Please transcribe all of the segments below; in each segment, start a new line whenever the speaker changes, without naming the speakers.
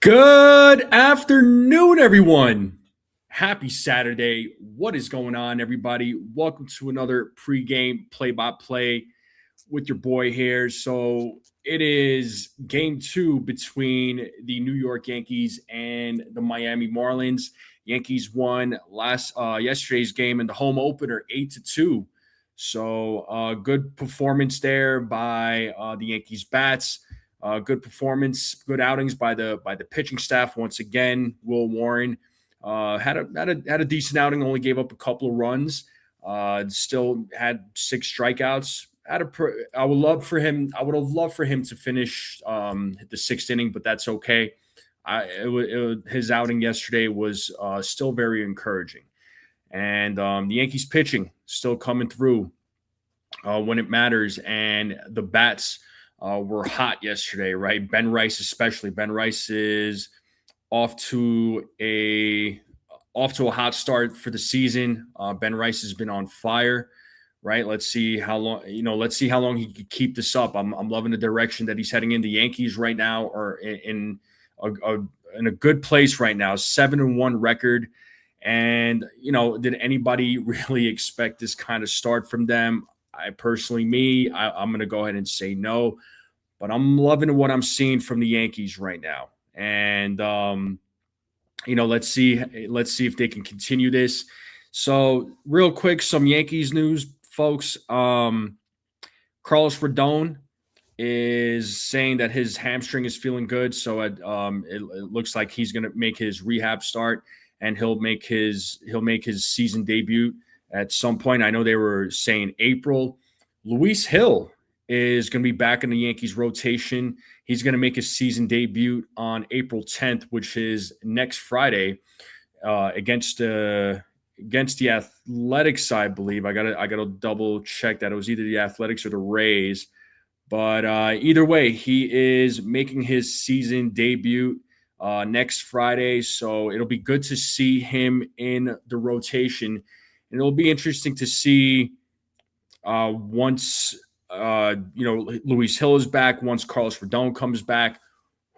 Good afternoon, everyone. Happy Saturday. What is going on, everybody? Welcome to another pregame play-by-play with your boy here. So it is game two between the New York Yankees and the Miami Marlins. Yankees won yesterday's game in the home opener 8-2. So good performance there by the Yankees bats. Good performance, good outings by the pitching staff once again. Will Warren had a decent outing, only gave up a couple of runs. Still had six strikeouts. I would love for him. I would have loved for him to finish the sixth inning, but that's okay. His outing yesterday was still very encouraging, and the Yankees pitching still coming through when it matters, and the bats were hot yesterday, right? Ben Rice, especially. Ben Rice is off to a hot start for the season. Ben Rice has been on fire, right? Let's see how long. Let's see how long he can keep this up. I'm loving the direction that he's heading in. The Yankees right now are in a good place right now. 7-1 record. And did anybody really expect this kind of start from them? I'm going to go ahead and say no, but I'm loving what I'm seeing from the Yankees right now. And let's see if they can continue this. So real quick, some Yankees news, folks. Carlos Rodon is saying that his hamstring is feeling good, so it looks like he's going to make his rehab start, and he'll make his season debut at some point. I know they were saying April. Luis Hill is going to be back in the Yankees rotation. He's going to make his season debut on April 10th, which is next Friday, against the Athletics, I believe. I gotta double check that. It was either the Athletics or the Rays. But either way, he is making his season debut next Friday. So it'll be good to see him in the rotation. And it'll be interesting to see once Luis Hill is back, once Carlos Rodon comes back,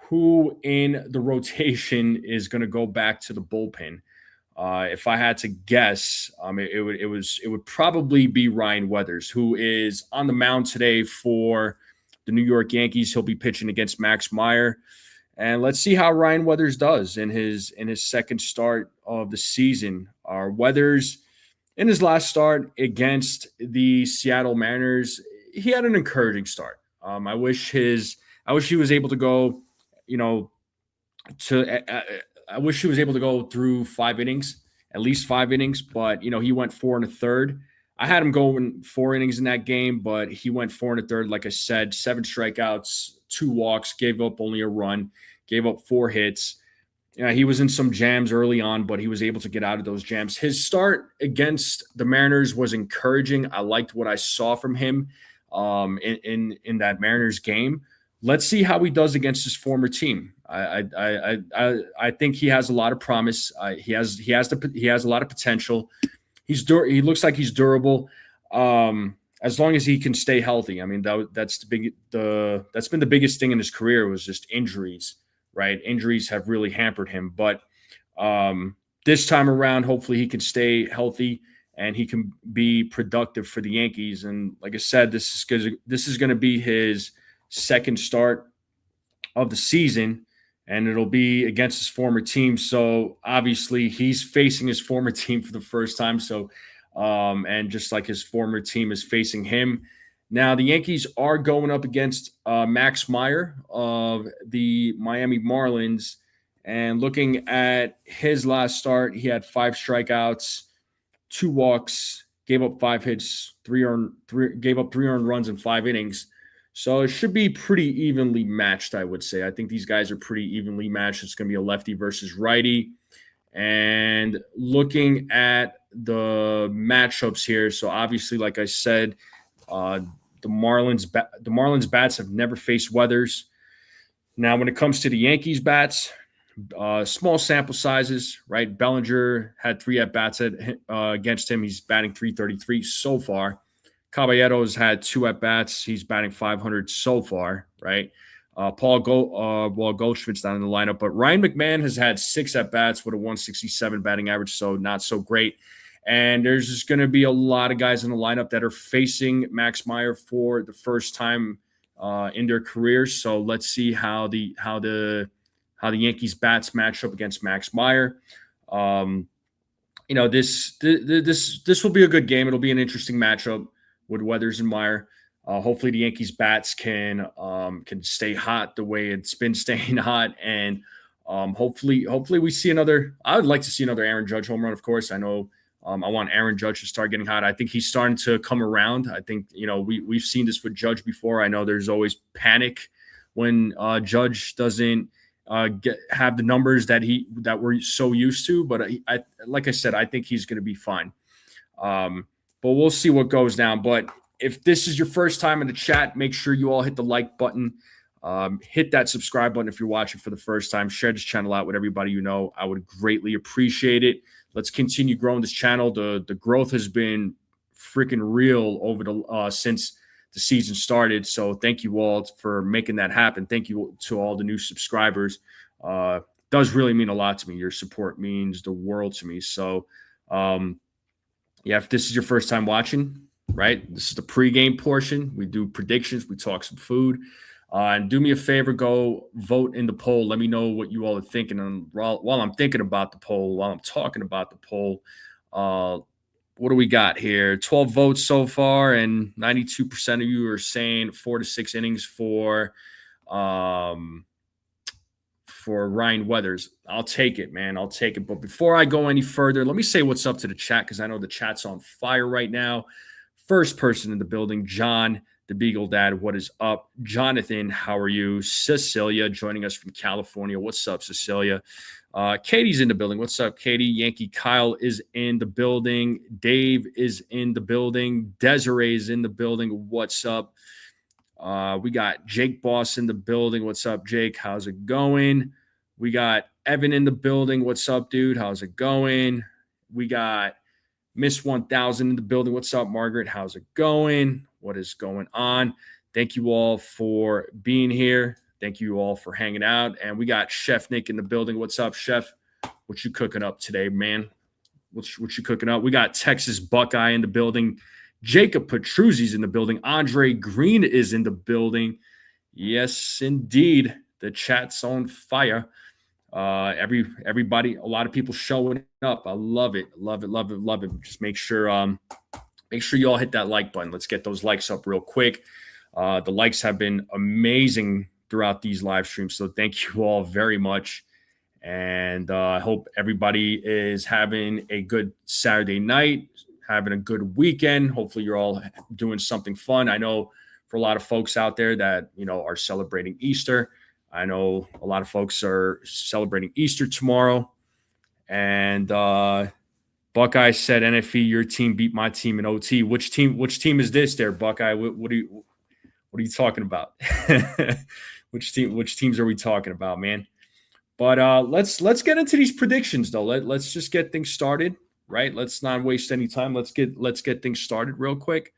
who in the rotation is going to go back to the bullpen. If I had to guess, it would probably be Ryan Weathers, who is on the mound today for the New York Yankees. He'll be pitching against Max Meyer, and let's see how Ryan Weathers does in his second start of the season. Weathers, in his last start against the Seattle Mariners, he had an encouraging start. I wish he was able to go, I wish he was able to go through 5 innings, at least 5 innings, but he went 4 and a third. I had him going 4 innings in that game, but he went 4 and a third. Like I said, 7 strikeouts, 2 walks, gave up only a run, gave up 4 hits. He was in some jams early on, but he was able to get out of those jams. His start against the Mariners was encouraging. I liked what I saw from him in that Mariners game. Let's see how he does against his former team. I think he has a lot of promise. He has a lot of potential. He looks like he's durable. As long as he can stay healthy. I mean, that's been the biggest thing in his career, was just injuries, right? Injuries have really hampered him. But this time around, hopefully he can stay healthy and he can be productive for the Yankees. And like I said, this is going to be his second start of the season, and it'll be against his former team. So obviously he's facing his former team for the first time. So, and just like his former team is facing him. Now the Yankees are going up against Max Meyer of the Miami Marlins, and looking at his last start, he had 5 strikeouts, 2 walks, gave up 5 hits, gave up 3 earned runs in 5 innings. So it should be pretty evenly matched, I would say. I think these guys are pretty evenly matched. It's going to be a lefty versus righty. And looking at the matchups here, so obviously, like I said, the Marlins bats have never faced Weathers. Now, when it comes to the Yankees bats, small sample sizes, right? Bellinger had 3 at-bats against him. He's batting .333 so far. Caballero's had 2 at-bats. He's batting .500 so far, right? Goldschmidt's not in the lineup, but Ryan McMahon has had 6 at-bats with a 167 batting average, so not so great. And there's just going to be a lot of guys in the lineup that are facing Max Meyer for the first time in their careers. So let's see how the Yankees bats match up against Max Meyer. This will be a good game. It'll be an interesting matchup with Weathers and Meyer. Hopefully the Yankees bats can stay hot the way it's been staying hot, and hopefully we see another. I would like to see another Aaron Judge home run. Of course, I know I want Aaron Judge to start getting hot. I think he's starting to come around. I think we've seen this with Judge before. I know there's always panic when Judge doesn't have the numbers that we're so used to. But like I said, I think he's going to be fine. But we'll see what goes down. But if this is your first time in the chat, make sure you all hit the like button. Hit that subscribe button if you're watching for the first time. Share this channel out with everybody you know. I would greatly appreciate it. Let's continue growing this channel. The growth has been freaking real over since the season started. So thank you all for making that happen. Thank you to all the new subscribers. Does really mean a lot to me. Your support means the world to me. So if this is your first time watching, right, this is the pregame portion. We do predictions. We talk some food. And do me a favor, go vote in the poll. Let me know what you all are thinking. And while I'm thinking about the poll, while I'm talking about the poll, what do we got here? 12 votes so far, and 92% of you are saying 4 to 6 innings for Ryan Weathers. I'll take it, man. I'll take it. But before I go any further, let me say what's up to the chat, because I know the chat's on fire right now. First person in the building, John, the Beagle Dad. What is up? Jonathan, how are you? Cecilia joining us from California. What's up, Cecilia? Katie's in the building. What's up, Katie? Yankee Kyle is in the building. Dave is in the building. Desiree is in the building. What's up? We got Jake Boss in the building. What's up, Jake? How's it going? We got Evan in the building. What's up, dude? How's it going? We got Miss 1000 in the building. What's up, Margaret? How's it going? What is going on? Thank you all for being here. Thank you all for hanging out. And we got Chef Nick in the building. What's up, Chef? What you cooking up today, man? What you cooking up? We got Texas Buckeye in the building. Jacob Petruzzi's in the building. Andre Green is in the building. Yes, indeed. The chat's on fire. Everybody, a lot of people showing up. I love it. Love it. Love it. Love it. Just make sure you all hit that like button. Let's get those likes up real quick. The likes have been amazing throughout these live streams. So thank you all very much. And I hope everybody is having a good Saturday night, having a good weekend. Hopefully you're all doing something fun. I know for a lot of folks out there that, are celebrating Easter. I know a lot of folks are celebrating Easter tomorrow. And Buckeye said, NFE, your team beat my team in OT. Which team is this there, Buckeye? What are you talking about? Which teams are we talking about, man? But let's get into these predictions though. Let's just get things started, right? Let's not waste any time. Let's get things started real quick.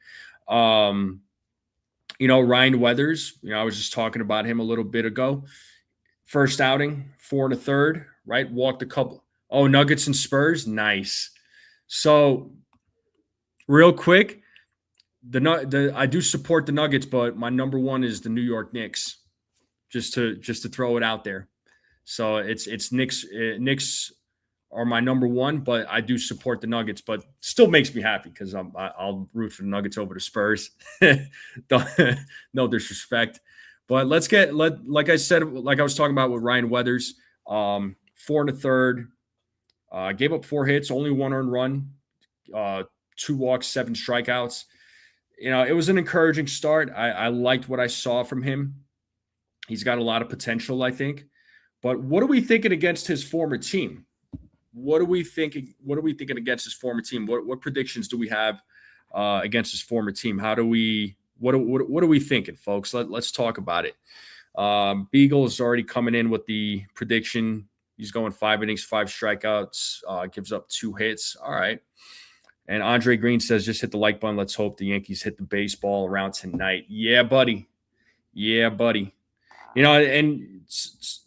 Ryan Weathers, I was just talking about him a little bit ago. First outing, 4 1/3, right? Walked a couple. Oh, Nuggets and Spurs, nice. So, real quick, I do support the Nuggets, but my number one is the New York Knicks. Just to throw it out there. So it's Knicks. Knicks are my number one, but I do support the Nuggets. But still makes me happy because I'll root for the Nuggets over the Spurs. No disrespect, but like I said, like I was talking about with Ryan Weathers, 4 1/3. Gave up 4 hits, only 1 earned run, 2 walks, 7 strikeouts. It was an encouraging start. I liked what I saw from him. He's got a lot of potential, I think. But what are we thinking against his former team? What are we thinking against his former team? What predictions do we have against his former team? What are we thinking, folks? Let's talk about it. Beagle is already coming in with the prediction. He's going 5 innings, 5 strikeouts, gives up 2 hits. All right. And Andre Green says, just hit the like button. Let's hope the Yankees hit the baseball around tonight. Yeah, buddy. And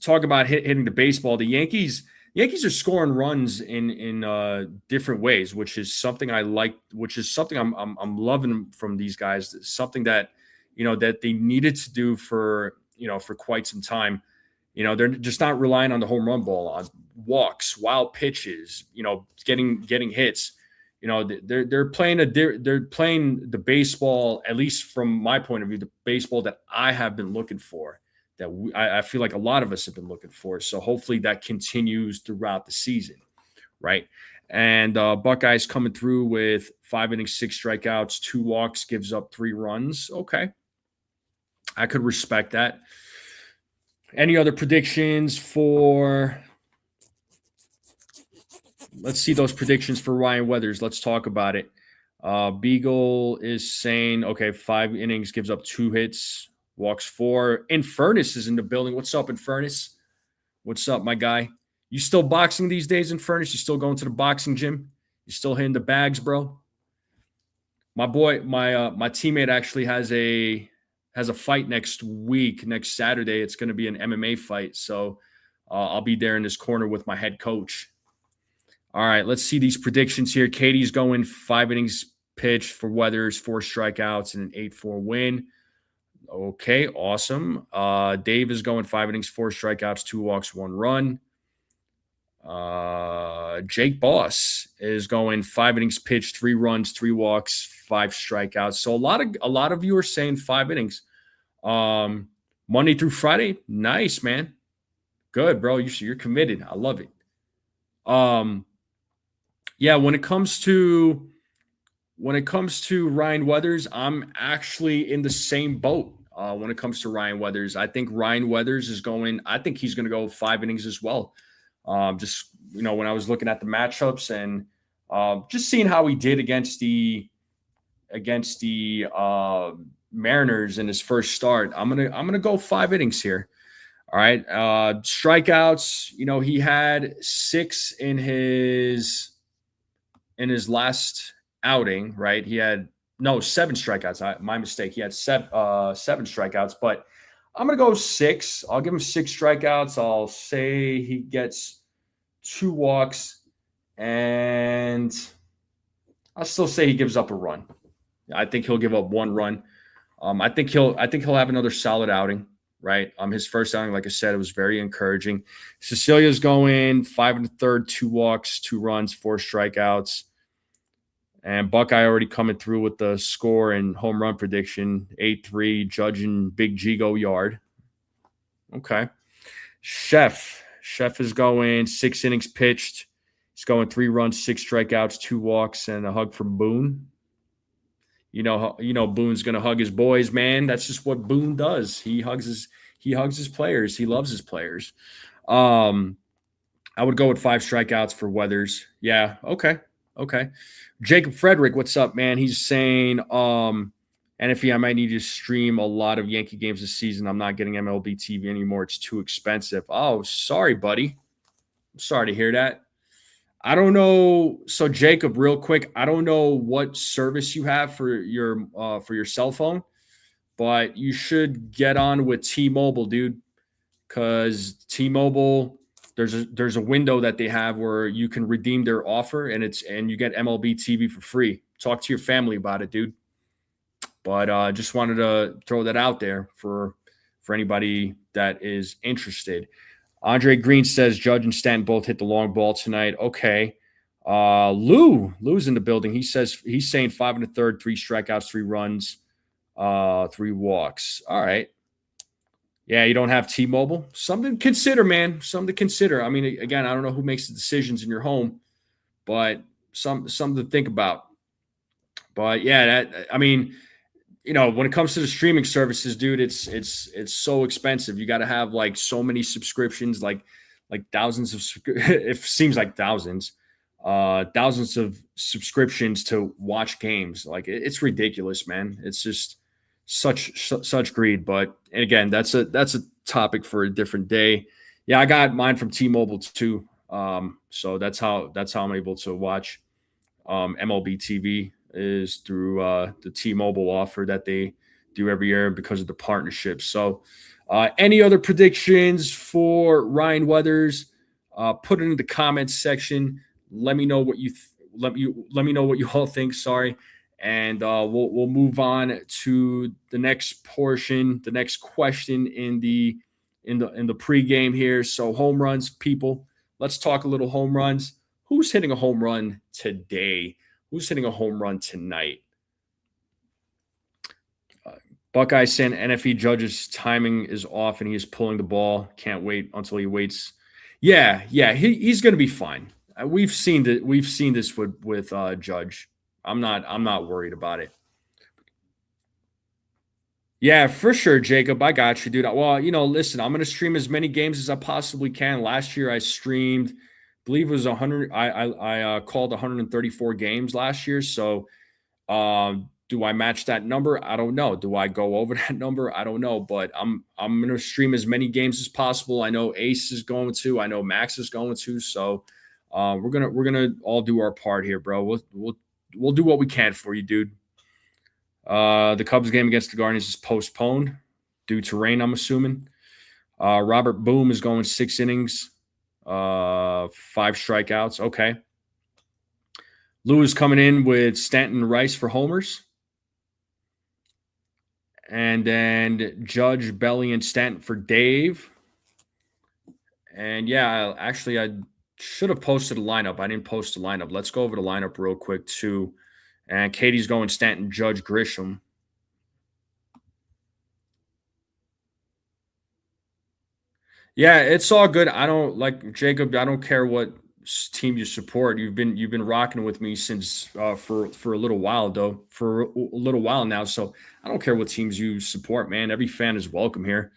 talk about hitting the baseball. The Yankees are scoring runs in different ways, which is something I like. Which is something I'm loving from these guys. It's something that that they needed to do for quite some time. They're just not relying on the home run ball, on walks, wild pitches, getting hits. They're playing the baseball, at least from my point of view, the baseball that I have been looking for, that I feel like a lot of us have been looking for. So hopefully that continues throughout the season, right? And Buckeyes coming through with 5 innings, 6 strikeouts, 2 walks, gives up 3 runs. Okay, I could respect that. Any other predictions for? Let's see those predictions for Ryan Weathers. Let's talk about it. Beagle is saying, okay, 5 innings, gives up 2 hits, walks 4. Infernus is in the building. What's up, Infernus? What's up, my guy? You still boxing these days, Infernus? You still going to the boxing gym? You still hitting the bags, bro? My boy, my teammate actually has a fight next Saturday. It's going to be an MMA fight, so I'll be there in this corner with my head coach. All right, let's see these predictions here. Katie's going 5 innings pitched for Weathers, 4 strikeouts, and an 8-4 win. Okay, awesome. Dave is going 5 innings, 4 strikeouts, 2 walks, 1 run. Jake Boss is going 5 innings pitched, 3 runs, 3 walks, 5 strikeouts. So a lot of you are saying 5 innings. Monday through Friday, nice, man. Good, bro. You're committed. I love it. Yeah, when it comes to Ryan Weathers, I'm actually in the same boat. When it comes to Ryan Weathers, I think Ryan Weathers is going. I think he's going to go 5 innings as well. Just when I was looking at the matchups and just seeing how he did against the Mariners in his first start, I'm gonna go 5 innings here. All right, strikeouts. He had 6 in his last outing, right? He had 7 strikeouts. My mistake. He had 7 strikeouts, but I'm going to go 6. I'll give him 6 strikeouts. I'll say he gets 2 walks, and I'll still say he gives up a run. I think he'll give up 1 run. I think he'll have another solid outing, right? His first outing, like I said, it was very encouraging. Cecilia's going 5 1/3, 2 walks, 2 runs, 4 strikeouts. And Buckeye already coming through with the score and home run prediction, 8-3, judging Big G go yard. Okay. Chef is going 6 innings pitched. He's going 3 runs, 6 strikeouts, 2 walks, and a hug from Boone. Boone's gonna hug his boys, man. That's just what Boone does. He hugs his players. He loves his players. I would go with 5 strikeouts for Weathers. Yeah, okay. Jacob Frederick, what's up, man? He's saying, NFE, I might need to stream a lot of Yankee games this season. I'm not getting MLB TV anymore. It's too expensive. Oh, sorry, buddy. I'm sorry to hear that. I don't know. So, Jacob, real quick, I don't know what service you have for your cell phone, but you should get on with T-Mobile, dude, because T-Mobile – there's a window that they have where you can redeem their offer and you get MLB TV for free. Talk to your family about it, dude. But just wanted to throw that out there for anybody that is interested. Andre Green says Judge and Stanton both hit the long ball tonight. Okay. Lou's in the building. He's saying 5 1/3, 3 strikeouts, 3 runs, 3 walks. All right. Yeah, you don't have T-Mobile. Something to consider, man. Something to consider. I mean, again, I don't know who makes the decisions in your home, but something to think about. But yeah, when it comes to the streaming services, dude, it's so expensive. You got to have like so many subscriptions, like thousands of. It seems like thousands of subscriptions to watch games. Like it's ridiculous, man. It's just such greed. But again, that's a topic for a different day. Yeah, I got mine from T-Mobile too. So that's how I'm able to watch MLB TV is through the T-Mobile offer that they do every year because of the partnership. So, any other predictions for Ryan Weathers? Put it in the comments section. Let me know what you let me know what you all think. Sorry, and we'll move on to the next portion, the next question in the pregame here. So home runs, people. Let's talk a little home runs. Who's hitting a home run today? Who's hitting a home run tonight? Buckeyes saying NFE Judge's timing is off and he is pulling the ball. Can't wait until he waits. Yeah, he's going to be fine. We've seen that. We've seen this with Judge. I'm not worried about it. Yeah, for sure, Jacob. I got you, dude. Well, listen, I'm going to stream as many games as I possibly can. Last year, I streamed, I believe it was 100. I called 134 games last year. So, do I match that number? I don't know. Do I go over that number? I don't know. But I'm going to stream as many games as possible. I know Ace is going to. I know Max is going to. So, we're gonna all do our part here, bro. We'll do what we can for you, dude. The Cubs game against the Guardians is postponed due to rain, I'm assuming. Robert Boom is going 6 innings, 5 strikeouts. Okay. Lou is coming in with Stanton and Rice for homers. And then Judge, Belly, and Stanton for Dave. And yeah, actually, I should have posted a lineup. I didn't post a lineup. Let's go over the lineup real quick, too. And Katie's going Stanton, Judge, Grisham. Yeah, it's all good. I don't like Jacob. I don't care what team you support. You've been rocking with me since for a little while though, for a little while now. So I don't care what teams you support, man. Every fan is welcome here.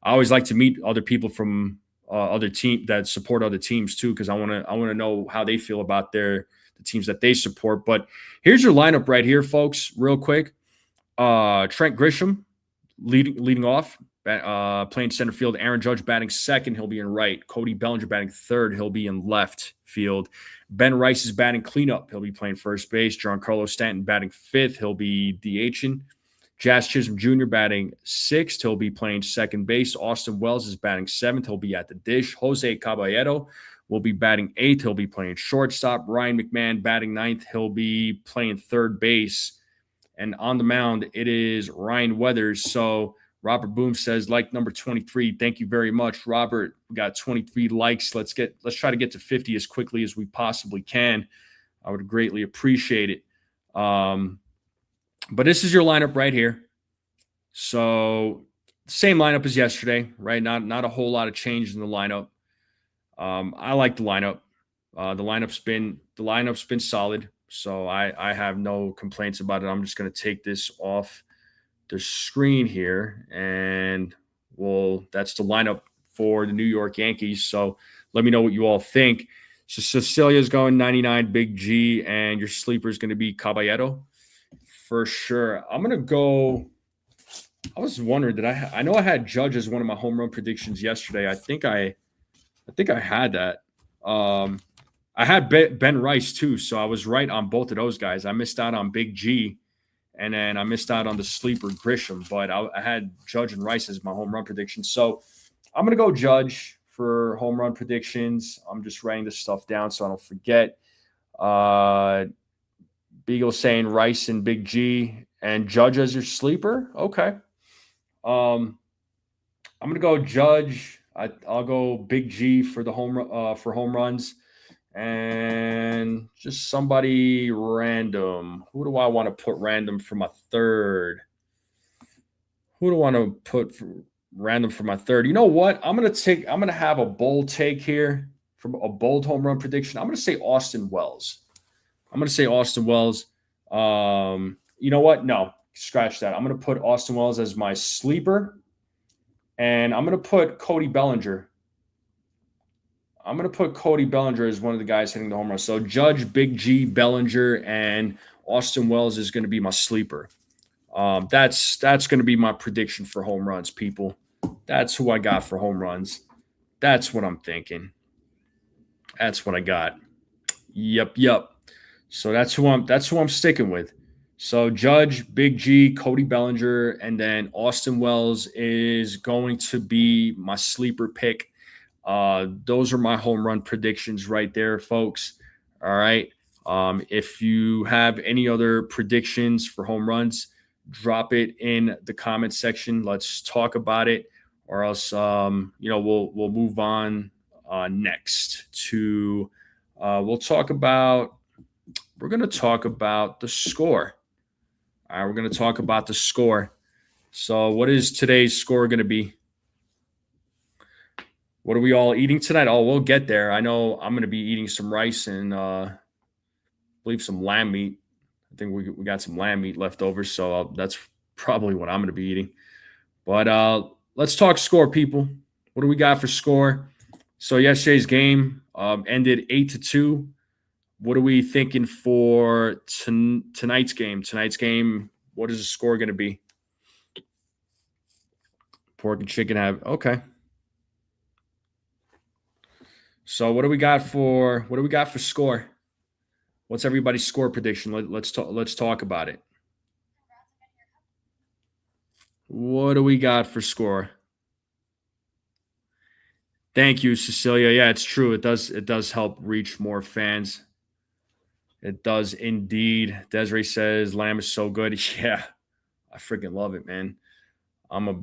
I always like to meet other people from other team that support other teams too, because I want to know how they feel about the teams that they support. But here's your lineup right here, folks. Real quick, Trent Grisham leading off. Playing center field. Aaron Judge batting second. He'll be in right. Cody Bellinger batting third. He'll be in left field. Ben Rice is batting cleanup. He'll be playing first base. Giancarlo Stanton batting fifth. He'll be DHing. Jazz Chisholm Jr. batting sixth. He'll be playing second base. Austin Wells is batting seventh. He'll be at the dish. Jose Caballero will be batting eighth. He'll be playing shortstop. Ryan McMahon batting ninth. He'll be playing third base. And on the mound, it is Ryan Weathers. So Robert Boom says, like number 23. Thank you very much, Robert. We got 23 likes. Let's try to get to 50 as quickly as we possibly can. I would greatly appreciate it. But this is your lineup right here. So same lineup as yesterday, right? Not a whole lot of change in the lineup. I like the lineup. The lineup's been solid. So I have no complaints about it. I'm just going to take this off the screen here, and that's the lineup for the New York Yankees. So let me know what you all think. So Cecilia's going 99, Big G, and your sleeper is going to be Caballero for sure. I'm going to go. I was wondering, I know I had Judge as one of my home run predictions yesterday. I think I had that. I had Ben Rice too, so I was right on both of those guys. I missed out on Big G. And then I missed out on the sleeper Grisham, but I had Judge and Rice as my home run predictions. So I'm going to go Judge for home run predictions. I'm just writing this stuff down so I don't forget. Beagle saying Rice and Big G and Judge as your sleeper. Okay. I'm going to go Judge. I'll go Big G for the home runs. And just somebody random. Who do I want to put random for my third? Who do I want to put random for my third? You know what? I'm gonna have a bold take here from a bold home run prediction. I'm gonna say Austin Wells. You know what? No, scratch that. I'm gonna put Austin Wells as my sleeper, and I'm gonna put Cody Bellinger. I'm going to put Cody Bellinger as one of the guys hitting the home run. So Judge, Big G, Bellinger, and Austin Wells is going to be my sleeper. That's going to be my prediction for home runs, people. That's who I got for home runs. That's what I'm thinking. That's what I got. Yep. So that's who I'm sticking with. So Judge, Big G, Cody Bellinger, and then Austin Wells is going to be my sleeper pick. Those are my home run predictions right there, folks. All right. If you have any other predictions for home runs, drop it in the comment section. Let's talk about it, or else we'll move on next to we're going to talk about the score. All right, we're going to talk about the score. So, what is today's score going to be? What are we all eating tonight? Oh, we'll get there. I know I'm going to be eating some rice and I believe some lamb meat. I think we got some lamb meat left over, so that's probably what I'm going to be eating. But let's talk score, people. What do we got for score? So yesterday's game ended 8-2. What are we thinking for tonight's game? Tonight's game, what is the score going to be? Pork and chicken have okay. So what do we got for score? What's everybody's score prediction? Let's talk about it. What do we got for score? Thank you, Cecilia. Yeah, it's true. It does help reach more fans. It does indeed. Desiree says lamb is so good. Yeah, I freaking love it, man. I'm a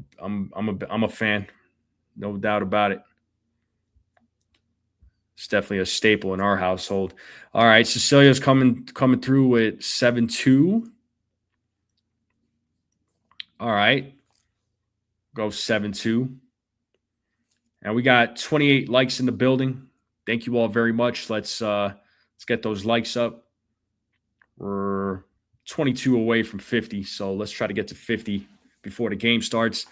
fan, no doubt about it. It's definitely a staple in our household. All right, Cecilia's coming through with 7-2. All right, go 7-2. And we got 28 likes in the building. Thank you all very much. Let's get those likes up. We're 22 away from 50, so let's try to get to 50 before the game starts.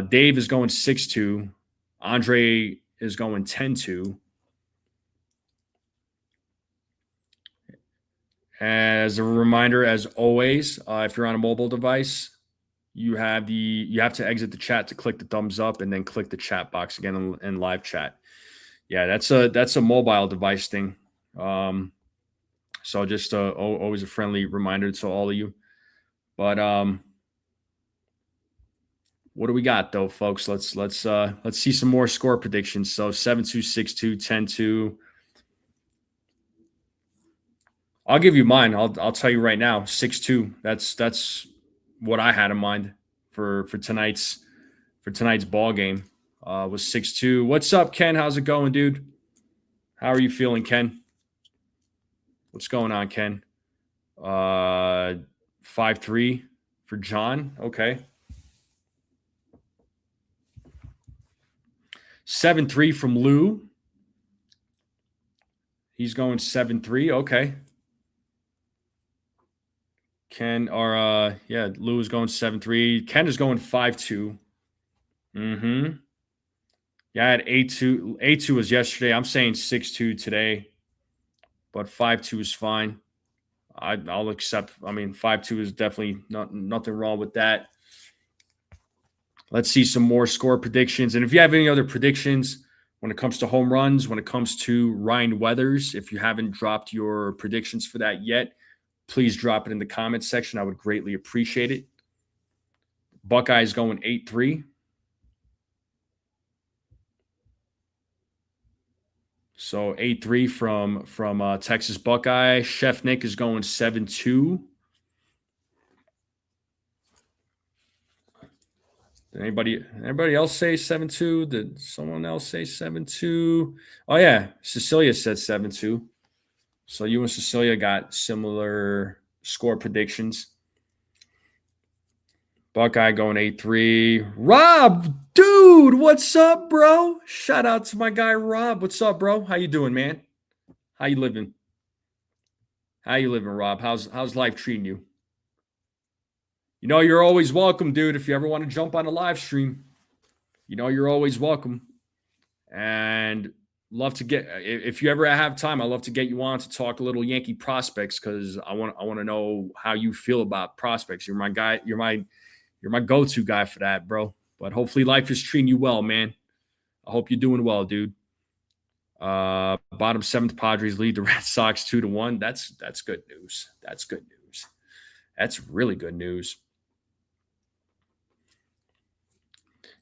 Dave is going 6-2. Andre is going 10-2. As a reminder, as always, if you're on a mobile device, you have to exit the chat to click the thumbs up and then click the chat box again in live chat. Yeah, that's a mobile device thing. So just always a friendly reminder to all of you. But what do we got though, folks? Let's see some more score predictions. So 7-2, 6-2, 10-2. I'll give you mine. I'll tell you right now, 6-2. That's what I had in mind for tonight's ball game. Was 6-2. What's up, Ken? How's it going, dude? How are you feeling, Ken? What's going on, Ken? 5-3 for John. Okay. 7-3 from Lou. He's going 7-3. Okay. Ken, or Lou is going 7-3. Ken is going 5-2. Mm-hmm. Yeah, I had 8-2. 8-2 was yesterday. I'm saying 6-2 today, but 5-2 is fine. I'll accept. I mean, 5-2 is definitely nothing wrong with that. Let's see some more score predictions. And if you have any other predictions when it comes to home runs, when it comes to Ryan Weathers, if you haven't dropped your predictions for that yet, please drop it in the comments section. I would greatly appreciate it. Buckeyes going 8-3. So 8-3 from Texas Buckeye. Chef Nick is going 7-2. Did anybody else say 7-2? Did someone else say 7-2? Oh yeah, Cecilia said 7-2. So you and Cecilia got similar score predictions. Buckeye going 8-3. Rob, dude, what's up, bro? Shout out to my guy Rob. What's up, bro? How you doing, man? How you living? Rob? How's life treating you? You know you're always welcome, dude. If you ever want to jump on a live stream, you know you're always welcome. And love to get, if you ever have time, I'd love to get you on to talk a little Yankee prospects, because I want to know how you feel about prospects. You're my guy. You're my go-to guy for that, bro. But hopefully life is treating you well, man. I hope you're doing well, dude. Bottom seventh, Padres lead the Red Sox 2-1. That's good news. That's good news. That's really good news.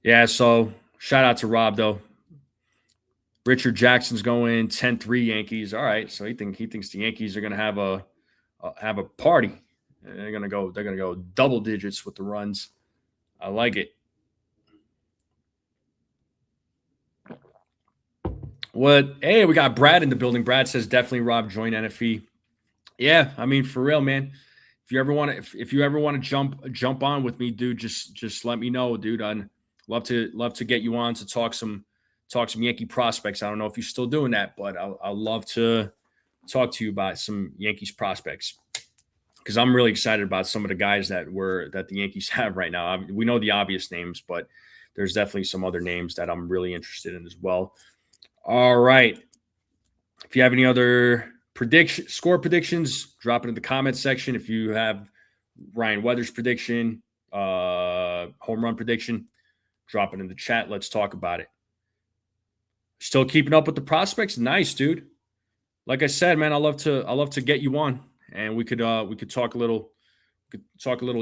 Yeah, so shout out to Rob though. Richard Jackson's going 10-3 Yankees. All right, so he thinks the Yankees are going to have a party. They're going to go double digits with the runs. I like it. Hey, we got Brad in the building. Brad says definitely Rob join NFE. Yeah, I mean for real, man. If you ever want to jump on with me, dude, just let me know, dude. I'd love to get you on to talk some Yankee prospects. I don't know if you're still doing that, but I'll love to talk to you about some Yankees prospects because I'm really excited about some of the guys that the Yankees have right now. We know the obvious names, but there's definitely some other names that I'm really interested in as well. All right. If you have any other score predictions, drop it in the comments section. If you have Ryan Weathers' prediction, home run prediction, drop it in the chat. Let's talk about it. Still keeping up with the prospects? Nice, dude. Like I said, man, I love to get you on, and we could talk a little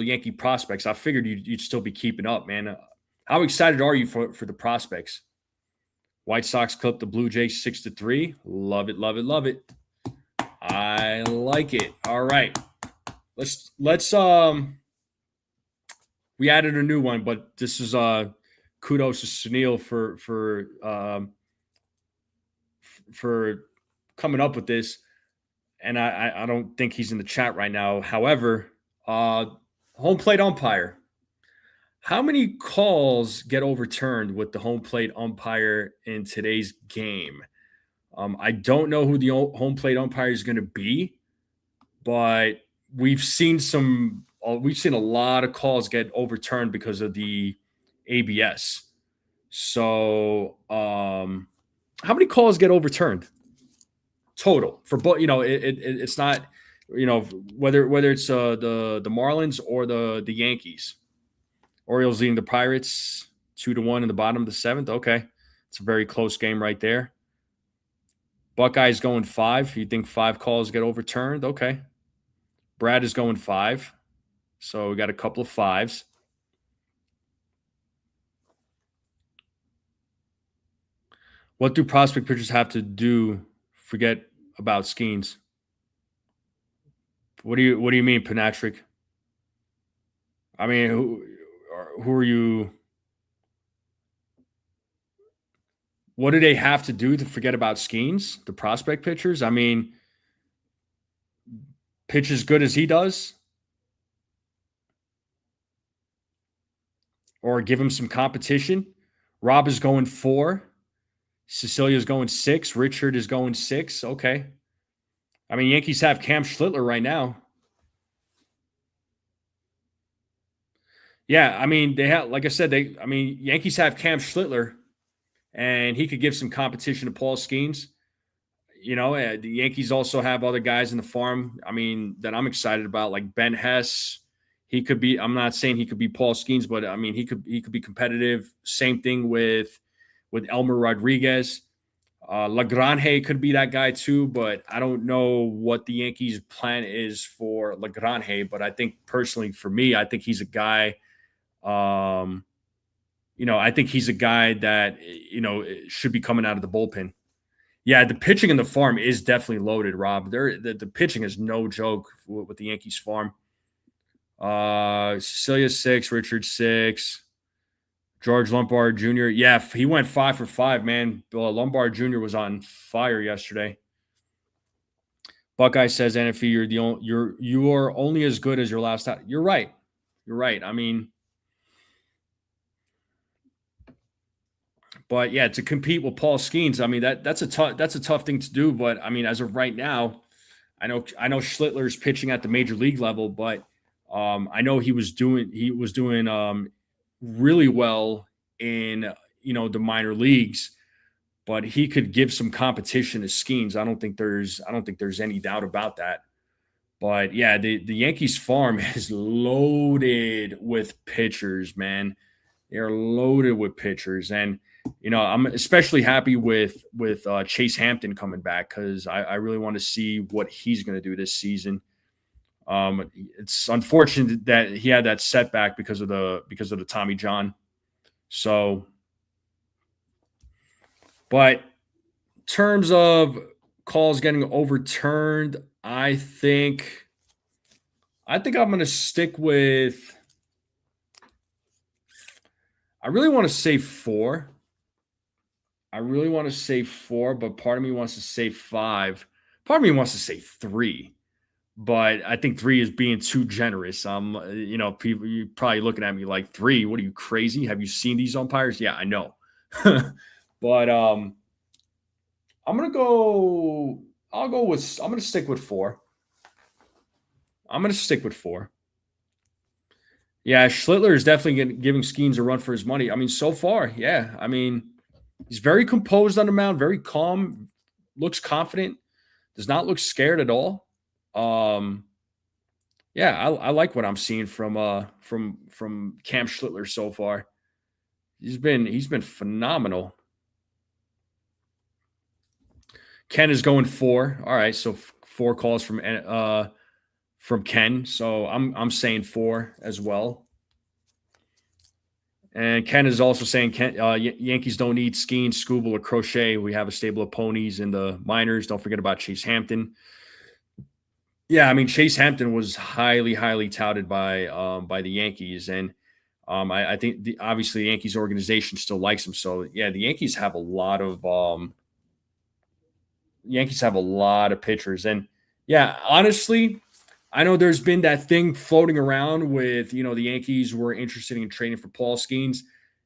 Yankee prospects. I figured you'd still be keeping up, man. How excited are you for the prospects? White Sox clipped the Blue Jays 6-3. Love it, love it, love it. I like it. All right. Let's we added a new one, but this is kudos to Snell for coming up with this. And I don't think he's in the chat right now. However, home plate umpire. How many calls get overturned with the home plate umpire in today's game? I don't know who the home plate umpire is going to be, but we've seen a lot of calls get overturned because of the ABS. So, how many calls get overturned total for both? It's not, whether it's the Marlins or the Yankees. Orioles leading the Pirates 2-1 in the bottom of the seventh. Okay, it's a very close game right there. Buckeyes going 5. You think 5 calls get overturned? Okay. Brad is going 5. So we got a couple of 5s. What do prospect pitchers have to do? Forget about Skeens. What do you mean, Panatric? I mean, who are you? What do they have to do to forget about Skeens, the prospect pitchers? I mean, pitch as good as he does? Or give him some competition? Rob is going 4. Cecilia's going 6. Richard is going 6. Okay. I mean, Yankees have Cam Schlittler right now. Yeah, I mean, they have, like I said, Yankees have Cam Schlittler, and he could give some competition to Paul Skeens. The Yankees also have other guys in the farm, that I'm excited about, like Ben Hess. He could be, I'm not saying he could be Paul Skeens, but I mean, he could be competitive. Same thing with Elmer Rodriguez. Lagrange could be that guy too, but I don't know what the Yankees' plan is for Lagrange. But I think personally, for me, I think he's a guy. I think he's a guy that should be coming out of the bullpen. Yeah, the pitching in the farm is definitely loaded, Rob. The pitching is no joke with the Yankees farm. Cecilia 6, Richard 6. George Lombard Jr. Yeah, he went 5 for 5, man. Lombard Jr. was on fire yesterday. Buckeye says, NFE, you are only as good as your last out. You're right. You're right. I mean, but yeah, to compete with Paul Skeens, I mean that's a tough thing to do. But I mean, as of right now, I know Schlittler's pitching at the major league level, but I know he was doing really well in the minor leagues, but he could give some competition to Skeens. I don't think there's any doubt about that. But yeah, the Yankees farm is loaded with pitchers, man. They're loaded with pitchers, and I'm especially happy with Chase Hampton coming back because I really want to see what he's going to do this season. It's unfortunate that he had that setback because of the Tommy John. So, but in terms of calls getting overturned, I think I'm going to stick with. I really want to say 4. I really want to say 4, but part of me wants to say 5. Part of me wants to say 3, but I think 3 is being too generous. People, you're probably looking at me like 3. What are you, crazy? Have you seen these umpires? Yeah, I know. But I'm gonna go. I'll go with. I'm gonna stick with 4. I'm gonna stick with 4. Yeah, Schlittler is definitely giving Skeens a run for his money. I mean, so far, yeah. I mean, he's very composed on the mound, very calm, looks confident, does not look scared at all. Yeah, I like what I'm seeing from Cam Schlittler so far. He's been phenomenal. Ken is going 4. All right, so 4 calls from Ken. So I'm saying 4 as well. And Ken is also saying Yankees don't need skiing, Scooble, or crochet. We have a stable of ponies in the minors. Don't forget about Chase Hampton. Yeah, I mean Chase Hampton was highly, highly touted by the Yankees, and I think obviously the Yankees organization still likes him. So yeah, the Yankees have a lot of pitchers, and yeah, honestly, I know there's been that thing floating around with, the Yankees were interested in trading for Paul Skeens.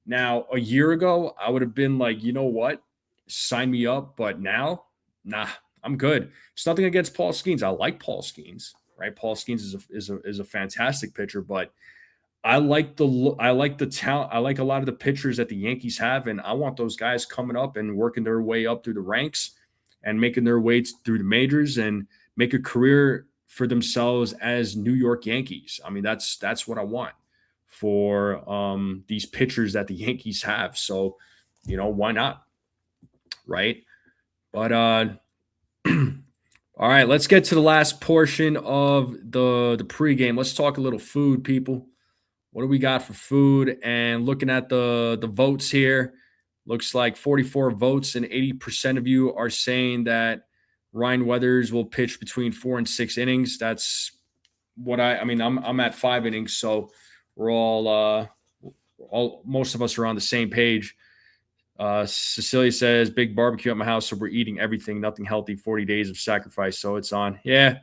Now, a year ago, I would have been like, you know what? Sign me up. But now, nah, I'm good. It's nothing against Paul Skeens. I like Paul Skeens, right? Paul Skeens is a fantastic pitcher, but I like the talent. I like a lot of the pitchers that the Yankees have, and I want those guys coming up and working their way up through the ranks and making their way through the majors and make a career for themselves as New York Yankees. I mean, that's what I want for these pitchers that the Yankees have. So, why not, right? But all right, let's get to the last portion of the pregame. Let's talk a little food, people. What do we got for food? And looking at the votes here, looks like 44 votes and 80% of you are saying that Ryan Weathers will pitch between 4 and 6 innings. That's what I'm at 5 innings, so we're all most of us are on the same page. Cecilia says, big barbecue at my house, so we're eating everything, nothing healthy, 40 days of sacrifice, so it's on. Yeah,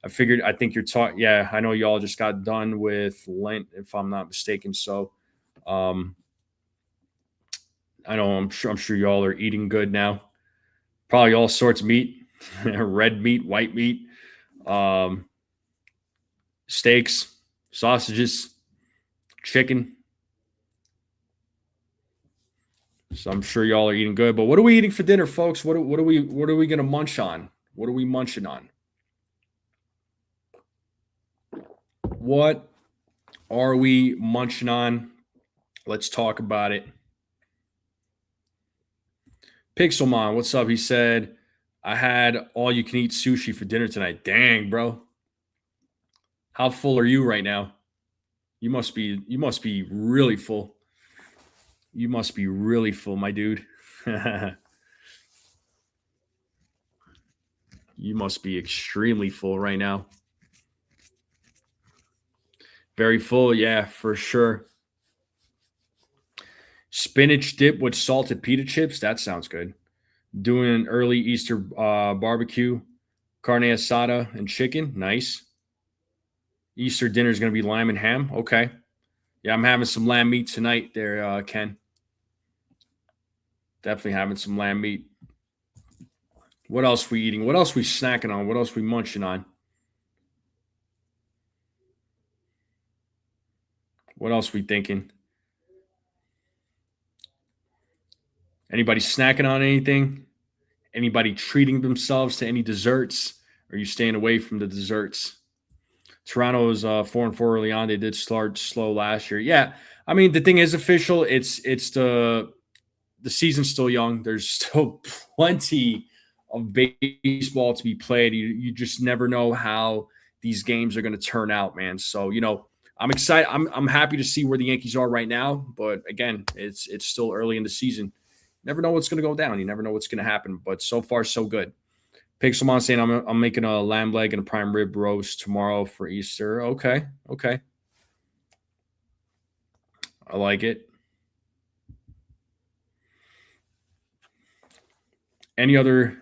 I think you're talking. Yeah, I know y'all just got done with Lent, if I'm not mistaken. So, I know I'm sure y'all are eating good now. Probably all sorts of meat, red meat, white meat, steaks, sausages, chicken. So I'm sure y'all are eating good. But what are we eating for dinner, folks? What are we gonna munch on? What are we munching on? What are we munching on? Let's talk about it. Pixelmon, what's up? He said, I had all you can eat sushi for dinner tonight. Dang, bro. How full are you right now? You must be really full. You must be really full, my dude. You must be extremely full right now. Very full, yeah, for sure. Spinach dip with salted pita chips. That sounds good. Doing an early Easter barbecue, carne asada and chicken. Nice. Easter dinner is going to be lamb and ham. Okay. Yeah, I'm having some lamb meat tonight there, Ken. Definitely having some lamb meat. What else we eating? What else we snacking on? What else we munching on? What else we thinking? Anybody snacking on anything? Anybody treating themselves to any desserts? Or are you staying away from the desserts? Toronto is 4-4 early on. They did start slow last year. Yeah, I mean the thing is official. It's the season's still young. There's still plenty of baseball to be played. You just never know how these games are going to turn out, man. So, I'm excited. I'm happy to see where the Yankees are right now, but again, it's still early in the season. You never know what's going to go down. You never know what's going to happen, but so far so good. Pixelmon saying I'm making a lamb leg and a prime rib roast tomorrow for Easter. Okay. I like it. Anything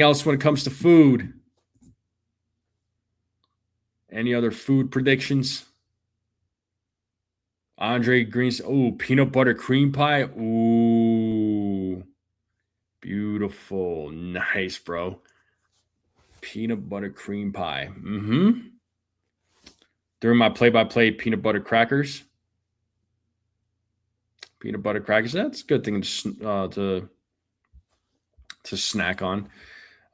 else when it comes to food? Any other food predictions? Andre Green's peanut butter cream pie. Ooh. Beautiful. Nice, bro. Peanut butter cream pie. During my play-by-play peanut butter crackers. Peanut butter crackers. That's a good thing to snack on.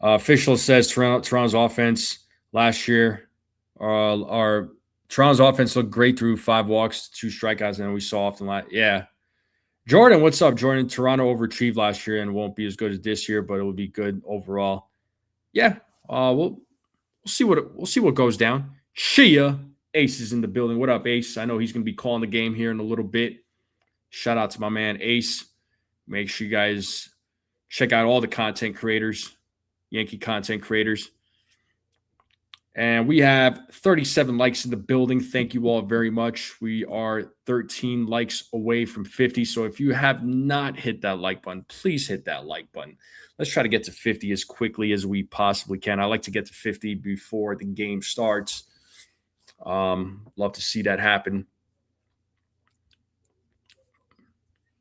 Official says Toronto's offense last year, our Toronto's offense looked great through 5 walks, 2 strikeouts, and we saw often yeah. Jordan, what's up, Jordan? Toronto overachieved last year and won't be as good as this year, but it will be good overall. Yeah, we'll see what goes down. Shia, Ace is in the building. What up, Ace? I know he's going to be calling the game here in a little bit. Shout out to my man Ace. Make sure you guys check out all the content creators, Yankee content creators. And we have 37 likes in the building. Thank you all very much. We are 13 likes away from 50. So if you have not hit that like button, please hit that like button. Let's try to get to 50 as quickly as we possibly can. I like to get to 50 before the game starts. Love to see that happen.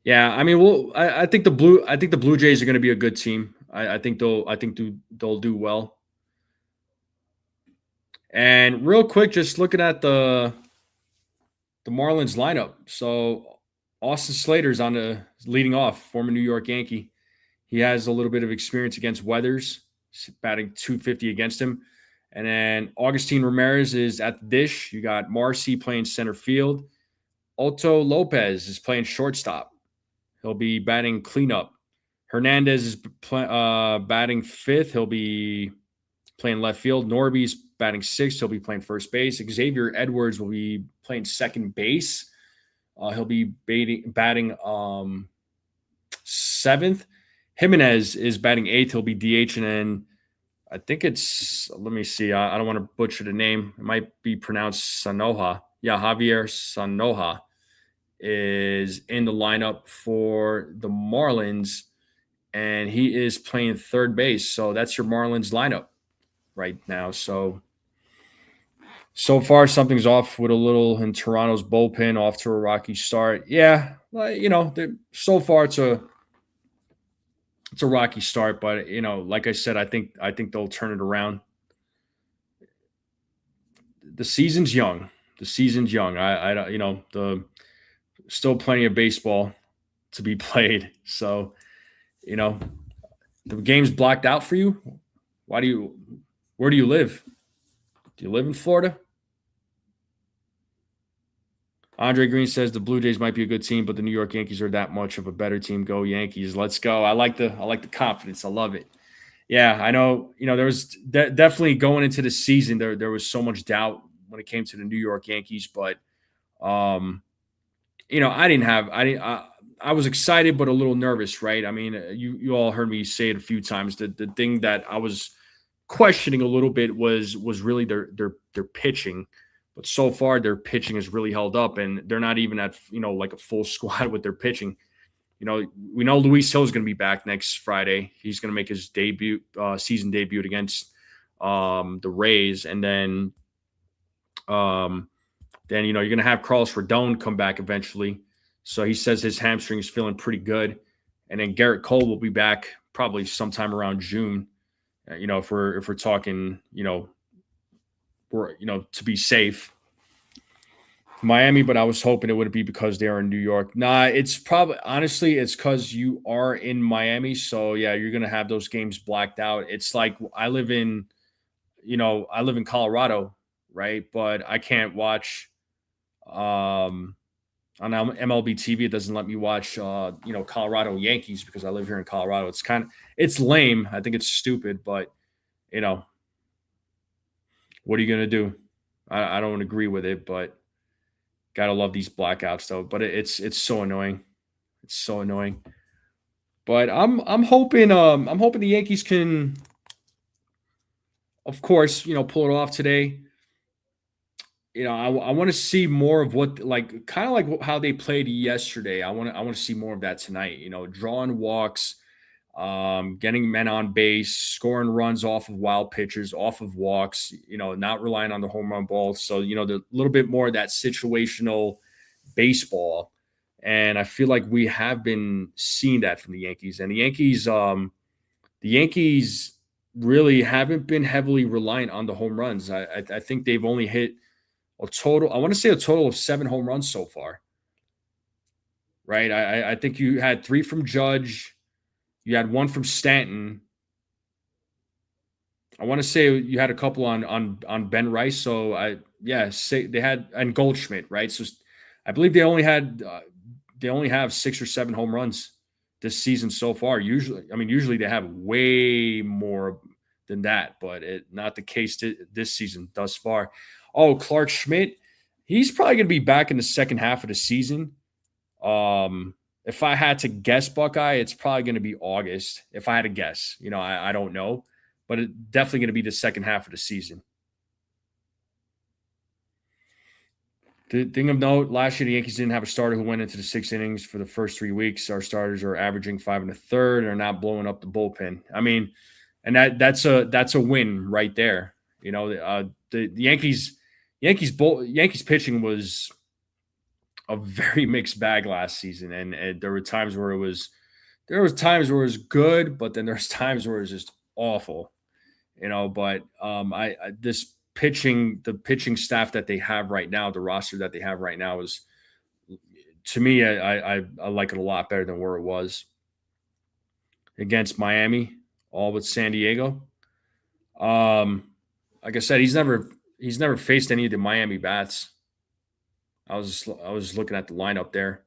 Yeah, I mean, I think the Blue Jays are going to be a good team. I think they'll do well. And real quick, just looking at the Marlins lineup. So Austin Slater's on the leading off, former New York Yankee. He has a little bit of experience against Weathers, batting .250 against him. And then Augustine Ramirez is at the dish. You got Marcy playing center field. Otto Lopez is playing shortstop. He'll be batting cleanup. Hernandez is batting fifth. He'll be playing left field. Norby's batting sixth. He'll be playing first base. Xavier Edwards will be playing second base. He'll be batting seventh. Jimenez is batting eighth. He'll be DH. And then I think it's, let me see. I don't want to butcher the name. It might be pronounced Sanoja. Yeah, Javier Sanoja is in the lineup for the Marlins, and he is playing third base. So that's your Marlins lineup right now. So far something's off with a little in Toronto's bullpen, off to a rocky start. Yeah, so far it's a rocky start, but like I said, I think they'll turn it around. The season's young. I don't, still plenty of baseball to be played. So, the game's blocked out for you. Where do you live? Do you live in Florida? Andre Green says the Blue Jays might be a good team, but the New York Yankees are that much of a better team. Go Yankees. Let's go. I like the confidence. I love it. Yeah, I know, there was definitely going into the season, there was so much doubt when it came to the New York Yankees, but I was excited, but a little nervous, right? I mean, you all heard me say it a few times. The thing that I was questioning a little bit was really their pitching, but so far their pitching has really held up, and they're not even at like a full squad with their pitching. We know Luis Hill is going to be back next Friday. He's going to make his season debut against the Rays, and then you're going to have Carlos Rodon come back eventually. So he says his hamstring is feeling pretty good. And then Garrett Cole will be back probably sometime around June. If we're talking, to be safe. Miami, but I was hoping it wouldn't be because they are in New York. Nah, it's probably, honestly, it's because you are in Miami. So yeah, you're going to have those games blacked out. It's like I live in Colorado, right? But I can't watch on MLB TV. It doesn't let me watch Colorado Yankees because I live here in Colorado. It's lame. I think it's stupid, but What are you gonna do? I don't agree with it, but gotta love these blackouts though. But it's so annoying. It's so annoying. But I'm hoping the Yankees can, of course, pull it off today. I want to see more of what, like, kind of like how they played yesterday. I want to see more of that tonight. Drawing walks, getting men on base, scoring runs off of wild pitches, off of walks. Not relying on the home run ball. So the little bit more of that situational baseball, and I feel like we have been seeing that from the Yankees. And the Yankees really haven't been heavily reliant on the home runs. I think they've only hit a total. I want to say a total of 7 home runs so far. Right. I think you had 3 from Judge. You had 1 from Stanton. I want to say you had a couple on Ben Rice. So say they had, and Goldschmidt, right? So I believe they only have 6 or 7 home runs this season so far. Usually they have way more than that, but not the case this season thus far. Oh, Clark Schmidt, he's probably going to be back in the second half of the season. If I had to guess, Buckeye, it's probably going to be August. If I had to guess, I don't know, but it's definitely going to be the second half of the season. The thing of note, last year the Yankees didn't have a starter who went into the 6 innings for the first 3 weeks. Our starters are averaging 5 1/3 and are not blowing up the bullpen. And that's a win right there. The Yankees pitching was a very mixed bag last season, and there were times where it was good, but then there's times where it was just awful. But the pitching staff that they have right now, the roster that they have right now is, to me, I like it a lot better than where it was against Miami, all with San Diego. Like I said, he's never faced any of the Miami bats. I was looking at the lineup there,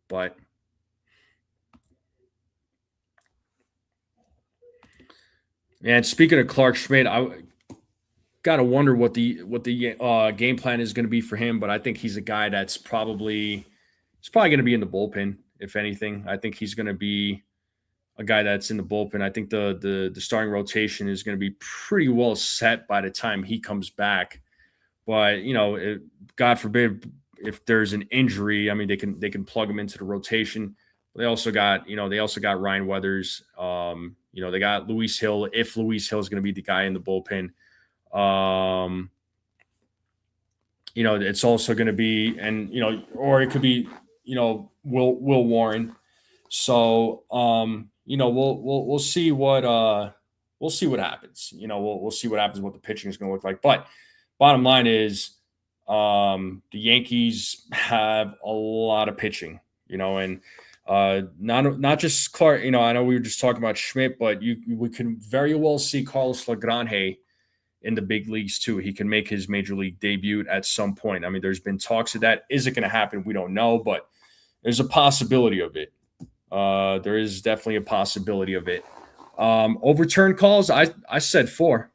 but and speaking of Clark Schmidt, I gotta wonder what the game plan is going to be for him. But I think he's a guy that's probably going to be in the bullpen. If anything, I think he's going to be a guy that's in the bullpen. I think the starting rotation is going to be pretty well set by the time he comes back. But God forbid if there's an injury, they can plug him into the rotation. They also got Ryan Weathers. They got Luis Hill. If Luis Hill is going to be the guy in the bullpen, it's also going to be, or it could be, Will Warren. So, we'll see what happens. We'll see what happens, what the pitching is going to look like. But bottom line is, the Yankees have a lot of pitching, and not just Clark. I know we were just talking about Schmidt, but we can very well see Carlos Lagrange in the big leagues too. He can make his major league debut at some point. There's been talks of that. Is it going to happen? We don't know, but there's a possibility of it. There is definitely a possibility of it. Overturn calls. I said 4.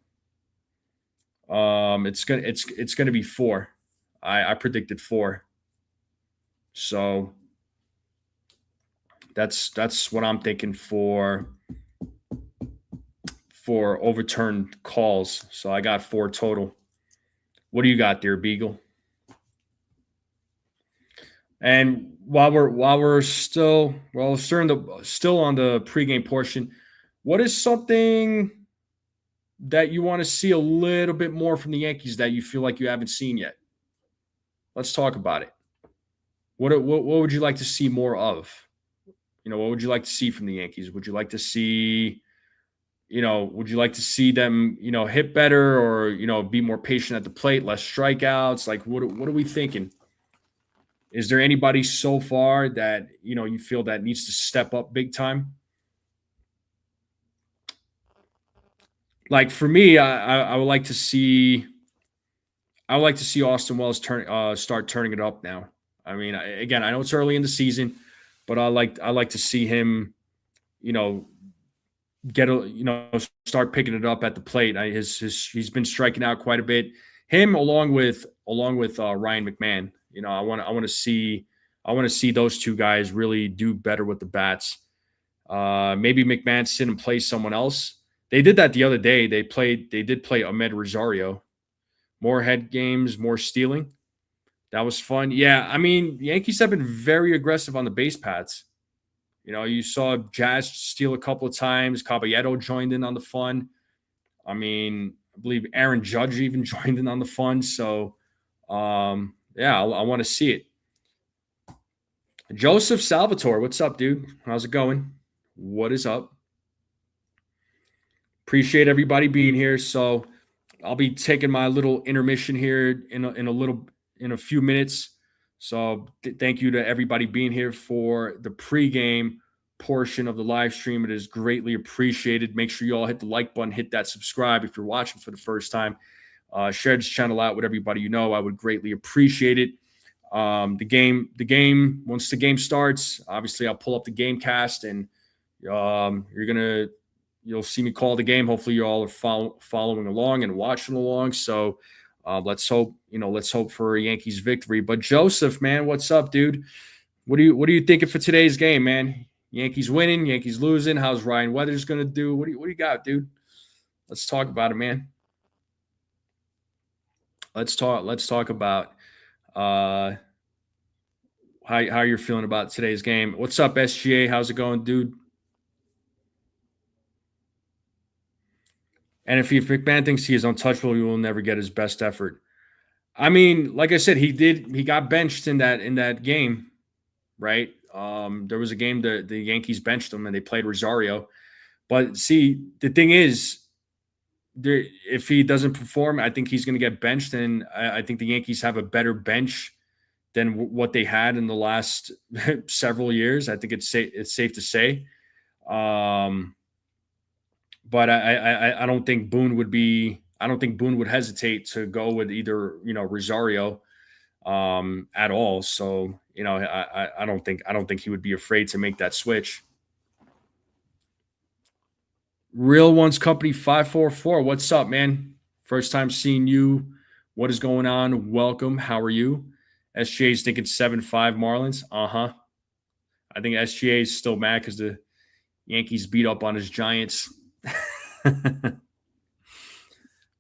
It's gonna be 4. I predicted 4. So that's what I'm thinking for overturned calls. So I got 4 total. What do you got there, Beagle? And while we're still on the pregame portion, what is something that you want to see a little bit more from the Yankees that you feel like you haven't seen yet? Let's talk about it. What would you like to see more of? What would you like to see from the Yankees? Would you like to see them, hit better, or, be more patient at the plate, less strikeouts? Like, what are we thinking? Is there anybody so far that, you feel that needs to step up big time? Like for me, I would like to see Austin Wells start turning it up now. Again, I know it's early in the season, but I like to see him, start picking it up at the plate. He's been striking out quite a bit. Him along with Ryan McMahon. I want to see those two guys really do better with the bats. Maybe McMahon sit and play someone else. They did that the other day. They did play Ahmed Rosario. More head games, more stealing. That was fun. Yeah, I mean, the Yankees have been very aggressive on the base paths. You saw Jazz steal a couple of times. Caballero joined in on the fun. I mean, I believe Aaron Judge even joined in on the fun. So, yeah, I want to see it. Joseph Salvatore, what's up, dude? How's it going? What is up? Appreciate everybody being here. So, I'll be taking my little intermission here in a few minutes. So thank you to everybody being here for the pregame portion of the live stream. It is greatly appreciated. Make sure you all hit the like button, hit that subscribe if you're watching for the first time. Share this channel out with everybody you know. I would greatly appreciate it. Once the game starts, obviously I'll pull up the game cast and you'll see me call the game. Hopefully you all are following along and watching along. So let's hope for a Yankees victory. But Joseph, man, what's up, dude? What are you thinking for today's game, man? Yankees winning, Yankees losing. How's Ryan Weathers going to do? What do you got, dude? Let's talk about it, man. Let's talk about how you're feeling about today's game. What's up, SGA? How's it going, dude? And if McMahon thinks he is untouchable, he will never get his best effort. I mean, like I said, he got benched in that game, right? There was a game the Yankees benched him and they played Rosario. But see, the thing is, if he doesn't perform, I think he's going to get benched, and I think the Yankees have a better bench than what they had in the last several years. I think it's safe to say. But I don't think Boone would hesitate to go with either Rosario at all. So I don't think he would be afraid to make that switch. Real Ones Company 544. What's up, man? First time seeing you. What is going on? Welcome. How are you? SGA's thinking 7-5 Marlins. I think SGA is still mad because the Yankees beat up on his Giants.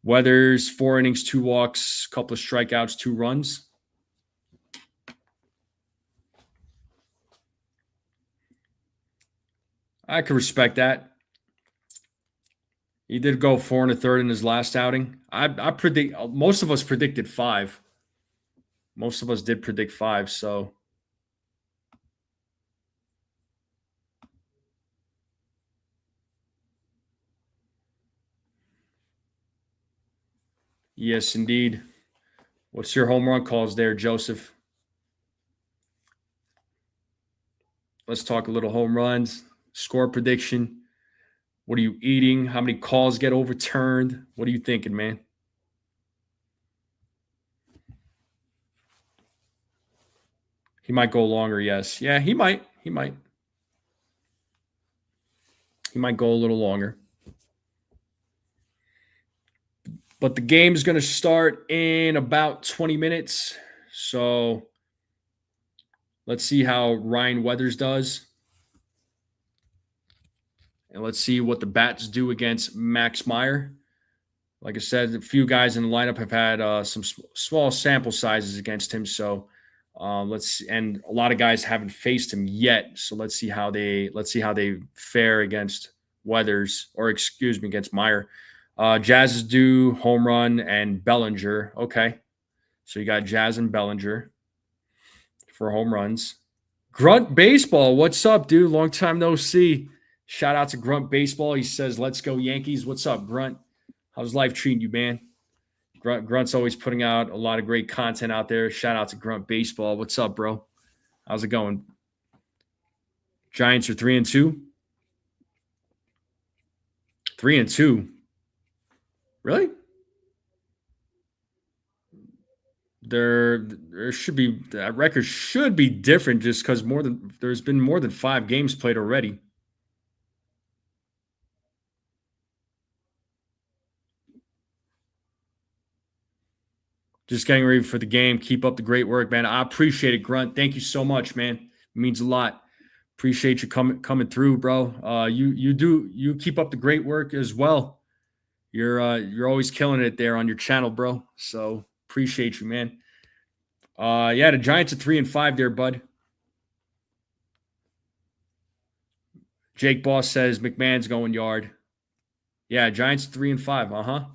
Weathers, 4 innings, 2 walks, couple of strikeouts, 2 runs. I could respect that. He did go 4 1/3 in his last outing. I predict most of us predicted 5. Most of us did predict 5. So yes, indeed. What's your home run calls there, Joseph? Let's talk a little home runs, score prediction. What are you eating? How many calls get overturned? What are you thinking, man? He might go longer, yes. Yeah, he might. He might go a little longer. But the game's going to start in about 20 minutes. So let's see how Ryan Weathers does. And let's see what the bats do against Max Meyer. Like I said, a few guys in the lineup have had some small sample sizes against him. So and a lot of guys haven't faced him yet. So let's see how they fare against Weathers, or excuse me, against Meyer. Jazz is due home run and Bellinger. Okay. So you got Jazz and Bellinger for home runs. Grunt Baseball, what's up, dude? Long time no see. Shout out to Grunt Baseball. He says, let's go Yankees. What's up, Grunt? How's life treating you, man? Grunt's always putting out a lot of great content out there. Shout out to Grunt Baseball. What's up, bro? How's it going? Giants are 3-2. 3-2. Really? There should be, that record should be different just because there's been more than 5 games played already. Just getting ready for the game. Keep up the great work, man. I appreciate it, Grunt. Thank you so much, man. It means a lot. Appreciate you coming through, bro. You keep up the great work as well. You're always killing it there on your channel, bro. So appreciate you, man. Yeah, the Giants are 3-5 there, bud. Jake Boss says McMahon's going yard. Yeah, Giants 3-5.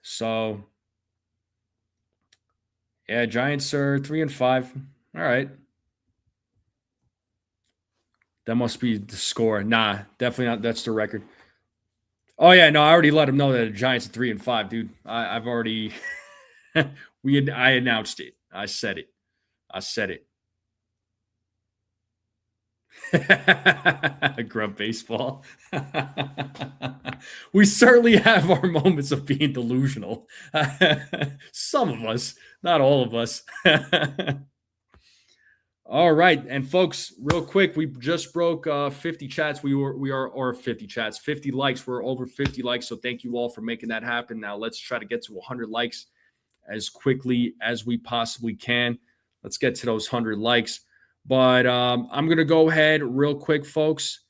So yeah, Giants are 3-5. All right. That must be the score. Nah, definitely not. That's the record. Oh yeah, no, I already let him know that the Giants are 3-5, dude. I've already I announced it. I said it. Grub baseball. We certainly have our moments of being delusional. Some of us, not all of us. All right, and folks, real quick, we just broke 50 chats. We are or 50 chats, 50 likes. We're over 50 likes, so thank you all for making that happen. Now let's try to get to 100 likes as quickly as we possibly can. Let's get to those 100 likes. But I'm going to go ahead real quick, folks.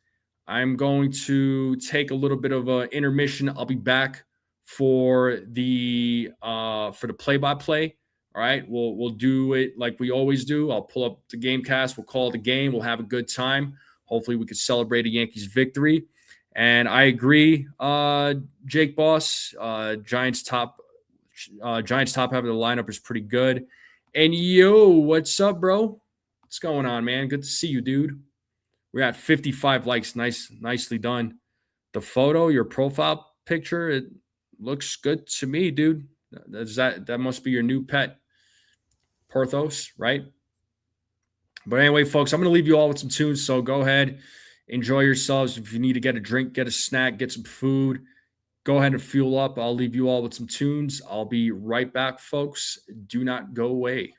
I'm going to take a little bit of an intermission. I'll be back for the play-by-play. All right, we'll do it like we always do. I'll pull up the GameCast. We'll call the game. We'll have a good time. Hopefully, we could celebrate a Yankees victory. And I agree, Jake Boss. Giants top half of the lineup is pretty good. And yo, what's up, bro? What's going on, man? Good to see you, dude. We're at 55 likes. Nicely done. The photo, your profile picture, it looks good to me, dude. That must be your new pet, Porthos, right? But anyway, folks, I'm going to leave you all with some tunes. So go ahead, enjoy yourselves. If you need to get a drink, get a snack, get some food, go ahead and fuel up. I'll leave you all with some tunes. I'll be right back, folks. Do not go away.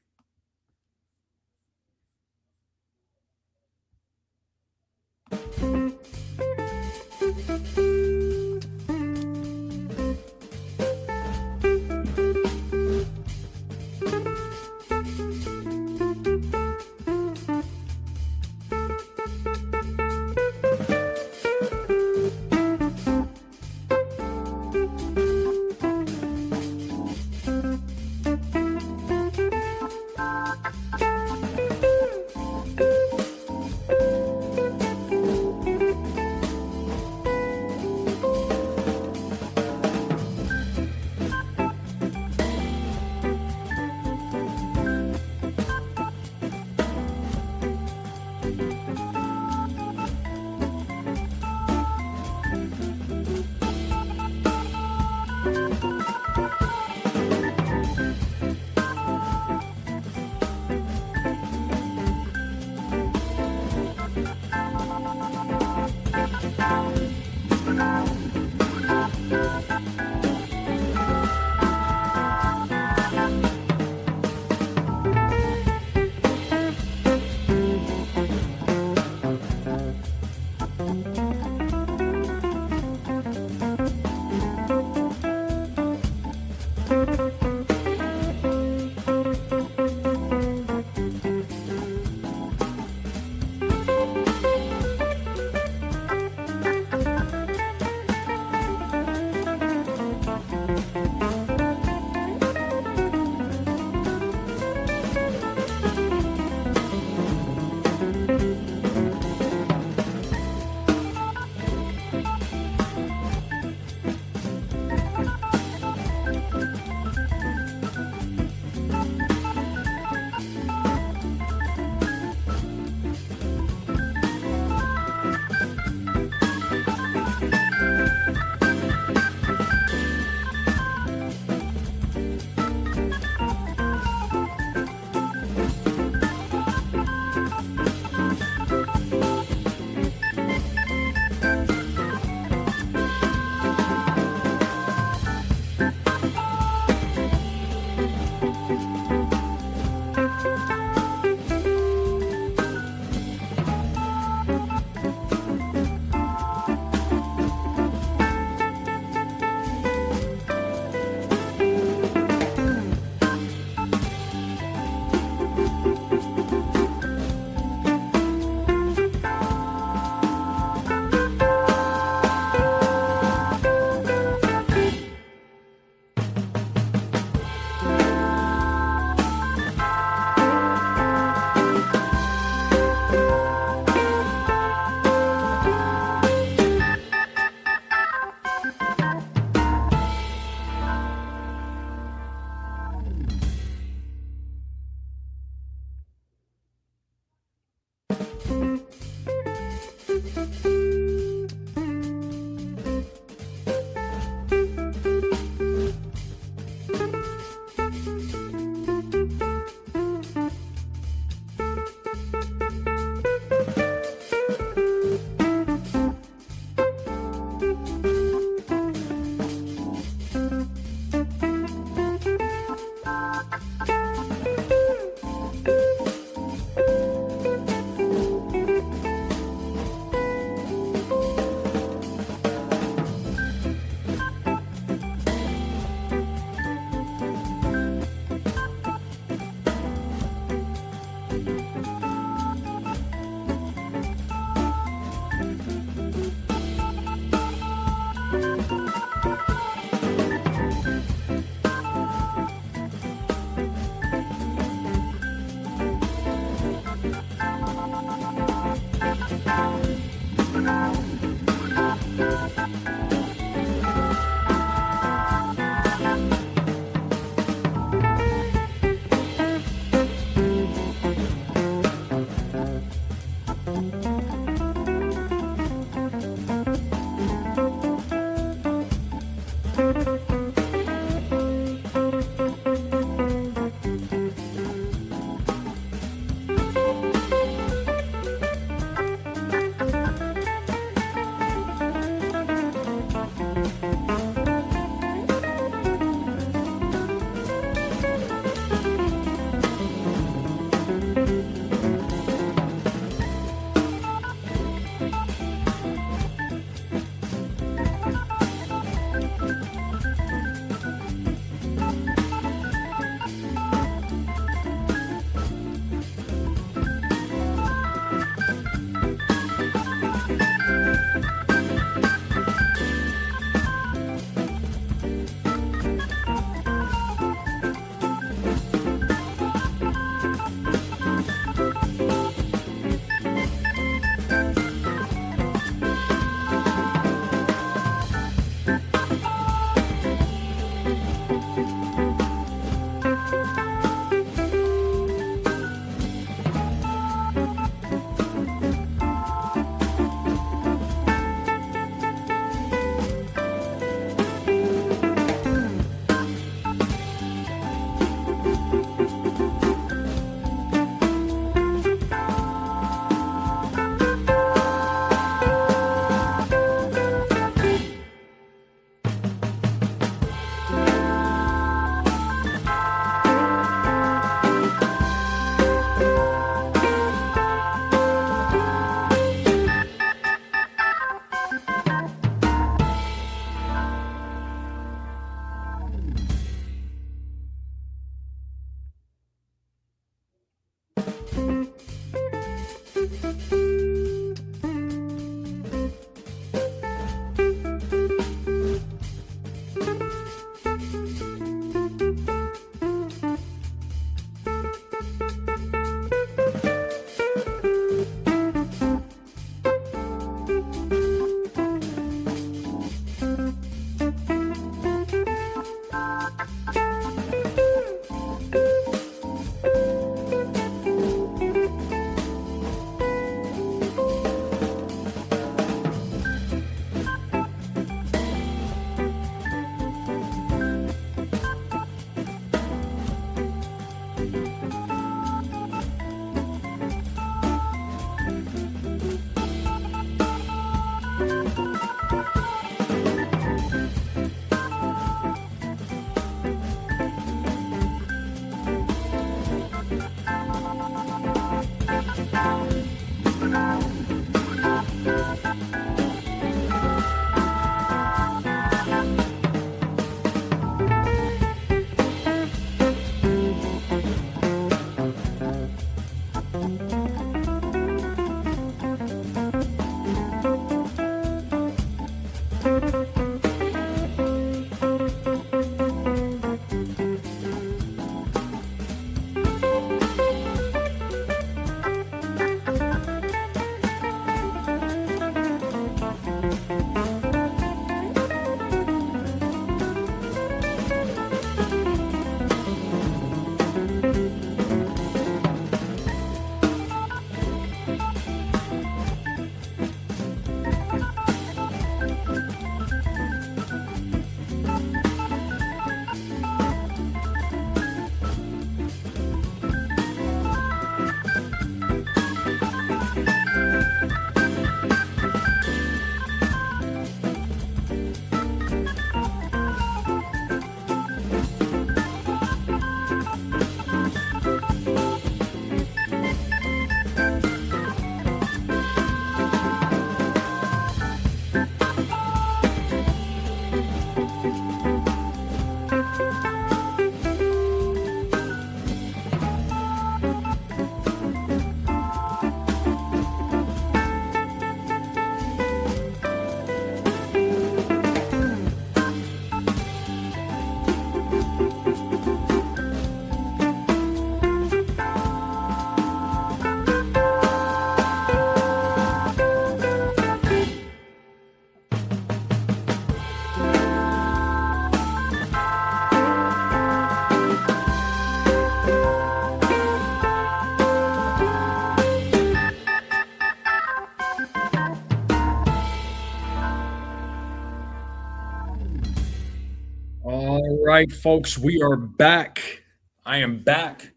All right, folks, we are back. I am back,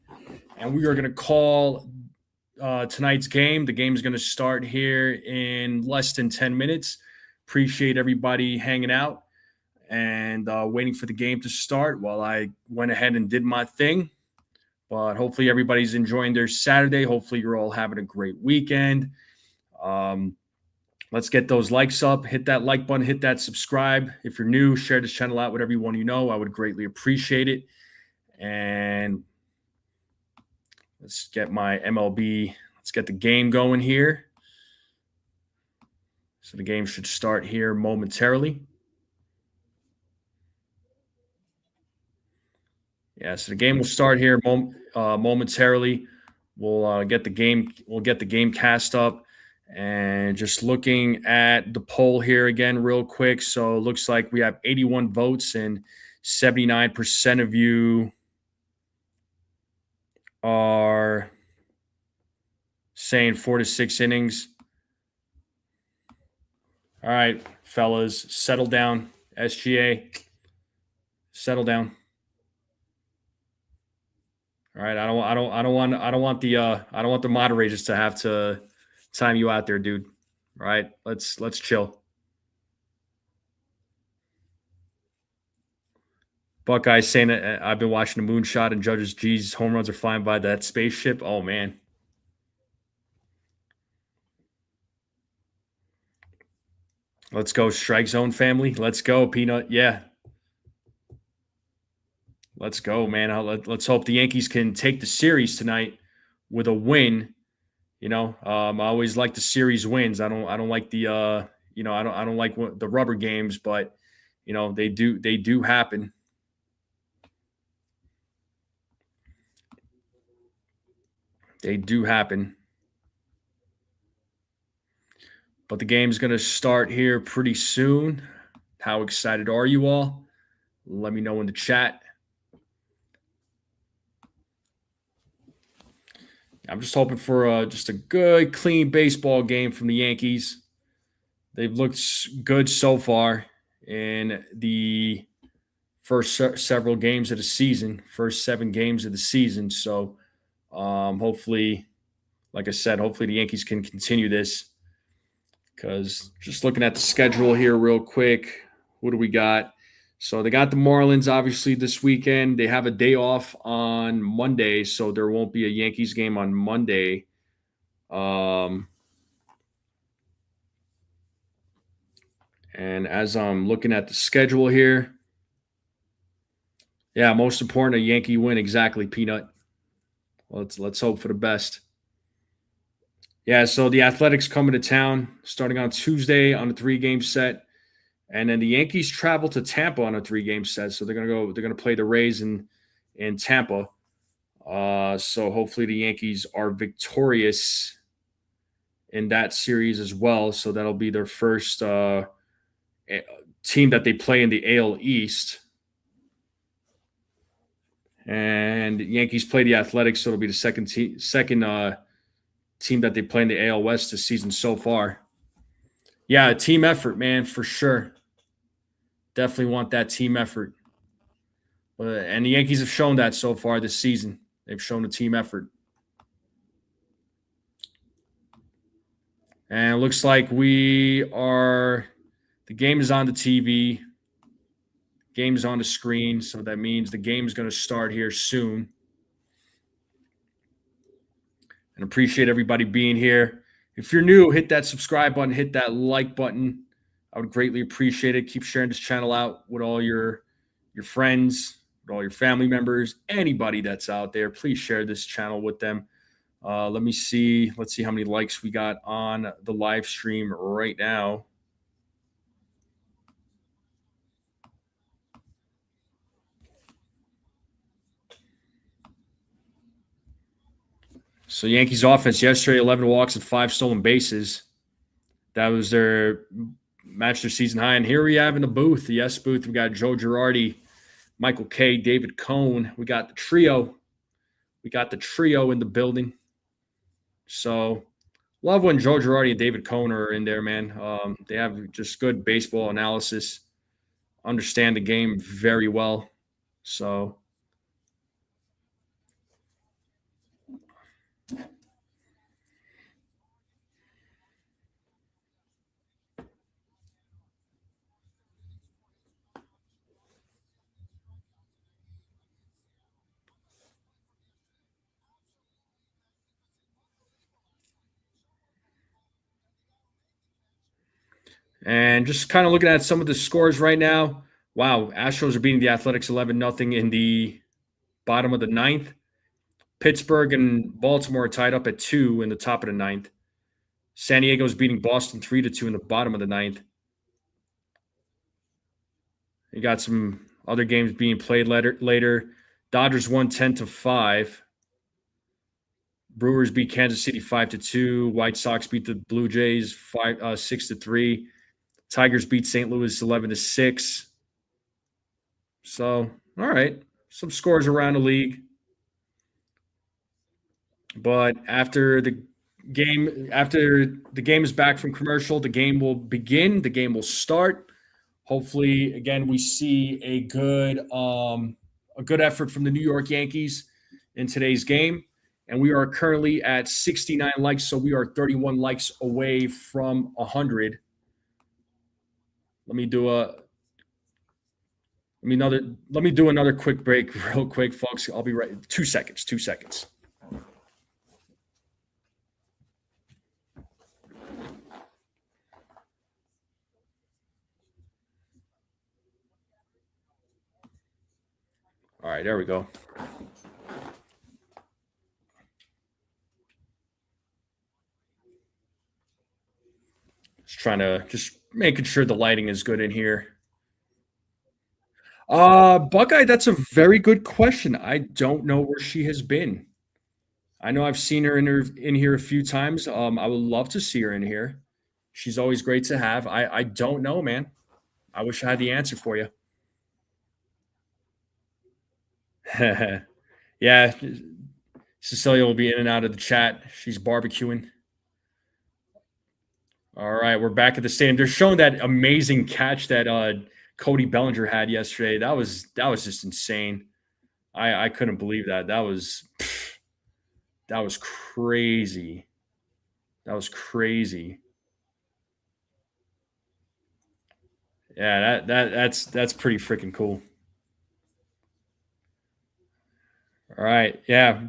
and we are going to call tonight's game. The game is going to start here in less than 10 minutes. Appreciate everybody hanging out and waiting for the game to start while I went ahead and did my thing. But hopefully, everybody's enjoying their Saturday. Hopefully, you're all having a great weekend. Let's get those likes up. Hit that like button, hit that subscribe. If you're new, share this channel out with everyone you know. I would greatly appreciate it. And let's get my MLB, let's get the game going here. So the game should start here momentarily. Yeah, so the game will start here momentarily. We'll get the game cast up. And just looking at the poll here again real quick. So it looks like we have 81 votes and 79% of you are saying 4 to 6 innings. All right, fellas, settle down. SGA, settle down. All right, I don't want the moderators to have to time you out there, dude. All right, let's chill. Buckeye saying that I've been watching the moonshot and Judge's G's home runs are flying by that spaceship. Oh man. Let's go, Strike Zone family. Let's go, Peanut. Yeah. Let's go, man. Let's hope the Yankees can take the series tonight with a win. You know, I always like the series wins. I don't like the I don't like the rubber games, but you know they do happen. They do happen. But the game's going to start here pretty soon. How excited are you all? Let me know in the chat. I'm just hoping for just a good, clean baseball game from the Yankees. They've looked good so far in the first several games of the season, first 7 games of the season. So hopefully, like I said, hopefully the Yankees can continue this. Because just looking at the schedule here real quick, what do we got? So they got the Marlins, obviously, this weekend. They have a day off on Monday, so there won't be a Yankees game on Monday. And as I'm looking at the schedule here, yeah, most important, a Yankee win. Exactly, Peanut. Let's hope for the best. Yeah, so the Athletics coming to town starting on Tuesday on a 3-game set. And then the Yankees travel to Tampa on a 3-game set. So they're gonna play the Rays in Tampa. So hopefully the Yankees are victorious in that series as well. So that'll be their first team that they play in the AL East. And the Yankees play the Athletics, so it'll be the second team that they play in the AL West this season so far. Yeah, a team effort, man, for sure. Definitely want that team effort. And the Yankees have shown that so far this season. They've shown a team effort. And it looks like the game is on the TV. Game is on the screen, so that means the game is going to start here soon. And appreciate everybody being here. If you're new, hit that subscribe button, hit that like button. I would greatly appreciate it. Keep sharing this channel out with all your friends, with all your family members, anybody that's out there. Please share this channel with them. Let's see how many likes we got on the live stream right now. So Yankees offense yesterday, 11 walks and 5 stolen bases. That was their season high. And here we have in the booth, the yes booth, we got Joe Girardi, Michael K, David Cone. We got the trio. We got the trio in the building. So love when Joe Girardi and David Cone are in there, man. They have just good baseball analysis, understand the game very well. So, and just kind of looking at some of the scores right now. Wow, Astros are beating the Athletics 11-0 in the bottom of the ninth. Pittsburgh and Baltimore are tied up at 2 in the top of the ninth. San Diego's beating Boston 3-2 in the bottom of the ninth. You got some other games being played later. Dodgers won 10-5. Brewers beat Kansas City 5-2. White Sox beat the Blue Jays 6-3. Tigers beat St. Louis 11-6. So, all right, some scores around the league. But after the game is back from commercial, the game will begin. The game will start. Hopefully, again, we see a good effort from the New York Yankees in today's game. And we are currently at 69 likes, so we are 31 likes away from 100. Let me do a let me do another quick break, real quick, folks. I'll be right. 2 seconds. 2 seconds. All right, there we go. Just making sure the lighting is good in here. Buckeye, that's a very good question. I don't know where she has been. I know I've seen her in here a few times. I would love to see her in here. She's always great to have. I don't know, man. I wish I had the answer for you. Yeah, Cecilia will be in and out of the chat. She's barbecuing. All right, we're back at the stadium. They're showing that amazing catch that Cody Bellinger had yesterday. That was just insane. I couldn't believe that. That was crazy. That was crazy. Yeah, that's pretty freaking cool. All right, yeah.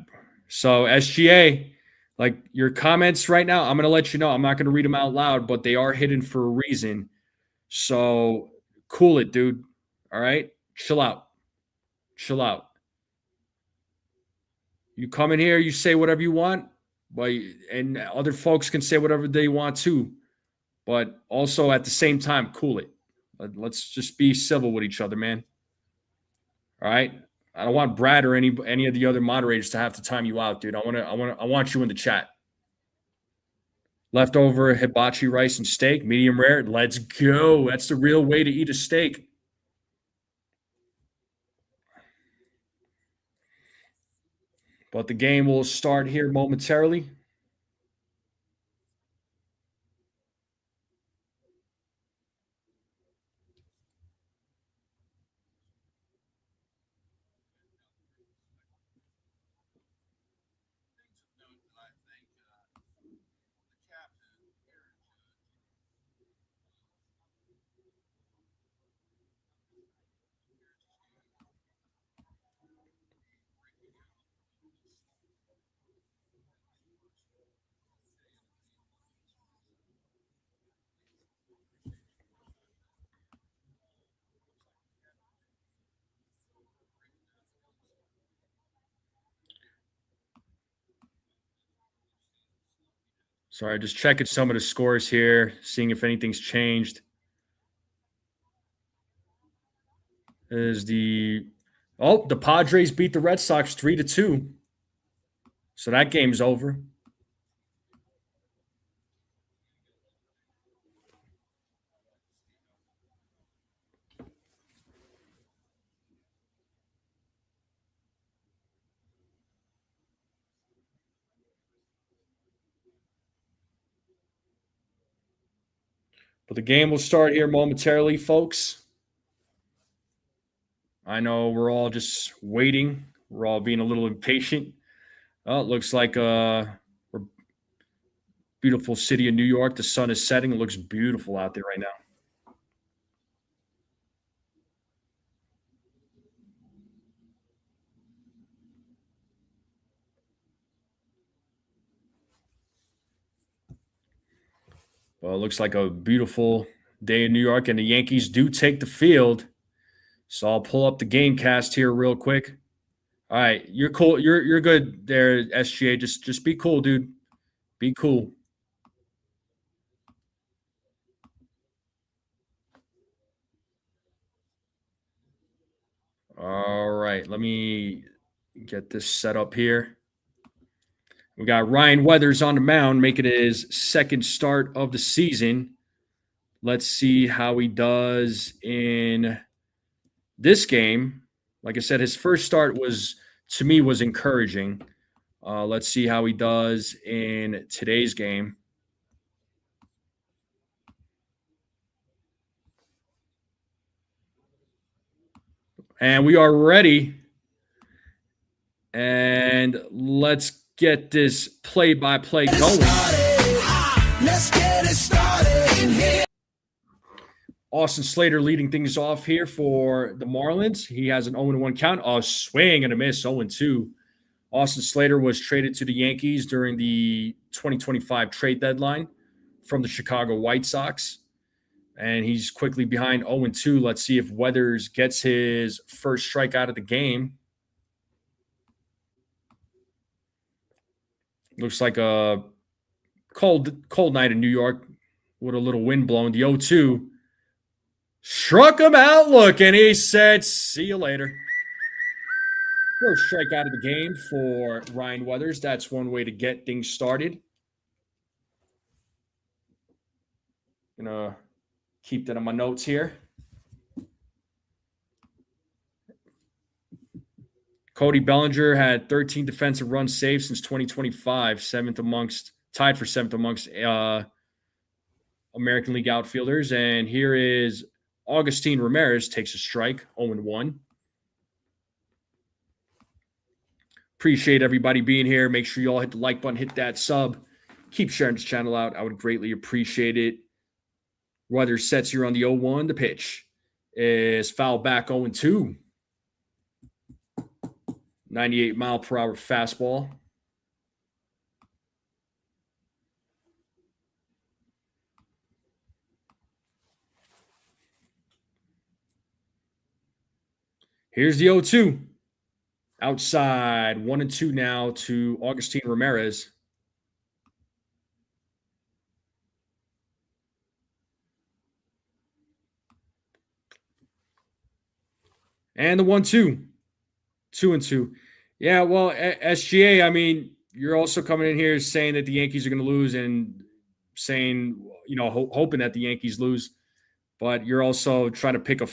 So SGA, like your comments right now, I'm gonna let you know. I'm not gonna read them out loud, but they are hidden for a reason. So cool it, dude. All right, chill out, chill out. You come in here, you say whatever you want, but and other folks can say whatever they want too. But also at the same time, cool it. Let's just be civil with each other, man. All right. I don't want Brad or any of the other moderators to have to time you out, dude. I want you in the chat. Leftover hibachi rice and steak, medium rare. Let's go. That's the real way to eat a steak. But the game will start here momentarily. Sorry, just checking some of the scores here, seeing if anything's changed. Is the Padres beat the Red Sox 3-2. So that game's over. But the game will start here momentarily, folks. I know we're all just waiting. We're all being a little impatient. Oh, it looks like we're beautiful city of New York. The sun is setting. It looks beautiful out there right now. Well, it looks like a beautiful day in New York, and the Yankees do take the field. So I'll pull up the game cast here real quick. All right, you're cool. You're good there, SGA. Just be cool, dude. Be cool. All right, let me get this set up here. We got Ryan Weathers on the mound, making his second start of the season. Let's see how he does in this game. Like I said, his first start was to me was encouraging. Let's see how he does in today's game. And we are ready. And let's get this play-by-play going. Let's get it started in here. Austin Slater leading things off here for the Marlins. He has an 0-1 count. A swing and a miss, 0-2. Austin Slater was traded to the Yankees during the 2025 trade deadline from the Chicago White Sox. And he's quickly behind 0-2. Let's see if Weathers gets his first strikeout of the game. Looks like a cold night in New York with a little wind blowing. The 0-2 struck him out looking. He said, see you later. First strikeout of the game for Ryan Weathers. That's one way to get things started. Gonna keep that on my notes here. Cody Bellinger had 13 defensive runs saved since 2025, tied for seventh amongst American League outfielders. And here is Augustin Ramirez takes a strike, 0-1. Appreciate everybody being here. Make sure you all hit the like button, hit that sub. Keep sharing this channel out. I would greatly appreciate it. Weathers sets here on the 0-1. The pitch is foul back 0-2. 98-mile-per-hour fastball. Here's the 0-2. Outside, 1-2 now to Augustin Ramirez. And the 1-2. 2-2. Yeah, well, SGA, I mean, you're also coming in here saying that the Yankees are going to lose and saying, hoping that the Yankees lose. But you're also trying to pick a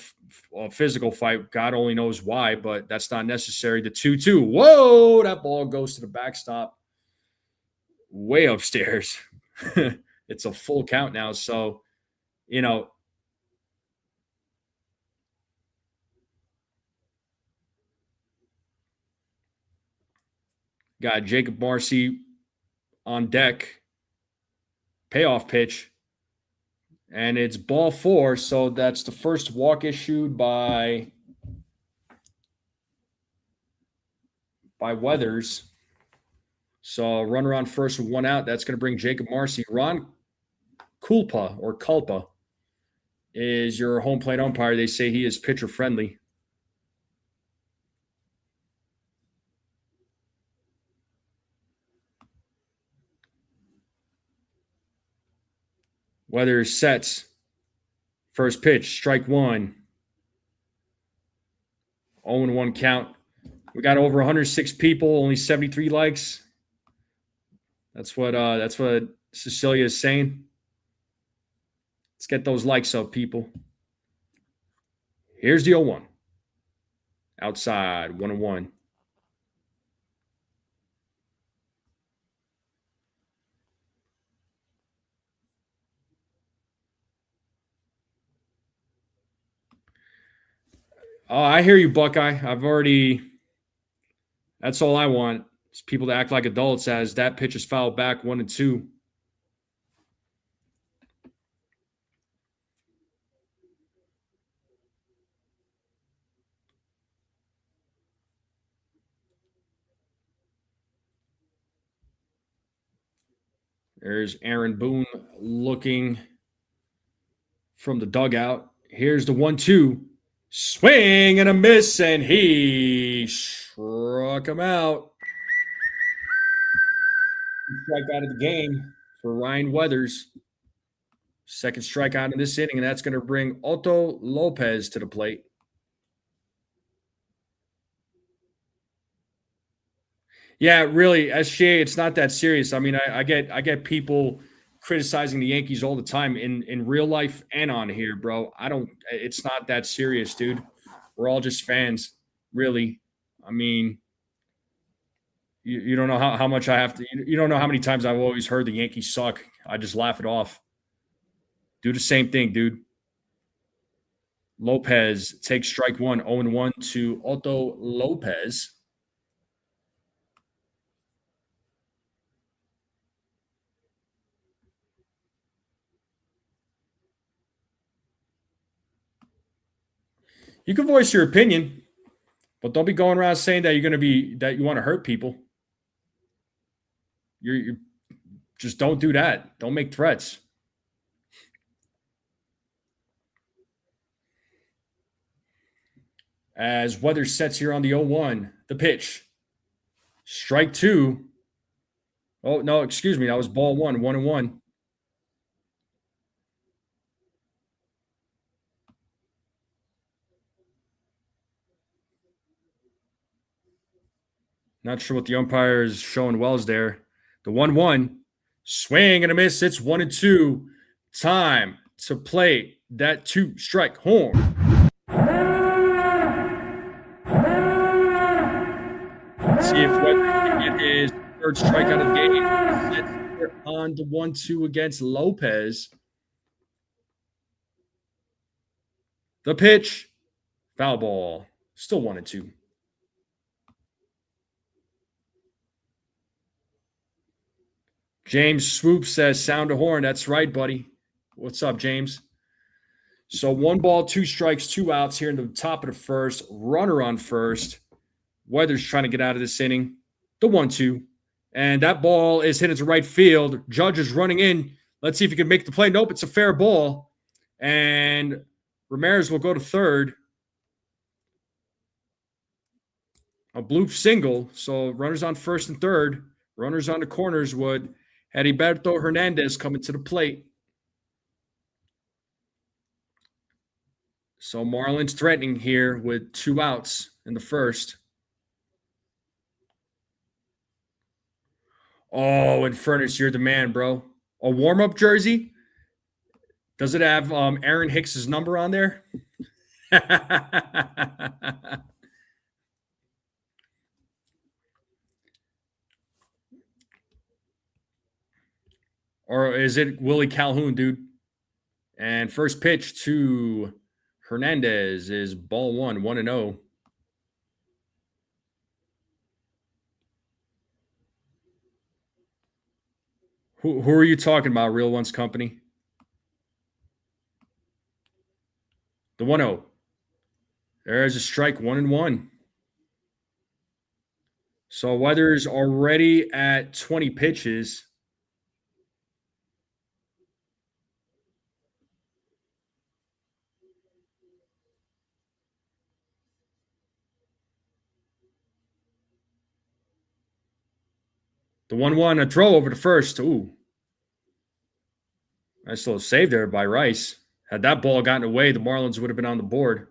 physical fight. God only knows why, but that's not necessary. The 2-2. Whoa, that ball goes to the backstop way upstairs. It's a full count now. So, got Jacob Marcy on deck. Payoff pitch. And it's ball 4. So that's the first walk issued by Weathers. So runner on first with 1 out. That's going to bring Jacob Marcy. Ron Culpa is your home plate umpire. They say he is pitcher friendly. Weathers sets. First pitch, strike 1. 0-1 count. We got over 106 people, only 73 likes. That's what Cecilia is saying. Let's get those likes up, people. Here's the 0-1. Outside, 1-1. Oh, I hear you, Buckeye. That's all I want. Is people to act like adults as that pitch is fouled back 1-2. There's Aaron Boone looking from the dugout. Here's the 1-2. Swing and a miss, and he struck him out. Strike out of the game for Ryan Weathers. Second strikeout in this inning, and that's going to bring Otto Lopez to the plate. Yeah, really, SGA, it's not that serious. I mean, I get people criticizing the Yankees all the time in real life and on here, bro. I don't. It's not that serious, dude. We're all just fans, really. I mean, you don't know how much I have to. You don't know how many times I've always heard the Yankees suck. I just laugh it off. Do the same thing, dude. Lopez takes strike one, 0-1 to Otto Lopez. You can voice your opinion, but don't be going around saying that you want to hurt people. You just don't do that. Don't make threats. As Weather sets here on the 0-1, the pitch. Strike two. Oh, no, excuse me. That was ball one, 1-1. Not sure what the umpire is showing Wells there. The 1-1. Swing and a miss. It's 1-2. Time to play that two-strike horn. Let's see if Weather can get his third strikeout of the game. That's on the 1-2 against Lopez. The pitch. Foul ball. Still 1-2. James Swoop says, sound a horn. That's right, buddy. What's up, James? So 1 ball, 2 strikes, 2 outs here in the top of the first. Runner on first. Weather's trying to get out of this inning. The 1-2. And that ball is hit into right field. Judge is running in. Let's see if he can make the play. Nope, it's a fair ball. And Ramirez will go to third. A bloop single. So runners on first and third. Runners on the corners would Heriberto Hernandez coming to the plate. So Marlins threatening here with 2 outs in the first. Oh, and Furnace, you're the man, bro. A warm-up jersey? Does it have Aaron Hicks's number on there? Or is it Willie Calhoun, dude? And first pitch to Hernandez is ball 1-0. Who are you talking about, Real Ones Company? The 1-0. There's a strike, 1-1. So Weather's already at 20 pitches. The 1-1, a throw over to first. Ooh. Nice little save there by Rice. Had that ball gotten away, the Marlins would have been on the board.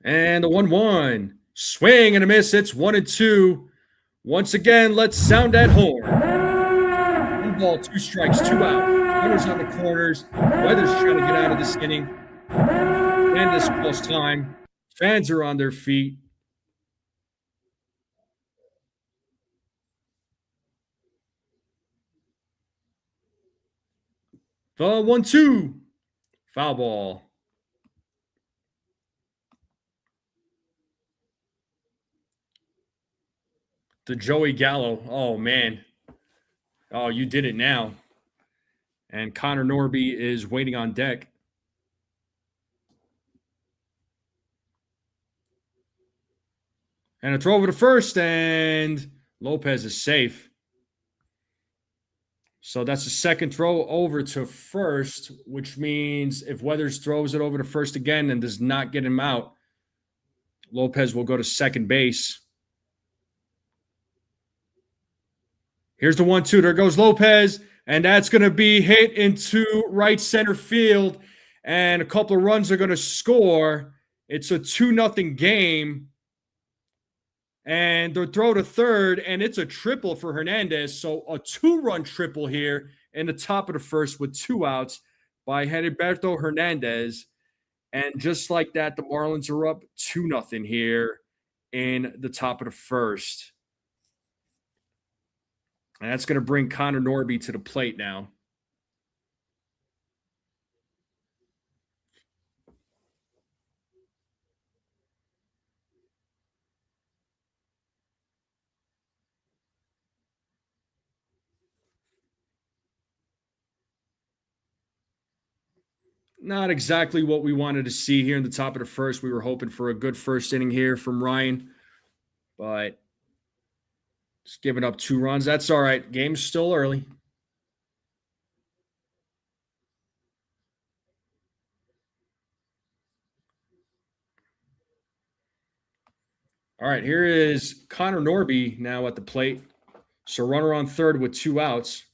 And the 1-1. Swing and a miss. It's 1-2. Once again, let's sound that horn. 1 ball, 2 strikes, 2 out. Runners on the corners. Weather's trying to get out of this inning. And this calls time Fans are on their feet. The 1-2. Foul ball. To Joey Gallo. Oh, man. Oh, you did it now. And Connor Norby is waiting on deck. And a throw over to first, and Lopez is safe. So that's the second throw over to first, which means if Weathers throws it over to first again and does not get him out, Lopez will go to second base. Here's the 1-2. There goes Lopez, and that's going to be hit into right center field, and a couple of runs are going to score. It's a 2-0 game. And the throw to third, and it's a triple for Hernandez. So a 2-run triple here in the top of the first with 2 outs by Heriberto Hernandez. And just like that, the Marlins are up 2-0 here in the top of the first. And that's going to bring Connor Norby to the plate now. Not exactly what we wanted to see here in the top of the first. We were hoping for a good first inning here from Ryan, but just giving up 2 runs. That's all right. Game's still early. All right, here is Connor Norby now at the plate. So runner on third with 2 outs.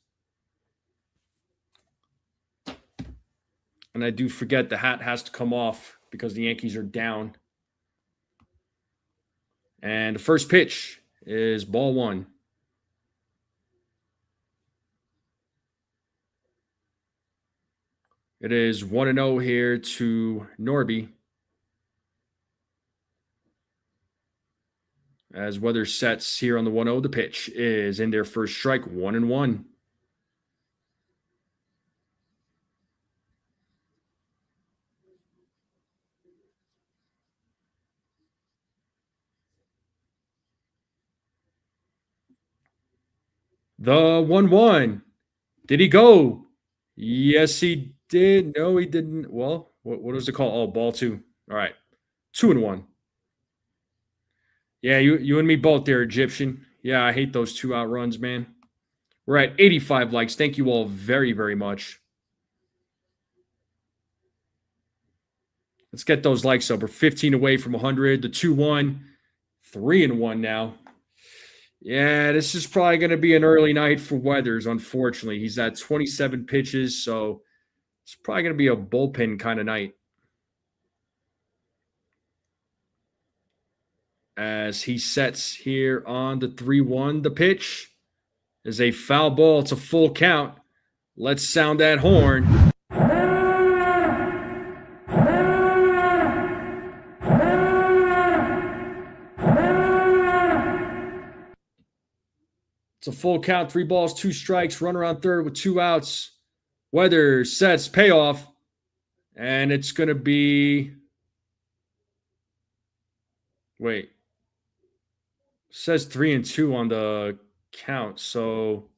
And I do forget the hat has to come off because the Yankees are down. And the first pitch is ball 1. It is 1-0 here to Norby. As weather sets here on the 1-0, the pitch is in their first strike, 1-1. The 1-1. Did he go? Yes, he did. No, he didn't. Well, what was the call? Oh, ball 2. All right. 2-1. Yeah, you and me both there, Egyptian. Yeah, I hate those 2 out runs, man. We're at 85 likes. Thank you all very, very much. Let's get those likes up. We're 15 away from 100. The 2-1, 3-1 now. Yeah, this is probably going to be an early night for Weathers, unfortunately. He's at 27 pitches, so it's probably going to be a bullpen kind of night. As he sets here on the 3-1, the pitch is a foul ball. It's a full count. Let's sound that horn. It's a full count, 3 balls, 2 strikes, runner on third with 2 outs. Weather sets, payoff, and it's going to be. Wait. It says 3-2 on the count, so.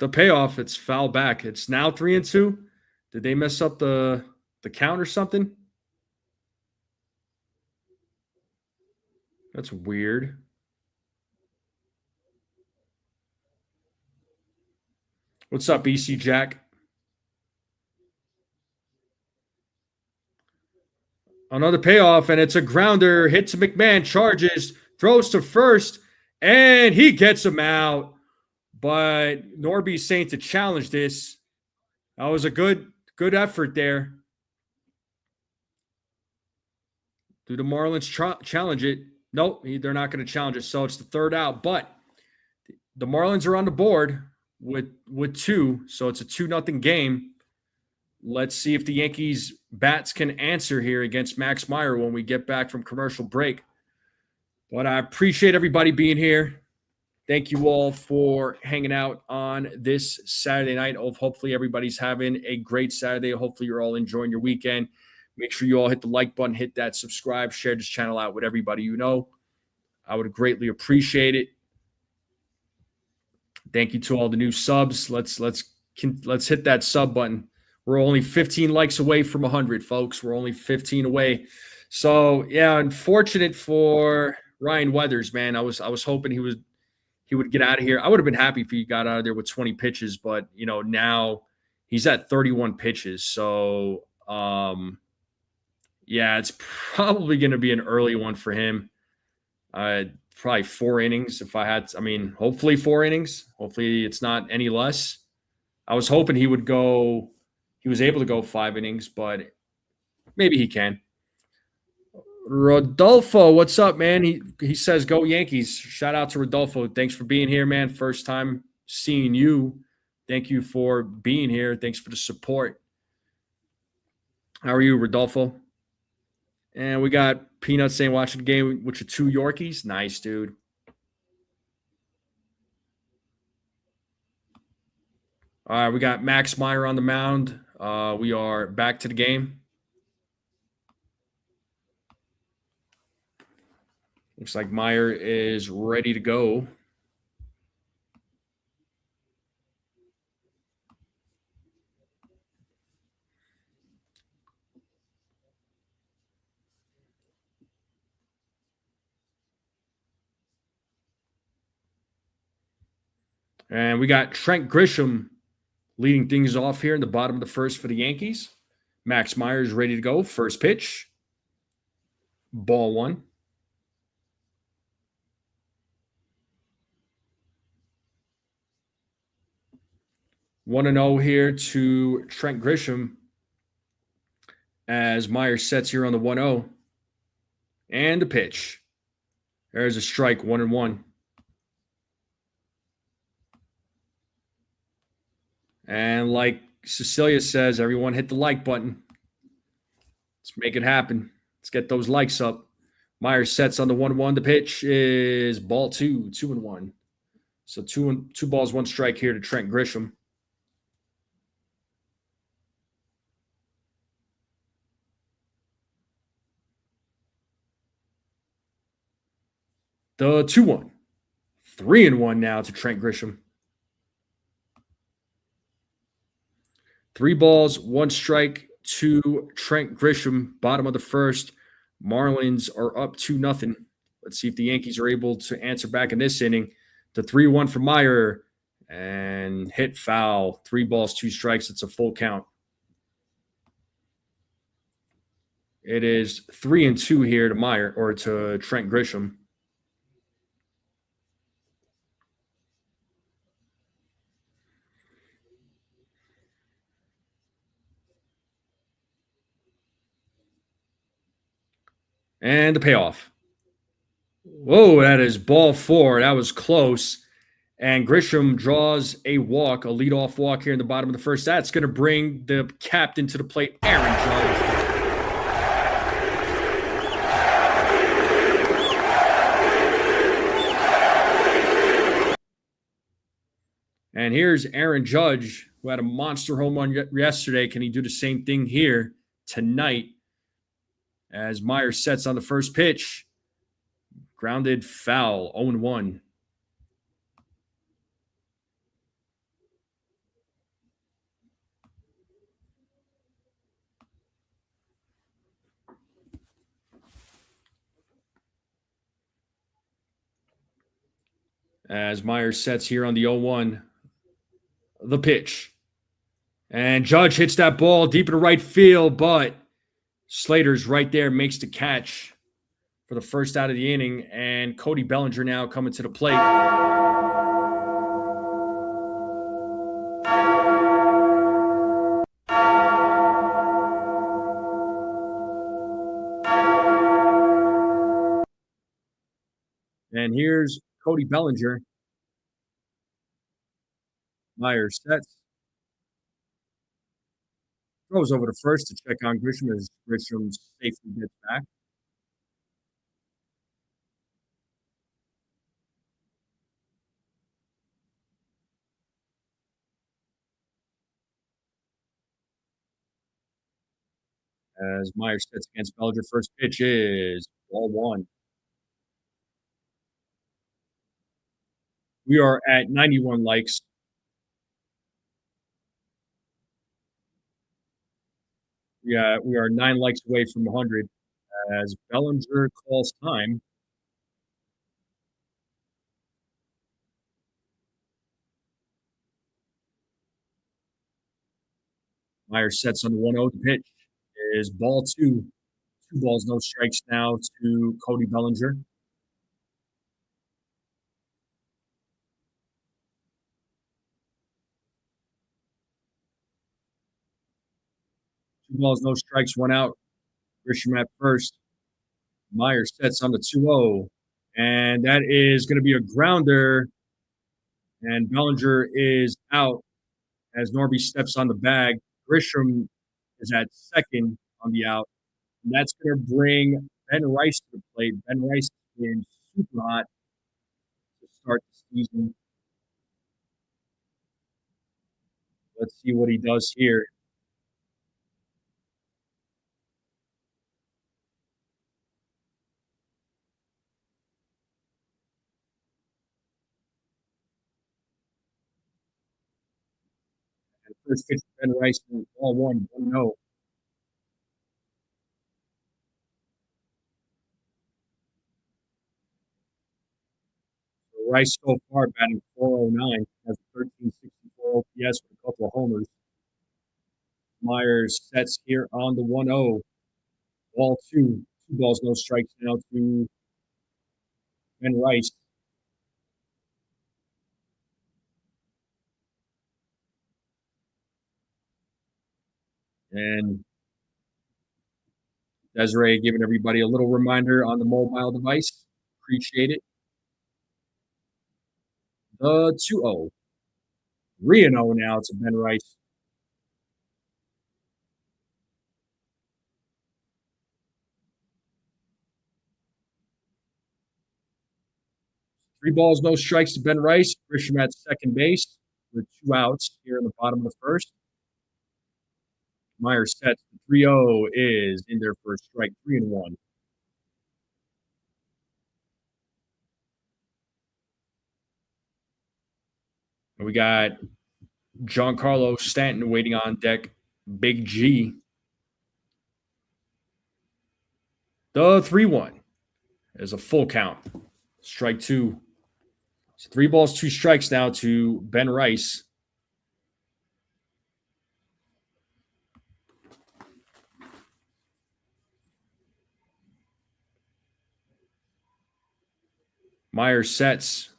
The payoff, it's foul back. It's now 3-2. Did they mess up the count or something? That's weird. What's up, BC Jack? Another payoff, and it's a grounder. Hits McMahon, charges, throws to first, and he gets him out. But Norby's saying to challenge this. That was a good effort there. Do the Marlins challenge it? Nope, they're not going to challenge it. So it's the 3rd out. But the Marlins are on the board with two, so it's a 2-0 game. Let's see if the Yankees bats can answer here against Max Meyer when we get back from commercial break. But I appreciate everybody being here. Thank you all for hanging out on this Saturday night. Hopefully everybody's having a great Saturday. Hopefully you're all enjoying your weekend. Make sure you all hit the like button, hit that subscribe, share this channel out with everybody you know. I would greatly appreciate it. Thank you to all the new subs. Let's hit that sub button. We're only 15 likes away from 100, folks. We're only 15 away. So yeah, unfortunate for Ryan Weathers, man. I was hoping he would get out of here. I would have been happy if he got out of there with 20 pitches, but now he's at 31 pitches. So yeah, it's probably going to be an early one for him. Probably 4 innings if I had to, hopefully 4 innings. Hopefully it's not any less. I was hoping he was able to go 5 innings, but maybe he can. Rodolfo, what's up, man? He says go Yankees. Shout out to Rodolfo. Thanks for being here, man. First time seeing you. Thank you for being here. Thanks for the support. How are you, Rodolfo? And we got Peanut saying watching the game with your 2 Yorkies. Nice, dude. All right, we got Max Meyer on the mound. We are back to the game. Looks like Meyer is ready to go. And we got Trent Grisham leading things off here in the bottom of the first for the Yankees. Max Meyer is ready to go. First pitch. Ball 1. 1-0 here to Trent Grisham as Meyer sets here on the 1-0. And the pitch. There's a strike, 1-1. And like Cecilia says, everyone hit the like button. Let's make it happen. Let's get those likes up. Meyer sets on the 1-1. The pitch is ball 2, 2-1. So 2 balls, 1 strike here to Trent Grisham. The 2-1. 3-1 now to Trent Grisham. 3 balls, 1 strike to Trent Grisham. Bottom of the first. Marlins are up 2-0. Let's see if the Yankees are able to answer back in this inning. The 3-1 for Meyer and hit foul. 3 balls, 2 strikes. It's a full count. It is 3-2 here to Meyer or to Trent Grisham. And the payoff. Whoa, that is ball 4. That was close. And Grisham draws a walk, a leadoff walk here in the bottom of the first. That's going to bring the captain to the plate, Aaron Judge. And here's Aaron Judge, who had a monster home run yesterday. Can he do the same thing here tonight? As Meyer sets on the first pitch. Grounded foul, 0-1. As Meyer sets here on the 0-1. The pitch. And Judge hits that ball deep into right field, but Slater's right there, makes the catch for the first out of the inning. And Cody Bellinger now coming to the plate. And here's Cody Bellinger. Meyer sets. Throws over to first to check on Grisham as Grisham safely gets back. As Meyer sets against Bellinger, first pitch is ball one. We are at 91 likes. Yeah, we are 9 likes away from 100 as Bellinger calls time. Meyer sets on the 1-0. The pitch is ball two. 2 balls, no strikes now to Cody Bellinger. Two balls, no strikes, 1 out. Grisham at first. Meyer sets on the 2-0. And that is going to be a grounder. And Bellinger is out as Norby steps on the bag. Grisham is at second on the out. And that's going to bring Ben Rice to the plate. Ben Rice has been super hot to start the season. Let's see what he does here. And first pitch, Ben Rice, ball one, 1-0. Rice so far batting 409, has a 1364 OPS with a couple of homers. Myers sets here on the 1-0. Ball two. 2 balls, no strikes now to Ben Rice. And Desiree giving everybody a little reminder on the mobile device. Appreciate it. The 2-0. 3-0 now to Ben Rice. Three balls, no strikes to Ben Rice. Grisham at second base with 2 outs here in the bottom of the first. Meyer sets. The 3-0 is in their first strike, 3-1. And we got Giancarlo Stanton waiting on deck. Big G. The 3-1 is a full count. Strike two. So 3 balls, 2 strikes now to Ben Rice. Meyer sets.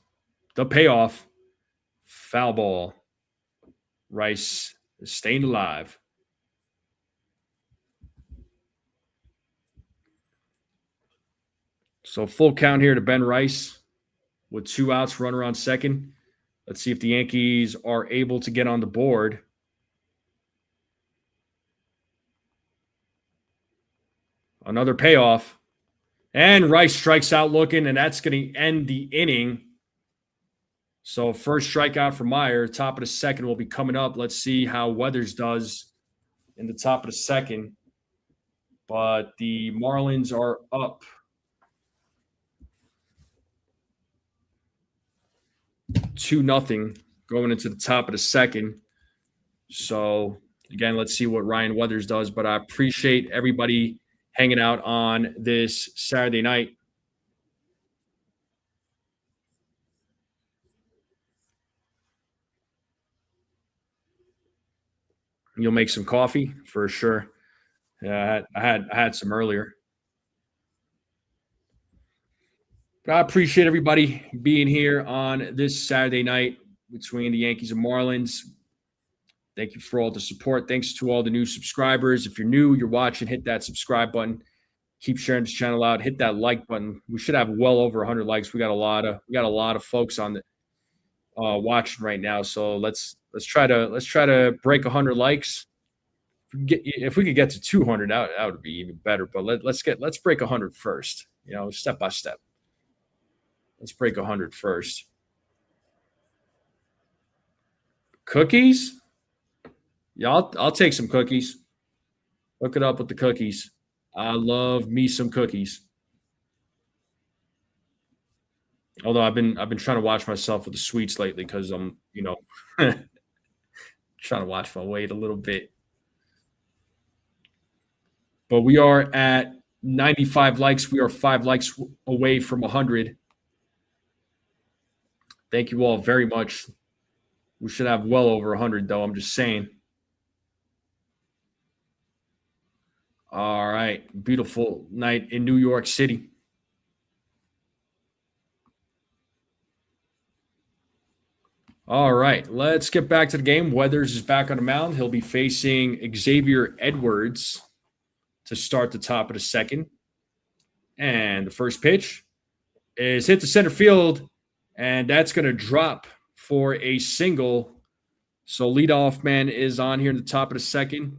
The payoff. Foul ball. Rice is staying alive. So full count here to Ben Rice with 2 outs, runner on second. Let's see if the Yankees are able to get on the board. Another payoff. And Rice strikes out looking, and that's going to end the inning. So first strikeout for Meyer. Top of the second will be coming up. Let's see how Weathers does in the top of the second. But the Marlins are up 2-0 going into the top of the second. So again, let's see what Ryan Weathers does. But I appreciate everybody hanging out on this Saturday night. You'll make some coffee for sure. Yeah, I had some earlier. But I appreciate everybody being here on this Saturday night between the Yankees and Marlins. Thank you for all the support. Thanks to all the new subscribers. If you're new, you're watching, hit that subscribe button. Keep sharing this channel out. Hit that like button. We should have well over 100 likes. We got a lot of folks on the watching right now. So let's Let's try to break 100 likes. If we could get to 200, that would be even better. But let's break 100 first. Step by step. Let's break 100 first. Cookies? Yeah, I'll take some cookies. Look it up with the cookies. I love me some cookies. Although I've been trying to watch myself with the sweets lately because I'm trying to watch my weight a little bit. But we are at 95 likes. We are 5 likes away from 100. Thank you all very much. We should have well over 100, though. I'm just saying. All right. Beautiful night in New York City. All right. Let's get back to the game. Weathers is back on the mound. He'll be facing Xavier Edwards to start the top of the second. And the first pitch is hit to center field, and that's going to drop for a single. So leadoff man is on here in the top of the second.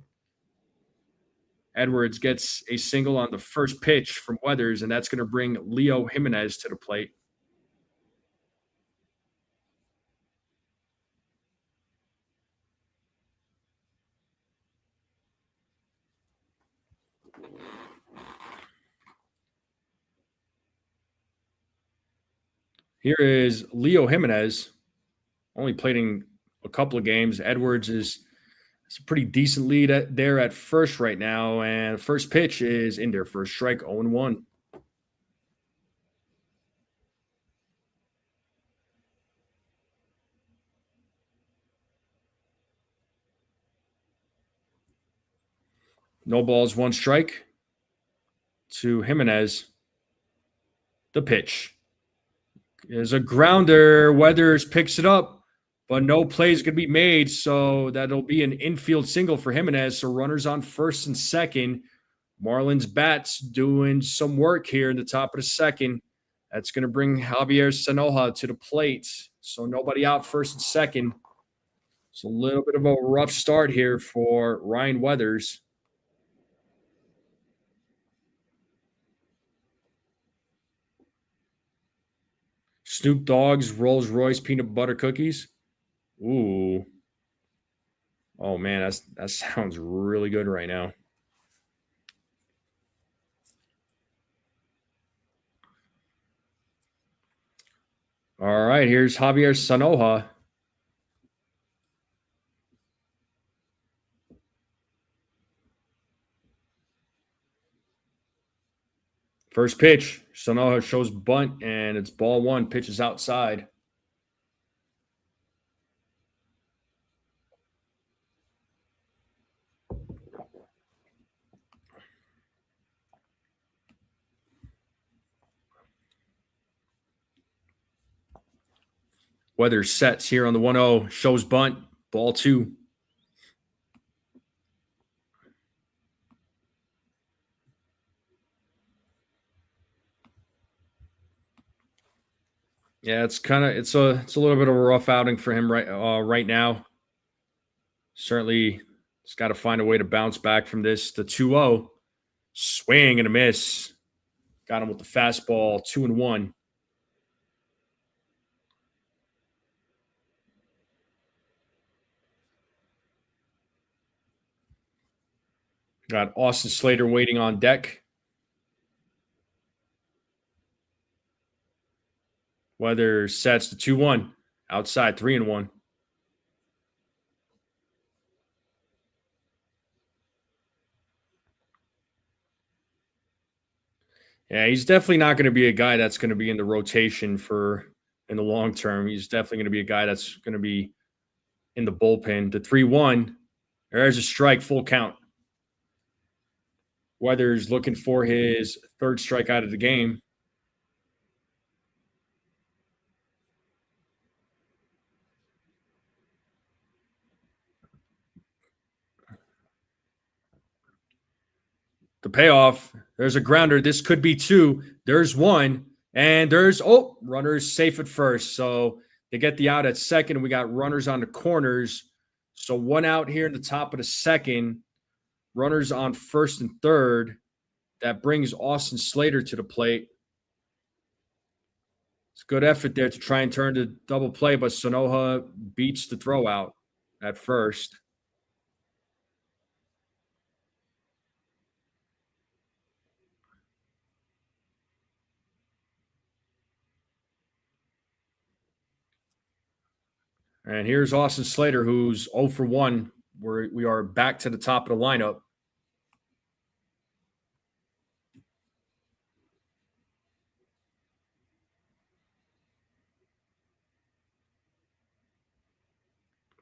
Edwards gets a single on the first pitch from Weathers, and that's going to bring Leo Jimenez to the plate. Here is Leo Jimenez, only played in a couple of games. Edwards is a pretty decent lead there at first right now, and first pitch is in there for a strike, 0-1. No balls, 1 strike to Jimenez. The pitch is a grounder. Weathers picks it up, but no play is going to be made, so that'll be an infield single for Jimenez. So runners on first and second. Marlins bats doing some work here in the top of the second. That's going to bring Javier Sanoja to the plate. So nobody out first and second. It's a little bit of a rough start here for Ryan Weathers. Snoop Dogg's Rolls Royce peanut butter cookies. Ooh. Oh man, that sounds really good right now. All right, here's Javier Sanoja. First pitch, Sanoja shows bunt, and it's ball 1, pitches outside. Weathers sets here on the 1-0, shows bunt, ball 2. Yeah, it's a little bit of a rough outing for him right now. Certainly, he's got to find a way to bounce back from this. The 2-0, swing and a miss. Got him with the fastball, 2-1. Got Austin Slater waiting on deck. Weathers sets the 2-1, outside, 3-1. Yeah, he's definitely not going to be a guy that's going to be in the rotation in the long term. He's definitely going to be a guy that's going to be in the bullpen. The 3-1, there's a strike, full count. Weathers looking for his 3rd strikeout of the game. The payoff, there's a grounder. This could be 2. There's 1. And there's, runners safe at first. So They get the out at second, and we got runners on the corners. So 1 out here in the top of the second, runners on first and third. That brings Austin Slater to the plate. It's a good effort there to try and turn the double play, but Sonoha beats the throw out at first. And here's Austin Slater, who's 0 for 1. We are back to the top of the lineup.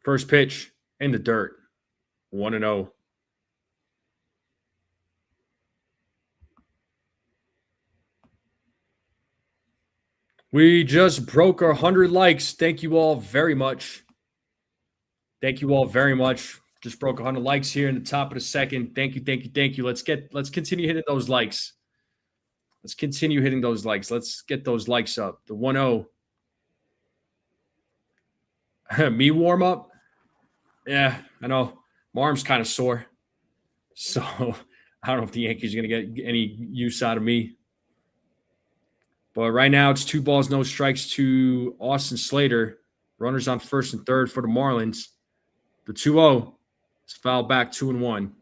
First pitch in the dirt, 1-0. We just broke our 100 likes. Thank you all very much. Thank you all very much. Just broke 100 likes here in the top of the second. Thank you, thank you, thank you. Let's continue hitting those likes. Let's continue hitting those likes. Let's get those likes up. The 1-0. Me warm up? Yeah, I know. My arm's kind of sore. So I don't know if the Yankees are going to get any use out of me. But right now it's 2 balls, no strikes to Austin Slater. Runners on first and third for the Marlins. The 2-0 is fouled back 2-1.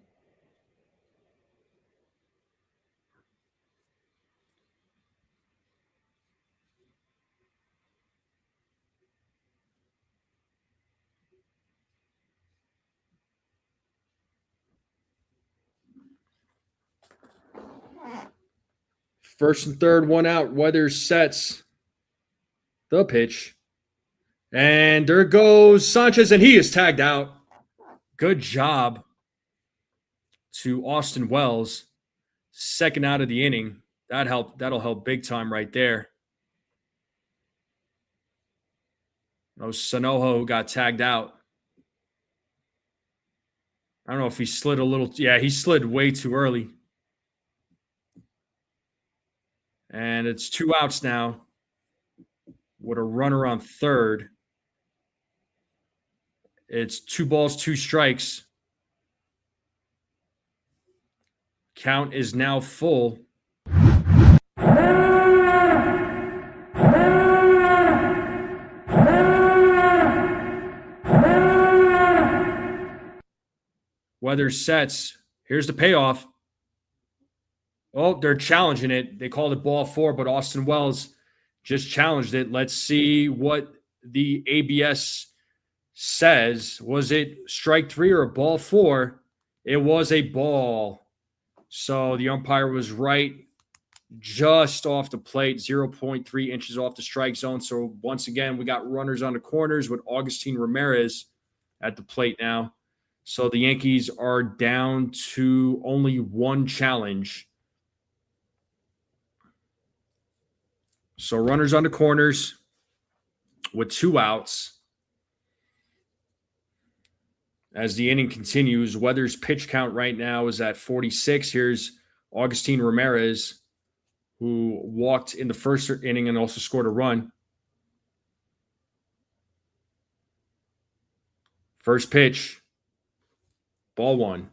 First and third, 1 out. Weathers sets the pitch. And there goes Sanchez, and he is tagged out. Good job to Austin Wells. Second out of the inning. That'll help big time right there. Sonoha got tagged out. I don't know if he slid a little. Yeah, he slid way too early. And it's 2 outs now with a runner on third. It's 2 balls, 2 strikes. Count is now full. Weathers sets. Here's the payoff. Oh, they're challenging it. They called it ball 4, but Austin Wells just challenged it. Let's see what the ABS says. Was it strike 3 or a ball 4? It was a ball. So the umpire was right, just off the plate, 0.3 inches off the strike zone. So once again, we got runners on the corners with Agustin Ramirez at the plate now. So the Yankees are down to only 1 challenge. So runners on the corners with 2 outs. As the inning continues, Weathers' pitch count right now is at 46. Here's Agustin Ramirez, who walked in the first inning and also scored a run. First pitch, ball 1.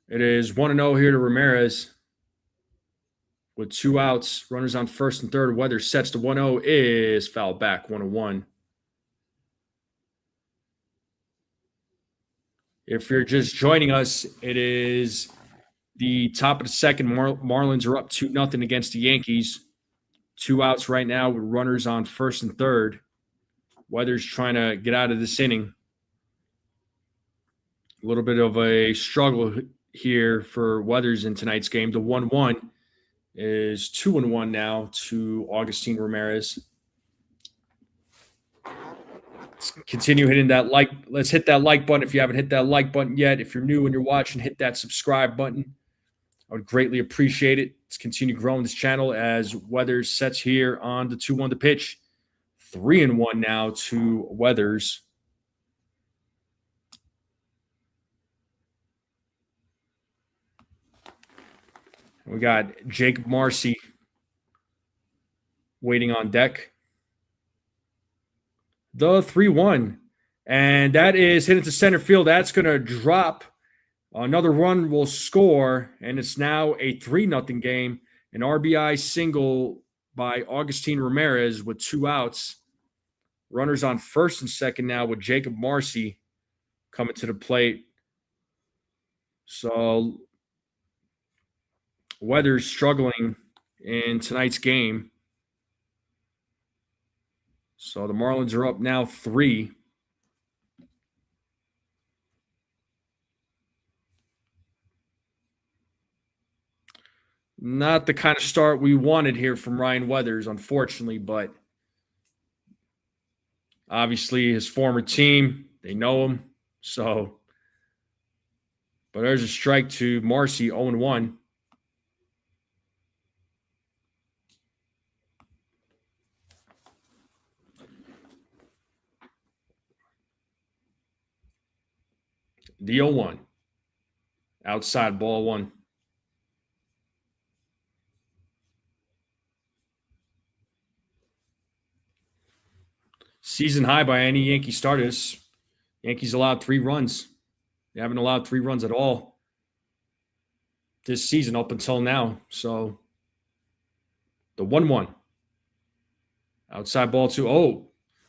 It is 1-0 here to Ramirez with 2 outs. Runners on first and third. Weathers sets to 1-0 is fouled back 1-1. If you're just joining us, it is the top of the second. Marlins are up 2-0 against the Yankees. 2 outs right now with runners on first and third. Weathers trying to get out of this inning. A little bit of a struggle here for Weathers in tonight's game. The 1-1 is 2-1 now to Agustin Ramirez. Let's continue hitting that like. Let's hit that like button if you haven't hit that like button yet. If you're new and you're watching, hit that subscribe button. I would greatly appreciate it. Let's continue growing this channel as Weathers sets here on the 2-1 to pitch. 3-1 now to Weathers. We got Jacob Marcy waiting on deck. The 3-1. And that is hit into center field. That's going to drop. Another run will score, and it's now a 3-0 game. An RBI single by Augustine Ramirez with 2 outs. Runners on first and second now with Jacob Marcy coming to the plate. So Weathers struggling in tonight's game. So the Marlins are up now 3. Not the kind of start we wanted here from Ryan Weathers, unfortunately, but obviously his former team, they know him. So, but there's a strike to Marcy, 0-1. The 0-1. Outside ball 1. Season high by any Yankee starters. Yankees allowed 3 runs. They haven't allowed 3 runs at all this season up until now. So the 1-1. Outside ball 2. Oh,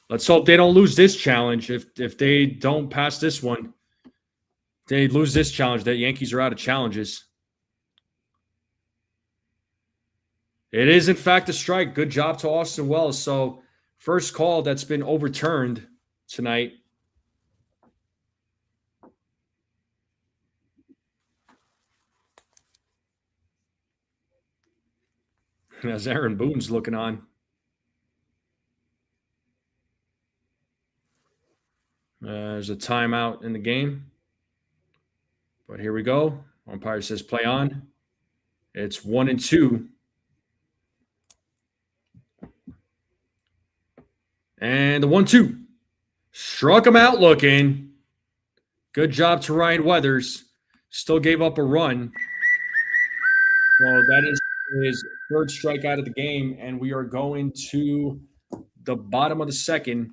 let's hope they don't lose this challenge. If they don't pass this one, they lose this challenge. The Yankees are out of challenges. It is, in fact, a strike. Good job to Austin Wells. So first call that's been overturned tonight. As Aaron Boone's looking on. There's a timeout in the game. But here we go. Umpire says play on. It's 1-2. And the 1-2. Struck him out looking. Good job to Ryan Weathers. Still gave up a run. So that is his third strikeout of the game. And we are going to the bottom of the second.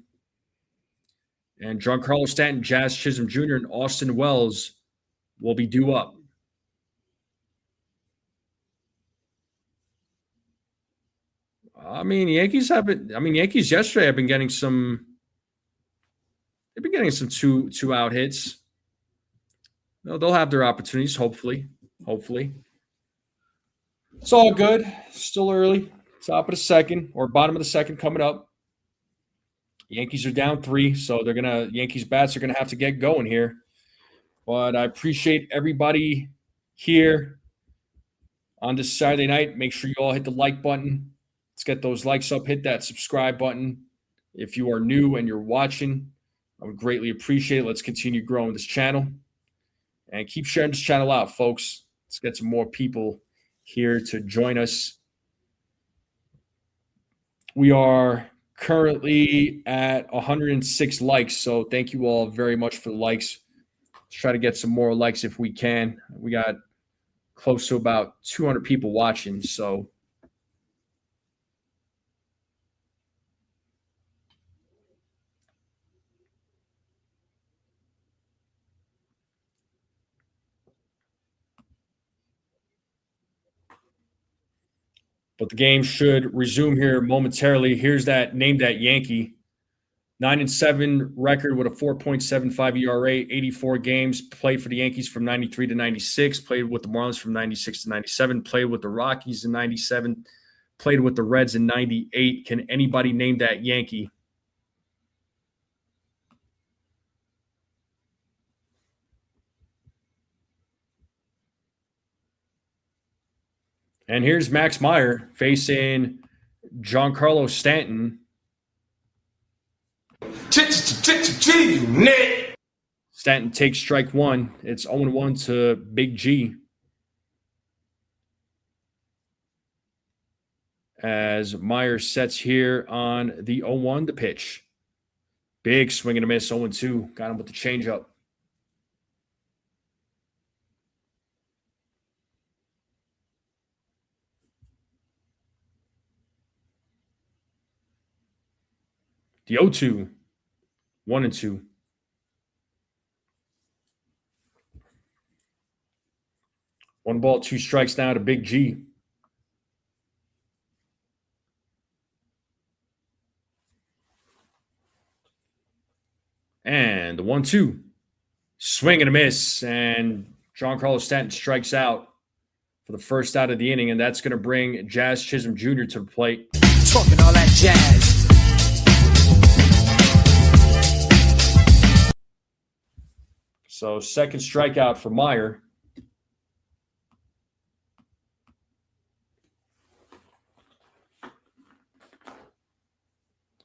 And Giancarlo Stanton, Jazz Chisholm Jr., and Austin Wells will be due up. Yankees yesterday have been getting some. They've been getting some two out hits. They'll have their opportunities, hopefully. It's all good. Still early. Top of the second or bottom of the second coming up. Yankees are down 3, so Yankees bats are gonna have to get going here. But I appreciate everybody here on this Saturday night. Make sure you all hit the like button. Let's get those likes up. Hit that subscribe button. If you are new and you're watching, I would greatly appreciate it. Let's continue growing this channel. And keep sharing this channel out, folks. Let's get some more people here to join us. We are currently at 106 likes, so thank you all very much for the likes. Let's try to get some more likes if we can. We got close to about 200 people watching, so but the game should resume here momentarily. Here's that name that Yankee. 9-7 record with a 4.75 ERA, 84 games, played for the Yankees from 93 to 96, played with the Marlins from 96 to 97, played with the Rockies in 97, played with the Reds in 98. Can anybody name that Yankee? And here's Max Meyer facing Giancarlo Stanton. Stanton takes strike 1. It's 0-1 to Big G. as Meyer sets here on the 0-1, the pitch. Big swing and a miss, 0-2. Got him with the changeup. The 0-2, 1-2. 1 ball, 2 strikes now to Big G. And the 1-2. Swing and a miss. And Giancarlo Stanton strikes out for the first out of the inning. And that's going to bring Jazz Chisholm Jr. to the plate.
Talking all that jazz.
So second strikeout for Meyer.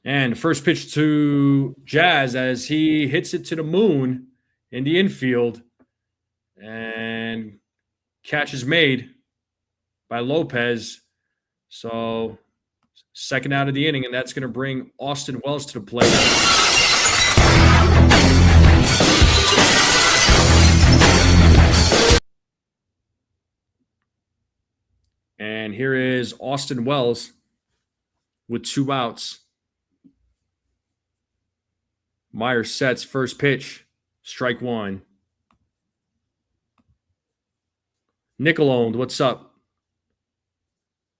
And first pitch to Jazz as he hits it to the moon in the infield. And catch is made by Lopez. So second out of the inning, and that's going to bring Austin Wells to the plate. And here is Austin Wells with 2 outs. Meyer sets first pitch, strike 1. Nickel owned, what's up?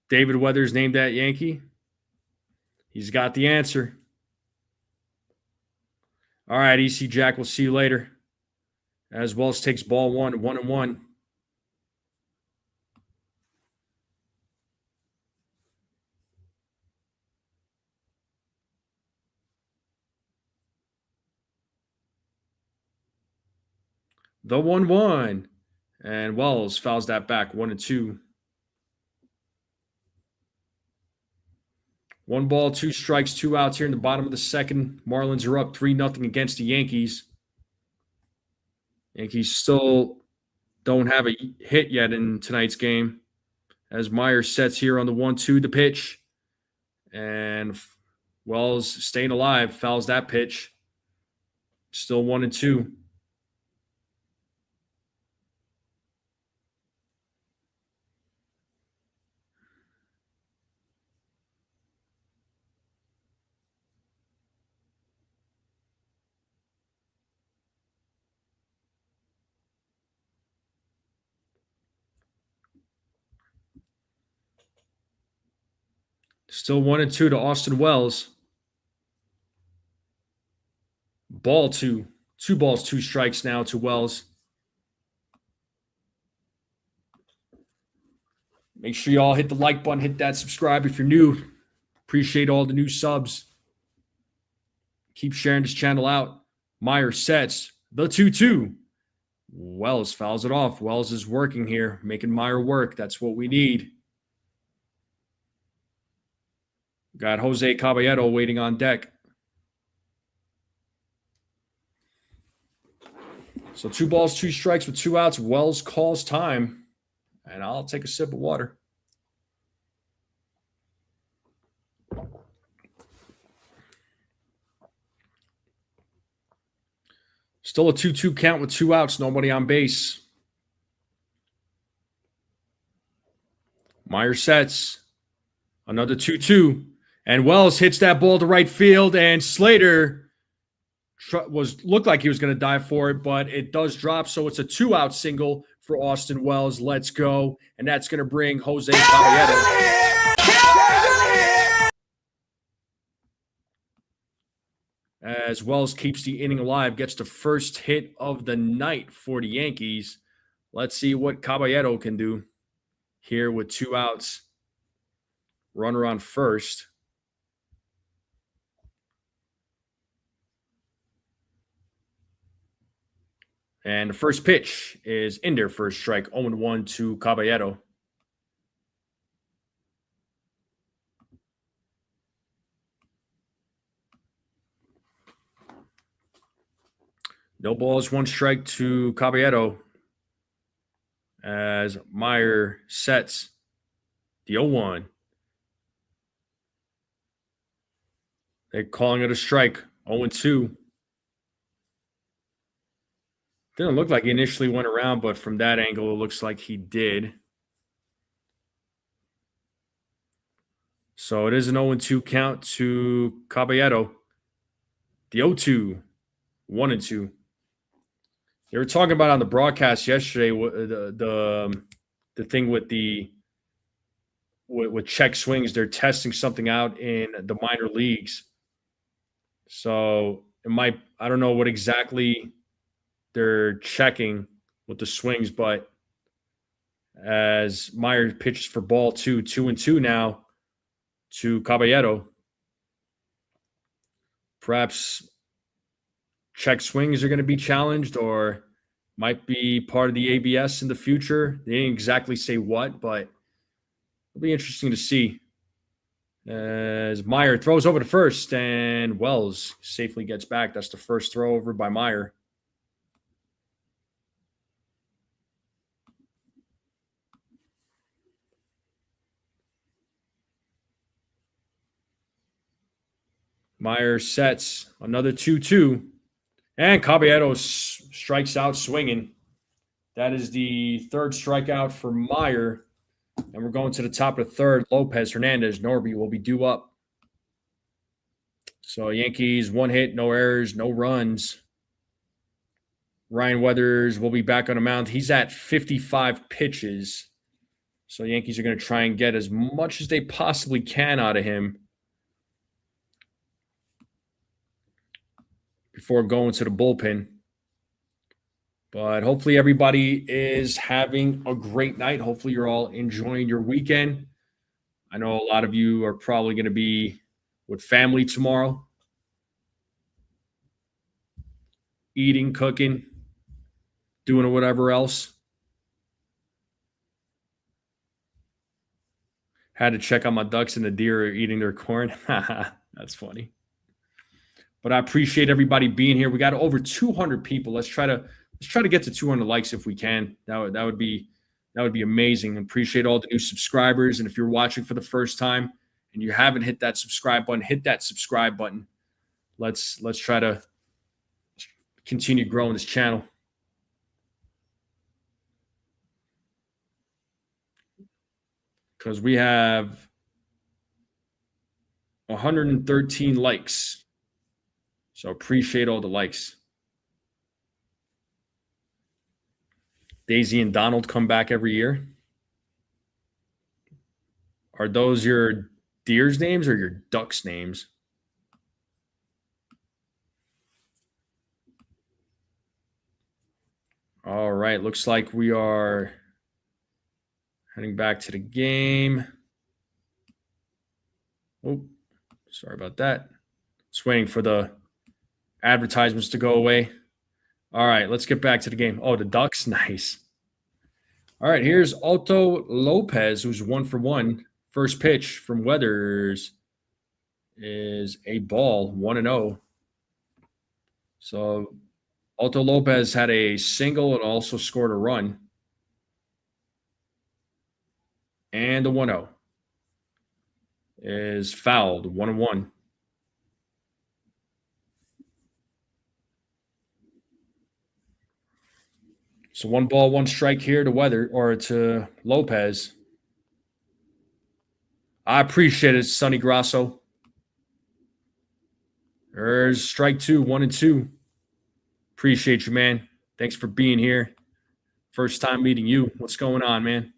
David Weathers named that Yankee. He's got the answer. All right, EC Jack, we'll see you later. As Wells takes ball 1, 1-1. The 1-1. And Wells fouls that back, 1-2. 1 ball, 2 strikes, 2 outs here in the bottom of the second. Marlins are up 3-0 against the Yankees. Yankees still don't have a hit yet in tonight's game. As Meyer sets here on the 1-2, the pitch. And Wells staying alive, fouls that pitch. Still 1-2. Still 1-2 to Austin Wells. Ball 2. 2 balls, 2 strikes now to Wells. Make sure you all hit the like button, hit that subscribe if you're new. Appreciate all the new subs. Keep sharing this channel out. Meyer sets the 2-2. Wells fouls it off. Wells is working here, making Meyer work. That's what we need. Got Jose Caballero waiting on deck. So 2 balls, 2 strikes with 2 outs. Wells calls time. And I'll take a sip of water. Still a 2-2 count with 2 outs. Nobody on base. Meyer sets. Another 2-2. And Wells hits that ball to right field. And Slater looked like he was going to dive for it, but it does drop. So it's a 2-out single for Austin Wells. Let's go. And that's going to bring Jose Caballero. As Wells keeps the inning alive, gets the first hit of the night for the Yankees. Let's see what Caballero can do here with 2 outs. Runner on first. And the first pitch is in there for a strike, 0-1 to Caballero. No balls, 1 strike to Caballero. As Meyer sets the 0-1. They're calling it a strike. 0-2. Didn't look like he initially went around, but from that angle, it looks like he did. So it is an 0-2 count to Caballero. The 0-2, 1-2. They were talking about on the broadcast yesterday the thing with with check swings. They're testing something out in the minor leagues. So it might, I don't know what exactly they're checking with the swings, but as Meyer pitches for ball 2-2 now to Caballero, perhaps check swings are going to be challenged or might be part of the ABS in the future. They didn't exactly say what, but it'll be interesting to see. As Meyer throws over to first and Wells safely gets back. That's the first throw over by Meyer. Meyer sets another 2-2. And Caballero strikes out swinging. That is the third strikeout for Meyer. And we're going to the top of the third. Lopez, Hernandez, Norby will be due up. So Yankees, 1 hit, no errors, no runs. Ryan Weathers will be back on the mound. He's at 55 pitches. So Yankees are going to try and get as much as they possibly can out of him before going to the bullpen. But hopefully everybody is having a great night. Hopefully you're all enjoying your weekend. I know a lot of you are probably going to be with family tomorrow. Eating, cooking, doing whatever else. Had to check on my ducks and the deer are eating their corn. That's funny. But I appreciate everybody being here. We got over 200 people. Let's try to get to 200 likes if we can. That would be amazing. Appreciate all the new subscribers. And if you're watching for the first time and you haven't hit that subscribe button, hit that subscribe button. Let's try to continue growing this channel. Because we have 113 likes. So appreciate all the likes. Daisy and Donald come back every year. Are those your deer's names or your ducks' names? All right. Looks like we are heading back to the game. Oh, sorry about that. Just waiting for the advertisements to go away. All right, let's get back to the game. Oh, the Ducks, nice. All right, here's Otto Lopez, who's 1 for 1. First pitch from Weathers is a ball, 1-0. So Otto Lopez had a single and also scored a run. And the 1-0 is fouled, 1-1. So 1 ball, 1 strike here to Lopez. I appreciate it, Sonny Grasso. There's strike 2, 1-2. Appreciate you, man. Thanks for being here. First time meeting you. What's going on, man?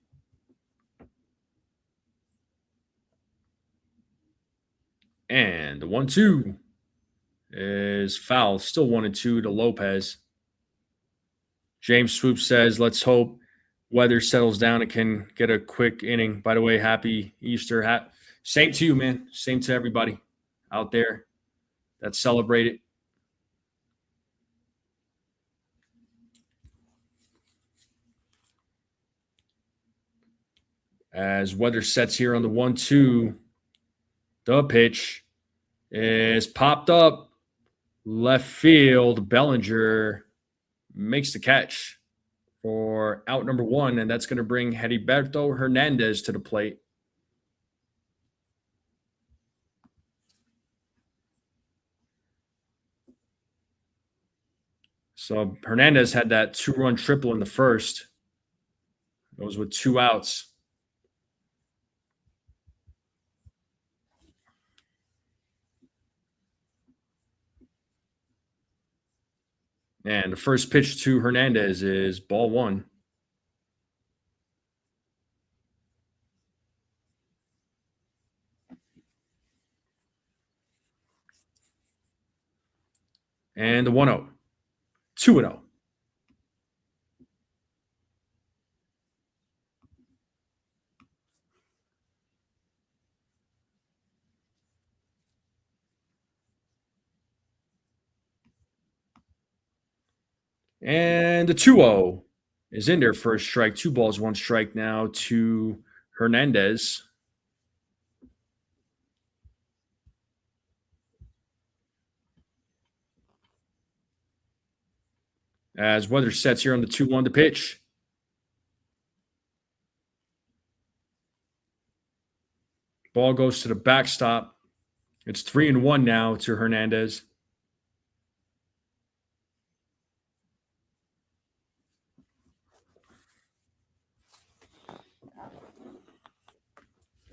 And the 1-2 is foul. Still 1-2 to Lopez. James Swoop says, let's hope weather settles down and can get a quick inning. By the way, happy Easter. Same to you, man. Same to everybody out there that celebrate it. As weather sets here on the 1-2, the pitch is popped up. Left field, Bellinger makes the catch for out number 1, and that's going to bring Heriberto Hernandez to the plate. So Hernandez had that 2-run triple in the first. It was with 2 outs. And the first pitch to Hernandez is ball 1. And the 1-0. 2-0. And the 2-0 is in there for a strike. 2 balls, 1 strike now to Hernandez. As weather sets here on the 2-1 to pitch. Ball goes to the backstop. It's 3-1 now to Hernandez.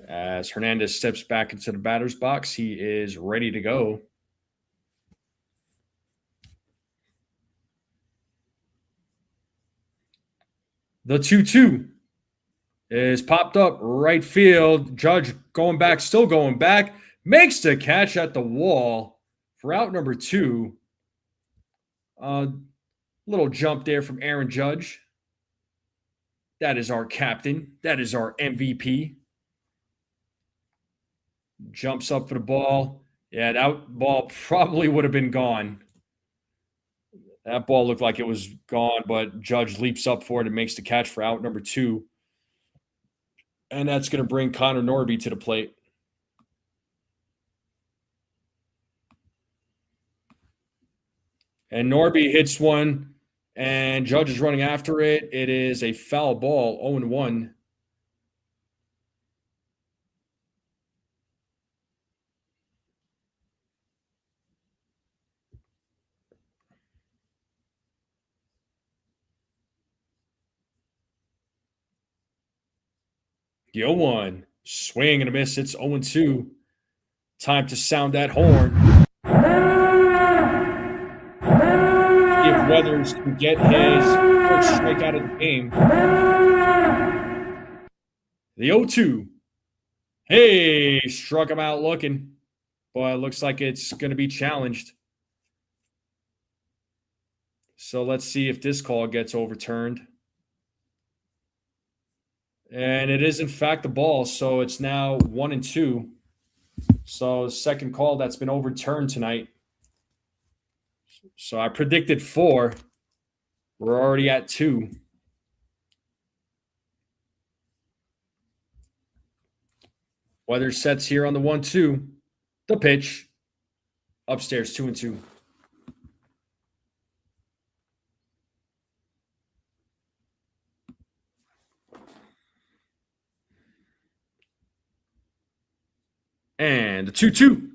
As Hernandez steps back into the batter's box, he is ready to go. The 2-2 is popped up right field. Judge going back, still going back. Makes the catch at the wall for out number 2. Little jump there from Aaron Judge. That is our captain. That is our MVP. Jumps up for the ball. Yeah, that ball probably would have been gone. That ball looked like it was gone, but Judge leaps up for it and makes the catch for out number 2. And that's going to bring Connor Norby to the plate. And Norby hits one, and Judge is running after it. It is a foul ball, 0-1. The 0-1. Swing and a miss. It's 0-2. Time to sound that horn. If Weathers can get his first strikeout of the game. The 0-2. Hey, struck him out looking. But it looks like it's going to be challenged. So let's see if this call gets overturned. And it is, in fact, the ball. So it's now 1-2. So second call that's been overturned tonight. So I predicted 4. We're already at 2. Weather sets here on the 1-2. The pitch. Upstairs, 2-2. And the 2-2.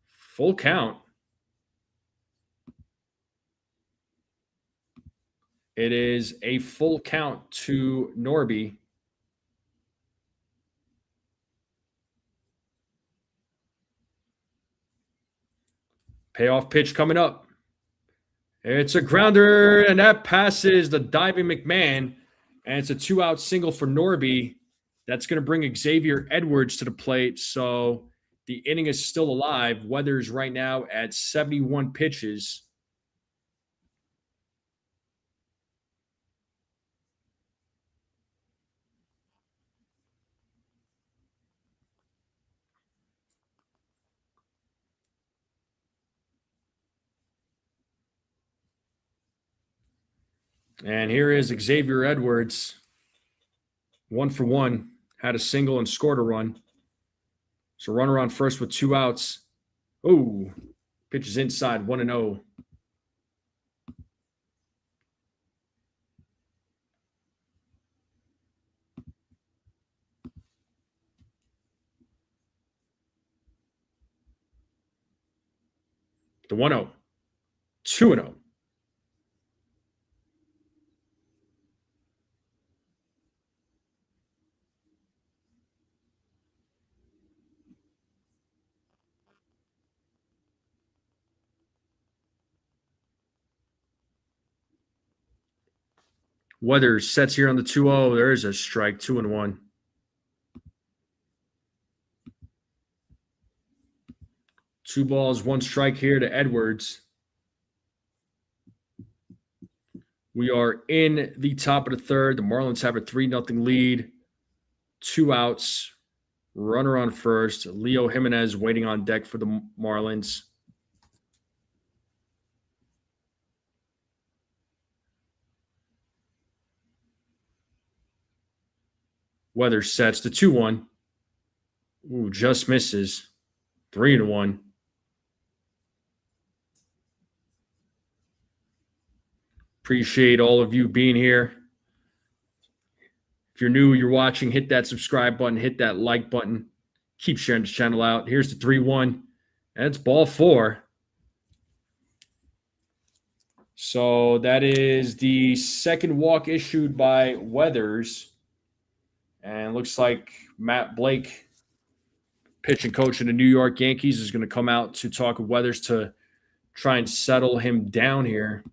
Full count. It is a full count to Norby. Payoff pitch coming up. It's a grounder, and that passes the diving McMahon. And it's a 2-out single for Norby. That's going to bring Xavier Edwards to the plate. So the inning is still alive. Weather's right now at 71 pitches. And here is Xavier Edwards. 1 for 1. Had a single and scored a run. So runner on first with 2 outs. Oh, pitch is inside, 1-0. The 1-0. 2-0. Weather sets here on the 2-0. There is a strike, 2-1. Two balls, one strike here to Edwards. We are in the top of the third. The Marlins have a 3-0 lead. 2 outs. Runner on first. Leo Jimenez waiting on deck for the Marlins. Weather sets the 2-1. Ooh, just misses. 3-1. Appreciate all of you being here. If you're new, you're watching, hit that subscribe button, hit that like button. Keep sharing this channel out. Here's the 3-1. And it's ball 4. So that is the second walk issued by Weathers. And looks like Matt Blake, pitching coach of the New York Yankees, is going to come out to talk with Weathers to try and settle him down here,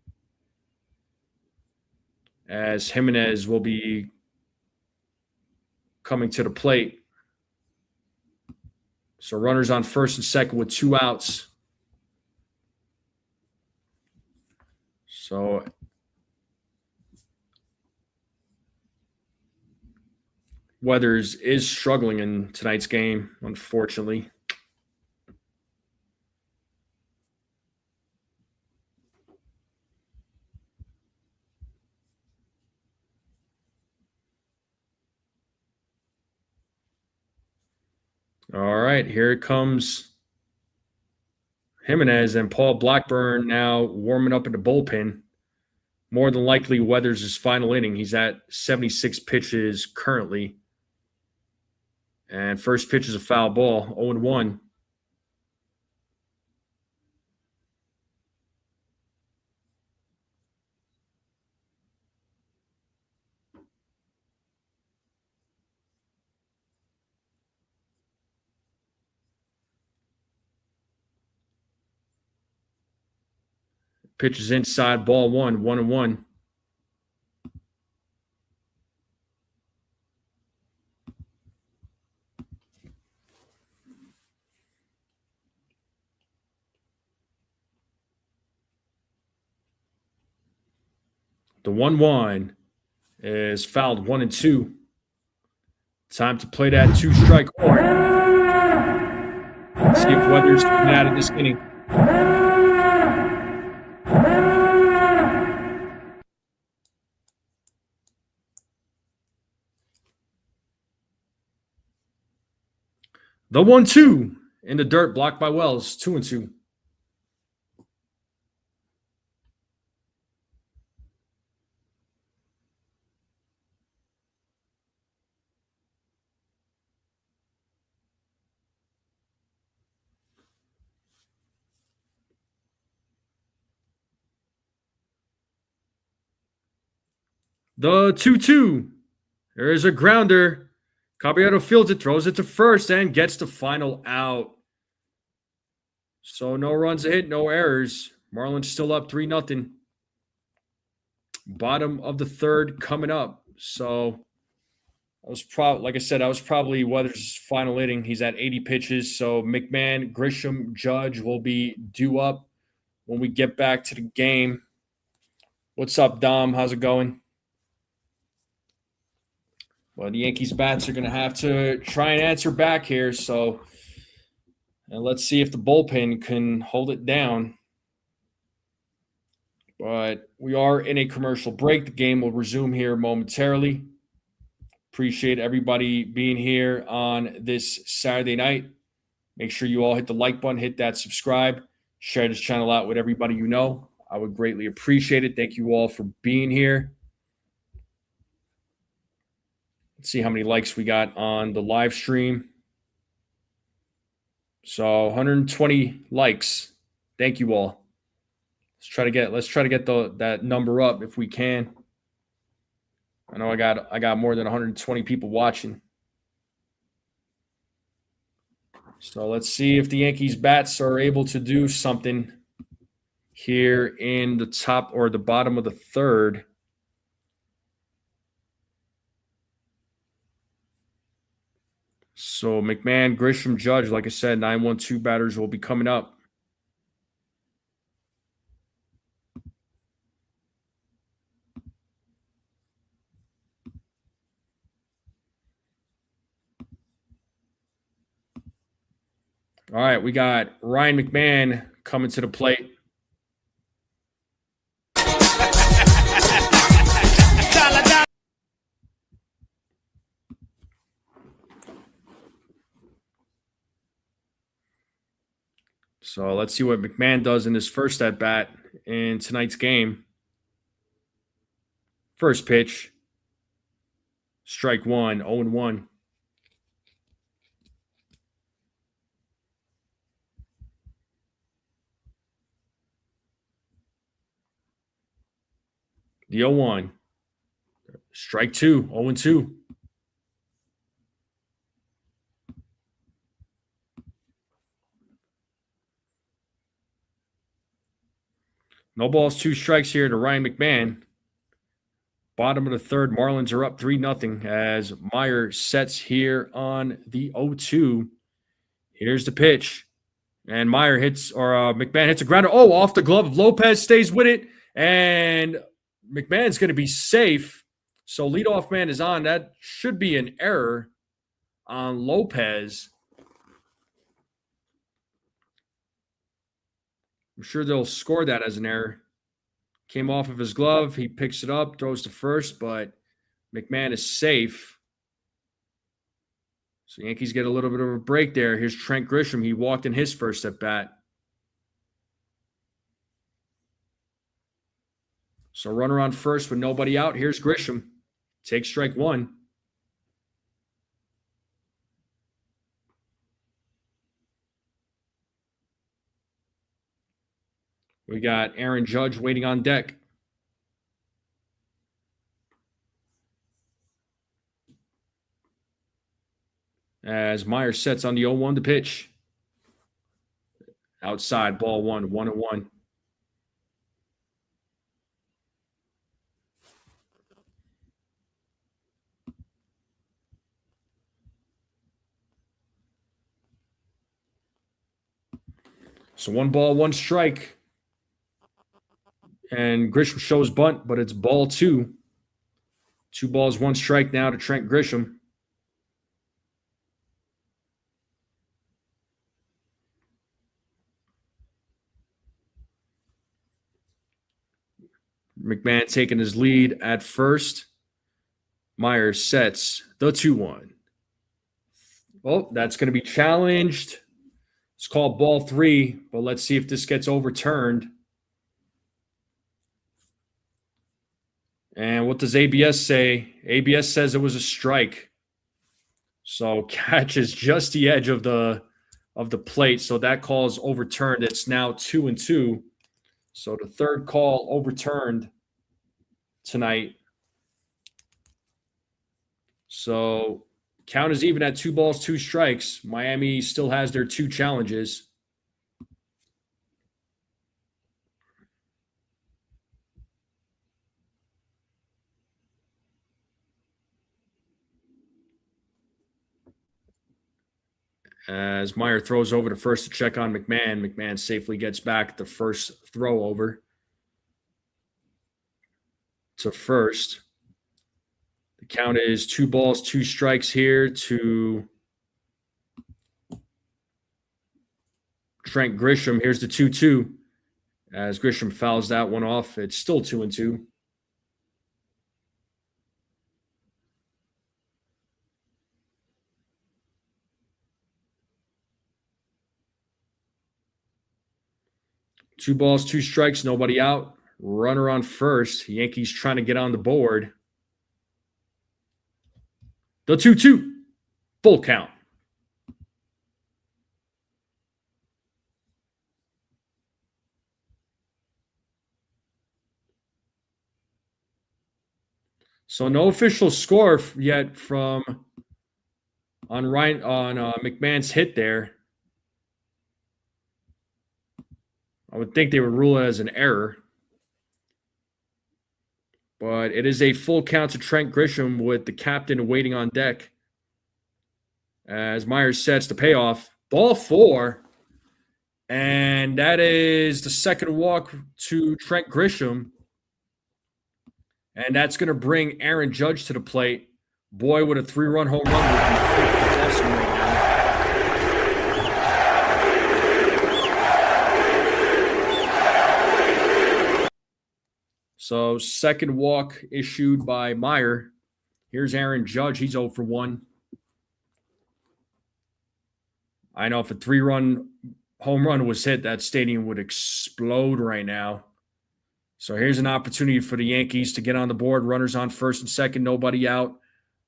as Jimenez will be coming to the plate. So runners on first and second with 2 outs. So Weathers is struggling in tonight's game, unfortunately. All right, here comes Jimenez and Paul Blackburn now warming up in the bullpen. More than likely, Weathers' final inning. He's at 76 pitches currently. And first pitch is a foul ball, 0-1. Pitch is inside, ball 1, 1-1. The 1-1 is fouled, 1-2. Time to play that 2-strike order. Let's see if Weathers can get out of this inning. The 1-2 in the dirt, blocked by Wells, 2-2. The 2-2. There is a grounder. Caballero fields it, throws it to first, and gets the final out. So no runs hit, no errors. Marlins still up 3-0. Bottom of the third coming up. So that was like I said, that was probably Weathers' final inning. He's at 80 pitches. So McMahon, Grisham, Judge will be due up when we get back to the game. What's up, Dom? How's it going? Well, the Yankees bats are going to have to try and answer back here. So and let's see if the bullpen can hold it down. But we are in a commercial break. The game will resume here momentarily. Appreciate everybody being here on this Saturday night. Make sure you all hit the like button, hit that subscribe, share this channel out with everybody you know. I would greatly appreciate it. Thank you all for being here. Let's see how many likes we got on the live stream. So 120 likes. Thank you all. Let's try to get that number up if we can. I know I got more than 120 people watching. So let's see if the Yankees bats are able to do something here in the top or the bottom of the third. So McMahon, Grisham, Judge, like I said, 9-1-2 batters will be coming up. All right, we got Ryan McMahon coming to the plate. So let's see what McMahon does in his first at bat in tonight's game. First pitch, strike one, 0-1. The 0-1. Strike two, 0-2. No balls, 2 strikes here to Ryan McMahon. Bottom of the third, Marlins are up 3-0 as Meyer sets here on the 0-2. Here's the pitch. And Meyer hits, or McMahon hits a grounder. Oh, off the glove of Lopez, stays with it. And McMahon's going to be safe. So leadoff man is on. That should be an error on Lopez. I'm sure they'll score that as an error. Came off of his glove. He picks it up, throws to first, but McMahon is safe. So Yankees get a little bit of a break there. Here's Trent Grisham. He walked in his first at bat. So runner on first with nobody out. Here's Grisham. Take strike one. We got Aaron Judge waiting on deck. As Meyer sets on the 0-1 to pitch. Outside, ball one, 1-1. So 1 ball, 1 strike. And Grisham shows bunt, but it's ball 2. 2 balls, 1 strike now to Trent Grisham. McMahon taking his lead at first. Meyer sets the 2-1. Well, that's going to be challenged. It's called ball 3, but let's see if this gets overturned. And what does ABS say? ABS says it was a strike. So catches just the edge of the plate. So that call is overturned. It's now 2-2. So the third call overturned tonight. So count is even at 2 balls, 2 strikes. Miami still has their 2 challenges. As Meyer throws over to first to check on McMahon, McMahon safely gets back the first throw over to first. The count is 2 balls, 2 strikes here to Trent Grisham. Here's the 2-2. As Grisham fouls that one off, it's still 2-2. Two balls, 2 strikes, nobody out. Runner on first. Yankees trying to get on the board. The 2-2. Full count. So no official score yet from on McMahon's hit there. I would think they would rule it as an error. But it is a full count to Trent Grisham with the captain waiting on deck. As Meyer sets the payoff. Ball 4. And that is the second walk to Trent Grisham. And that's going to bring Aaron Judge to the plate. Boy, with a 3-run home run would be awesome right now. So, second walk issued by Meyer. Here's Aaron Judge. He's 0 for 1. I know if a 3-run home run was hit, that stadium would explode right now. So here's an opportunity for the Yankees to get on the board. Runners on first and second, nobody out.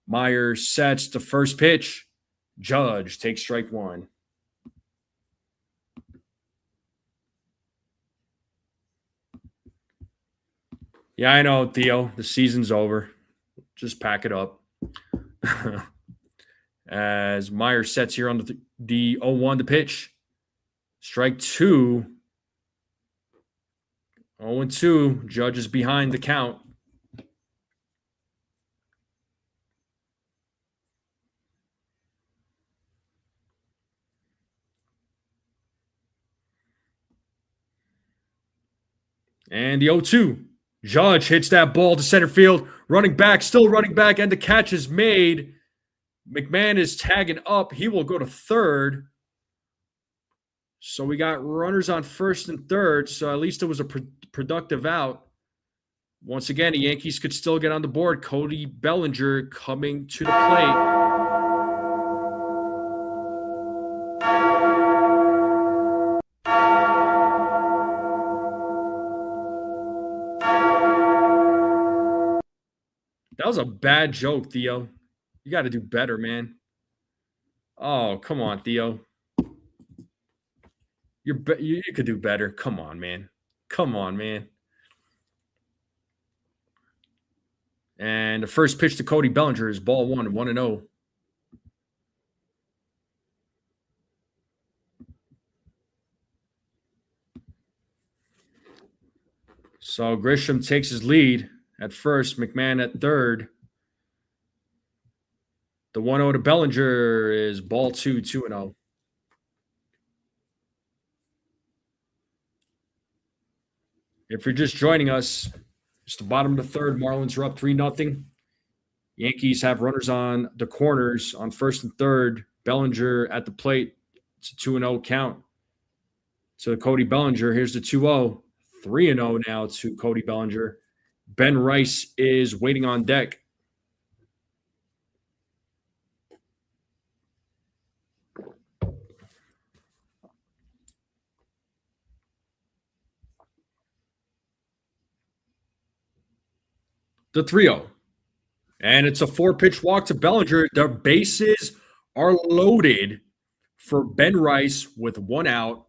Meyer sets the first pitch. Judge takes strike 1. Yeah, I know, Theo. The season's over. Just pack it up. As Meyer sets here on the 0-1 to pitch. Strike 2. 0-2. Judge is behind the count. And the 0-2. Judge hits that ball to center field. Running back, still running back, and the catch is made. McMahon is tagging up. He will go to third. So we got runners on first and third. So at least it was a productive out. Once again, the Yankees could still get on the board. Cody Bellinger coming to the plate. That was a bad joke, Theo. You got to do better, man. Oh, come on, Theo. You could do better. Come on, man. Come on, man. And the first pitch to Cody Bellinger is ball 1, 1-0. So Grisham takes his lead at first, McMahon at third. The 1-0 to Bellinger is ball 2, 2-0. If you're just joining us, it's the bottom of the third. Marlins are up 3-0. Yankees have runners on the corners on first and third. Bellinger at the plate. It's a 2-0 count. So Cody Bellinger, here's the 2-0. 3-0 now to Cody Bellinger. Ben Rice is waiting on deck. The 3-0. And it's a 4-pitch walk to Bellinger. The bases are loaded for Ben Rice with 1 out.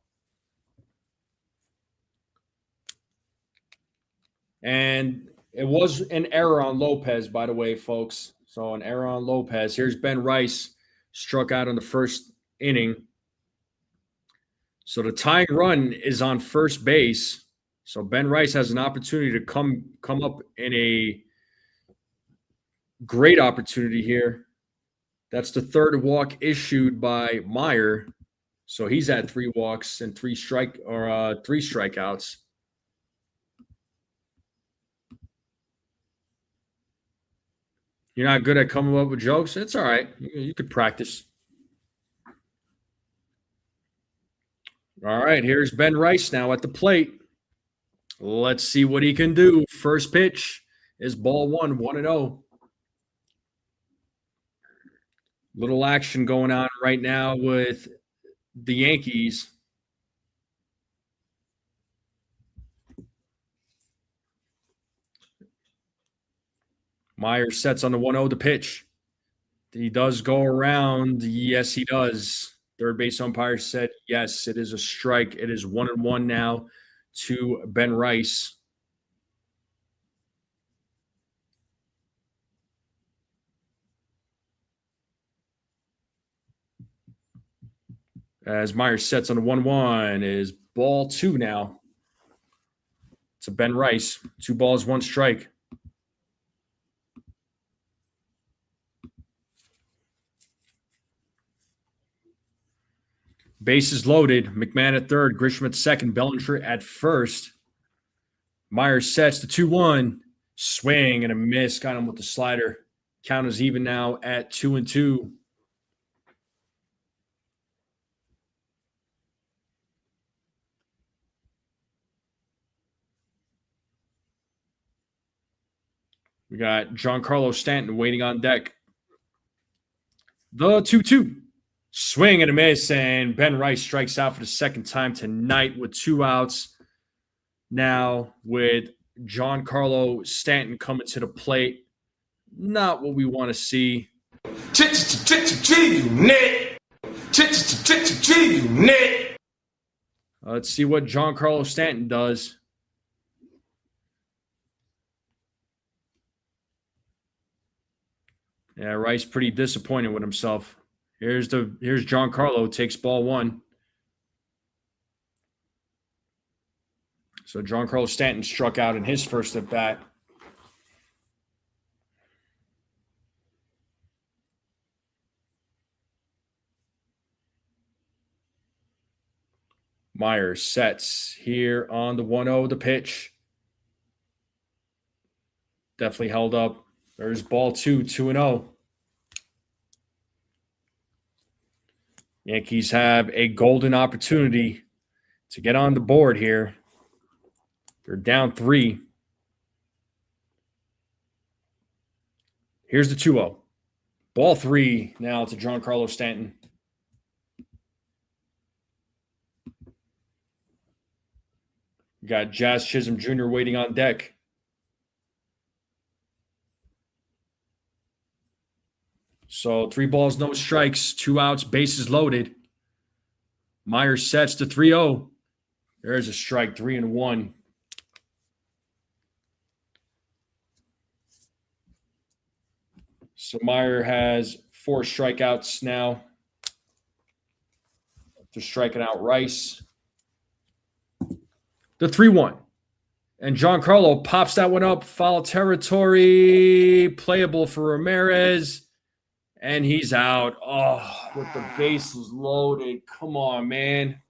And it was an error on Lopez, by the way, folks. So an error on Lopez. Here's Ben Rice, struck out in the first inning. So the tying run is on first base. So Ben Rice has an opportunity to come up in a great opportunity here. That's the third walk issued by Meyer. So he's at 3 walks and 3 strikeouts. You're not good at coming up with jokes? It's all right. You could practice. All right, here's Ben Rice now at the plate. Let's see what he can do. First pitch is ball 1, 1-0. Little action going on right now with the Yankees. Meyer sets on the 1-0 to pitch. He does go around. Yes, he does. Third base umpire said, yes, it is a strike. It is 1-1 now to Ben Rice. As Meyer sets on the 1-1 is ball 2 now. It's a Ben Rice. 2 balls, 1 strike. Bases loaded. McMahon at third. Grisham at second. Bellinger at first. Meyer sets the 2-1. Swing and a miss. Got him with the slider. Count is even now at 2-2. We got Giancarlo Stanton waiting on deck. The 2-2. Swing and a miss, and Ben Rice strikes out for the second time tonight with 2 outs. Now with Giancarlo Stanton coming to the plate. Not what we want to see. Let's see what Giancarlo Stanton does. Yeah, Rice pretty disappointed with himself. Here's Giancarlo, takes ball 1. So Giancarlo Stanton struck out in his first at bat. Meyer sets here on the 1-0, the pitch. Definitely held up. There's ball 2, 2-0. Yankees have a golden opportunity to get on the board here. They're down 3. Here's the 2-0. Ball 3 now to Giancarlo Stanton. We got Jazz Chisholm Jr. waiting on deck. So 3 balls, no strikes, 2 outs, bases loaded. Meyer sets to 3-0. There's a strike, 3-1. So Meyer has 4 strikeouts now. After striking out Rice. The 3-1. And Giancarlo pops that one up. Foul territory. Playable for Ramirez. And he's out. Oh, with the bases loaded. Come on, man.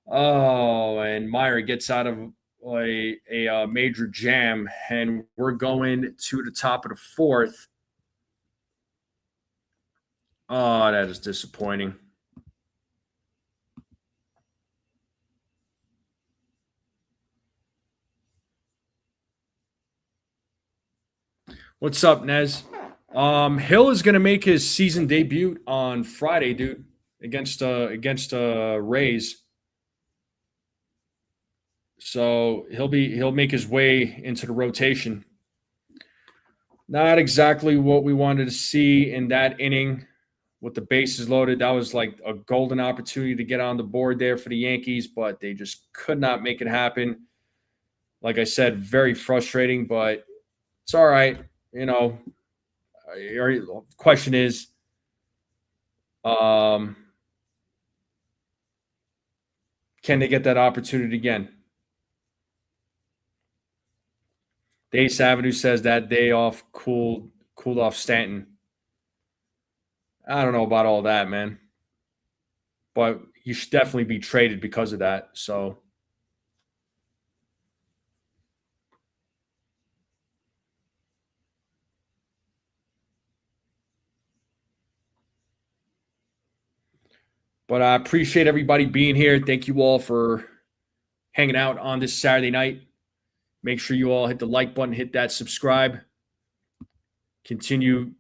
Oh, and Meyer gets out of a major jam. And we're going to the top of the 4th. Oh, that is disappointing. What's up, Nez? Hill is going to make his season debut on Friday, dude, against Rays. So he'll make his way into the rotation. Not exactly what we wanted to see in that inning with the bases loaded. That was like a golden opportunity to get on the board there for the Yankees, but they just could not make it happen. Like I said, very frustrating, but it's all right. You know, the question is, can they get that opportunity again? Dace Avenue says that day off cooled off Stanton. I don't know about all that, man. But he should definitely be traded because of that. So but I appreciate everybody being here. Thank you all for hanging out on this Saturday night. Make sure you all hit the like button, hit that subscribe. Continue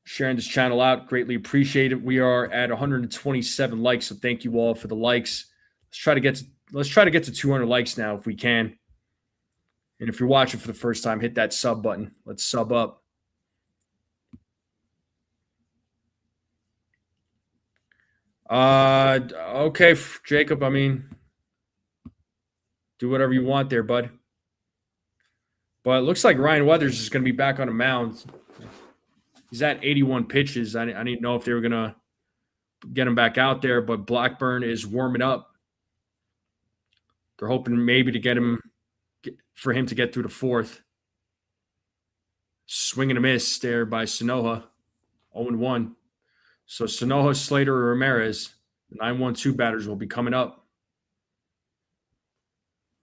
sharing this channel out. Greatly appreciate it. We are at 127 likes, so thank you all for the likes. Let's try to get to 200 likes now if we can. And if you're watching for the first time, hit that sub button. Let's sub up. Okay, Jacob, I mean, do whatever you want there, bud. But it looks like Ryan Weathers is going to be back on a mound. He's at 81 pitches. I didn't know if they were going to get him back out there, but Blackburn is warming up. They're hoping maybe to for him to get through the 4th. Swing and a miss there by Sonoha. 0-1. So Sonoha, Slater, or Ramirez. The 9-1-2 batters will be coming up.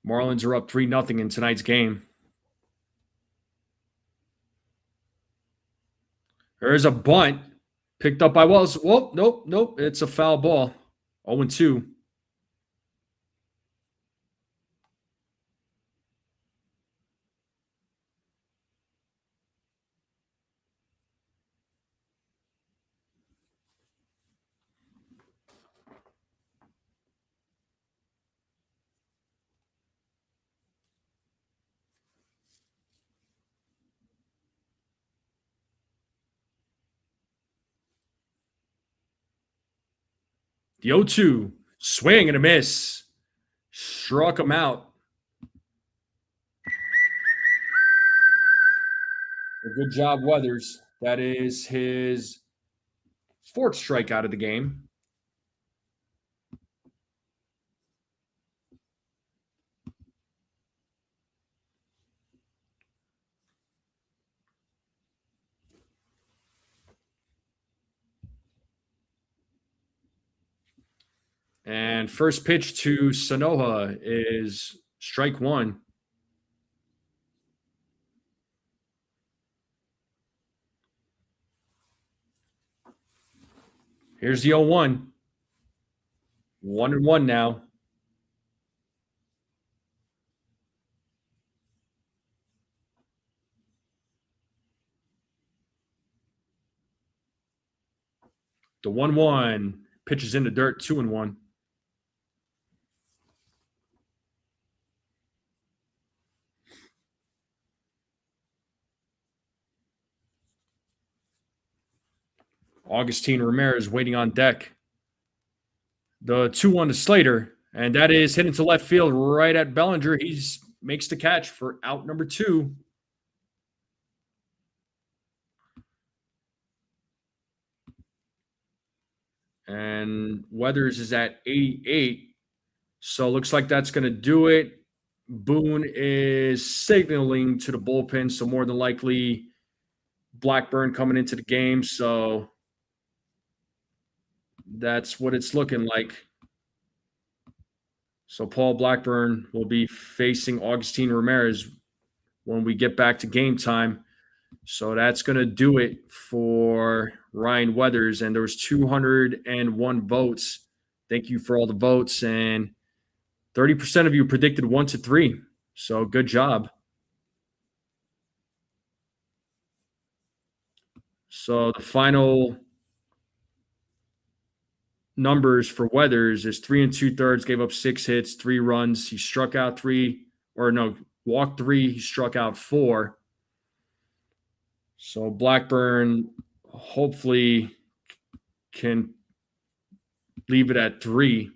Marlins are up 3-0 in tonight's game. There's a bunt picked up by Wells. Whoa, nope. It's a foul ball. 0-2. The 0-2. Swing and a miss. Struck him out. Good job, Weathers. That is his 4th strikeout of the game. And first pitch to Sanoja is strike 1. Here's the 0-1. 1-1 now. The 1-1 pitches in the dirt, 2-1. Augustine Ramirez waiting on deck. The 2-1 to Slater, and that is hit into left field right at Bellinger. He makes the catch for out number 2. And Weathers is at 88. So looks like that's going to do it. Boone is signaling to the bullpen, so more than likely Blackburn coming into the game. So that's what it's looking like. So Paul Blackburn will be facing Augustine Ramirez when we get back to game time. So that's going to do it for Ryan Weathers. And there was 201 votes. Thank you for all the votes. And 30% of you predicted 1-3. So good job. So the final numbers for Weathers is 3 2/3, gave up 6 hits, 3 runs. He struck out 3, walked 3. He struck out 4. So Blackburn hopefully can leave it at 3.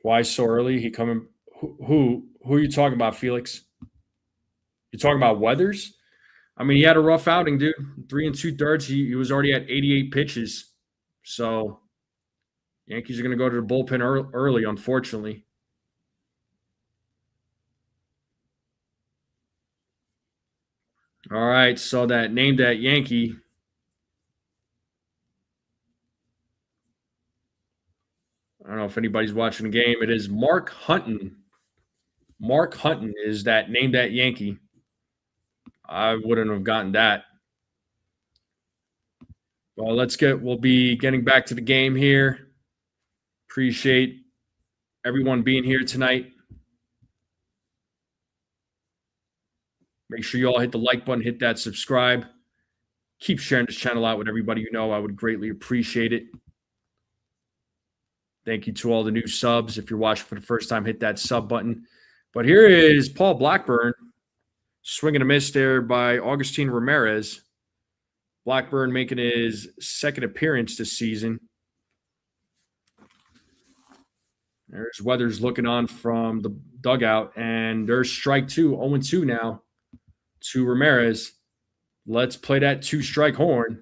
Why so early? He coming? Who are you talking about, Felix? You talking about Weathers? I mean, he had a rough outing, dude. 3 2/3. He was already at 88 pitches. So Yankees are going to go to the bullpen early, unfortunately. All right, so that named that Yankee. I don't know if anybody's watching the game. It is Mark Hunton. Mark Hunton is that named that Yankee. I wouldn't have gotten that. Well, we'll be getting back to the game here. Appreciate everyone being here tonight. Make sure you all hit the like button, hit that subscribe. Keep sharing this channel out with everybody you know. I would greatly appreciate it. Thank you to all the new subs. If you're watching for the first time, hit that sub button. But here is Paul Blackburn. Swing and a miss there by Augustine Ramirez. Blackburn making his 2nd appearance this season. There's Weathers looking on from the dugout, and there's strike two, 0-2 now to Ramirez. Let's play that two-strike horn.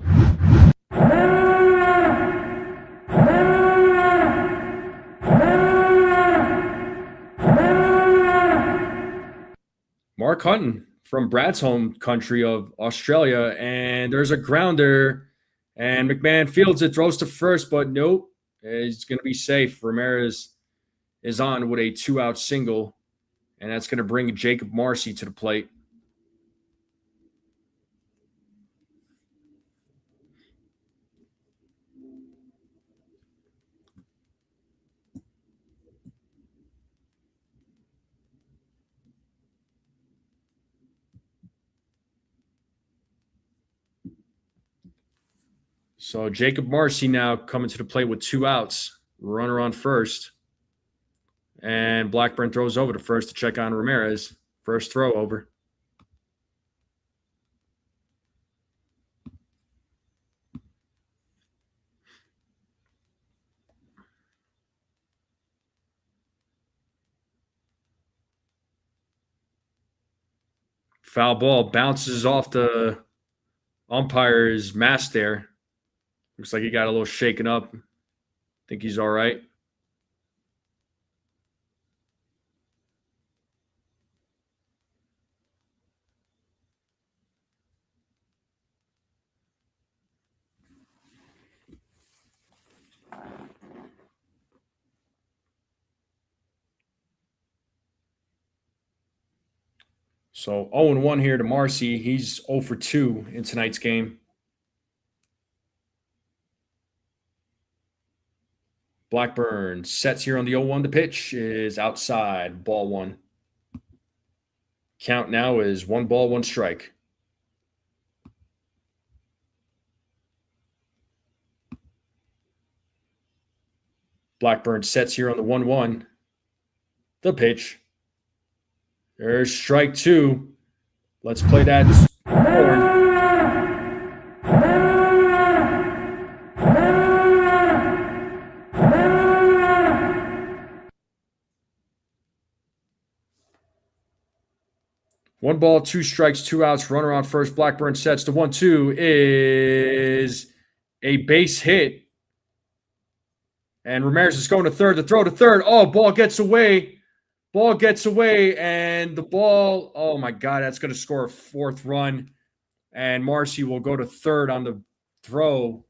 Mark Hutton from Brad's home country of Australia, and there's a grounder, and McMahon fields it, throws to first, but nope, he's going to be safe. Ramirez is on with a two-out single, and that's going to bring Jacob Marcy to the plate. So Jacob Marcy now coming to the plate with two outs, runner on first. And Blackburn throws over to first to check on Ramirez. First throw over. Foul ball bounces off the umpire's mask there. Looks like he got a little shaken up. Think he's all right. So 0-1 here to Marcy. He's 0 for 2 in tonight's game. Blackburn sets here on the 0-1. The pitch is outside. Ball one. Count now is 1 ball, 1 strike. Blackburn sets here on the 1-1. The pitch. There's strike two. Let's play that horn. One ball, 2 strikes, 2 outs, runner on first. Blackburn sets. The 1-2 is a base hit. And Ramirez is going to third. The throw to third. Oh, ball gets away. Ball gets away. And the ball, oh my God, that's going to score a 4th run. And Marcy will go to third on the throw.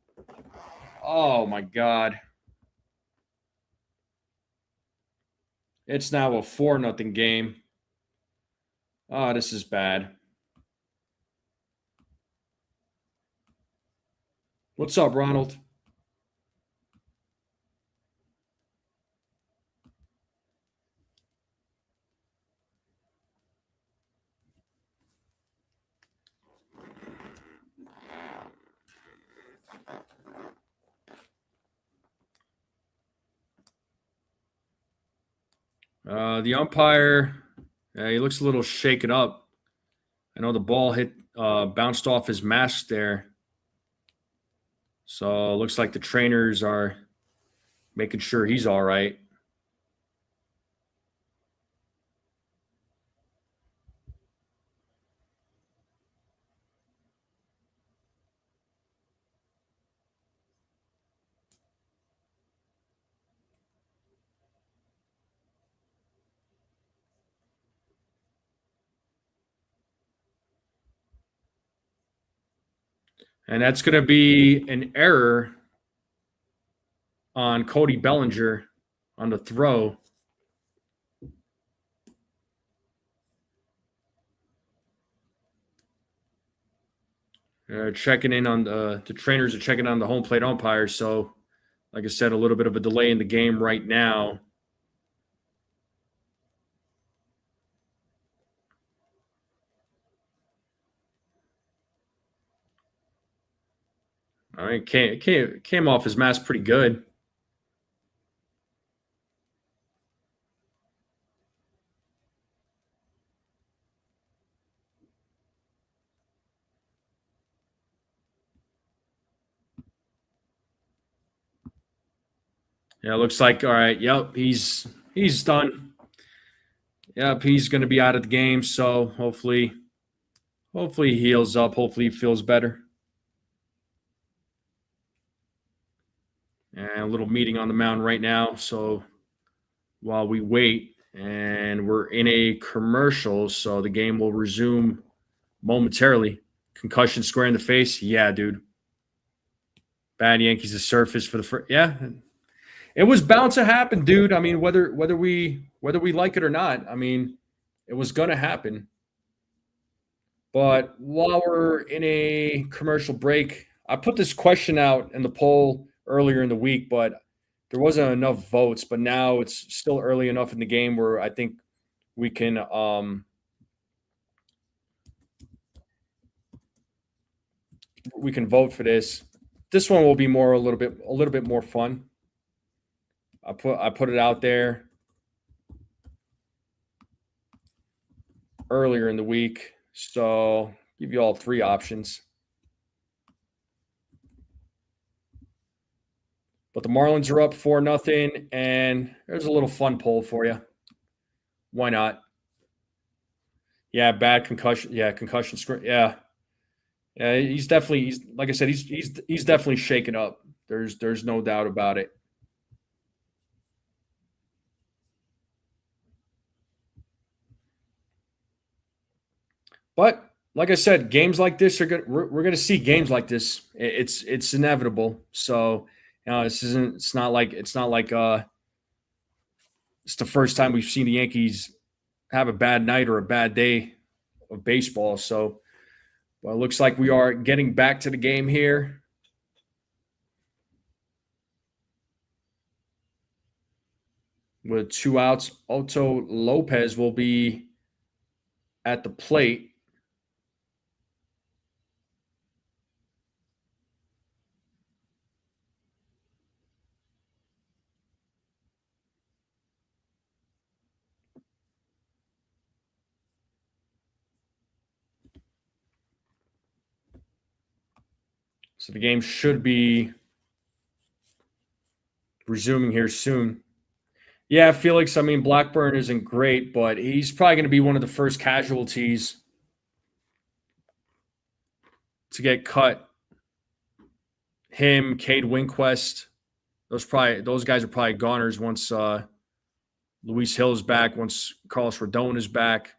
Oh my God. It's now a 4-0 game. Oh, this is bad. What's up, Ronald? The umpire, he looks a little shaken up. I know the ball bounced off his mask there. So it looks like the trainers are making sure he's all right. And that's going to be an error on Cody Bellinger on the throw. Checking in on the trainers are checking on the home plate umpire. So, like I said, a little bit of a delay in the game right now. All right, came off his mask pretty good. Yeah, looks like all right. Yep, he's done. Yep, he's going to be out of the game. So hopefully he heals up. Hopefully he feels better. And a little meeting on the mound right now. So while we wait, and we're in a commercial, so the game will resume momentarily. Concussion square in the face. Yeah, dude. Bad Yankees to surface for the first. Yeah, it was bound to happen, dude. I mean, whether we like it or not, I mean, it was gonna happen. But while we're in a commercial break, I put this question out in the poll earlier in the week, but there wasn't enough votes. But now it's still early enough in the game where I think we can vote for this. This one will be a little bit more fun. I put it out there earlier in the week, so give you all three options. But the Marlins are up 4-0, and there's a little fun poll for you. Why not? Yeah, bad concussion. Yeah, concussion. Yeah, yeah. He's like I said. He's definitely shaken up. There's no doubt about it. But like I said, games like this are good. We're going to see games like this. It's inevitable. So this isn't. It's not like it's the first time we've seen the Yankees have a bad night or a bad day of baseball. So, well, it looks like we are getting back to the game here. With 2 outs, Otto Lopez will be at the plate. So the game should be resuming here soon. Yeah, Felix, I mean, Blackburn isn't great, but he's probably going to be one of the first casualties to get cut. Him, Cade Winquist, those guys are probably goners once Luis Hill is back, once Carlos Rodon is back.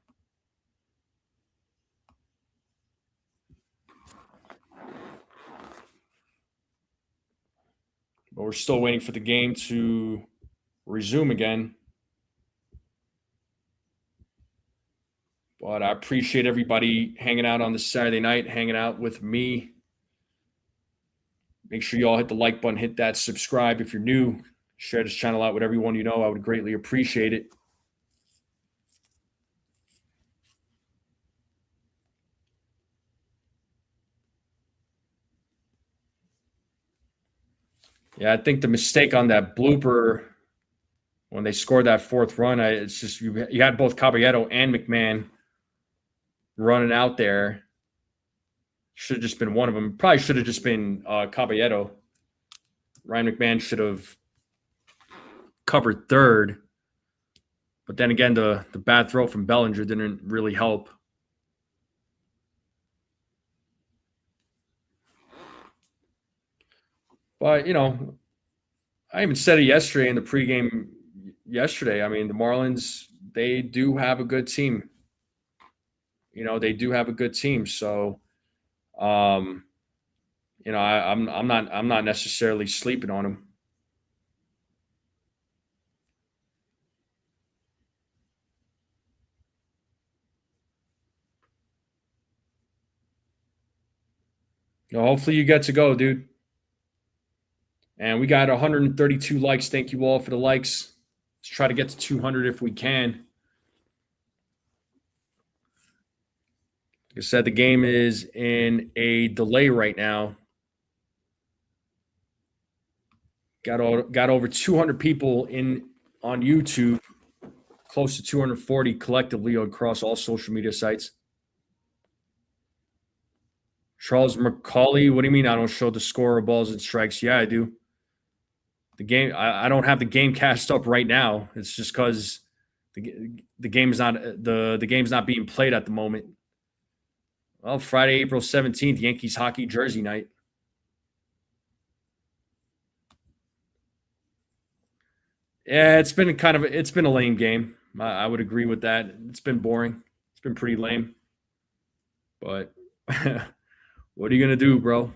But we're still waiting for the game to resume again. But I appreciate everybody hanging out on this Saturday night, hanging out with me. Make sure you all hit the like button, hit that subscribe if you're new. Share this channel out with everyone you know. I would greatly appreciate it. Yeah, I think the mistake on that blooper when they scored that fourth run, it's just you had both Caballero and McMahon running out there. Should have just been one of them. Probably should have just been Caballero. Ryan McMahon should have covered third. But then again, the bad throw from Bellinger didn't really help. But, I even said it yesterday in the pregame yesterday. I mean, the Marlins, they do have a good team. They do have a good team. So, I'm not necessarily sleeping on them. Hopefully you get to go, dude. And we got 132 likes. Thank you all for the likes. Let's try to get to 200 if we can. Like I said, the game is in a delay right now. Got over 200 people on YouTube, close to 240 collectively across all social media sites. Charles McCauley, what do you mean I don't show the score of balls and strikes? Yeah, I do. the game. I don't have the game cast up right now. It's just because the game's not the game's not being played at the moment. Well, Friday, April 17th, Yankees hockey jersey night. Yeah, it's been a lame game. I would agree with that. It's been boring. It's been pretty lame. But what are you gonna do, bro?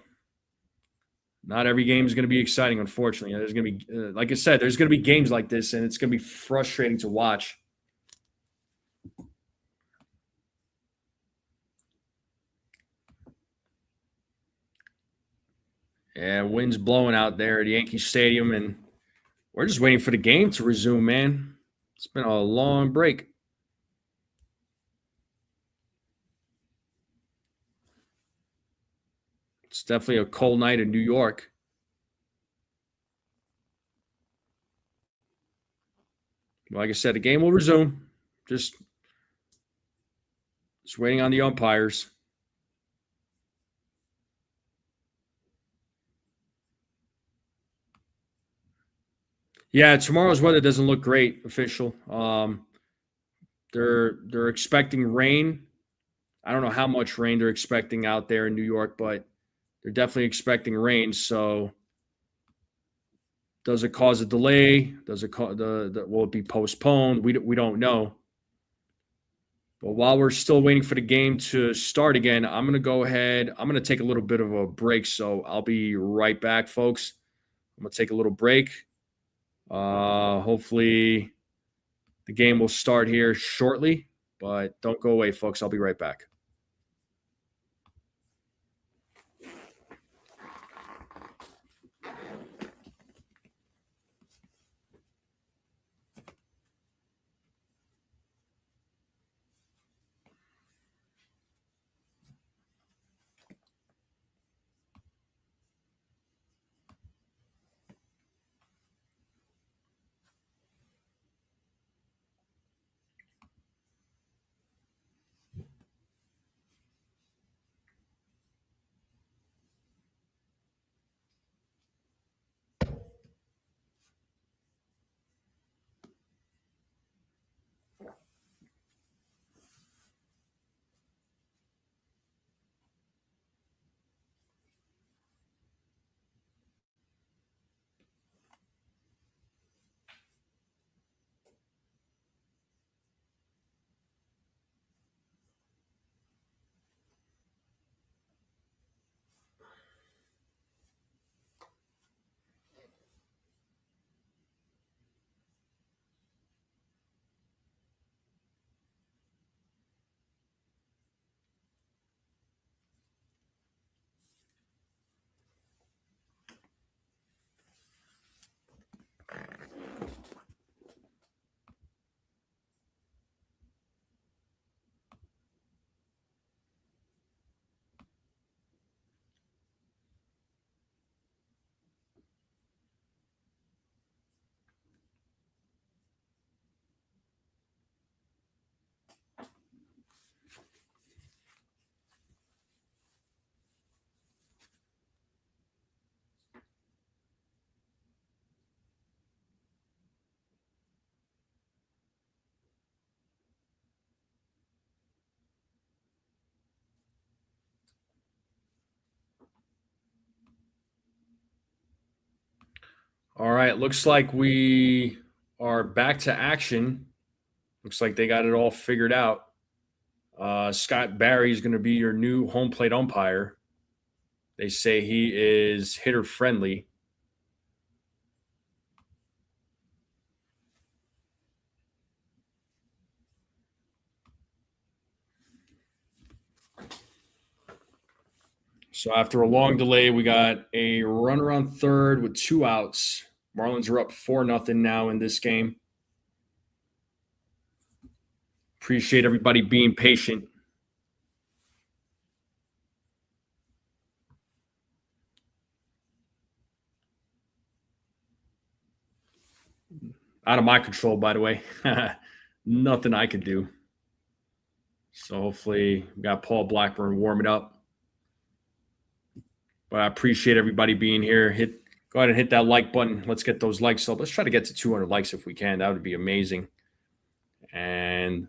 Not every game is going to be exciting, unfortunately. There's going to be, like I said, there's going to be games like this, and it's going to be frustrating to watch. Yeah, wind's blowing out there at Yankee Stadium, and we're just waiting for the game to resume, man. It's been a long break. It's definitely a cold night in New York. Like I said, the game will resume. Just waiting on the umpires. Yeah, tomorrow's weather doesn't look great, official. They're expecting rain. I don't know how much rain they're expecting out there in New York, but they're definitely expecting rain. So, does it cause a delay? Does it will it be postponed? We don't know. But while we're still waiting for the game to start again, I'm gonna go ahead. I'm gonna take a little bit of a break, so I'll be right back, folks. I'm gonna take a little break. Hopefully, the game will start here shortly. But don't go away, folks. I'll be right back. All right, looks like we are back to action. Looks like they got it all figured out. Scott Barry is going to be your new home plate umpire. They say he is hitter friendly. So after a long delay, we got a runner on third with 2 outs. Marlins are up 4-0 now in this game. Appreciate everybody being patient. Out of my control, by the way. Nothing I could do. So hopefully we got Paul Blackburn warming up. But I appreciate everybody being here. Go ahead and hit that like button. Let's get those likes up. Let's try to get to 200 likes if we can. That would be amazing. And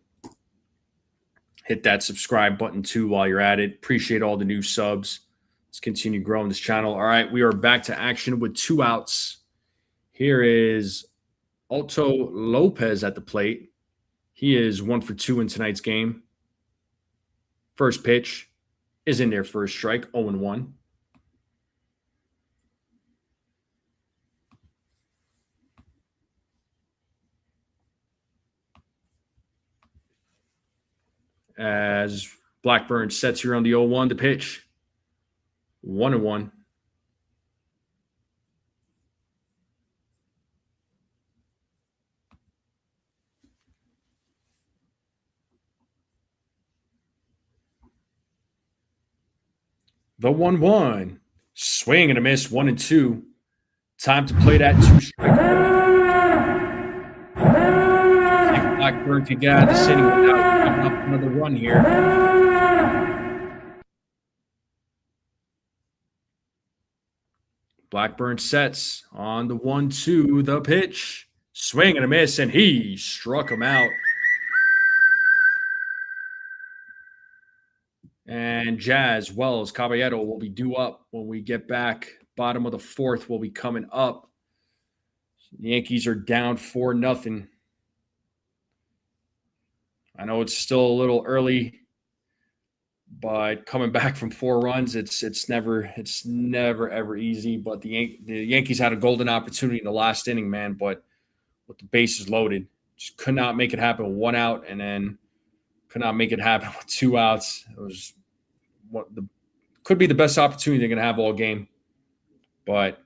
hit that subscribe button too while you're at it. Appreciate all the new subs. Let's continue growing this channel. All right, we are back to action with 2 outs. Here is Alto Lopez at the plate. He is 1 for 2 in tonight's game. First pitch is in there for a strike, 0-1. As Blackburn sets here on the 0-1 to pitch. 1-1. The 1-1. Swing and a miss, 1-2. Time to play that 2-strike. If Blackburn can get out of this inning without giving up another run here. Blackburn sets on the 1-2, the pitch. Swing and a miss, and he struck him out. And Jazz, Wells, Caballero will be due up when we get back. Bottom of the 4th will be coming up. The Yankees are down 4-0. I know it's still a little early, but coming back from 4 runs, it's never ever easy. But the Yankees had a golden opportunity in the last inning, man. But with the bases loaded, just could not make it happen. 1 out, and then could not make it happen with 2 outs. It was could be the best opportunity they're going to have all game. But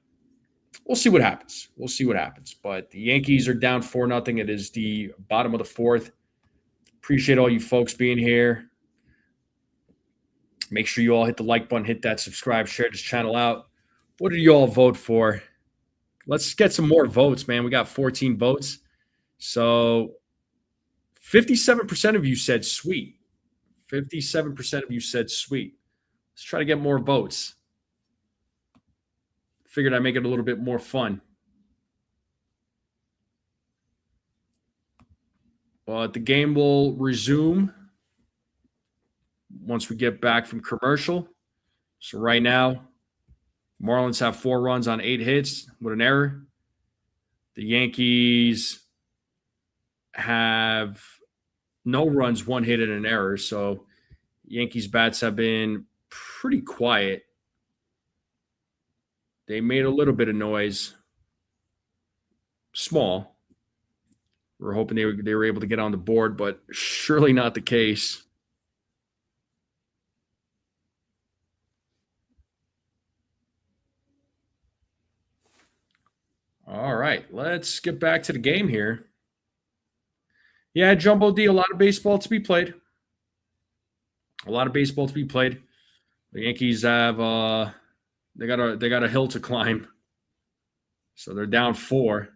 we'll see what happens. But the Yankees are down 4-0. It is the bottom of the 4th. Appreciate all you folks being here. Make sure you all hit the like button, hit that subscribe, share this channel out. What did you all vote for? Let's get some more votes, man. We got 14 votes. So 57% of you said sweet. 57% of you said sweet. Let's try to get more votes. Figured I'd make it a little bit more fun. But the game will resume once we get back from commercial. So right now, Marlins have 4 runs on 8 hits with an error. The Yankees have no runs, 1 hit, and an error. So Yankees bats have been pretty quiet. They made a little bit of noise. Small. We're hoping they were able to get on the board, but surely not the case. All right, let's get back to the game here. Yeah, Jumbo D, a lot of baseball to be played. The Yankees have they got a hill to climb. So they're down 4.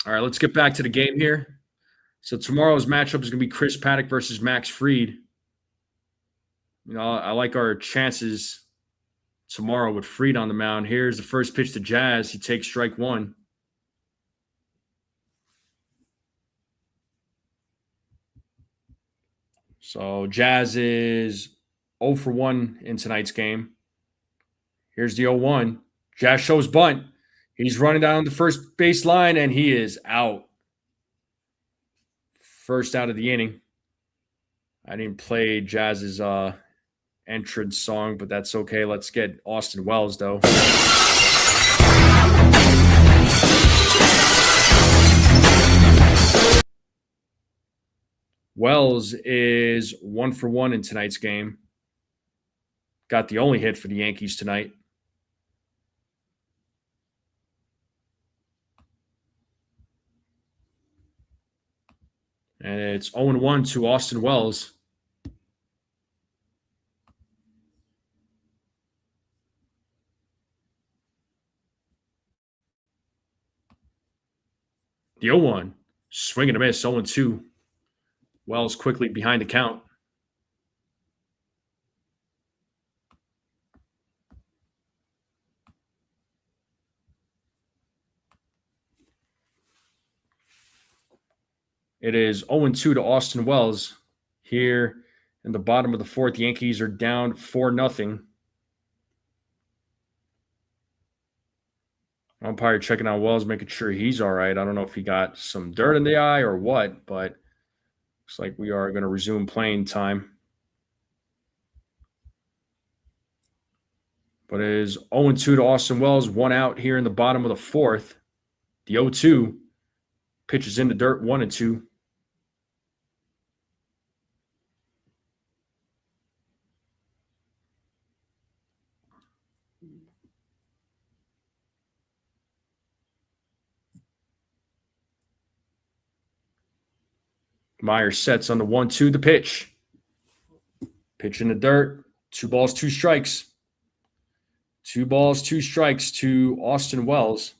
All right, let's get back to the game here. So tomorrow's matchup is going to be Chris Paddock versus Max Fried. You know, I like our chances tomorrow with Fried on the mound. Here's the first pitch to Jazz. He takes strike 1. So Jazz is 0 for 1 in tonight's game. Here's the 0-1. Jazz shows bunt. He's running down the first base line, and he is out. First out of the inning. I didn't play Jazz's entrance song, but that's okay. Let's get Austin Wells, though. Wells is 1 for 1 in tonight's game. Got the only hit for the Yankees tonight. And it's 0-1 to Austin Wells. The 0-1. Swing and a miss, 0-2. Wells quickly behind the count. It is 0-2 to Austin Wells. Here in the bottom of the fourth, the Yankees are down 4-0. Umpire checking on Wells, making sure he's all right. I don't know if he got some dirt in the eye or what, but looks like we are going to resume playing time. But it is 0-2 to Austin Wells, 1 out here in the bottom of the fourth. The 0-2 pitches in the dirt, 1-2. Meyer sets on the 1-2, the pitch. Pitch in the dirt, 2 balls, 2 strikes. 2 balls, 2 strikes to Austin Wells.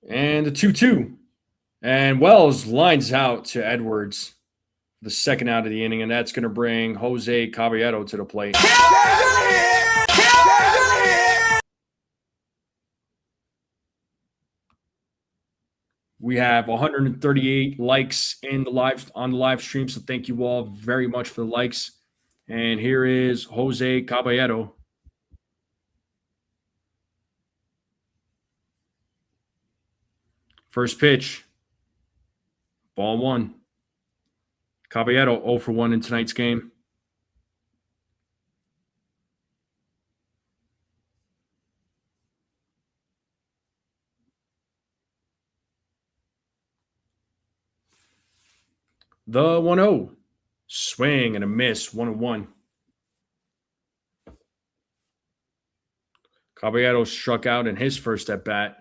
And the 2-2. And Wells lines out to Edwards, the second out of the inning, and that's going to bring Jose Caballero to the plate. We have 138 likes on the live stream, so thank you all very much for the likes. And here is Jose Caballero. First pitch, ball 1. Caballero 0 for 1 in tonight's game. The 1-0. Swing and a miss, 1-1. Caballero struck out in his first at bat.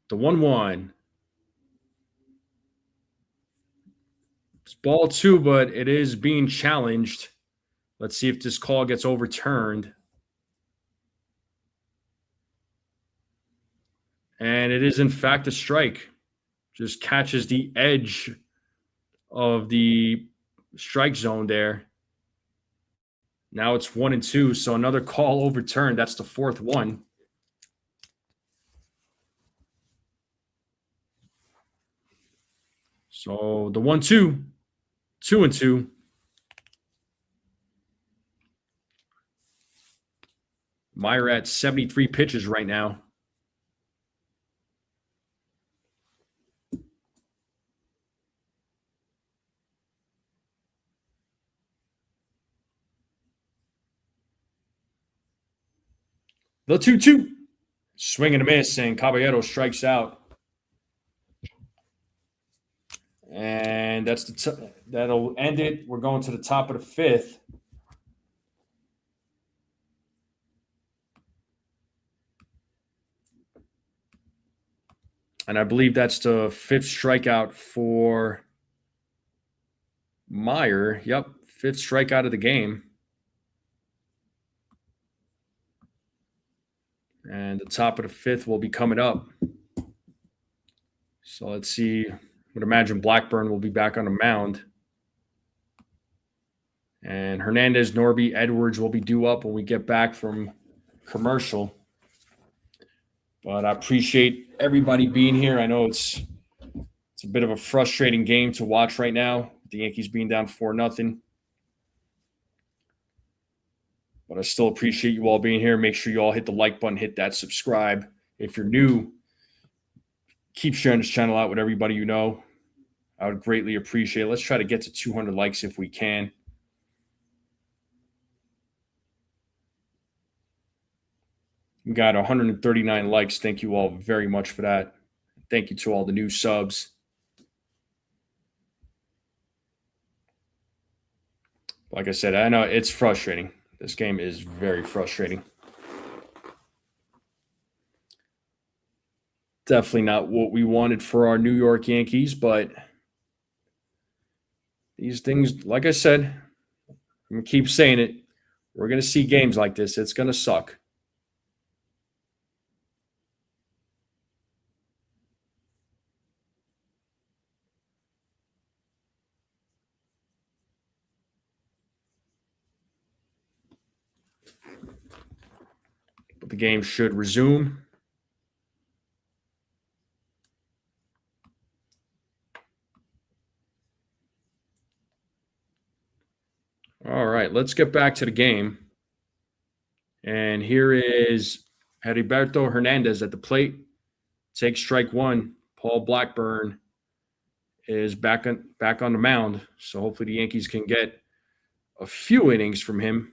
The 1-1. It's ball 2, but it is being challenged. Let's see if this call gets overturned. And it is, in fact, a strike. Just catches the edge of the strike zone there. Now it's 1-2, so another call overturned. That's the 4th one. So the 1-2, 2-2. Meyer at 73 pitches right now. The 2-2. Swing and a miss, and Caballero strikes out. And that's that'll end it. We're going to the top of the 5th. And I believe that's the 5th strikeout for Meyer. Yep, 5th strikeout of the game. And the top of the 5th will be coming up. So let's see. I would imagine Blackburn will be back on the mound. And Hernandez, Norby, Edwards will be due up when we get back from commercial. But I appreciate everybody being here. I know it's a bit of a frustrating game to watch right now. The Yankees being down 4-0. But I still appreciate you all being here. Make sure you all hit the like button, hit that subscribe. If you're new, keep sharing this channel out with everybody you know. I would greatly appreciate it. Let's try to get to 200 likes if we can. We got 139 likes. Thank you all very much for that. Thank you to all the new subs. Like I said, I know it's frustrating. This game is very frustrating. Definitely not what we wanted for our New York Yankees, but these things, like I said, I'm going to keep saying it. We're going to see games like this. It's going to suck. But the game should resume. All right, let's get back to the game. And here is Heriberto Hernandez at the plate. Takes strike one. Paul Blackburn is back on the mound. So hopefully the Yankees can get a few innings from him.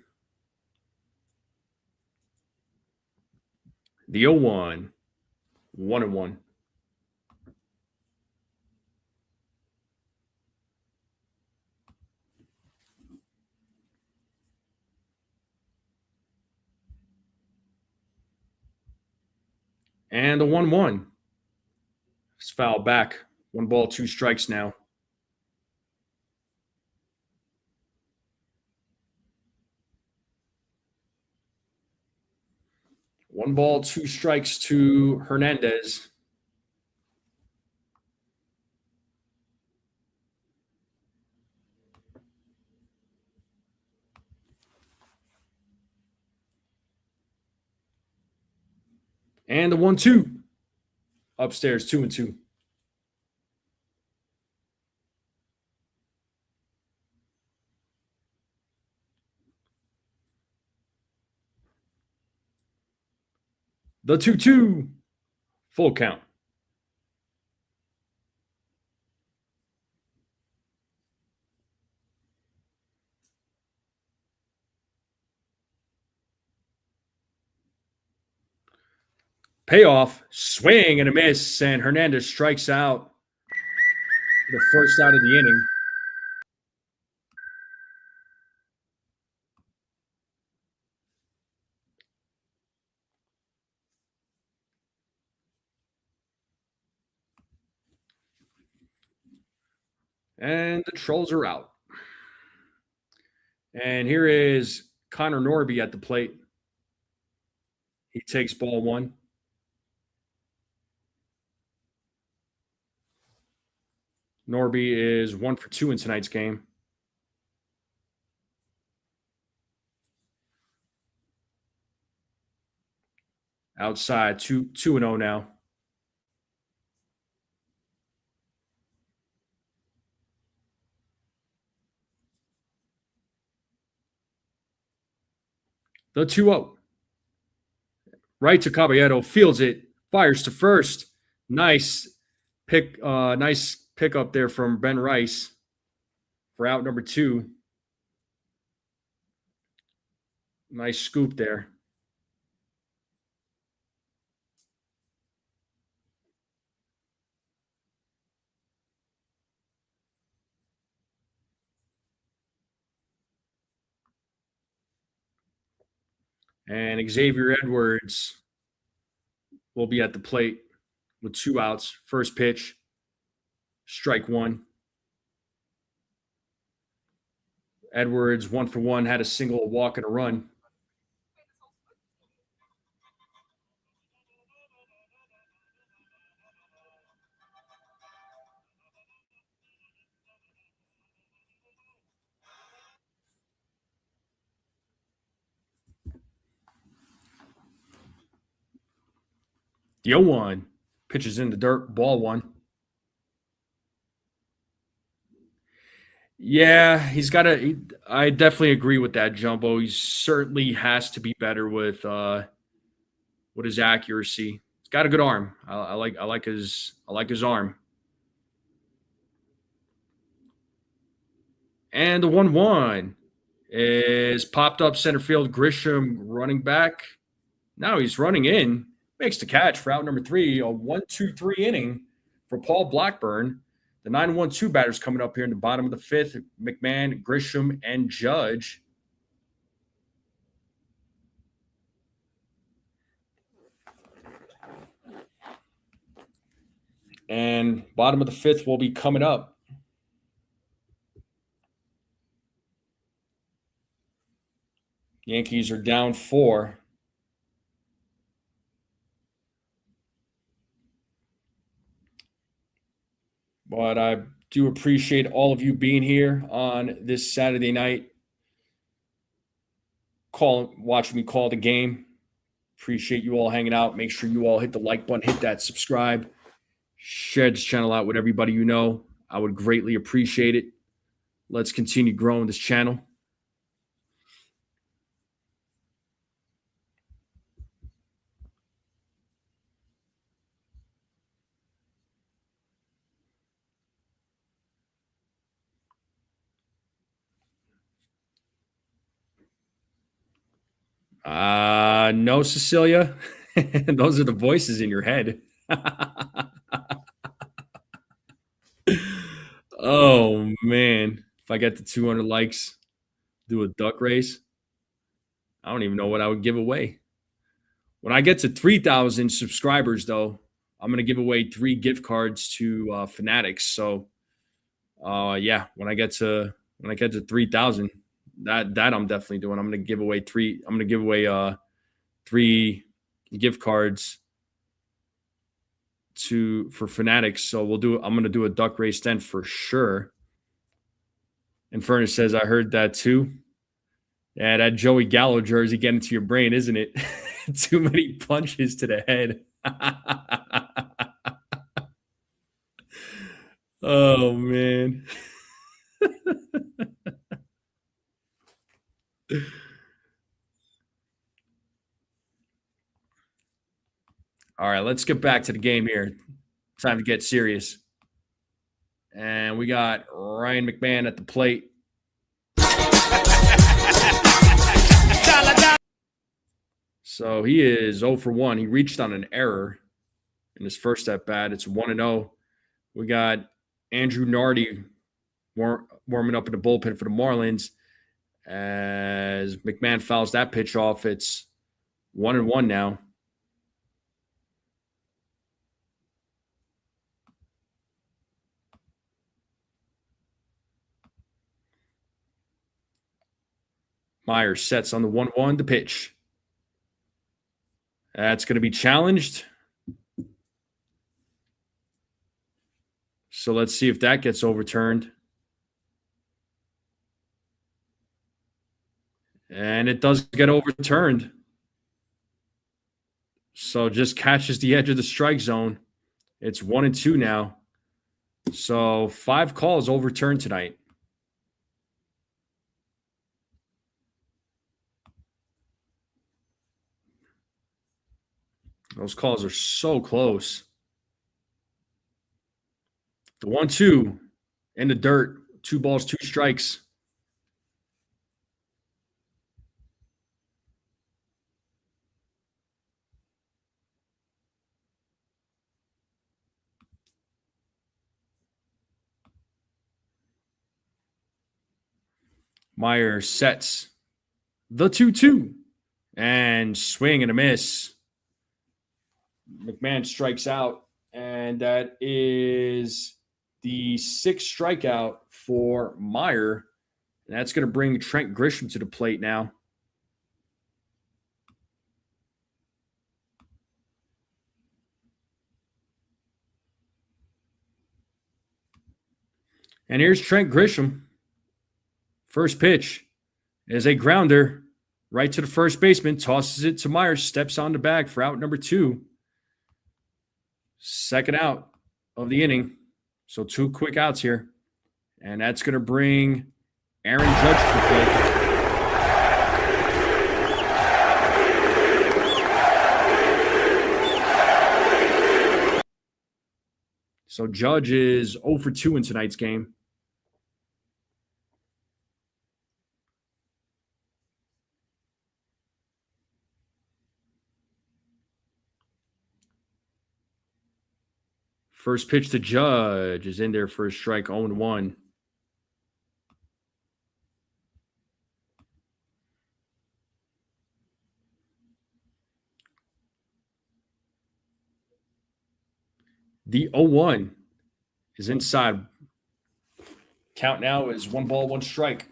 The 0-1. 1-1. And the 1-1. It's fouled back. 1 ball, 2 strikes now. One ball, 2 strikes to Hernandez. And the 1-2. Upstairs, 2-2. The 2-2. Full count. Payoff, swing and a miss, and Hernandez strikes out the first out of the inning. And the Trolls are out. And here is Connor Norby at the plate. He takes ball 1. Norby is 1 for 2 in tonight's game. Outside, 2-0 now. The 2-0. Right to Caballero, fields it, fires to first. Nice pickup there from Ben Rice for out number 2. Nice scoop there. And Xavier Edwards will be at the plate with 2 outs. First pitch, strike 1. Edwards 1 for 1, had a single, a walk, and a run. The 0-1 pitches in the dirt, ball 1. Yeah, he's got to. I definitely agree with that, Jumbo. He certainly has to be better with his accuracy. He's got a good arm. I like his arm. And the 1-1 is popped up center field. Grisham running back. Now he's running in. Makes the catch for out number 3. A 1-2-3 inning for Paul Blackburn. The 9-1-2 batters coming up here in the bottom of the 5th. McMahon, Grisham, and Judge. And bottom of the 5th will be coming up. Yankees are down 4. But I do appreciate all of you being here on this Saturday night, watching me call the game. Appreciate you all hanging out. Make sure you all hit the like button, hit that subscribe, share this channel out with everybody you know. I would greatly appreciate it. Let's continue growing this channel. No, Cecilia. Those are the voices in your head. Oh, man. If I get to 200 likes, do a duck race. I don't even know what I would give away. When I get to 3,000 subscribers, though, I'm going to give away 3 gift cards to Fanatics. So, yeah, when I get to 3,000, that I'm definitely doing. I'm going to give away 3. I'm going to give away 3 gift cards for Fanatics. So I'm going to do a duck race then for sure. And Furnace says, I heard that too. Yeah, that Joey Gallo jersey getting to your brain, isn't it? Too many punches to the head. Oh, man. All right, let's get back to the game here. Time to get serious. And we got Ryan McMahon at the plate. So he is 0 for 1. He reached on an error in his first at bat. It's 1-0. We got Andrew Nardi warming up in the bullpen for the Marlins. As McMahon fouls that pitch off, it's 1-1 now. Meyer sets on the 1-1 to pitch. That's going to be challenged. So let's see if that gets overturned. And it does get overturned. So just catches the edge of the strike zone. It's 1-2 now. So 5 calls overturned tonight. Those calls are so close. The 1-2 in the dirt. 2 balls, 2 strikes. Meyer sets the 2-2 and swing and a miss. McMahon strikes out, and that is the 6th strikeout for Meyer. And that's going to bring Trent Grisham to the plate now. And here's Trent Grisham. First pitch is a grounder right to the first baseman, tosses it to Meyer, steps on the bag for out number 2. Second out of the inning. So 2 quick outs here. And that's going to bring Aaron Judge to the plate. So Judge is 0 for 2 in tonight's game. First pitch to Judge is in there for a strike, 0-1. The 0-1 is inside. Count now is 1 ball, 1 strike.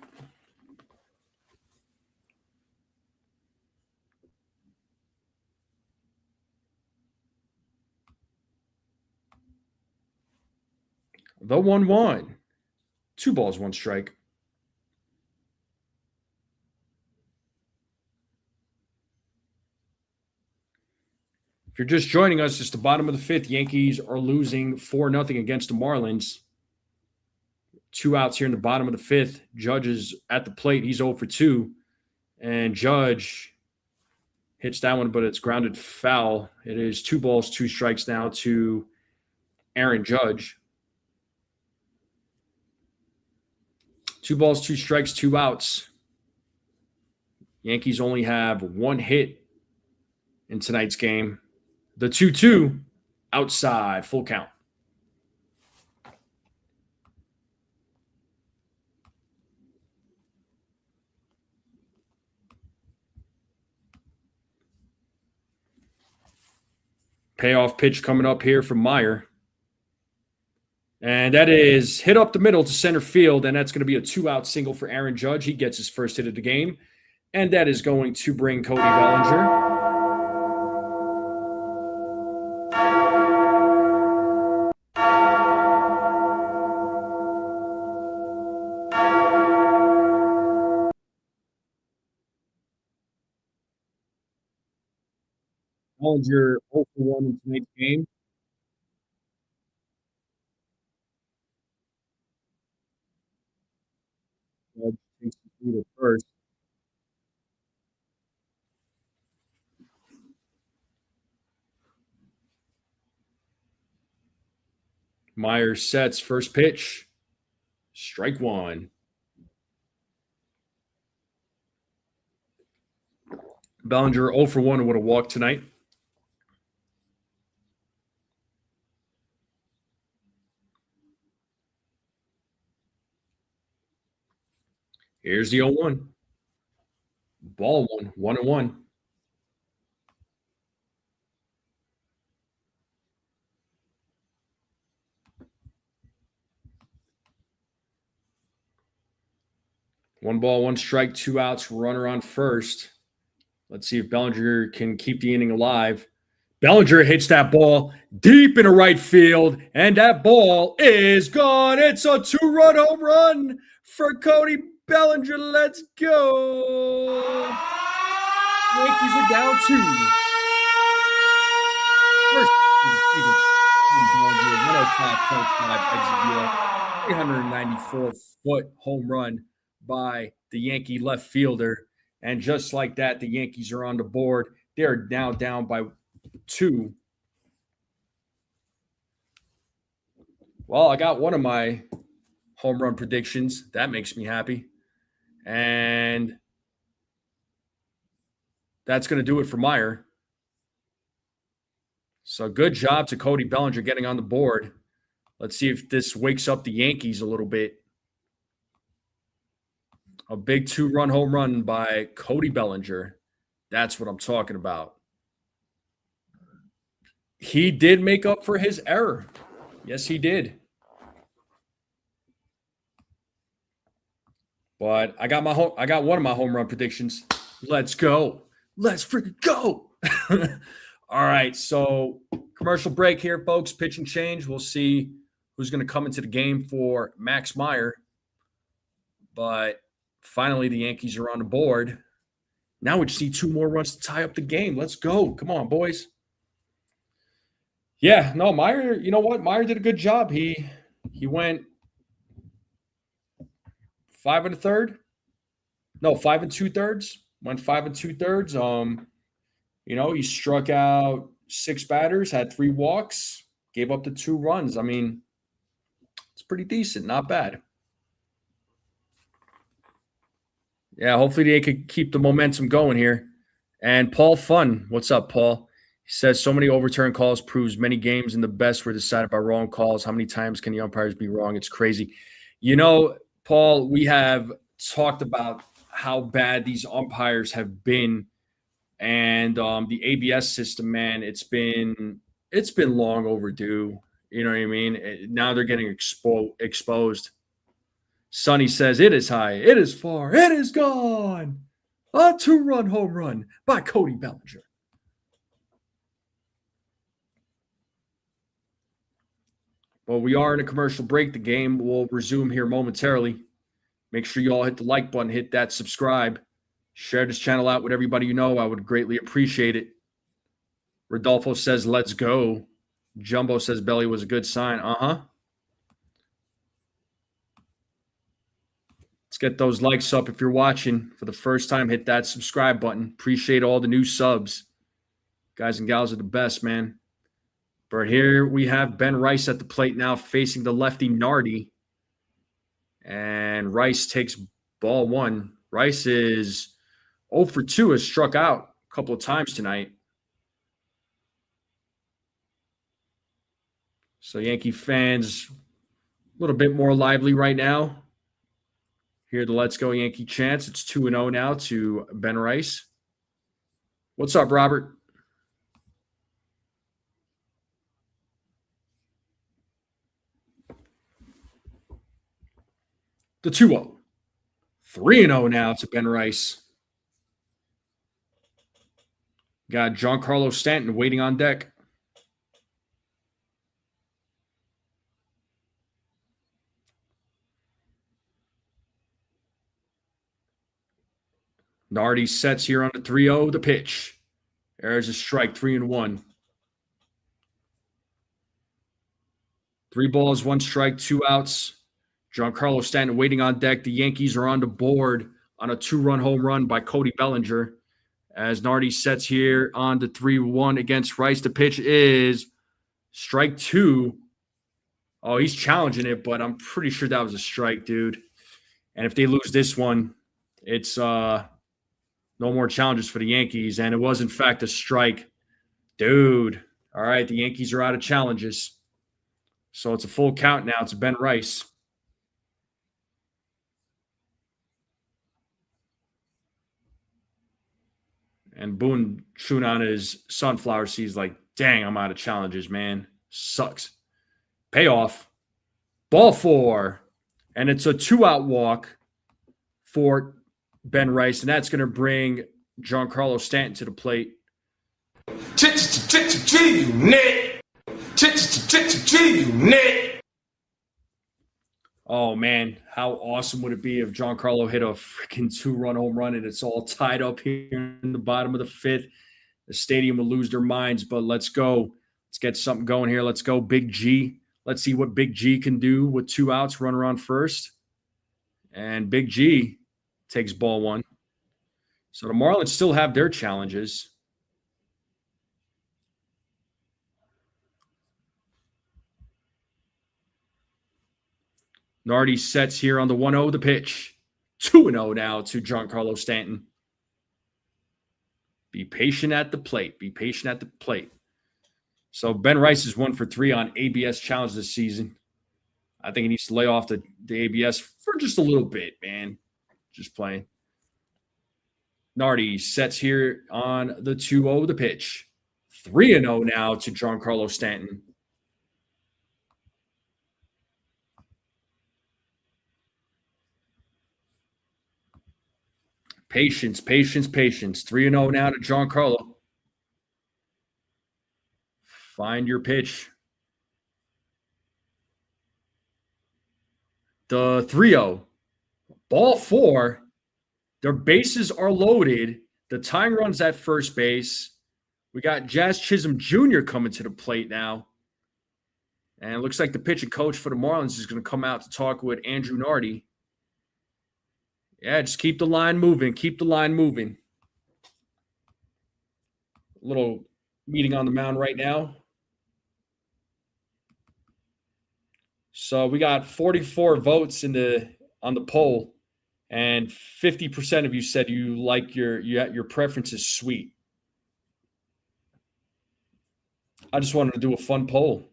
The 1-1. 2 balls, 1 strike. If you're just joining us, it's the bottom of the fifth. Yankees are losing 4-0 against the Marlins. 2 outs here in the bottom of the fifth. Judge is at the plate. He's 0 for 2. And Judge hits that one, but it's grounded foul. It is 2 balls, 2 strikes now to Aaron Judge. 2 balls, 2 strikes, 2 outs. Yankees only have 1 hit in tonight's game. The 2-2 outside, full count. Payoff pitch coming up here from Meyer. And that is hit up the middle to center field, and that's going to be a 2-out single for Aaron Judge. He gets his first hit of the game, and that is going to bring Cody Bellinger. Bellinger 0 for 1 in tonight's game. Judge takes the lead at first. Meyer sets first pitch. Strike 1. Bellinger 0 for 1 with a walk tonight. Here's the 0-1. Ball 1, 1-1. One ball, 1 strike, 2 outs, runner on first. Let's see if Bellinger can keep the inning alive. Bellinger hits that ball deep into right field, and that ball is gone. It's a 2-run home run for Cody Bellinger. Let's go. Yankees are down 2. First season. 105.5 exit velo, 394-foot home run by the Yankee left fielder. And just like that, the Yankees are on the board. They're now down by 2. Well, I got one of my home run predictions. That makes me happy. And that's going to do it for Meyer. So good job to Cody Bellinger getting on the board. Let's see if this wakes up the Yankees a little bit. A big 2-run home run by Cody Bellinger. That's what I'm talking about. He did make up for his error. Yes, he did. But I got one of my home run predictions. Let's go. Let's freaking go. All right, so commercial break here, folks. Pitch and change. We'll see who's going to come into the game for Max Meyer. But finally, the Yankees are on the board. Now we just need 2 more runs to tie up the game. Let's go. Come on, boys. Yeah, no, Meyer, you know what? Meyer did a good job. He went 5 2/3. Went 5 2/3. He struck out 6 batters, had 3 walks, gave up the 2 runs. I mean, it's pretty decent. Not bad. Yeah, hopefully they could keep the momentum going here. And Paul Fun, what's up, Paul? He says, so many overturned calls proves many games in the best were decided by wrong calls. How many times can the umpires be wrong? It's crazy. Paul, we have talked about how bad these umpires have been. And the ABS system, man, it's been long overdue. You know what I mean? Now they're getting exposed. Sonny says, it is high, it is far, it is gone. A 2-run home run by Cody Bellinger. Well, we are in a commercial break. The game will resume here momentarily. Make sure you all hit the like button, hit that subscribe. Share this channel out with everybody you know. I would greatly appreciate it. Rodolfo says, let's go. Jumbo says Belly was a good sign. Uh-huh. Let's get those likes up. If you're watching for the first time, hit that subscribe button. Appreciate all the new subs. Guys and gals are the best, man. But here we have Ben Rice at the plate now facing the lefty Nardi. And Rice takes ball one. Rice is 0 for 2, has struck out a couple of times tonight. So Yankee fans a little bit more lively right now. Hear the Let's Go Yankee chants. It's 2-0 now to Ben Rice. What's up, Robert? The 2-0. 3-0 now to Ben Rice. Got Giancarlo Stanton waiting on deck. Nardi sets here on the 3-0. The pitch. There's a strike, 3-1. 3 balls, 1 strike, 2 outs. Giancarlo Stanton waiting on deck. The Yankees are on the board on a 2-run home run by Cody Bellinger. As Nardi sets here on the 3-1 against Rice. The pitch is strike 2. Oh, he's challenging it, but I'm pretty sure that was a strike, dude. And if they lose this one, it's no more challenges for the Yankees. And it was, in fact, a strike. Dude. All right, the Yankees are out of challenges. So it's a full count now. It's Ben Rice. And Boone chewing on his sunflower seeds like, dang, I'm out of challenges, man. Sucks. Payoff. Ball 4. And it's a 2-out walk for Ben Rice. And that's going to bring Giancarlo Stanton to the plate. Oh, man, how awesome would it be if Giancarlo hit a freaking 2-run home run and it's all tied up here in the bottom of the 5th? The stadium will lose their minds, but let's go. Let's get something going here. Let's go, Big G. Let's see what Big G can do with 2 outs, runner on first. And Big G takes ball 1. So the Marlins still have their challenges. Nardi sets here on the 1-0, the pitch. 2-0 now to Giancarlo Stanton. Be patient at the plate. Be patient at the plate. So Ben Rice is 1 for 3 on ABS challenge this season. I think he needs to lay off the ABS for just a little bit, man. Just playing. Nardi sets here on the 2-0, the pitch. 3-0 now to Giancarlo Stanton. Patience, patience, patience. 3-0 now to Giancarlo. Find your pitch. The 3-0. Ball 4. Their bases are loaded. The tying run's at first base. We got Jazz Chisholm Jr. coming to the plate now. And it looks like the pitching coach for the Marlins is going to come out to talk with Andrew Nardi. Yeah, just keep the line moving. Keep the line moving. A little meeting on the mound right now. So we got 44 votes on the poll, and 50% of you said you like your preference is sweet. I just wanted to do a fun poll.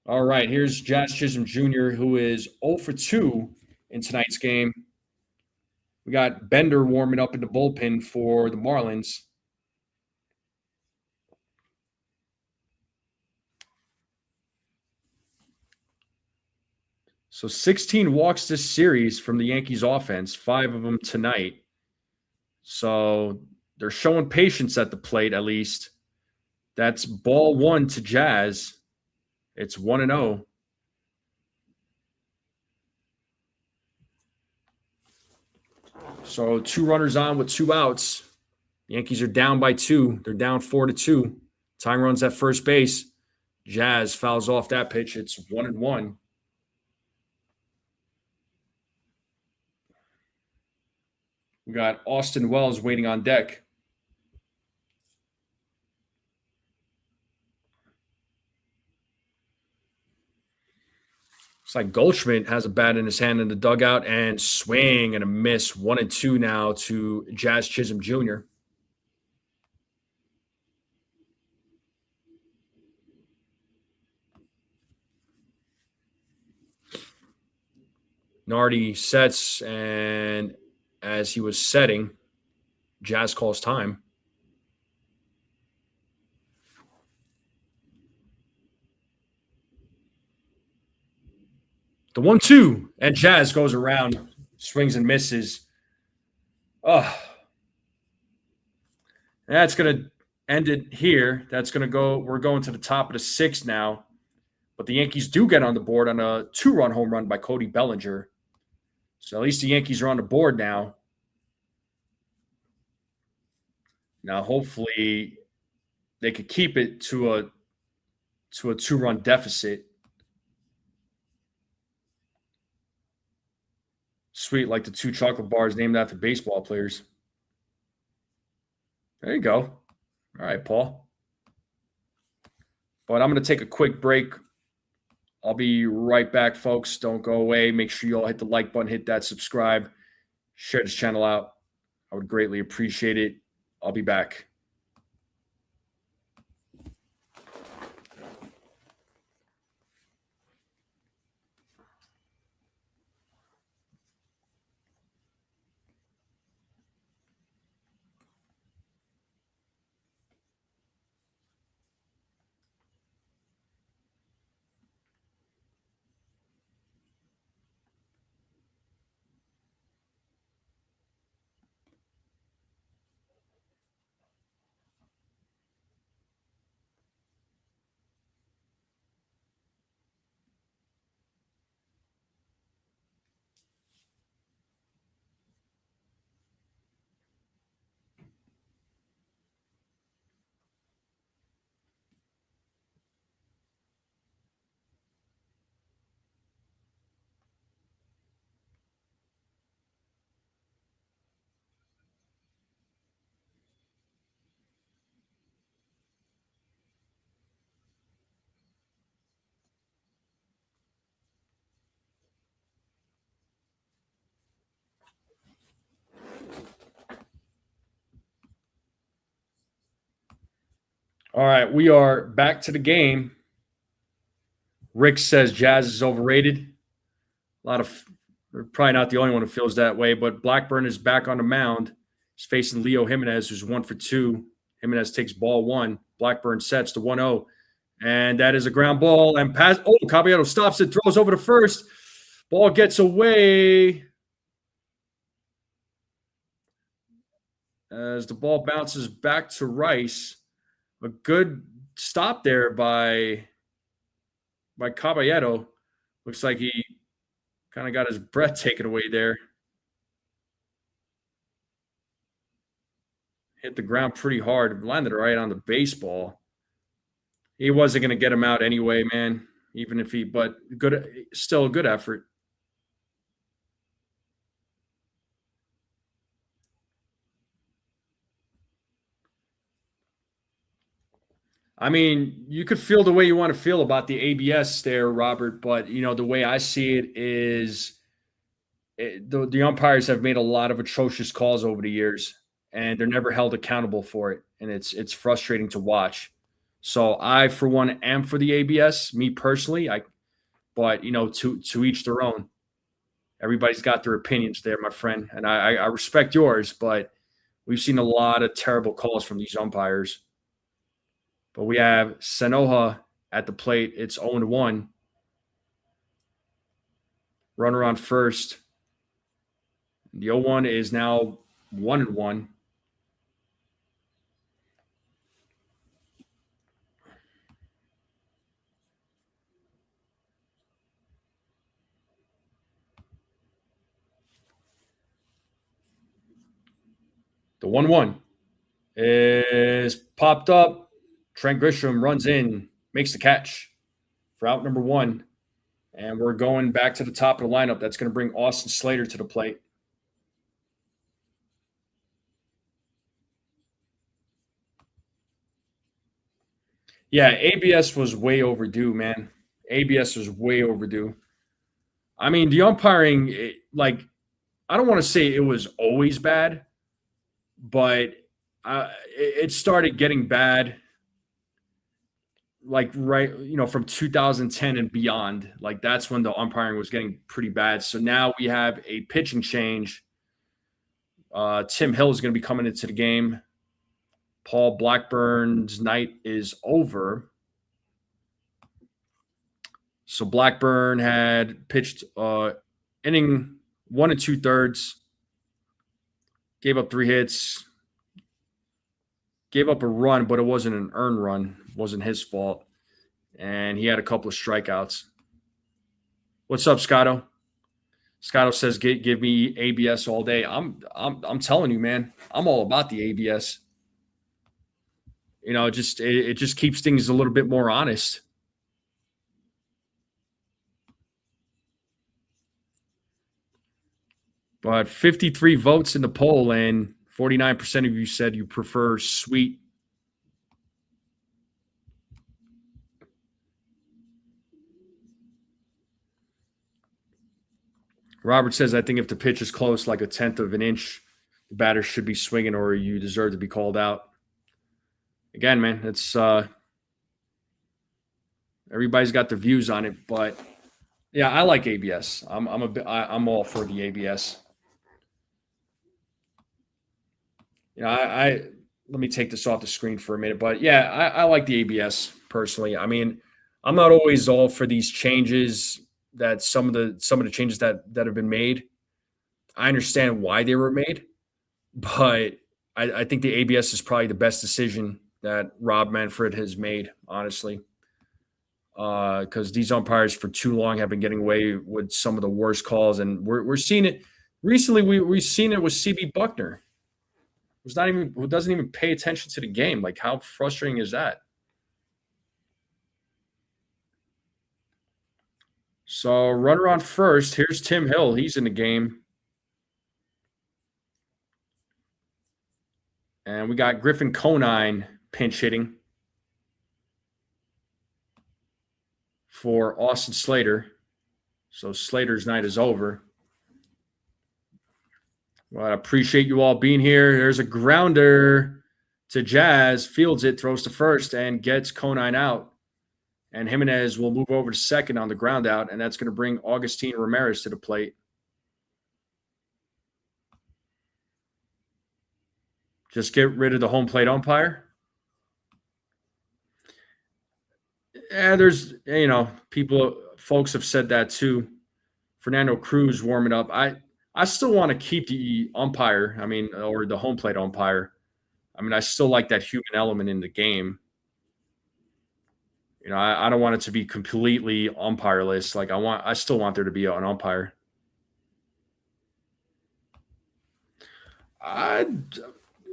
All right, here's Jazz Chisholm Jr., who is 0 for 2 in tonight's game. We got Bender warming up in the bullpen for the Marlins. So 16 walks this series from the Yankees offense, 5 of them tonight. So they're showing patience at the plate, at least. That's ball 1 to Jazz. It's 1-0. So 2 runners on with 2 outs. The Yankees are down by 2. They're down 4-2. Tying runs at first base. Jazz fouls off that pitch. It's 1-1. We got Austin Wells waiting on deck. It's like Goldschmidt has a bat in his hand in the dugout and swing and a miss. 1-2 now to Jazz Chisholm Jr. Nardi sets, and as he was setting, Jazz calls time. The 1-2, and Jazz goes around, swings and misses. Oh, that's going to end it here. That's going to go. We're going to the top of the 6th now. But the Yankees do get on the board on a 2-run home run by Cody Bellinger. So at least the Yankees are on the board now. Now, hopefully, they could keep it to a 2-run deficit. Sweet, like the 2 chocolate bars named after baseball players. There you go. All right, Paul. But I'm going to take a quick break. I'll be right back, folks. Don't go away. Make sure you all hit the like button, hit that subscribe, share this channel out. I would greatly appreciate it. I'll be back. All right, we are back to the game. Rick says Jazz is overrated. We're probably not the only one who feels that way, but Blackburn is back on the mound. He's facing Leo Jimenez, who's 1 for 2. Jimenez takes ball 1. Blackburn sets to 1-0. And that is a ground ball. And pass. Oh, Caballero stops it, throws over to first. Ball gets away. As the ball bounces back to Rice. A good stop there by Caballero. Looks like he kind of got his breath taken away there. Hit the ground pretty hard. Landed right on the baseball. He wasn't going to get him out anyway, man. Even if but still a good effort. I mean, you could feel the way you want to feel about the ABS there, Robert, but the way I see it is the umpires have made a lot of atrocious calls over the years, and they're never held accountable for it, and it's frustrating to watch. So I, for one, am for the ABS. Me personally, but to each their own. Everybody's got their opinions there, my friend, and I respect yours, but we've seen a lot of terrible calls from these umpires. But we have Sanoja at the plate. It's 0-1. Runner on first. The 0-1 is now 1-1. The 1-1. is popped up. Trent Grisham runs in, makes the catch for out number 1. And we're going back to the top of the lineup. That's going to bring Austin Slater to the plate. Yeah, ABS was way overdue, man. ABS was way overdue. I mean, the umpiring, like, I don't want to say it was always bad, but it started getting bad, like, right, from 2010 and beyond. Like, that's when the umpiring was getting pretty bad. So now we have a pitching change. Tim Hill is going to be coming into the game. Paul Blackburn's night is over. So Blackburn had pitched inning 1 2/3, gave up 3 hits, gave up a run, but it wasn't an earned run. It wasn't his fault. And he had a couple of strikeouts. What's up, Scotto? Scotto says, "Give me ABS all day." I'm telling you, man, I'm all about the ABS. It just keeps things a little bit more honest. But 53 votes in the poll, and 49% of you said you prefer sweet. Robert says, "I think if the pitch is close, like a tenth of an inch, the batter should be swinging, or you deserve to be called out." Again, man, it's everybody's got their views on it, but yeah, I like ABS. I'm all for the ABS. I let me take this off the screen for a minute, but yeah, I like the ABS personally. I mean, I'm not always all for these changes that some of the changes that have been made. I understand why they were made, but I think the ABS is probably the best decision that Rob Manfred has made, honestly. Because these umpires for too long have been getting away with some of the worst calls, and we're seeing it recently. We've seen it with CB Buckner, who doesn't even pay attention to the game. Like, how frustrating is that? So runner on first. Here's Tim Hill. He's in the game. And we got Griffin Conine pinch hitting for Austin Slater. So Slater's night is over. Well, I appreciate you all being here. There's a grounder to Jazz, fields it, throws to first, and gets Conine out. And Jimenez will move over to second on the ground out, and that's going to bring Augustine Ramirez to the plate. Just get rid of the home plate umpire. Yeah, there's, folks have said that too. Fernando Cruz warming up. I still want to keep the umpire, or the home plate umpire. I still like that human element in the game. I don't want it to be completely umpireless. Like, I still want there to be an umpire.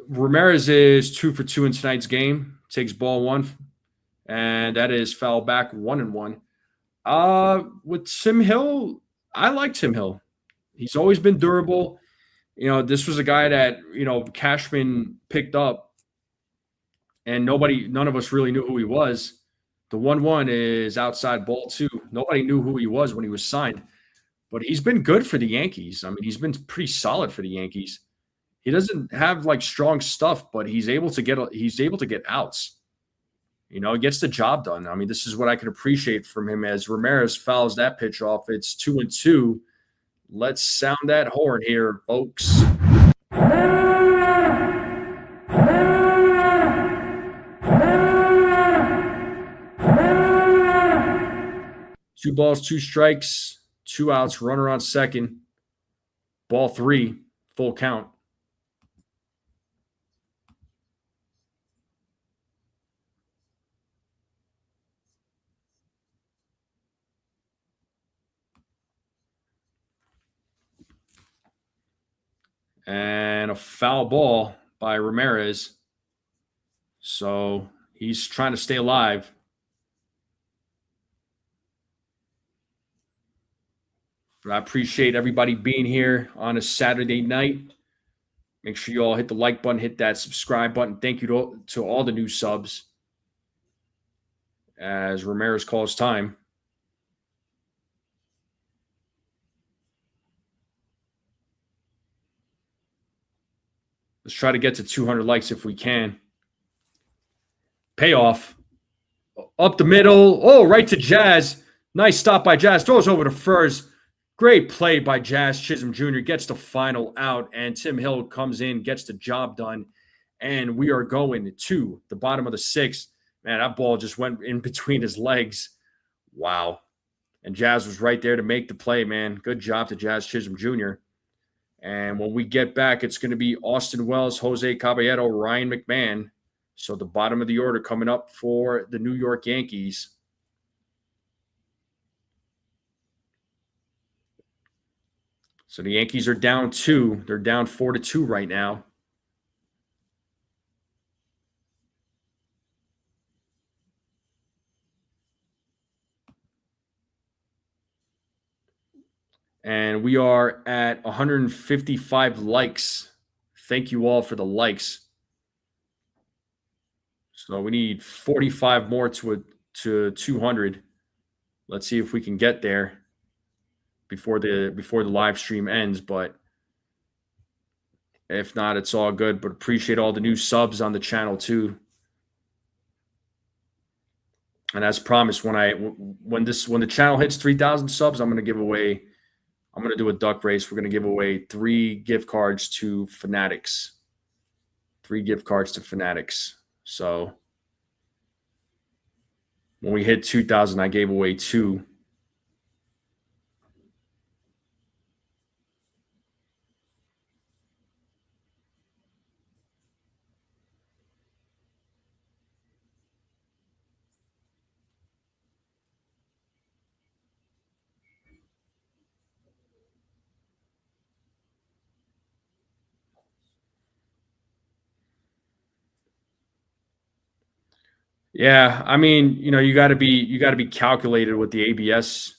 Ramirez is 2 for 2 in tonight's game. Takes ball 1, and that is foul back 1-1. With Tim Hill, I like Tim Hill. He's always been durable. This was a guy that, Cashman picked up, and none of us really knew who he was. The 1-1 is outside ball 2. Nobody knew who he was when he was signed, but he's been good for the Yankees. He's been pretty solid for the Yankees. He doesn't have like strong stuff, but he's able to get outs. He gets the job done. This is what I can appreciate from him. As Ramirez fouls that pitch off, it's 2-2. Let's sound that horn here, folks. Two balls, 2 strikes, 2 outs, runner on second. Ball 3, full count. And a foul ball by Ramirez. So he's trying to stay alive. But I appreciate everybody being here on a Saturday night. Make sure you all hit the like button, hit that subscribe button. Thank you to all the new subs as Ramirez calls time. Let's try to get to 200 likes if we can. Payoff. Up the middle. Oh, right to Jazz. Nice stop by Jazz. Throws over to first. Great play by Jazz Chisholm Jr. Gets the final out, and Tim Hill comes in, gets the job done, and we are going to the bottom of the sixth. Man, that ball just went in between his legs. Wow. And Jazz was right there to make the play, man. Good job to Jazz Chisholm Jr. And when we get back, it's going to be Austin Wells, Jose Caballero, Ryan McMahon. So the bottom of the order coming up for the New York Yankees. So the Yankees are down 2. They're down 4-2 right now. And we are at 155 likes. Thank you all for the likes. So we need 45 more to 200. Let's see if we can get there before the live stream ends. But if not, it's all good. But appreciate all the new subs on the channel too. And as promised, when the channel hits 3,000 subs, I'm going to do a duck race. We're going to give away 3 gift cards to Fanatics. 3 gift cards to Fanatics. So when we hit 2,000, I gave away 2. Yeah, I mean, you got to be calculated with the ABS.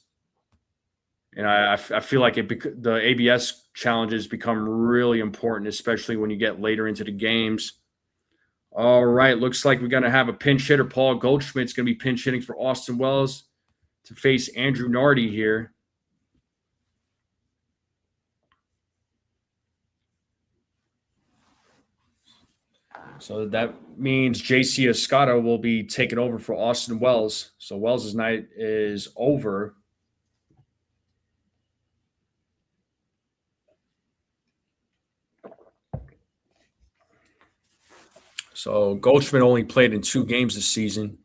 And I feel like the ABS challenges become really important, especially when you get later into the games. All right, looks like we're going to have a pinch hitter. Paul Goldschmidt's going to be pinch hitting for Austin Wells to face Andrew Nardi here. So that means JC Escada will be taking over for Austin Wells. So Wells' night is over. So Goldschmidt only played in 2 games this season.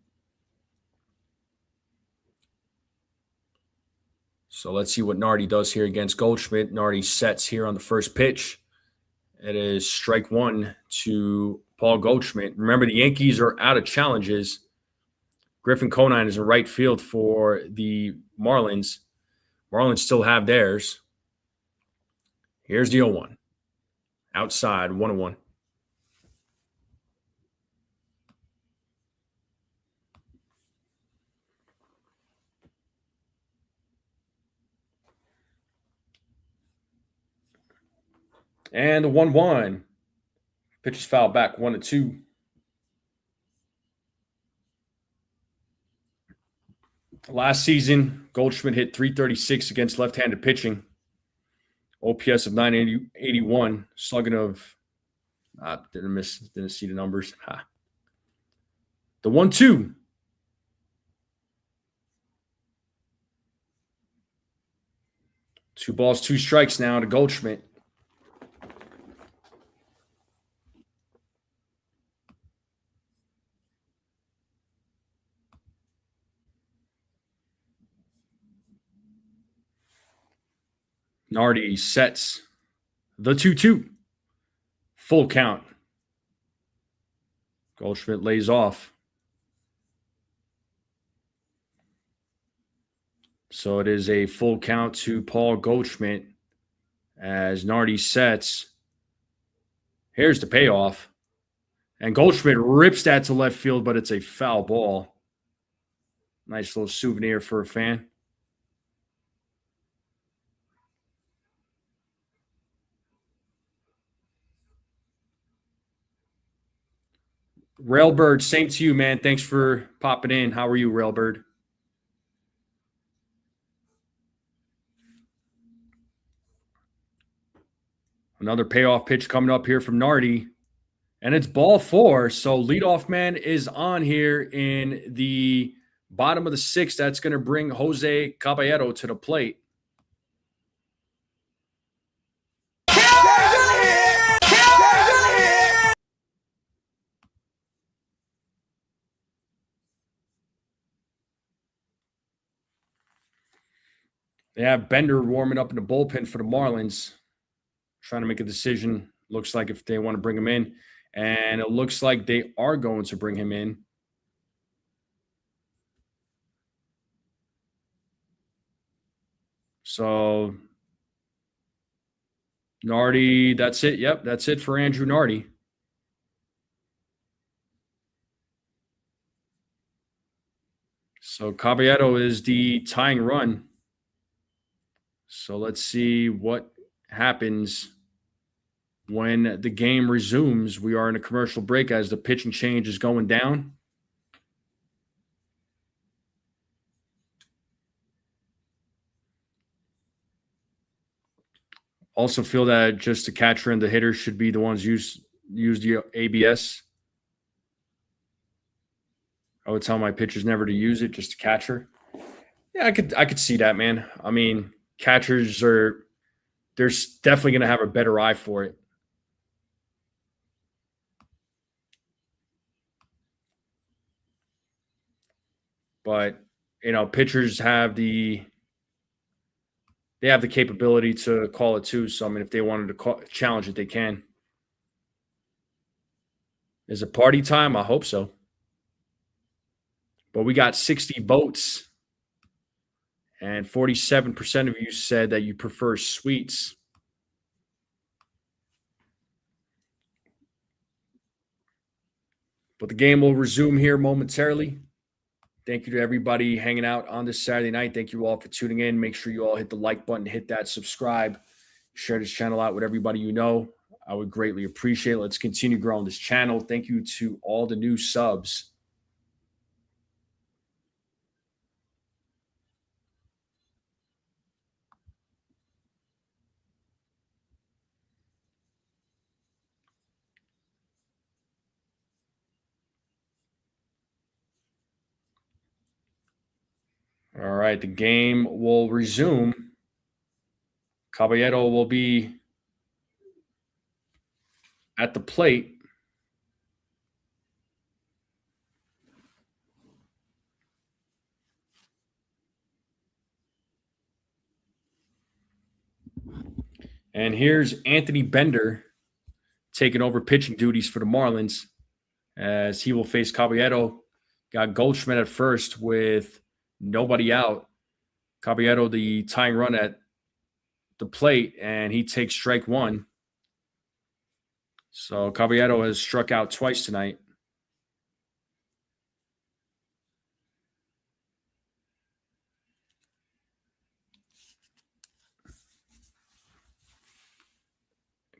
So let's see what Nardi does here against Goldschmidt. Nardi sets here on the first pitch. It is strike 1 to Paul Goldschmidt. Remember, the Yankees are out of challenges. Griffin Conine is in right field for the Marlins. Marlins still have theirs. Here's the 0-1. Outside, 1-1. And the 1-1. Pitch is fouled back, 1-2. Last season, Goldschmidt hit .336 against left-handed pitching. OPS of 981. Slugging of didn't see the numbers. The 1-2. Two balls, 2 strikes now to Goldschmidt. Nardi sets the 2-2. Full count. Goldschmidt lays off. So it is a full count to Paul Goldschmidt as Nardi sets. Here's the payoff. And Goldschmidt rips that to left field, but it's a foul ball. Nice little souvenir for a fan. Railbird, same to you, man. Thanks for popping in. How are you, Railbird? Another payoff pitch coming up here from Nardi. And it's ball 4. So leadoff man is on here in the bottom of the 6th. That's going to bring Jose Caballero to the plate. They have Bender warming up in the bullpen for the Marlins, trying to make a decision. Looks like if they want to bring him in. And it looks like they are going to bring him in. So Nardi, that's it. Yep, that's it for Andrew Nardi. So Caballero is the tying run. So let's see what happens when the game resumes. We are in a commercial break as the pitching change is going down. Also feel that just the catcher and the hitter should be the ones use the ABS. I would tell my pitchers never to use it, just the catcher. Yeah, I could see that, man. I mean, catchers they're definitely going to have a better eye for it. But, pitchers have the capability to call it too. So, I mean, if they wanted to challenge it, they can. Is it party time? I hope so. But we got 60 votes. And 47% of you said that you prefer sweets. But the game will resume here momentarily. Thank you to everybody hanging out on this Saturday night. Thank you all for tuning in. Make sure you all hit the like button, hit that subscribe, share this channel out with everybody you know. I would greatly appreciate it. Let's continue growing this channel. Thank you to all the new subs. All right, the game will resume. Caballero will be at the plate. And here's Anthony Bender taking over pitching duties for the Marlins as he will face Caballero. Got Goldschmidt at first with nobody out. Caballero, the tying run at the plate, and he takes strike 1. So Caballero has struck out twice tonight.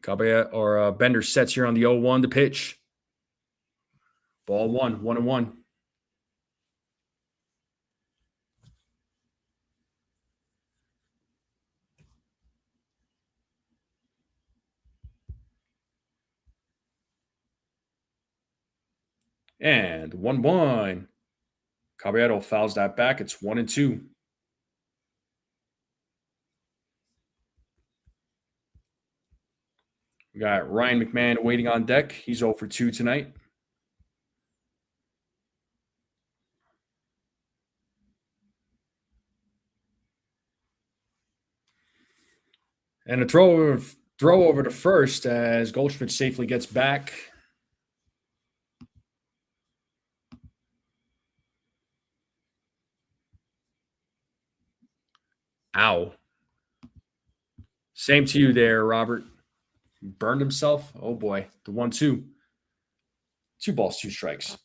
Bender sets here on the 0-1 to pitch. Ball 1, 1-1. And 1-1. Caballero fouls that back. It's 1-2. We got Ryan McMahon waiting on deck. He's 0 for 2 tonight. And a throw over to first as Goldschmidt safely gets back. Ow. Same to you there, Robert. Burned himself. Oh, boy. The 1-2. 2 balls, 2 strikes.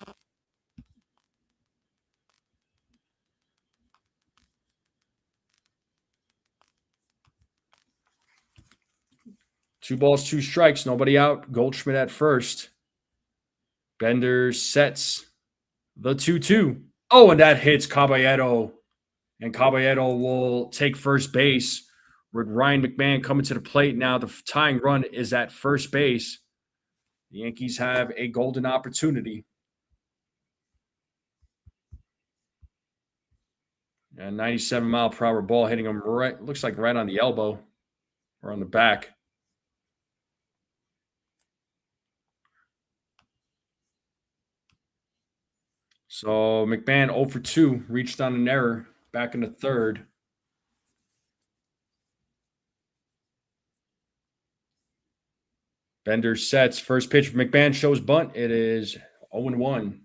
Two balls, 2 strikes. Nobody out. Goldschmidt at first. Bender sets the 2-2. Oh, and that hits Caballero. And Caballero will take first base with Ryan McMahon coming to the plate. Now the tying run is at first base. The Yankees have a golden opportunity. And 97-mile-per-hour ball hitting him right, looks like right on the elbow or on the back. So McMahon 0 for 2, reached on an error back in the third. Bender sets. First pitch for McMahon shows bunt. It is 0-1.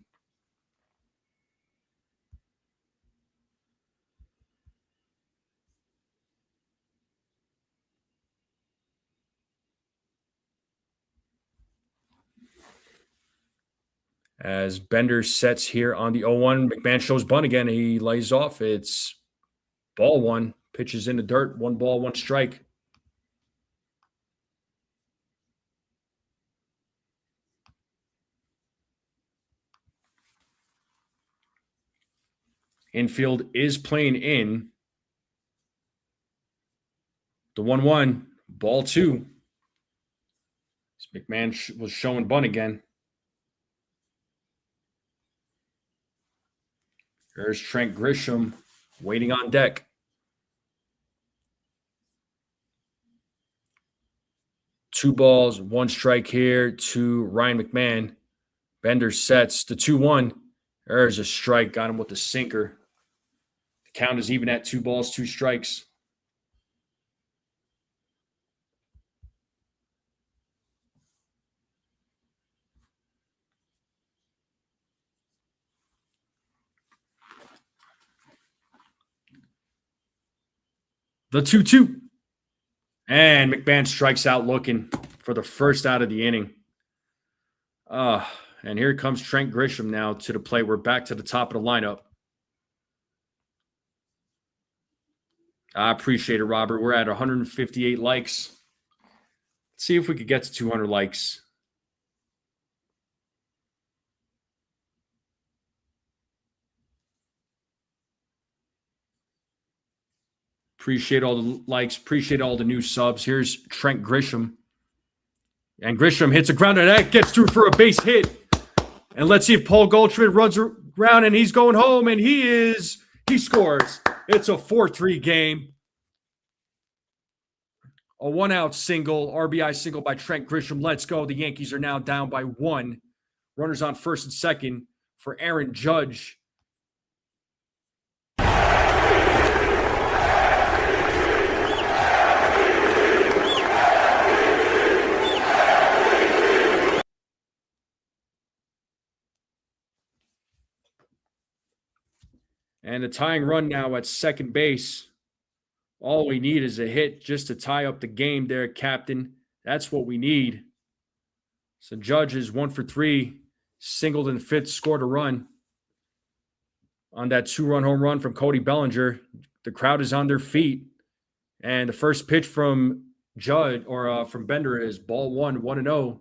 As Bender sets here on the 0-1, McMahon shows bunt again. He lays off. It's ball 1. Pitches in the dirt. 1 ball, 1 strike. Infield is playing in. The 1-1, ball 2. McMahon was showing bunt again. There's Trent Grisham waiting on deck. Two balls, 1 strike here to Ryan McMahon. Bender sets the 2-1. There's a strike, got him with the sinker. The count is even at 2 balls, 2 strikes. The 2-2. And McMahon strikes out looking for the first out of the inning. And here comes Trent Grisham now to the plate. We're back to the top of the lineup. I appreciate it, Robert. We're at 158 likes. Let's see if we could get to 200 likes. Appreciate all the likes. Appreciate all the new subs. Here's Trent Grisham. And Grisham hits a grounder. That gets through for a base hit. And let's see if Paul Goldschmidt runs around and he's going home. And he scores. It's a 4-3 game. A 1-out single, RBI single by Trent Grisham. Let's go. The Yankees are now down by 1. Runners on first and second for Aaron Judge. And the tying run now at second base. All we need is a hit just to tie up the game there, Captain. That's what we need. So Judge is 1 for 3. Singled in the 5th, scored a run on that 2-run home run from Cody Bellinger. The crowd is on their feet. And the first pitch from Judge or from Bender is ball 1, 1-0.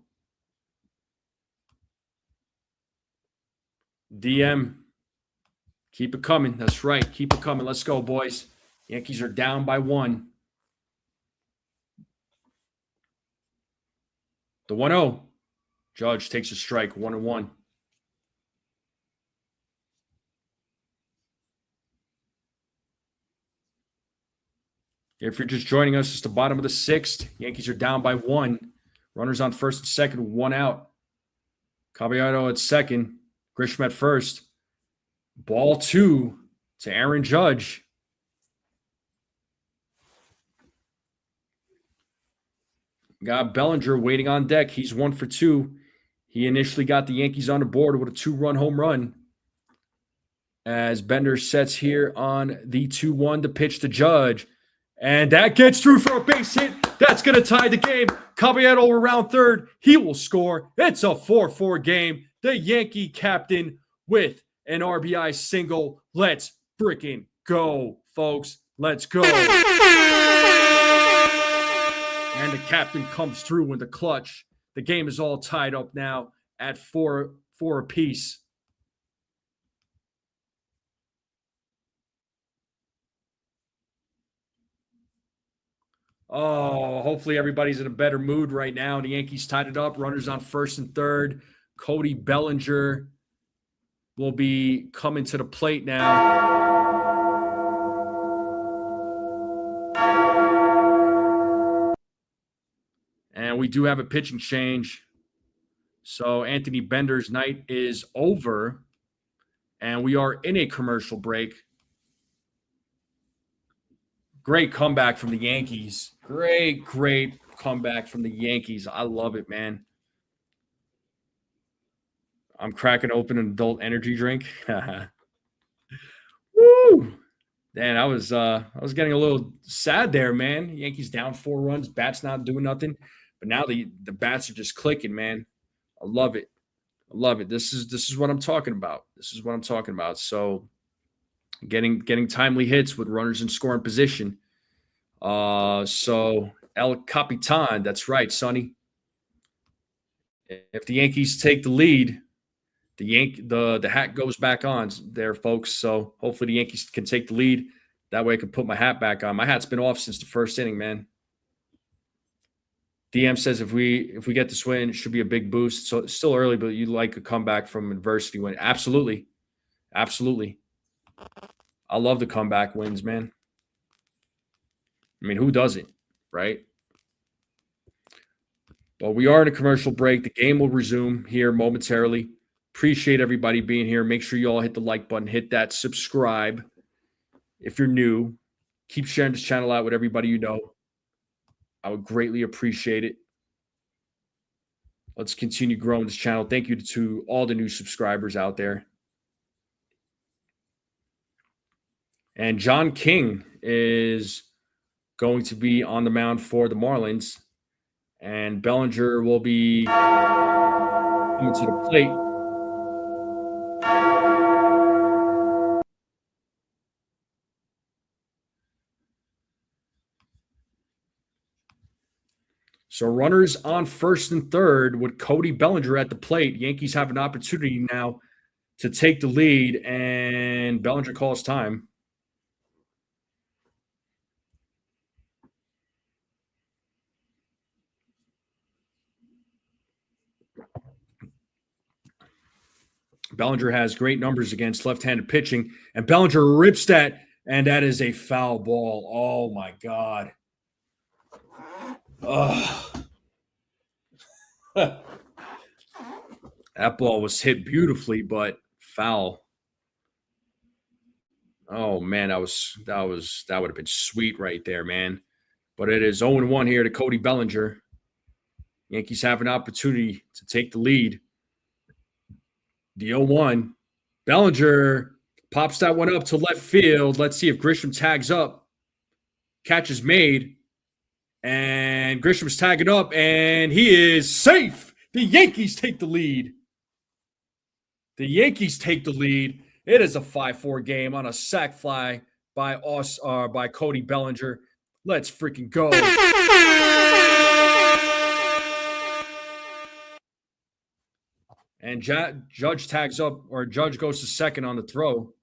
DM. Keep it coming. That's right. Keep it coming. Let's go, boys. Yankees are down by 1. The 1-0. Judge takes a strike, 1-1. If you're just joining us, it's the bottom of the 6th. Yankees are down by 1. Runners on first and second, 1 out. Caballero at second. Grisham at first. Ball 2 to Aaron Judge. Got Bellinger waiting on deck. He's 1 for 2. He initially got the Yankees on the board with a 2-run home run. As Bender sets here on the 2-1 to pitch to Judge. And that gets through for a base hit. That's going to tie the game. Caballero around third. He will score. It's a 4-4 game. the Yankee captain, with an RBI single. Let's freaking go, folks. Let's go. And the captain comes through in the clutch. The game is all tied up now at 4 apiece. Oh, hopefully everybody's in a better mood right now. The Yankees tied it up. Runners on first and third. Cody Bellinger will be coming to the plate now. And we do have a pitching change. So Anthony Bender's night is over. And we are in a commercial break. Great comeback from the Yankees. Great comeback from the Yankees. I love it, man. I'm cracking open an adult energy drink. Woo! Man, I was getting a little sad there, man. Yankees down 4 runs, bats not doing nothing. But now the bats are just clicking, man. I love it. I love it. This is what I'm talking about. This is what I'm talking about. So getting timely hits with runners in scoring position. So El Capitan, that's right, Sonny. If the Yankees take the lead, the hat goes back on there, folks. So hopefully the Yankees can take the lead. That way I can put my hat back on. My hat's been off since the first inning, man. DM says if we get this win, it should be a big boost. So it's still early, but you'd like a comeback from adversity win. Absolutely. Absolutely. I love the comeback wins, man. I mean, who doesn't, right? But we are in a commercial break. The game will resume here momentarily. Appreciate everybody being here. Make sure you all hit the like button, hit that subscribe if you're new. Keep sharing this channel out with everybody you know. I would greatly appreciate it. Let's continue growing this channel. Thank you to all the new subscribers out there. And John King is going to be on the mound for the Marlins. And Bellinger will be coming to the plate. So runners on first and third with Cody Bellinger at the plate. Yankees have an opportunity now to take the lead, and Bellinger calls time. Bellinger has great numbers against left-handed pitching, and Bellinger rips that, and that is a foul ball. Oh, my God. Oh. That ball was hit beautifully, but foul. Oh, man, that would have been sweet right there, man. But it is 0-1 here to Cody Bellinger. Yankees have an opportunity to take the lead. The 0-1. Bellinger pops that one up to left field. Let's see if Grisham tags up. Catch is made. And Grisham's tagging up, and he is safe. The Yankees take the lead. The Yankees take the lead. It is a 5-4 game on a sac fly by Cody Bellinger. Let's freaking go. And Judge tags up, or Judge goes to second on the throw.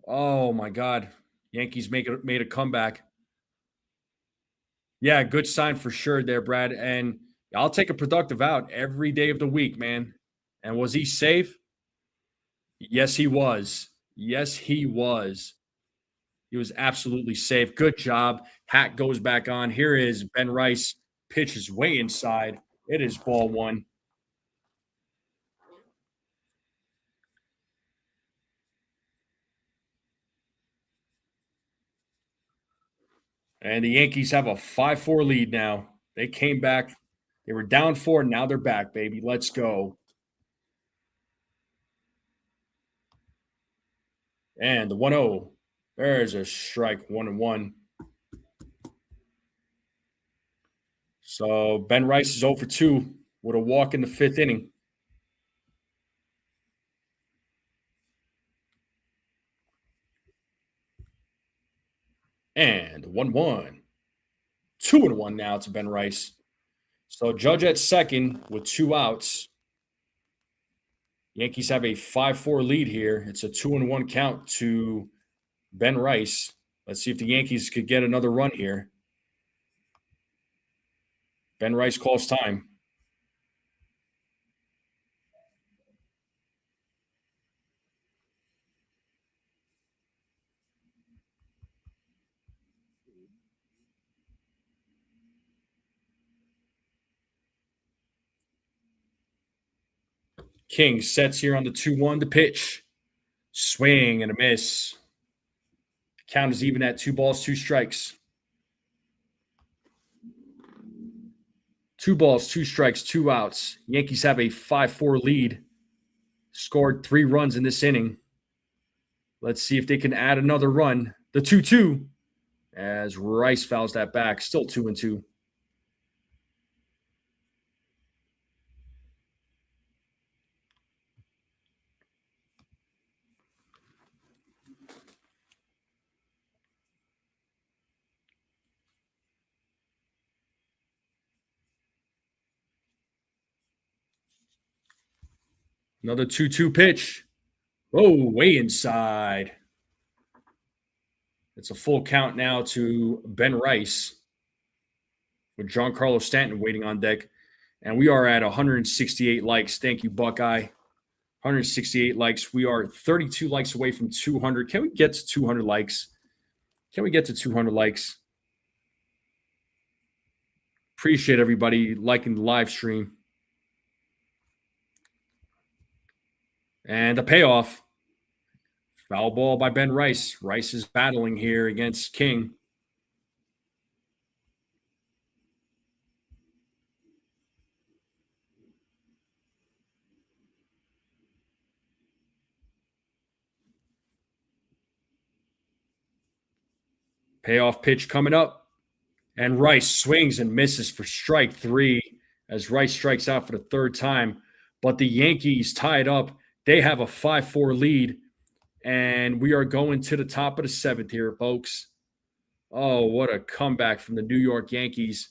Oh, my God. Yankees made a comeback. Yeah, good sign for sure there, Brad. And I'll take a productive out every day of the week, man. And was he safe? Yes, he was. Yes, he was. He was absolutely safe. Good job. Hat goes back on. Here is Ben Rice. Pitch is way inside. It is ball 1. And the Yankees have a 5-4 lead now. They came back. They were down 4. Now they're back, baby. Let's go. And the 1-0. There's a strike, 1-1. So Ben Rice is 0 for 2. with a walk in the 5th inning. And 1-1. 2-1 now to Ben Rice. So Judge at second with 2 outs. Yankees have a 5-4 lead here. It's a 2-1 count to Ben Rice. Let's see if the Yankees could get another run here. Ben Rice calls time. King sets here on the 2-1 to pitch. Swing and a miss. Count is even at 2 balls, 2 strikes. 2 balls, 2 strikes, 2 outs. Yankees have a 5-4 lead. Scored 3 runs in this inning. Let's see if they can add another run. The 2-2 as Rice fouls that back. Still 2-2. Another 2-2 pitch. Oh, way inside. It's a full count now to Ben Rice with Giancarlo Stanton waiting on deck. And we are at 168 likes. Thank you, Buckeye. 168 likes. We are 32 likes away from 200. Can we get to 200 likes? Can we get to 200 likes? Appreciate everybody liking the live stream. And the payoff. Foul ball by Ben Rice. Rice is battling here against King. Payoff pitch coming up. And Rice swings and misses for strike 3 as Rice strikes out for the 3rd time. But the Yankees tie it up. They have a 5-4 lead. And we are going to the top of the 7th here, folks. Oh, what a comeback from the New York Yankees.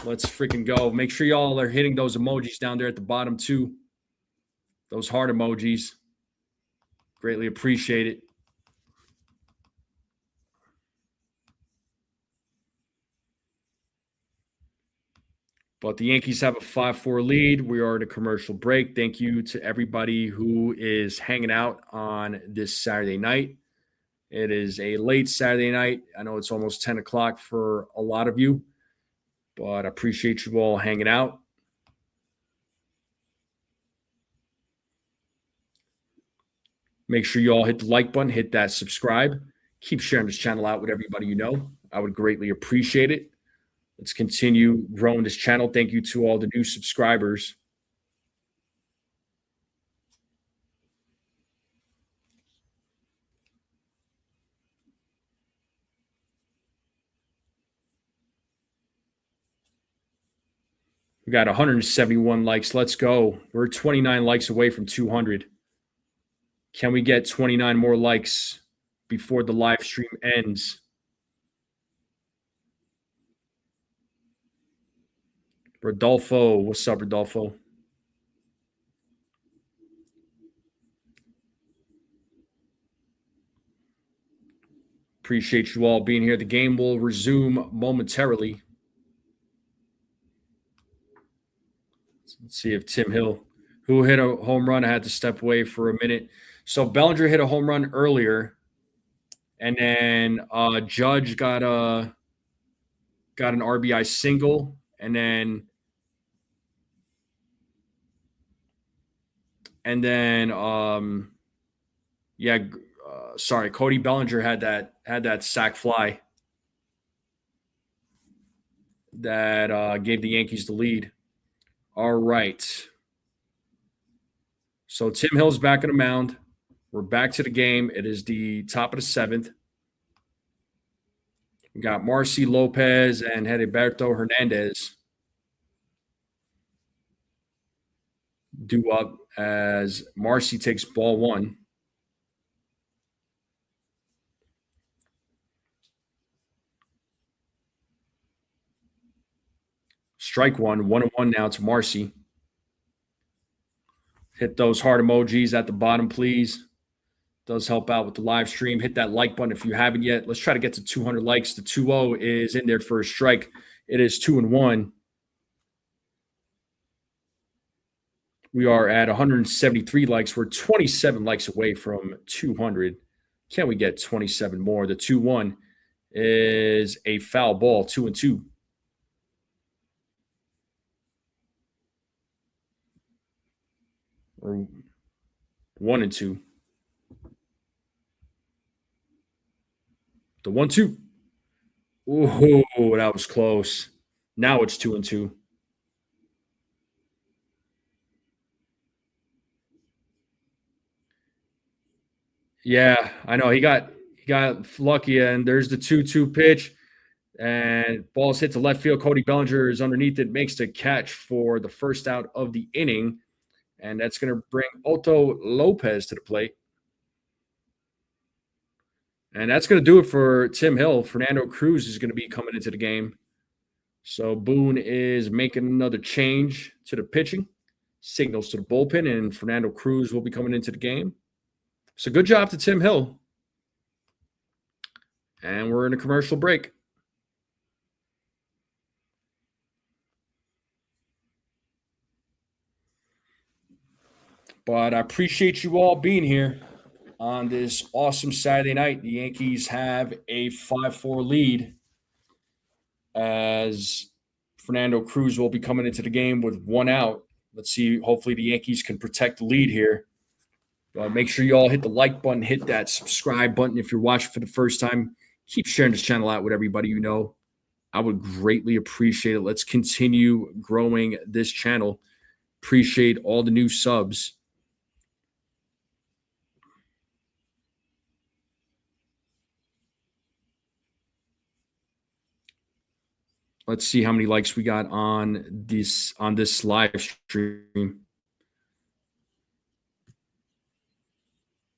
Let's freaking go. Make sure y'all are hitting those emojis down there at the bottom, too. Those heart emojis. Greatly appreciate it. But the Yankees have a 5-4 lead. We are at a commercial break. Thank you to everybody who is hanging out on this Saturday night. It is a late Saturday night. I know it's almost 10 o'clock for a lot of you, but I appreciate you all hanging out. Make sure you all hit the like button, hit that subscribe. Keep sharing this channel out with everybody you know. I would greatly appreciate it. Let's continue growing this channel. Thank you to all the new subscribers. We got 171 likes. Let's go. We're 29 likes away from 200. Can we get 29 more likes before the live stream ends? Rodolfo, what's up, Rodolfo? Appreciate you all being here. The game will resume momentarily. Let's see if Tim Hill, who hit a home run, I had to step away for a minute. So Bellinger hit a home run earlier, and then Judge got an RBI single, and then Cody Bellinger had that sac fly that gave the Yankees the lead. All right. So Tim Hill's back on the mound. We're back to the game. It is the top of the 7th. We got Marcy Lopez and Heriberto Hernandez. due up as Marcy takes ball one. Strike one, 1-1 now to Marcy. Hit those heart emojis at the bottom, please. Does help out with the live stream. Hit that like button if you haven't yet. Let's try to get to 200 likes. The 2-0 is in there for a strike. It is 2-1. We are at 173 likes. We're 27 likes away from 200. Can we get 27 more? The 2-1 is a foul ball, 2-2. Or 1-2. The 1-2. Oh, that was close. Now it's 2-2. Yeah, I know. He got lucky, and there's the 2-2 pitch. And ball's hit to left field. Cody Bellinger is underneath it, makes the catch for the first out of the inning. And that's going to bring Otto Lopez to the plate. And that's going to do it for Tim Hill. Fernando Cruz is going to be coming into the game. So Boone is making another change to the pitching. Signals to the bullpen, and Fernando Cruz will be coming into the game. So good job to Tim Hill. And we're in a commercial break. But I appreciate you all being here on this awesome Saturday night. The Yankees have a 5-4 lead as Fernando Cruz will be coming into the game with one out. Let's see. Hopefully the Yankees can protect the lead here. Make sure you all hit the like button, hit that subscribe button if you're watching for the first time. Keep sharing this channel out with everybody you know. I would greatly appreciate it. Let's continue growing this channel. Appreciate all the new subs. Let's see how many likes we got on this live stream.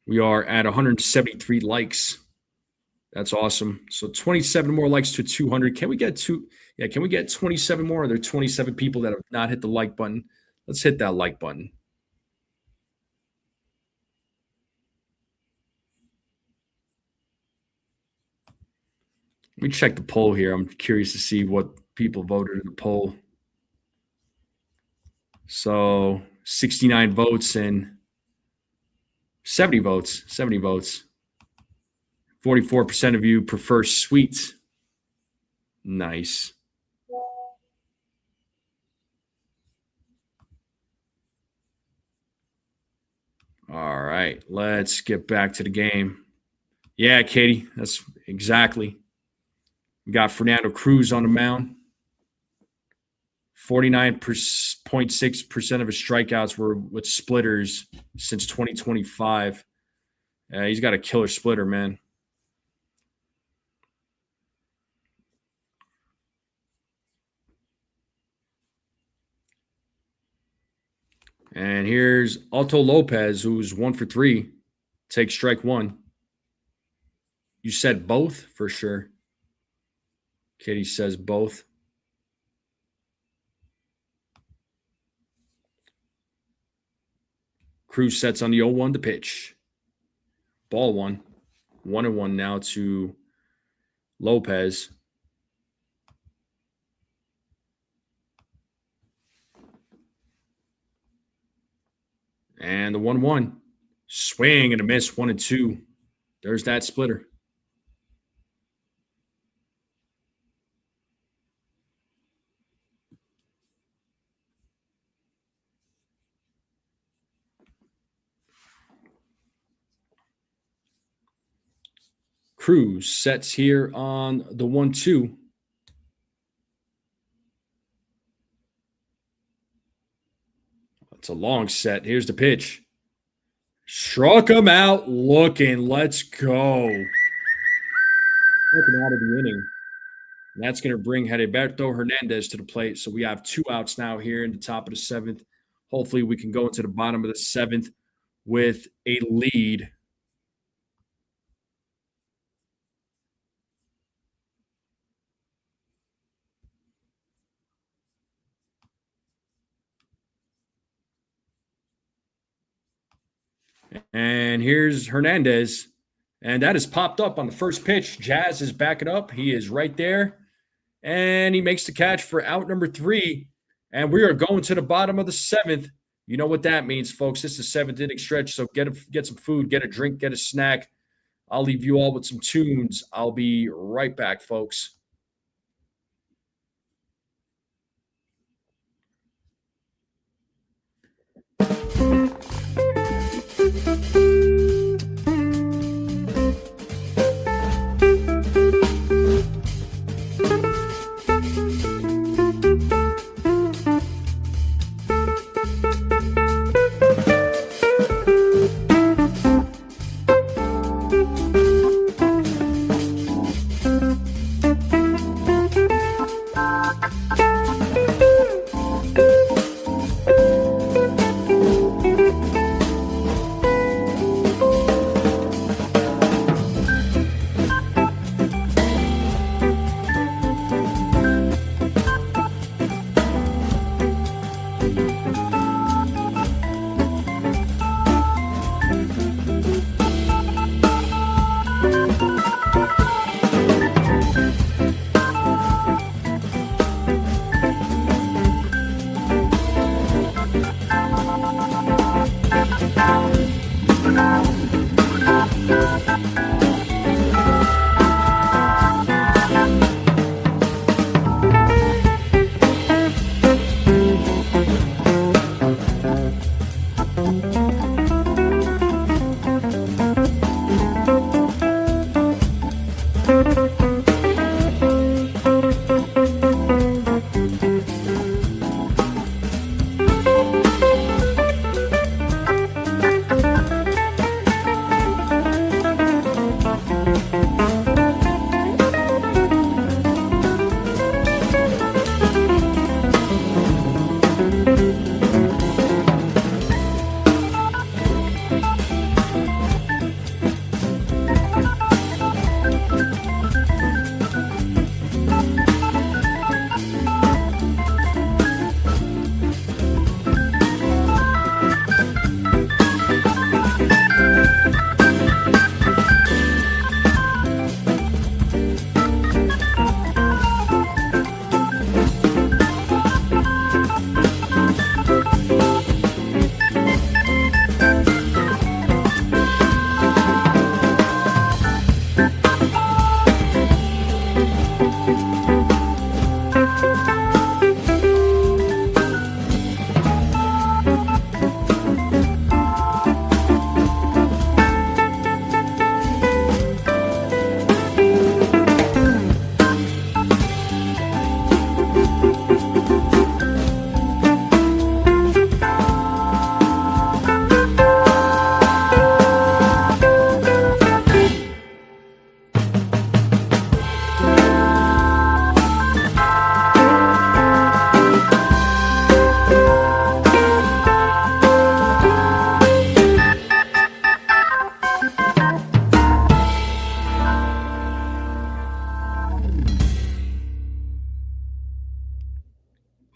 We are at 173 likes. That's awesome. So 27 more likes to 200. Can we get can we get 27 more? Are there 27 people that have not hit the like button? Let's hit that like button. Let me check the poll here. I'm curious to see what people voted in the poll. So 69 votes and 70 votes. 44% of you prefer sweet. Nice. All right, let's get back to the game. Yeah, Katie, that's exactly. We got Fernando Cruz on the mound. 49.6% of his strikeouts were with splitters since 2025. He's got a killer splitter, man. And here's Otto Lopez, who's 1 for 3. Take strike one. You said both for sure. Katie says both. Cruz sets on the 0-1 to pitch. Ball one. 1-1 now to Lopez. And the 1-1. Swing and a miss, 1-2. There's that splitter. Cruz sets here on the 1-2. It's a long set. Here's the pitch. Struck him out looking. Let's go. Looking out of the inning. And that's going to bring Heriberto Hernandez to the plate. So we have 2 outs now here in the top of the 7th. Hopefully we can go into the bottom of the 7th with a lead. And here's Hernandez. And that has popped up on the first pitch. Jazz is backing up. He is right there. And he makes the catch for out number 3. And we are going to the bottom of the 7th. You know what that means, folks. This is the 7th inning stretch. So get some food, get a drink, get a snack. I'll leave you all with some tunes. I'll be right back, folks.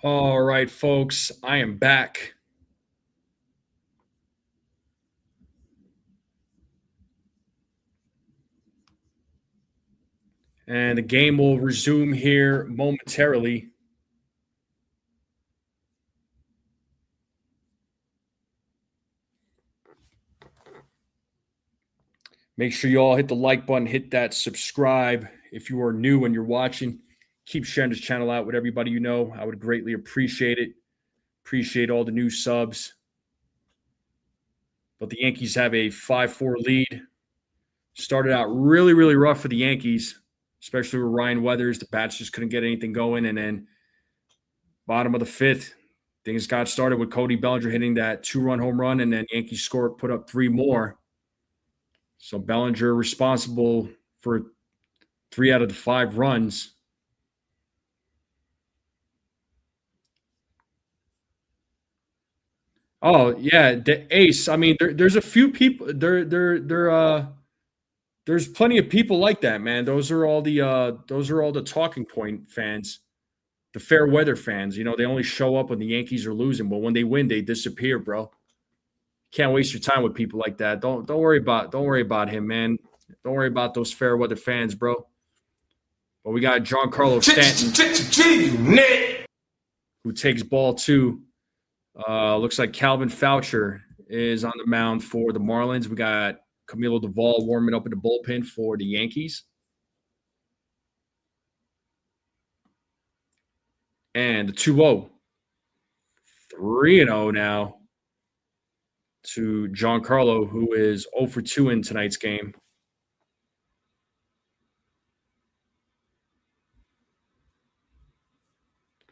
All right, folks, I am back. And the game will resume here momentarily. Make sure you all hit the like button, hit that subscribe. If you are new and you're watching, keep sharing this channel out with everybody you know. I would greatly appreciate it. Appreciate all the new subs. But the Yankees have a 5-4 lead. Started out really, really rough for the Yankees, especially with Ryan Weathers. The bats just couldn't get anything going. And then bottom of the 5th, things got started with Cody Bellinger hitting that 2-run home run, and then Yankees put up 3 more. So Bellinger responsible for 3 out of the 5 runs. Oh yeah, the ace. I mean, there's a few people. There's plenty of people like that, man. Those are all the talking point fans, the fair weather fans. You know, they only show up when the Yankees are losing, but when they win, they disappear, bro. Can't waste your time with people like that. Don't worry about him, man. Don't worry about those fair weather fans, bro. But we got Giancarlo Stanton, who takes ball two. Looks like Calvin Foucher is on the mound for the Marlins. We got Camilo Duvall warming up in the bullpen for the Yankees. And the 2-0. 3-0 now to Giancarlo, who is 0 for 2 in tonight's game.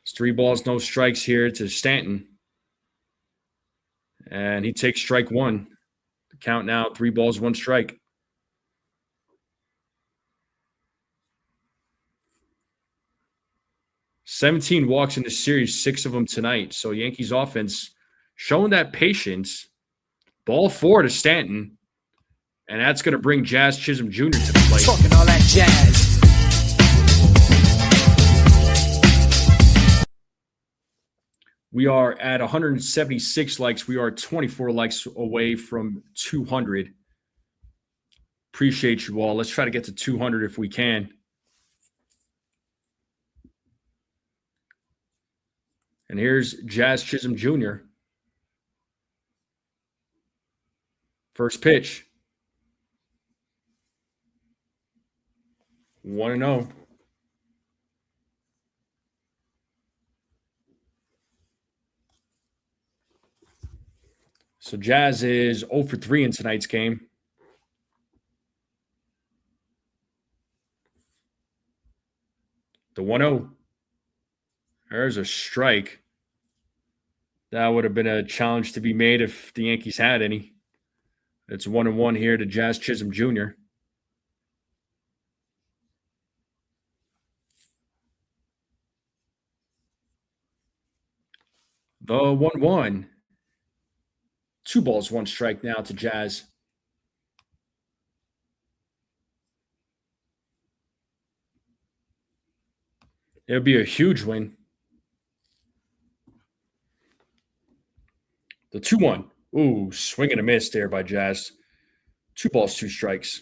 It's 3 balls, no strikes here to Stanton. And he takes strike one. The count now, 3 balls, 1 strike. $17 walks in the series, 6 of them tonight. So Yankees offense showing that patience. Ball 4 to Stanton. And that's going to bring Jazz Chisholm Jr. to the plate.
Talking all that jazz.
We are at 176 likes. We are 24 likes away from 200. Appreciate you all. Let's try to get to 200 if we can. And here's Jazz Chisholm Jr. First pitch. 1-0. So Jazz is 0 for 3 in tonight's game. The 1-0. There's a strike. That would have been a challenge to be made if the Yankees had any. It's 1-1 here to Jazz Chisholm Jr. The 1-1. 2 balls, 1 strike now to Jazz. It would be a huge win. The 2-1. Ooh, swing and a miss there by Jazz. 2 balls, 2 strikes.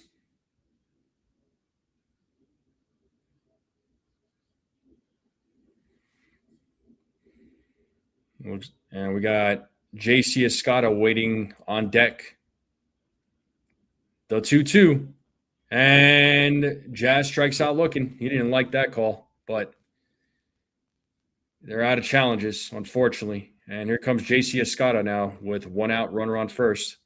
And we got J.C. Escada waiting on deck. The 2-2. And Jazz strikes out looking. He didn't like that call, but they're out of challenges, unfortunately. And here comes J.C. Escada now with 1 out, runner on first.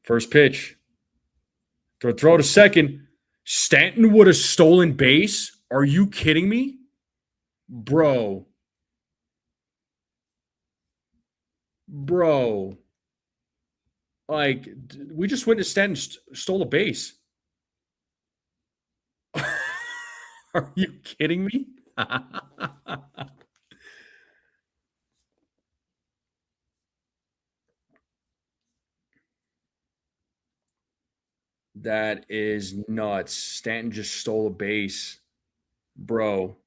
First pitch. Throw to second. Stanton would have stolen base? Are you kidding me? Bro. Like, we just witnessed Stanton stole a base. Are you kidding me? That is nuts. Stanton just stole a base. Bro.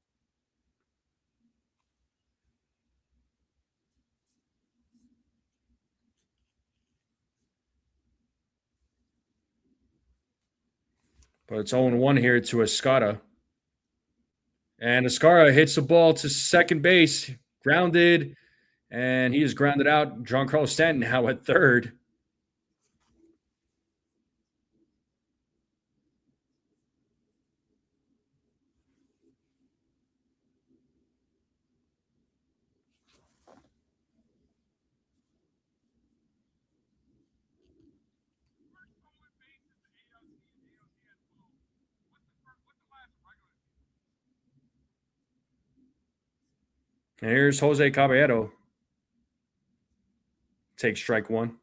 But it's 0-1 here to Escada. And Escada hits the ball to second base, grounded, and he is grounded out. Giancarlo Stanton now at third. And here's Jose Caballero. Take strike one.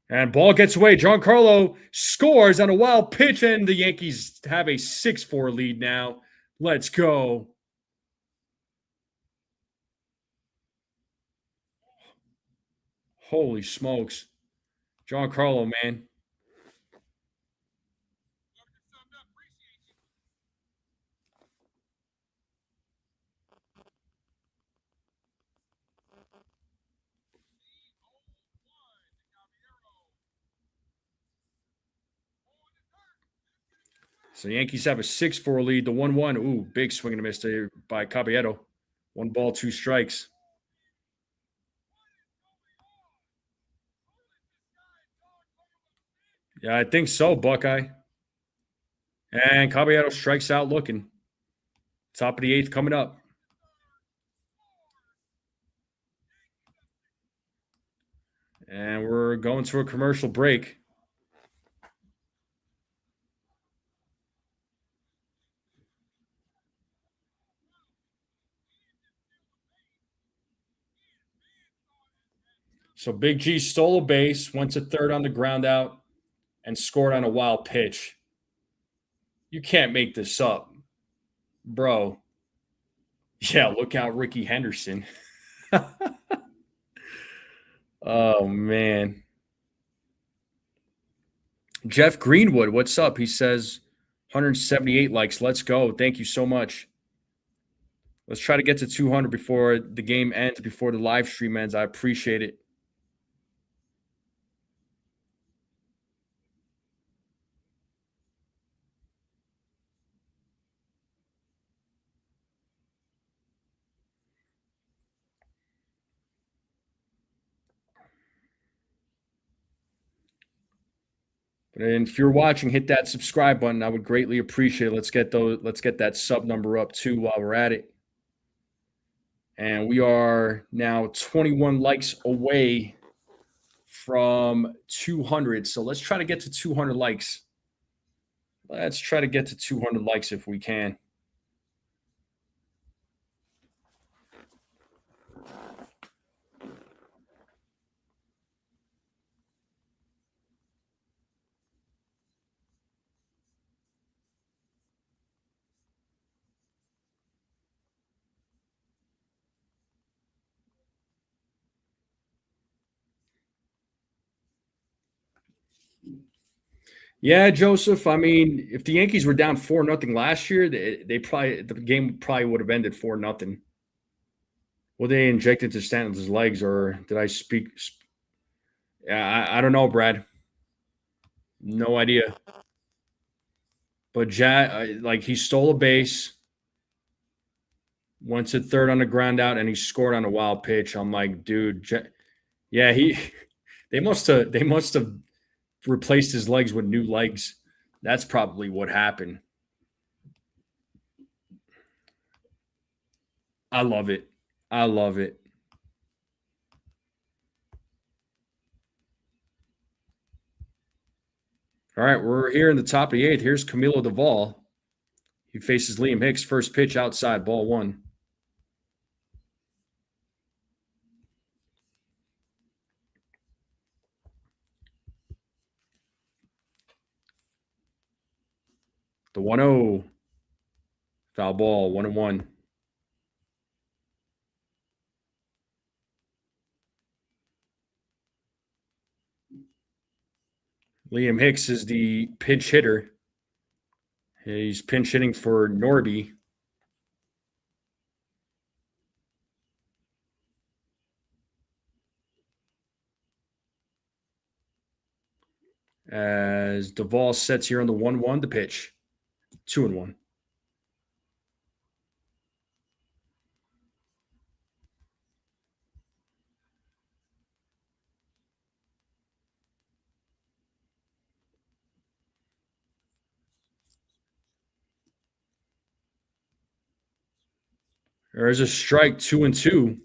And ball gets away. Giancarlo scores on a wild pitch, and the Yankees have a 6-4 lead now. Let's go. Holy smokes. Giancarlo, man. So the Yankees have a 6-4 lead. The 1-1. Ooh, big swing and a miss there by Caballero. 1 ball, 2 strikes. Yeah, I think so, Buckeye. And Caballero strikes out looking. Top of the 8th coming up. And we're going to a commercial break. So Big G stole a base, went to third on the ground out, and scored on a wild pitch. You can't make this up, bro. Yeah, look out, Ricky Henderson. Oh, man. Jeff Greenwood, what's up? He says 178 likes. Let's go. Thank you so much. Let's try to get to 200 before the game ends, before the live stream ends. I appreciate it. And if you're watching, hit that subscribe button. I would greatly appreciate it. Let's get that sub number up too while we're at it. And we are now 21 likes away from 200. So let's try to get to 200 likes. Let's try to get to 200 likes if we can. Yeah, Joseph. I mean, if the Yankees were down 4-0 last year, they probably the game probably would have ended 4-0. Well, they injected to Stanton's legs, or did I speak? Yeah, I don't know, Brad. No idea. But like he stole a base, went to third on the ground out, and he scored on a wild pitch. I'm like, dude, yeah, he. They must have replaced his legs with new legs. That's probably what happened. I love it. I love it. All right, we're here in the top of the 8th. Here's Camilo Duvall. He faces Liam Hicks. First pitch outside, ball 1. The 1-0. Foul ball, 1-1. Liam Hicks is the pinch hitter. He's pinch hitting for Norby. As Duvall sets here on the 1-1, the pitch. 2-1. There's a strike, 2-2.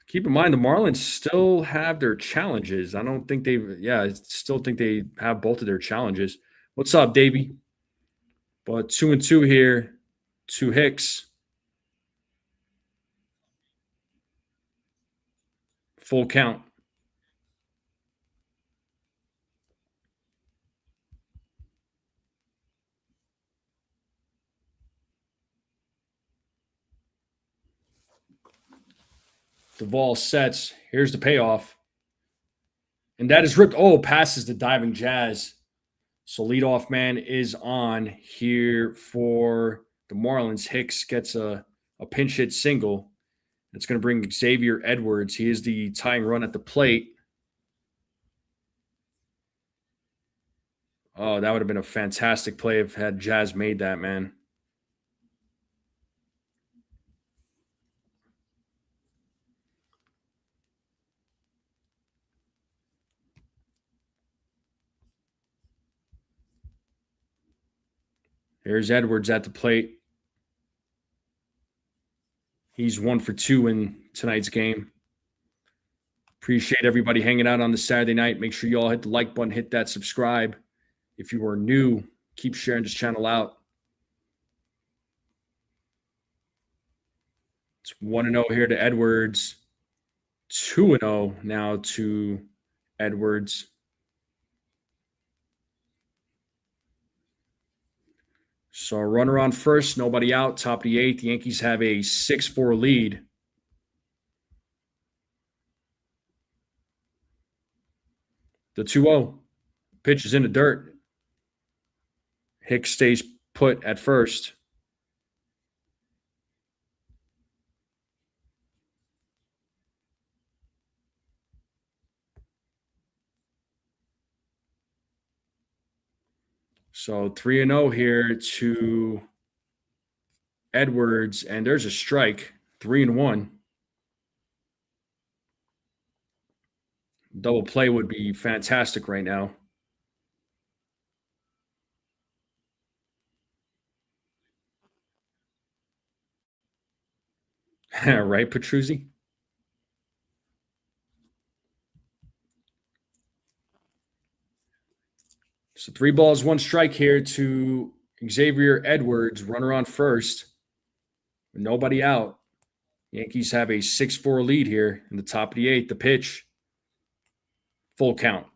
Keep in mind the Marlins still have their challenges. I don't think I still think they have both of their challenges. What's up, Davey? But 2-2 here to Hicks. Full count. The ball sets. Here's the payoff. And that is ripped. Oh, passes the diving Jazz. So leadoff man is on here for the Marlins. Hicks gets a pinch hit single. It's going to bring Xavier Edwards. He is the tying run at the plate. Oh, that would have been a fantastic play if had Jazz made that, man. Here's Edwards at the plate. He's 1 for 2 in tonight's game. Appreciate everybody hanging out on the Saturday night. Make sure you all hit the like button, hit that subscribe. If you are new, keep sharing this channel out. It's 1-0 here to Edwards. 2-0 now to Edwards. So runner on first, nobody out, top of the 8th. The Yankees have a 6-4 lead. The 2-0. Pitch is in the dirt. Hicks stays put at first. So 3-0 here to Edwards, and there's a strike. 3-1. Double play would be fantastic right now. Right, Petruzzi? So 3 balls, 1 strike here to Xavier Edwards, runner on first. Nobody out. Yankees have a 6-4 lead here in the top of the 8th. The pitch, full count.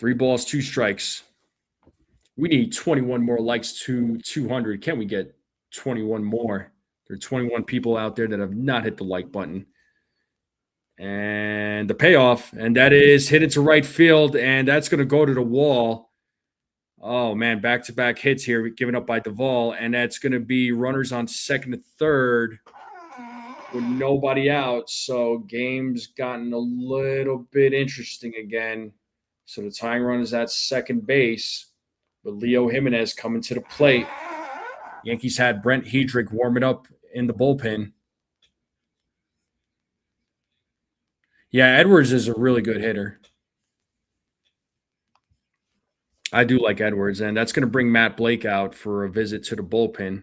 3 balls, 2 strikes. We need 21 more likes to 200. Can we get 21 more? There are 21 people out there that have not hit the like button. And the payoff, and that is hit into right field, and that's going to go to the wall. Oh, man, back-to-back hits here given up by Duvall, and that's going to be runners on second and third with nobody out. So game's gotten a little bit interesting again. So the tying run is at second base, with Leo Jimenez coming to the plate. Yankees had Brent Hedrick warming up in the bullpen. Yeah, Edwards is a really good hitter. I do like Edwards, and that's going to bring Matt Blake out for a visit to the bullpen.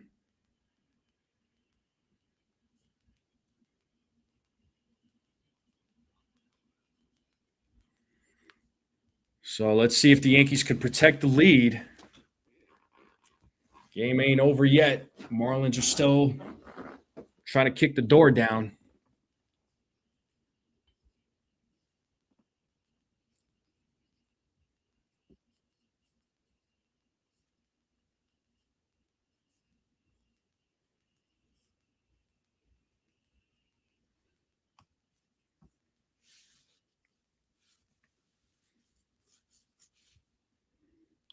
So let's see if the Yankees can protect the lead. Game ain't over yet. Marlins are still trying to kick the door down.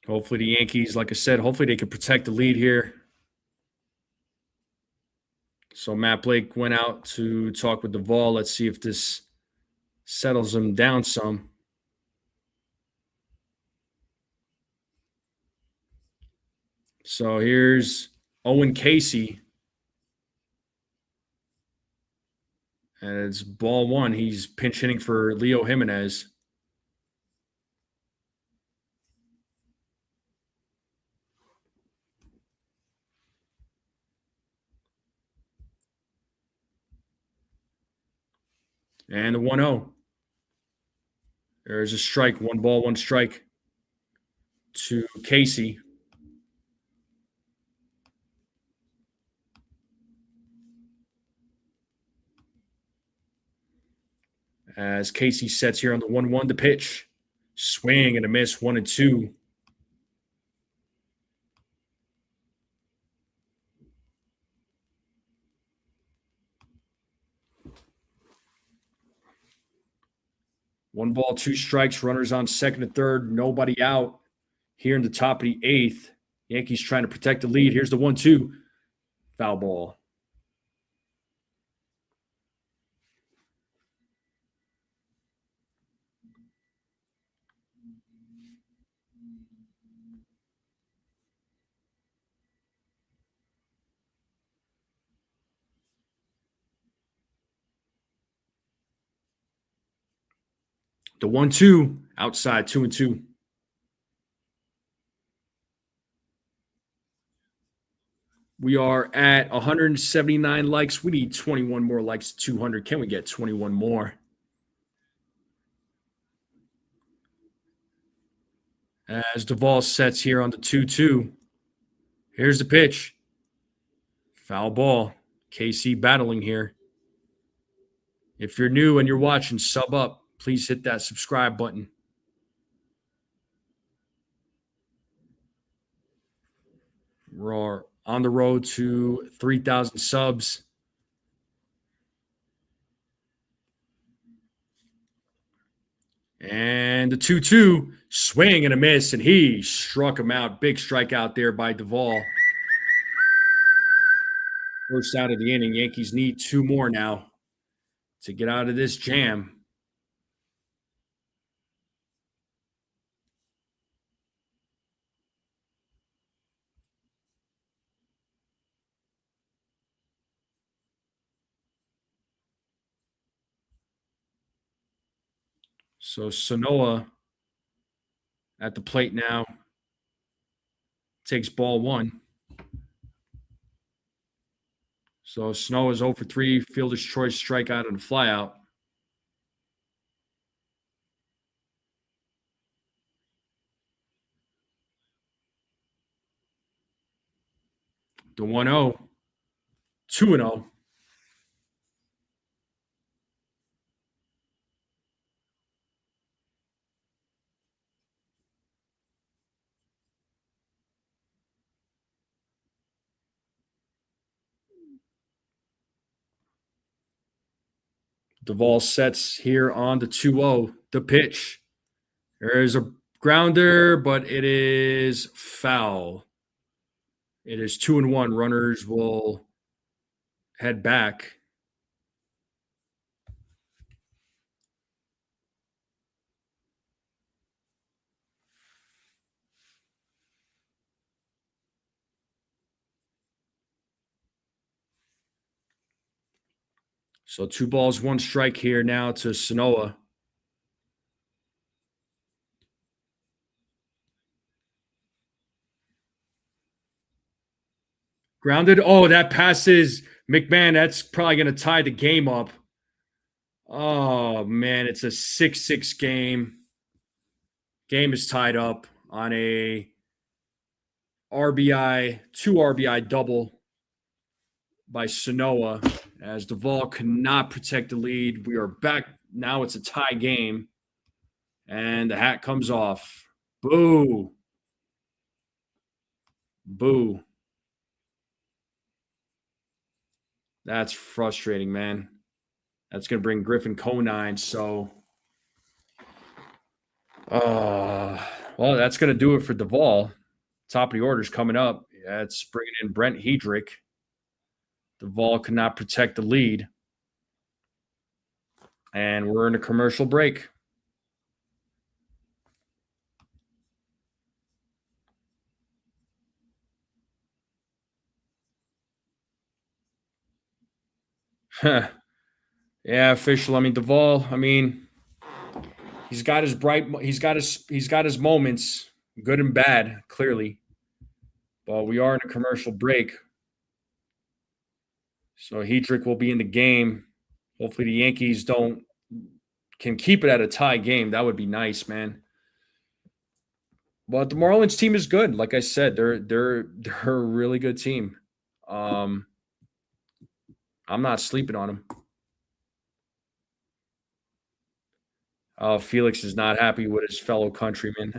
Hopefully the Yankees, like I said, hopefully they can protect the lead here. So Matt Blake went out to talk with Duvall. Let's see if this settles him down some. So here's Owen Casey. And it's ball 1. He's pinch hitting for Leo Jimenez. And the 1-0. There's a strike. 1 ball, 1 strike to Casey. As Casey sets here on the 1-1 to pitch. Swing and a miss, 1-2. One ball, 2 strikes, runners on second and third, nobody out. Here in the top of the 8th, Yankees trying to protect the lead. Here's the 1-2. Foul ball. The 1-2 outside, 2-2. We are at 179 likes. We need 21 more likes to 200. Can we get 21 more? As Duvall sets here on the 2-2. Here's the pitch. Foul ball. KC battling here. If you're new and you're watching, sub up. Please hit that subscribe button. We're on the road to 3,000 subs. And the 2-2, swing and a miss, and he struck him out. Big strikeout there by Duvall. First out of the inning. Yankees need 2 more now to get out of this jam. So Sanoa at the plate now. Takes ball 1. So Snow is 0 for 3. Fielder's choice strikeout and flyout. The 1-0. 2-0. Duvall sets here on the 2-0. The pitch. There is a grounder, but it is foul. It is 2-1. Runners will head back. So 2 balls, 1 strike here now to Sanoa. Grounded. Oh, that passes McMahon. That's probably going to tie the game up. Oh, man. It's a 6-6 game. Game is tied up on a RBI, 2 RBI double by Sanoa as Duvall cannot protect the lead. We are back. Now it's a tie game. And the hat comes off. Boo. Boo. That's frustrating, man. That's going to bring Griffin Conine. So, well, that's going to do it for Duvall. Top of the order's coming up. That's bringing in Brent Hedrick. Duvall cannot protect the lead. And we're in a commercial break. Yeah, official. I mean, Duvall, he's got his moments, good and bad, clearly. But we are in a commercial break. So Hedrick will be in the game. Hopefully the Yankees don't can keep it at a tie game, that would be nice, man. But the Marlins team is good. Like I said, they're a really good team. I'm not sleeping on them. Felix is not happy with his fellow countrymen.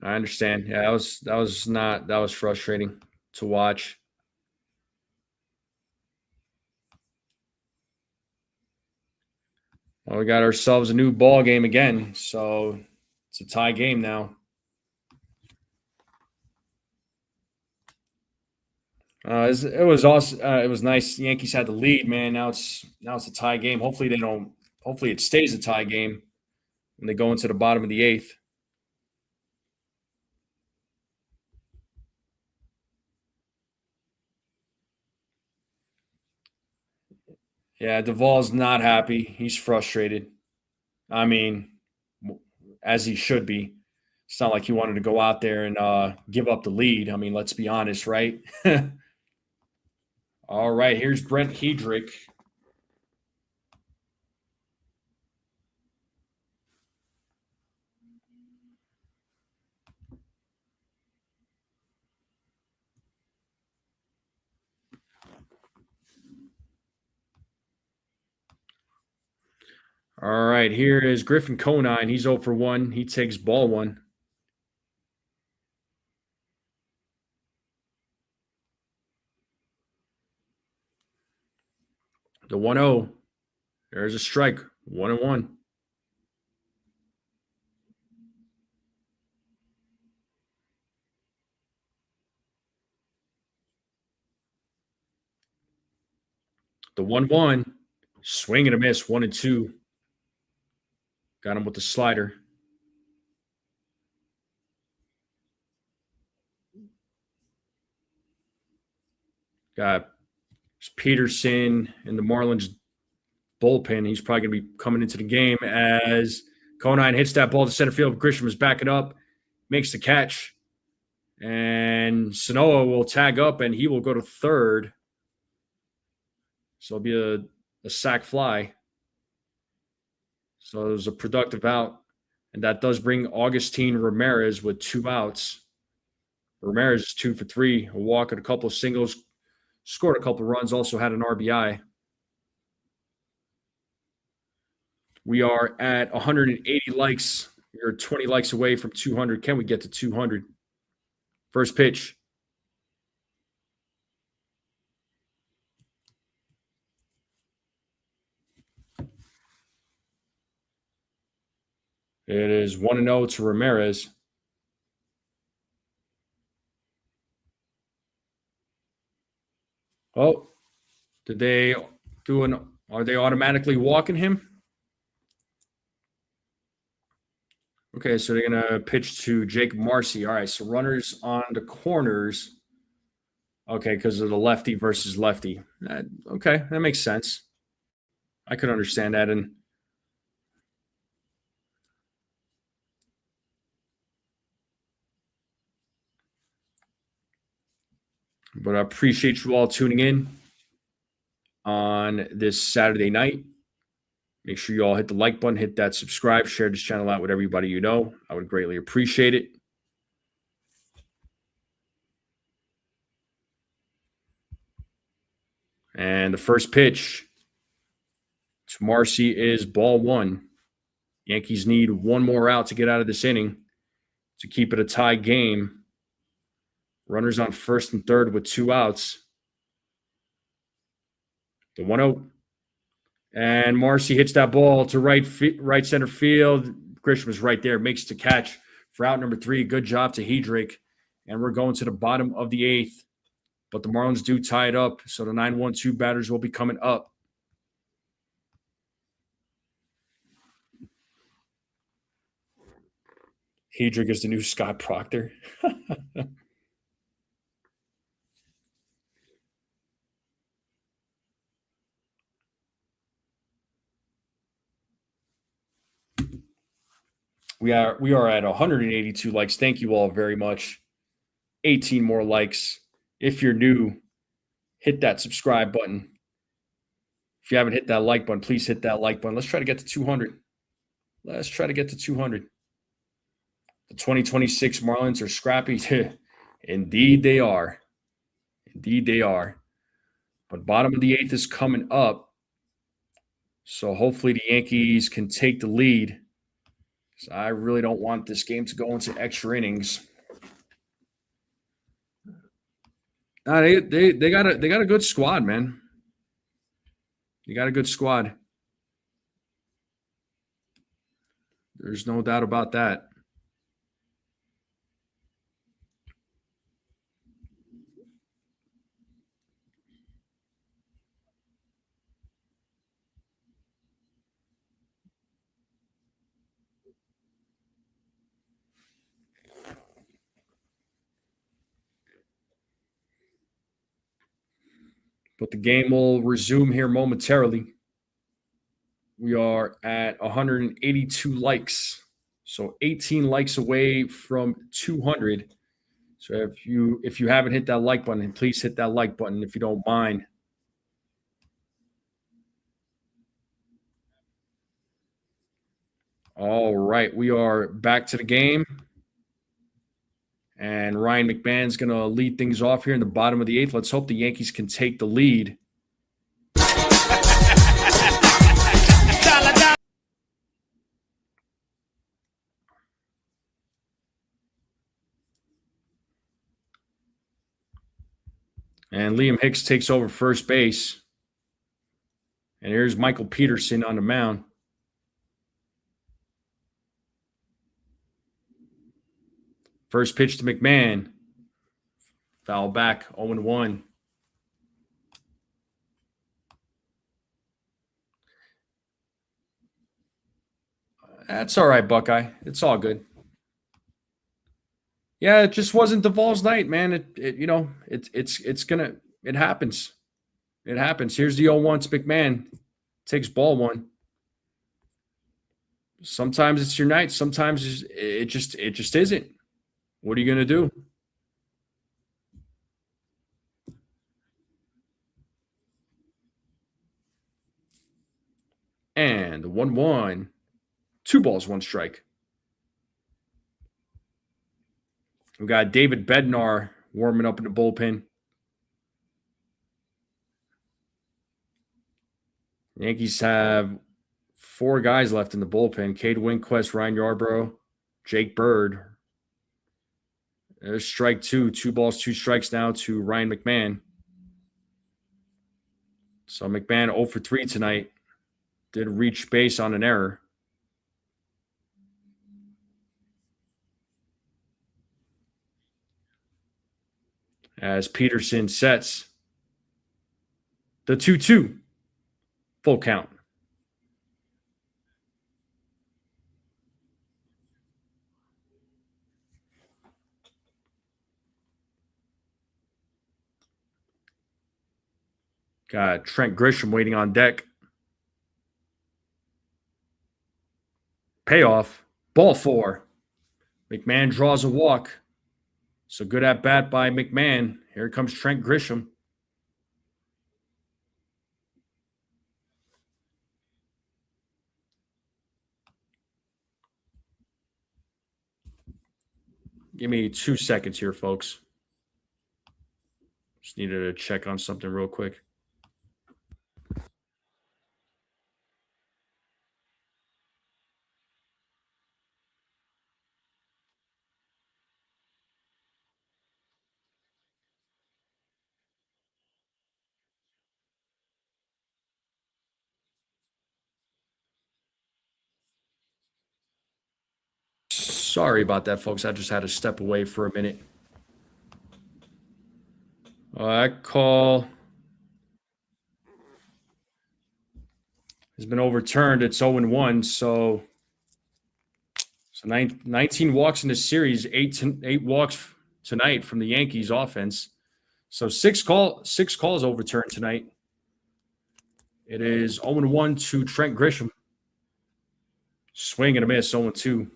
I understand. Yeah, that was frustrating to watch. Well, we got ourselves a new ball game again, so it's a tie game now. It was awesome. It was nice. The Yankees had the lead, man. Now it's a tie game. Hopefully they don't. Hopefully it stays a tie game when they go into the bottom of the eighth. Yeah, Duvall's not happy. He's frustrated. I mean, as he should be. It's not like he wanted to go out there and give up the lead. I mean, let's be honest, right? All right, here's Brent Hedrick. All right, here is Griffin Conine. He's 0 for 1. He takes ball one. The 1-0. There's a strike. 1-1. The 1-1. Swing and a miss. 1-2. Got him with the slider. Got Peterson in the Marlins bullpen. He's probably going to be coming into the game as Conine hits that ball to center field. Grisham is backing up, makes the catch, and Snell will tag up, and he will go to third. So it'll be a sac fly. So it was a productive out, and that does bring Augustine Ramirez with 2 outs. Ramirez is 2 for 3, a walk and a couple of singles, scored a couple of runs, also had an RBI. We are at 180 likes. We're 20 likes away from 200. Can we get to 200? First pitch. It is 1-0 to Ramirez. Oh, are they automatically walking him? Okay, so they're going to pitch to Jake Marcy. All right, so runners on the corners. Okay, because of the lefty versus lefty. Okay, that makes sense. I could understand that. But I appreciate you all tuning in on this Saturday night. Make sure you all hit the like button, hit that subscribe, share this channel out with everybody you know. I would greatly appreciate it. And the first pitch to Marcy is ball one. Yankees need one more out to get out of this inning to keep it a tie game. Runners on first and third with 2 outs. The 1-0. And Marcy hits that ball to right center field. Grisham was right there, makes the catch for out number 3. Good job to Hedrick. And we're going to the bottom of the 8th. But the Marlins do tie it up, so the 9-1-2 batters will be coming up. Hedrick is the new Scott Proctor. We are at 182 likes. Thank you all very much. 18 more likes. If you're new, hit that subscribe button. If you haven't hit that like button, please hit that like button. Let's try to get to 200. Let's try to get to 200. The 2026 Marlins are scrappy. Indeed, they are. Indeed, they are. But bottom of the eighth is coming up. So hopefully the Yankees can take the lead. So I really don't want this game to go into extra innings. They got a good squad, man. You got a good squad. There's no doubt about that. But the game will resume here momentarily. We are at 182 likes. So 18 likes away from 200. So if you haven't hit that like button, please hit that like button if you don't mind. All right, we are back to the game. And Ryan McMahon's going to lead things off here in the bottom of the eighth. Let's hope the Yankees can take the lead. And Liam Hicks takes over first base. And here's Michael Peterson on the mound. First pitch to McMahon. Foul back, 0-1. That's all right, Buckeye. It's all good. Yeah, it just wasn't Duvall's night, man. It happens. It happens. Here's the 0-1 to McMahon. Takes ball one. Sometimes it's your night. Sometimes it just isn't. What are you going to do? And the 1-1. 2 balls, 1 strike. We got David Bednar warming up in the bullpen. Yankees have 4 guys left in the bullpen. Cade Winquist, Ryan Yarbrough, Jake Bird. There's strike 2. 2 balls, 2 strikes now to Ryan McMahon. So McMahon 0 for 3 tonight. Did reach base on an error. As Peterson sets the 2-2. Full count. Got Trent Grisham waiting on deck. Payoff. Ball 4. McMahon draws a walk. So good at bat by McMahon. Here comes Trent Grisham. Give me 2 seconds here, folks. Just needed to check on something real quick. Sorry about that, folks. I just had to step away for a minute. That call has been overturned. It's 0-1. So 19 walks in this series, 8 walks tonight from the Yankees offense. So 6 calls overturned tonight. It is 0-1 to Trent Grisham. Swing and a miss, 0-2.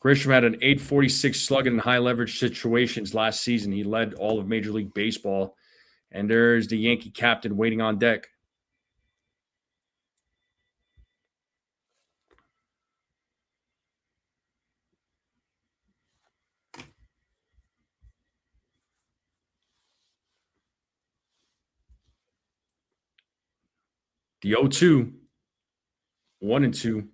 Grisham had an 846 slugging in high leverage situations last season. He led all of Major League Baseball. And there's the Yankee captain waiting on deck. The 0-2, 1-2.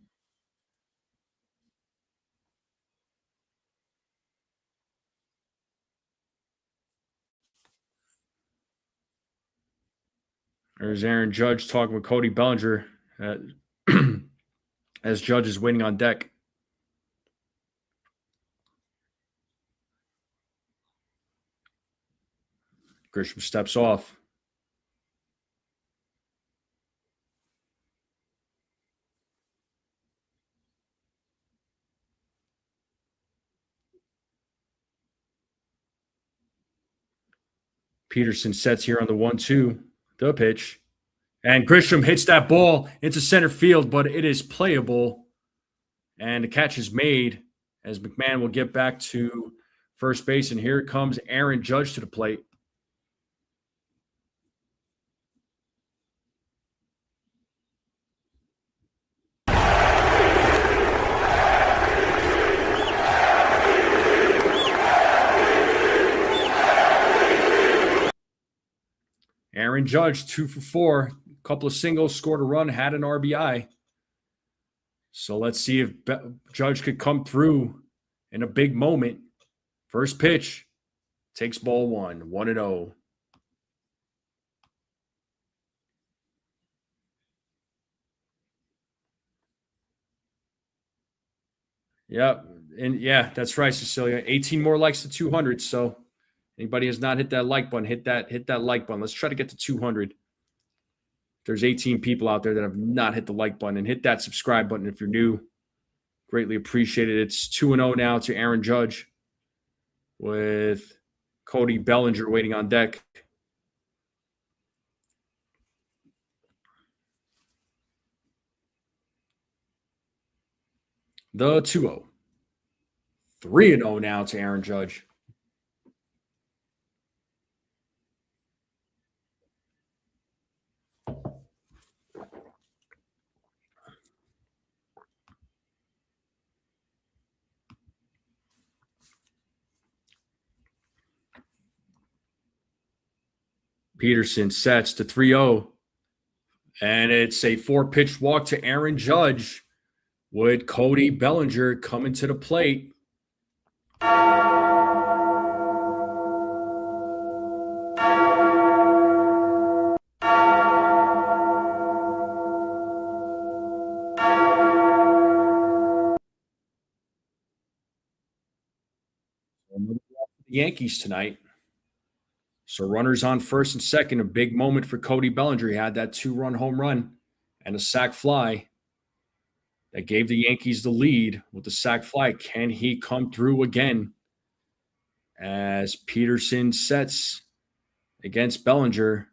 There's Aaron Judge talking with Cody Bellinger as Judge is waiting on deck. Grisham steps off. Peterson sets here on the 1-2. The pitch. And Grisham hits that ball into center field, but it is playable. And the catch is made as McMahon will get back to first base. And here comes Aaron Judge to the plate. Aaron Judge, 2 for 4, a couple of singles, scored a run, had an RBI. So let's see if Judge could come through in a big moment. First pitch, takes ball 1, 1-0. Yep, and yeah, that's right, Cecilia. 18 more likes to 200. So anybody has not hit that like button, hit that like button. Let's try to get to 200. There's 18 people out there that have not hit the like button, and hit that subscribe button if you're new. Greatly appreciated. It's 2-0 now to Aaron Judge with Cody Bellinger waiting on deck. The 2-0. 3-0 now to Aaron Judge. Peterson sets to 3-0. And it's a 4-pitch walk to Aaron Judge with Cody Bellinger coming to the plate. The Yankees tonight. So runners on first and second, a big moment for Cody Bellinger. He had that 2-run home run and a sac fly that gave the Yankees the lead with the sac fly. Can he come through again? As Peterson sets against Bellinger.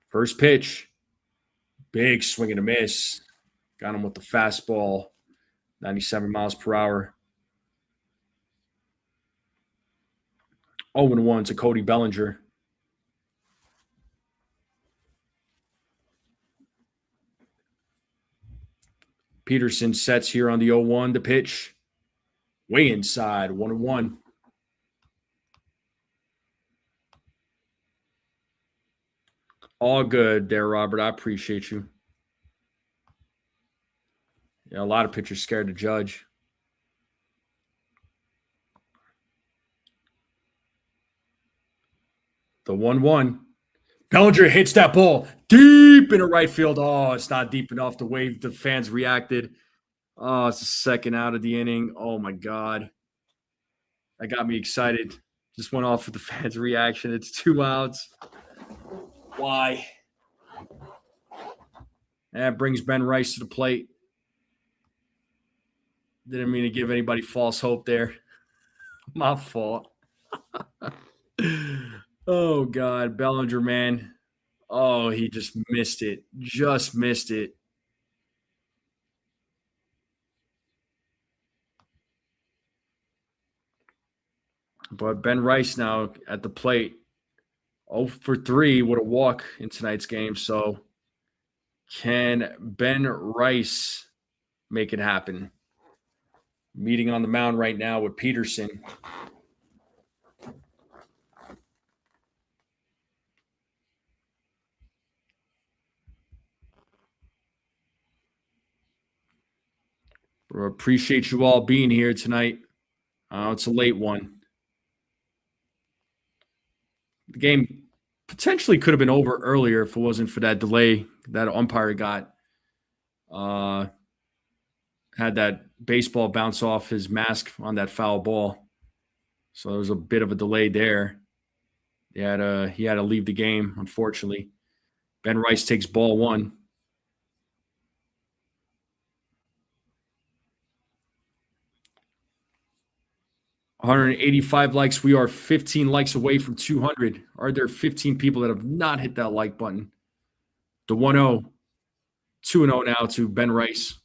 First pitch. Big swing and a miss. Got him with the fastball. 97 miles per hour. 0-1 to Cody Bellinger. Peterson sets here on the 0-1. The pitch. Way inside. 1-1. All good there, Robert. I appreciate you. Yeah, a lot of pitchers scared to Judge. The 1-1. Bellinger hits that ball deep into right field. Oh, it's not deep enough. The way the fans reacted. Oh, it's the second out of the inning. Oh, my God. That got me excited. Just went off with the fans' reaction. It's 2 outs. Why? That brings Ben Rice to the plate. Didn't mean to give anybody false hope there. My fault. Oh, God. Bellinger, man. Oh, he just missed it. Just missed it. But Ben Rice now at the plate. 0 for 3 with a walk in tonight's game. So can Ben Rice make it happen? Meeting on the mound right now with Peterson. We appreciate you all being here tonight. It's a late one. The game potentially could have been over earlier if it wasn't for that delay that umpire got. Had that baseball bounce off his mask on that foul ball. So there was a bit of a delay there. He had to leave the game, unfortunately. Ben Rice takes ball 1. $185 likes. We are 15 likes away from 200. Are there 15 people that have not hit that like button? The 1-0. 2-0 now to Ben Rice.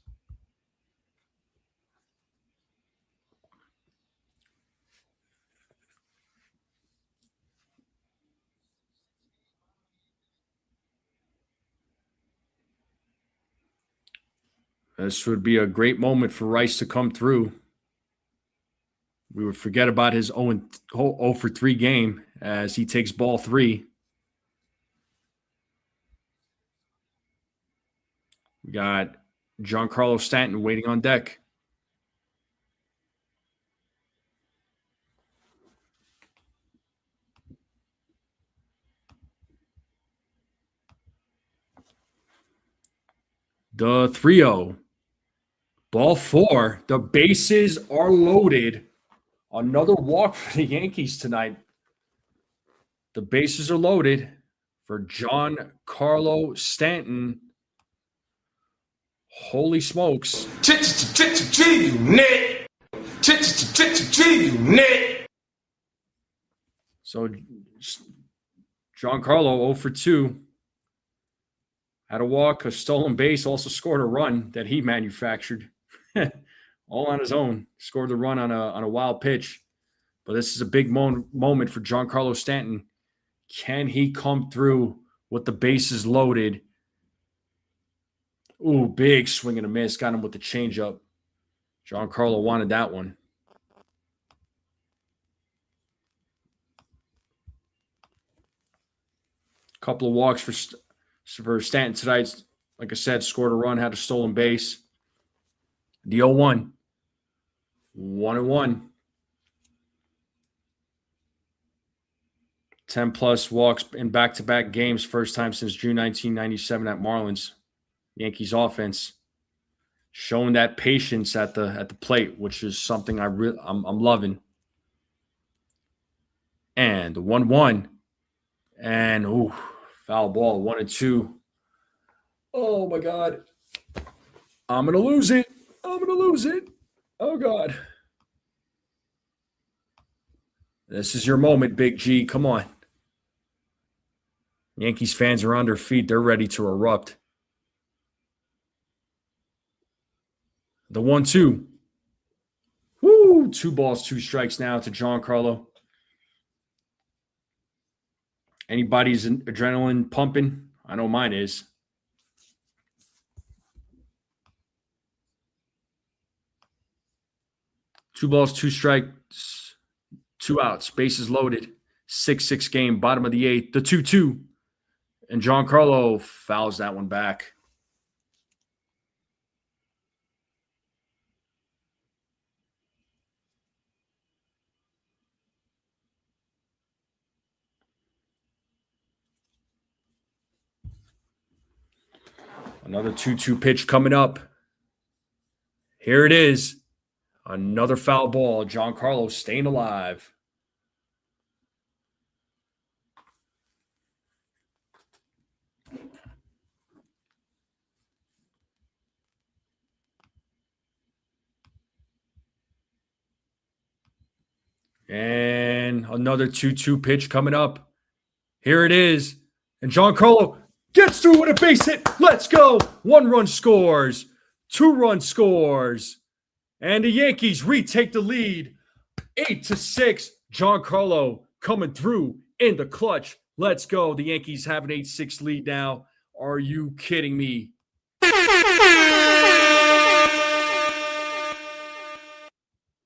This would be a great moment for Rice to come through. We would forget about his 0 for 3 game as he takes ball 3. We got Giancarlo Stanton waiting on deck. The 3-0. Ball 4. The bases are loaded. Another walk for the Yankees tonight. The bases are loaded for Giancarlo Stanton. Holy smokes. So Giancarlo 0 for 2. Had a walk, a stolen base, also scored a run that he manufactured. All on his own. Scored the run on a wild pitch. But this is a big moment for Giancarlo Stanton. Can he come through with the bases loaded? Ooh, big swing and a miss. Got him with the changeup. Giancarlo wanted that one. Couple of walks for Stanton tonight. Like I said, scored a run, had a stolen base. The 0-1. 1-1. 10-plus walks in back-to-back games. First time since June 1997 at Marlins. Yankees offense showing that patience at the plate, which is something I'm loving. And the 1-1. And, foul ball, 1-2. Oh, my God. I'm going to lose it. Oh, God. This is your moment, Big G. Come on. Yankees fans are on their feet. They're ready to erupt. The 1-2. Woo! 2 balls, 2 strikes now to Giancarlo. Anybody's adrenaline pumping? I know mine is. Two balls, 2 strikes, 2 outs. Bases loaded. 6-6 game, bottom of the 8th. The 2-2. And Giancarlo fouls that one back. Another 2-2 pitch coming up. Here it is. Another foul ball. Giancarlo staying alive. And another 2-2 pitch coming up. Here it is. And Giancarlo gets through with a base hit. Let's go. 1 run scores. 2 run scores. And the Yankees retake the lead. 8-6. Giancarlo coming through in the clutch. Let's go. The Yankees have an 8-6 lead now. Are you kidding me?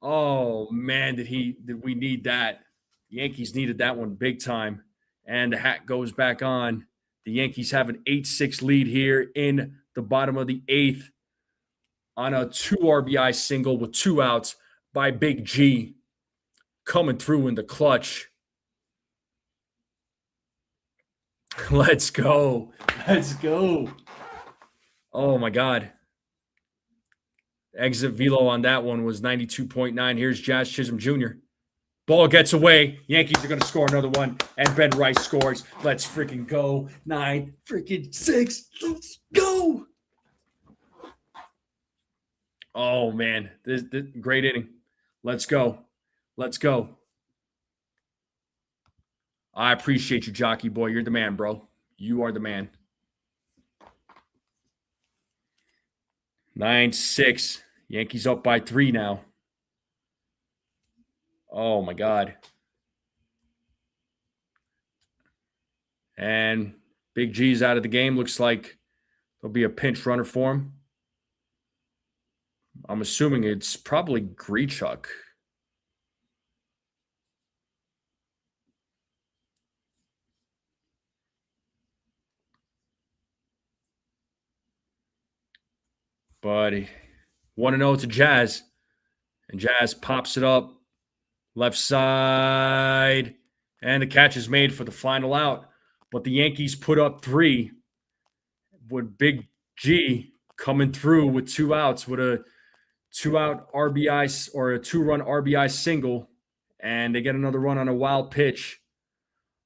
Oh man, did we need that? The Yankees needed that one big time. And the hat goes back on. The Yankees have an 8-6 lead here in the bottom of the 8th on a 2 RBI single with 2 outs by Big G coming through in the clutch. Let's go. Let's go. Oh my God. Exit velo on that one was 92.9. Here's Jazz Chisholm Jr. Ball gets away. Yankees are going to score another one. And Ben Rice scores. Let's freaking go. 9-6. Let's go. Oh, man. This great inning. Let's go. Let's go. I appreciate you, Jockey Boy. You're the man, bro. You are the man. 9-6. Yankees up by 3 now. Oh, my God. And Big G's out of the game. Looks like there'll be a pinch runner for him. I'm assuming it's probably Grichuk. But 1-0 to Jazz. And Jazz pops it up. Left side. And the catch is made for the final out. But the Yankees put up 3 with Big G coming through with 2 outs with a 2-out RBI or a 2-run RBI single. And they get another run on a wild pitch.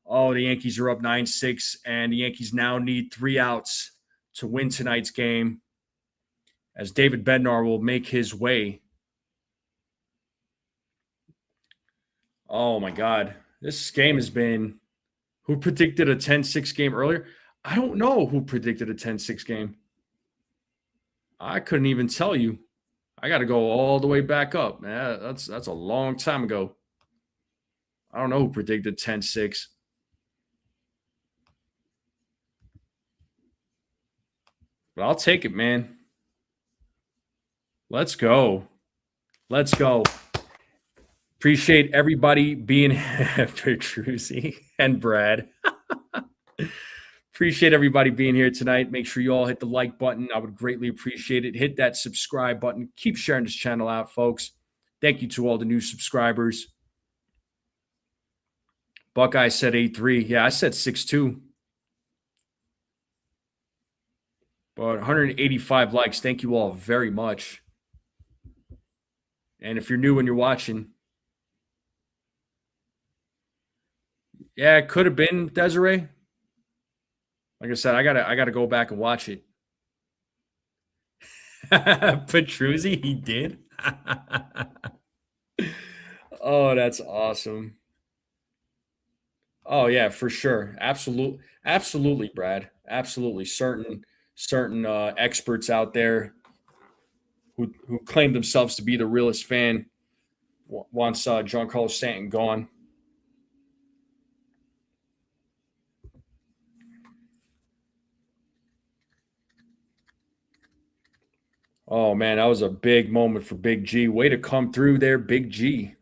Oh, the Yankees are up 9-6. And the Yankees now need 3 outs to win tonight's game, as David Bednar will make his way. Oh, my God. This game has been – who predicted a 10-6 game earlier? I don't know who predicted a 10-6 game. I couldn't even tell you. I got to go all the way back up. Man, that's a long time ago. I don't know who predicted 10-6. But I'll take it, man. Let's go. Let's go. Appreciate everybody being Petrucci and Brad. Appreciate everybody being here tonight. Make sure you all hit the like button. I would greatly appreciate it. Hit that subscribe button. Keep sharing this channel out, folks. Thank you to all the new subscribers. Buckeye said 8-3. Yeah, I said 6-2. But 185 likes. Thank you all very much. And if you're new and you're watching, yeah, it could have been Desiree. Like I said, I gotta go back and watch it. Petruzzi, he did. Oh, that's awesome. Oh yeah, for sure. Absolutely, Brad. Absolutely. Certain experts out there who claim themselves to be the realest fan wants Giancarlo Stanton gone. Oh, man, that was a big moment for Big G. Way to come through there, Big G.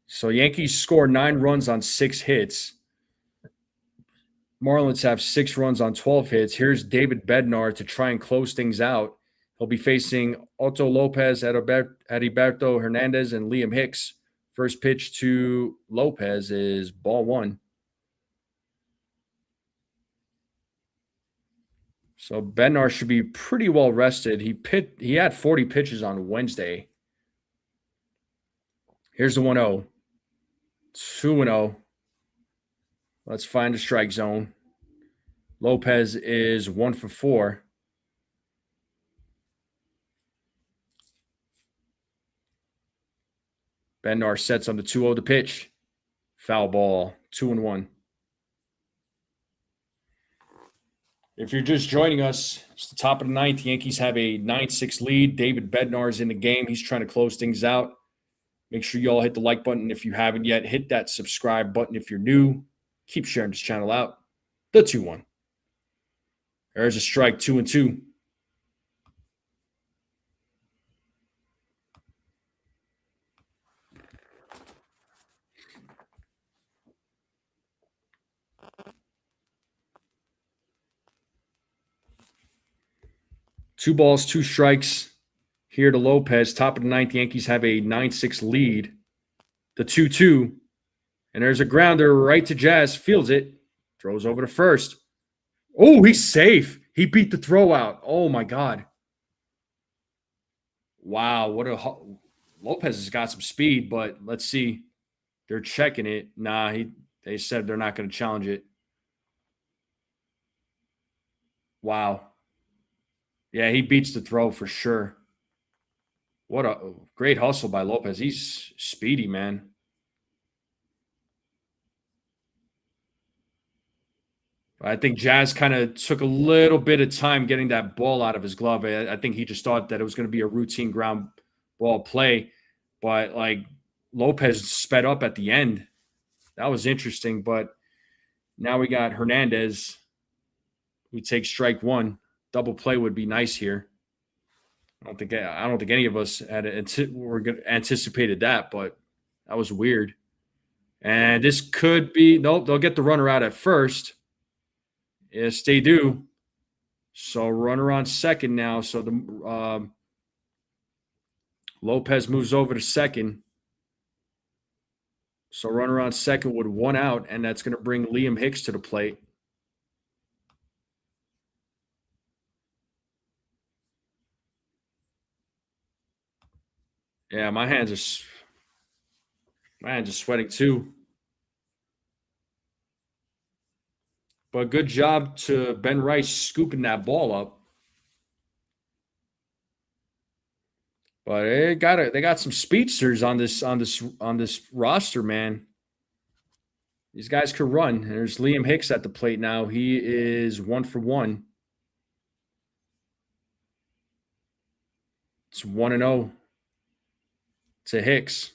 So Yankees score 9 runs on 6 hits. Marlins have 6 runs on 12 hits. Here's David Bednar to try and close things out. He'll be facing Otto Lopez, Heriberto Hernandez, and Liam Hicks. First pitch to Lopez is ball 1. So Bednar should be pretty well rested. He had 40 pitches on Wednesday. Here's the 1-0. 2-0. Let's find a strike zone. Lopez is 1 for 4. Bednar sets on the 2-0 to pitch. Foul ball. 2-1. If you're just joining us, it's the top of the 9th. Yankees have a 9-6 lead. David Bednar is in the game. He's trying to close things out. Make sure you all hit the like button if you haven't yet. Hit that subscribe button if you're new. Keep sharing this channel out. The 2-1. There's a strike, 2-2. Two balls, two strikes here to Lopez. Top of the ninth, Yankees have a 9-6 lead. The 2-2. And there's a grounder right to Jazz. Fields it. Throws over to first. Oh, he's safe. He beat the throw out. Oh, my God. Wow. Lopez has got some speed, but let's see. They're checking it. Nah, they said they're not going to challenge it. Wow. Yeah, he beats the throw for sure. What a great hustle by Lopez. He's speedy, man. I think Jazz kind of took a little bit of time getting that ball out of his glove. I think he just thought that it was going to be a routine ground ball play, but like Lopez sped up at the end. That was interesting, but now we got Hernandez. We take strike one. Double play would be nice here. I don't think any of us anticipated that, but that was weird. And this could be nope. They'll get the runner out at first. Yes, they do. So runner on second now. So the Lopez moves over to second. So runner on second with one out, and that's going to bring Liam Hicks to the plate. Yeah, my hands are sweating too. But good job to Ben Rice scooping that ball up. But they got some speedsters on this roster, man. These guys could run. There's Liam Hicks at the plate now. He is 1 for 1. It's 1-0 to Hicks.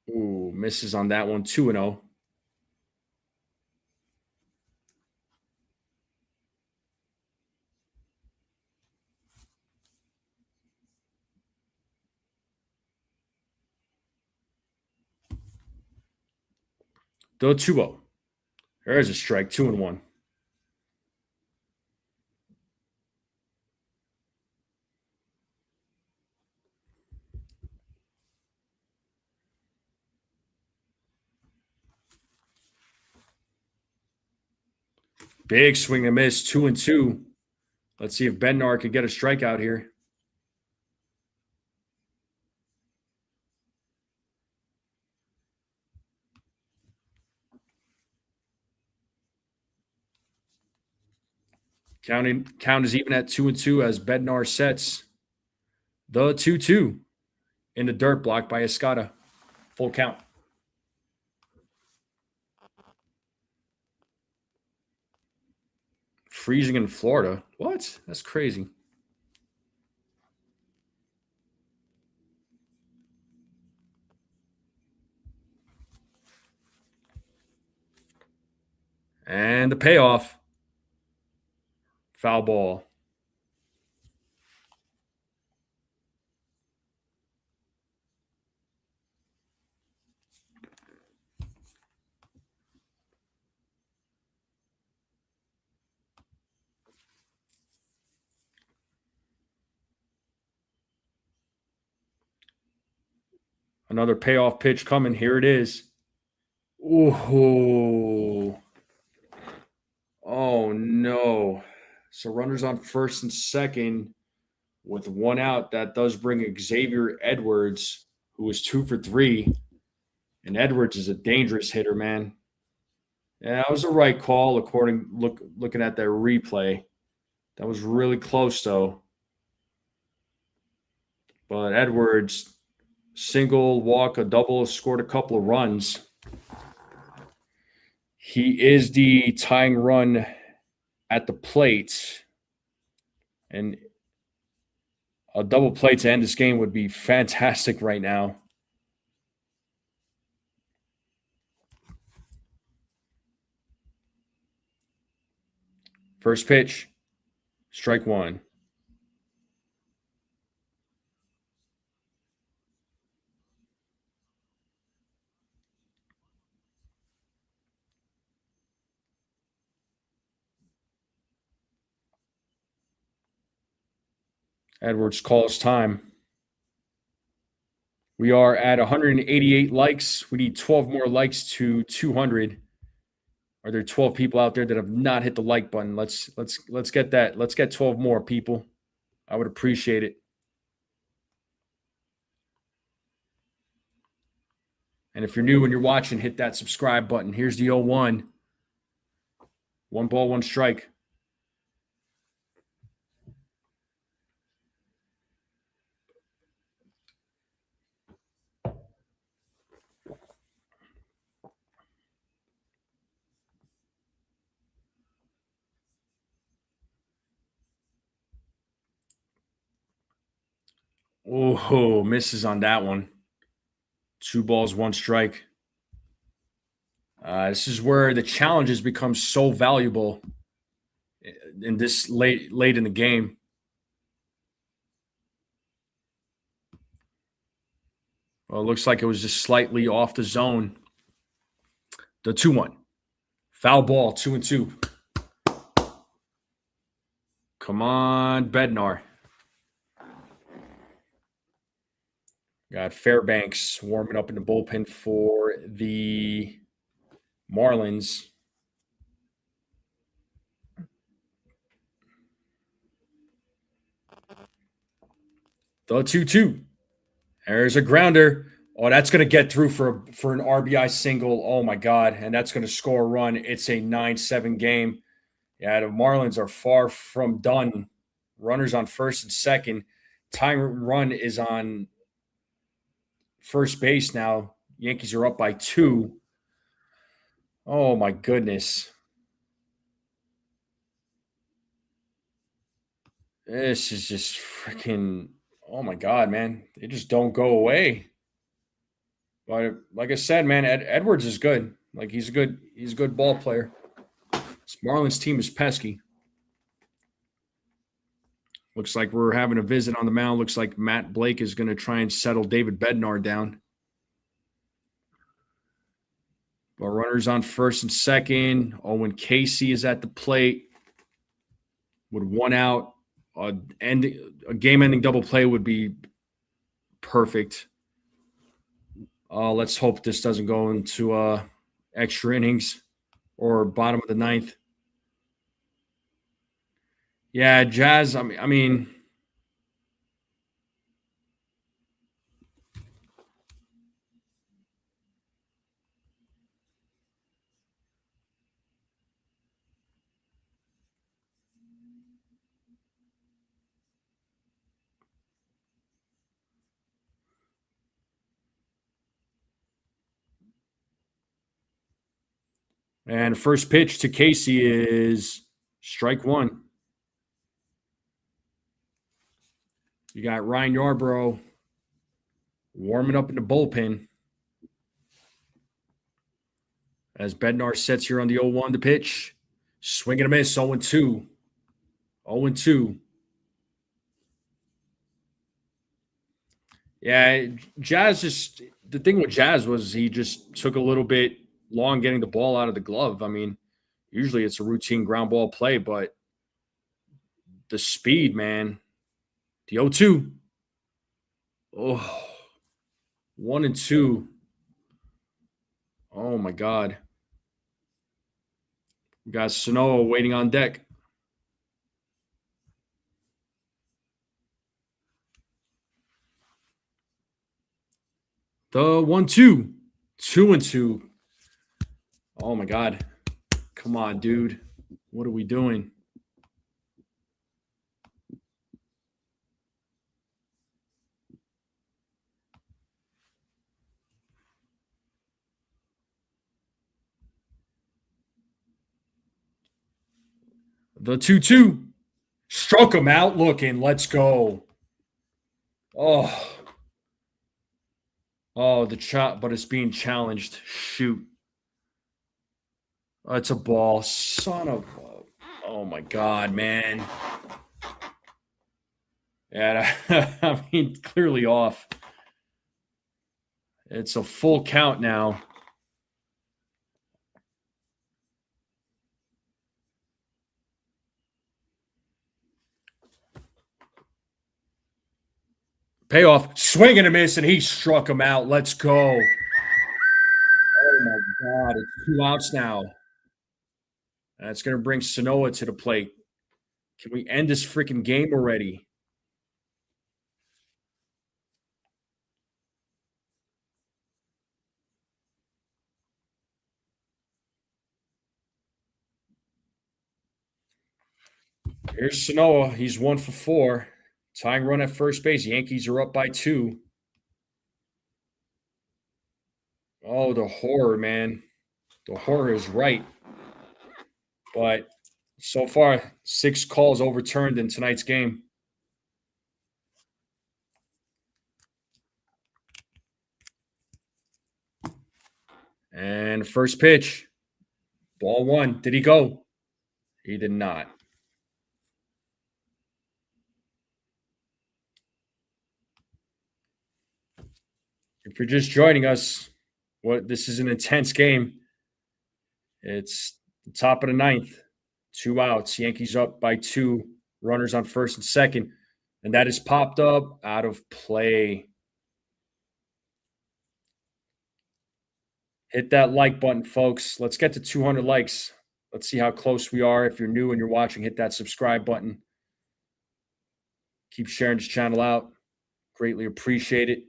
Ooh, misses on that one. 2-0. The 2-0. There's a strike. 2-1. Big swing and miss. 2-2. Let's see if Bednar could get a strikeout here. Count is even at 2-2 as Bednar sets the 2-2 in the dirt, blocked by Escada. Full count. Freezing in Florida. What? That's crazy. And the payoff. Foul ball. Another payoff pitch coming. Here it is. Ooh. Oh, no. So runners on first and second with one out. That does bring Xavier Edwards, who is 2 for 3. And Edwards is a dangerous hitter, man. Yeah, that was the right call looking at that replay. That was really close, though. But Edwards, single, walk, a double, scored a couple of runs. He is the tying run at the plate. And A double play to end this game would be fantastic right now. First pitch, strike one. Edwards calls time. We are at 188 likes. We need 12 more likes to 200. Are there 12 people out there that have not hit the like button? Let's get that. Let's get 12 more people. I would appreciate it. And if you're new and you're watching, hit that subscribe button. Here's the 0-1. One ball, one strike. Oh, misses on that one. 2 balls, 1 strike. This is where the challenges become so valuable in this late in the game. Well, it looks like it was just slightly off the zone. The 2-1. Foul ball, 2-2. Come on, Bednar. Got Fairbanks warming up in the bullpen for the Marlins. The 2-2. There's a grounder. Oh, that's going to get through for an RBI single. Oh, my God. And that's going to score a run. It's a 9-7 game. Yeah, the Marlins are far from done. Runners on first and second. Tying run is on first base now. Yankees are up by 2. Oh, my goodness. This is just freaking, oh, my God, man. They just don't go away. But like I said, man, Edwards is good. Like he's a good ball player. This Marlins team is pesky. Looks like we're having a visit on the mound. Looks like Matt Blake is going to try and settle David Bednar down. But runners on first and second. Owen Casey is at the plate with 1 out. A game-ending double play would be perfect. Let's hope this doesn't go into extra innings or bottom of the 9th. Yeah, Jazz, I mean and first pitch to Casey is strike 1. You got Ryan Yarbrough warming up in the bullpen as Bednar sets here on the 0-1 to pitch. Swing and a miss, 0-2. 0-2. Yeah, Jazz just – the thing with Jazz was he just took a little bit long getting the ball out of the glove. I mean, usually it's a routine ground ball play, but the speed, man. The 0-2. Oh, 1-2. Oh, my God. We got Snell waiting on deck. The 1-2. 2-2. Oh, my God. Come on, dude. What are we doing? The 2-2. Struck him out looking. Let's go. Oh. Oh, the chop, but it's being challenged. Shoot. Oh, it's a ball. Son of a. Oh my God, man. Yeah, I mean, clearly off. It's a full count now. Payoff. Swing and a miss, and he struck him out. Let's go. Oh my God. It's 2 outs now. That's going to bring Sanoa to the plate. Can we end this freaking game already? Here's Sanoa. He's 1 for 4. Tying run at first base. Yankees are up by 2. Oh, the horror, man. The horror is right. But so far, 6 calls overturned in tonight's game. And first pitch. Ball 1. Did he go? He did not. If you're just joining us, this is an intense game. It's the top of the 9th. 2 outs. Yankees up by 2. Runners on first and second. And that is popped up out of play. Hit that like button, folks. Let's get to 200 likes. Let's see how close we are. If you're new and you're watching, hit that subscribe button. Keep sharing this channel out. Greatly appreciate it.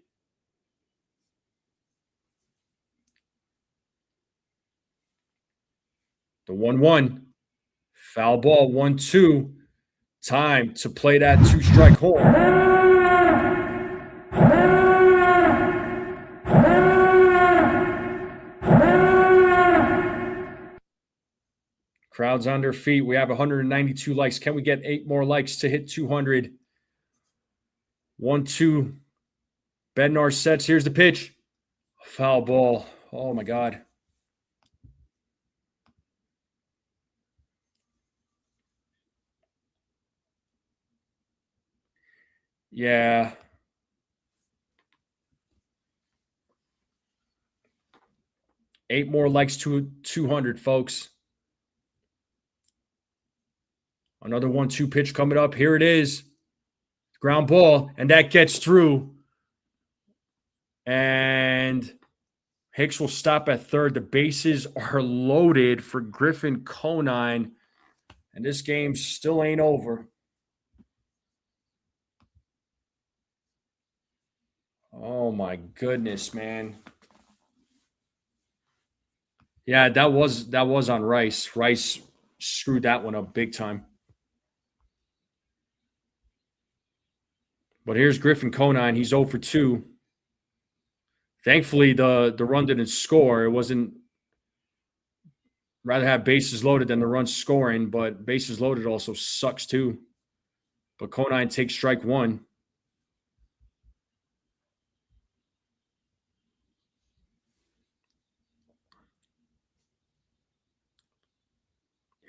The 1-1. Foul ball, 1-2. Time to play that 2-strike horn. Crowd's on their feet. We have 192 likes. Can we get 8 more likes to hit 200? 1-2. Bednar sets. Here's the pitch. Foul ball. Oh, my God. Yeah. Eight more likes to 200, folks. Another 1-2 pitch coming up. Here it is. Ground ball, and that gets through. And Hicks will stop at third. The bases are loaded for Griffin Conine, and this game still ain't over. Oh my goodness, man. Yeah, that was on Rice. Rice screwed that one up big time. But here's Griffin Conine. He's 0 for 2. Thankfully, the run didn't score. It wasn't rather have bases loaded than the run scoring, but bases loaded also sucks too. But Conine takes strike 1.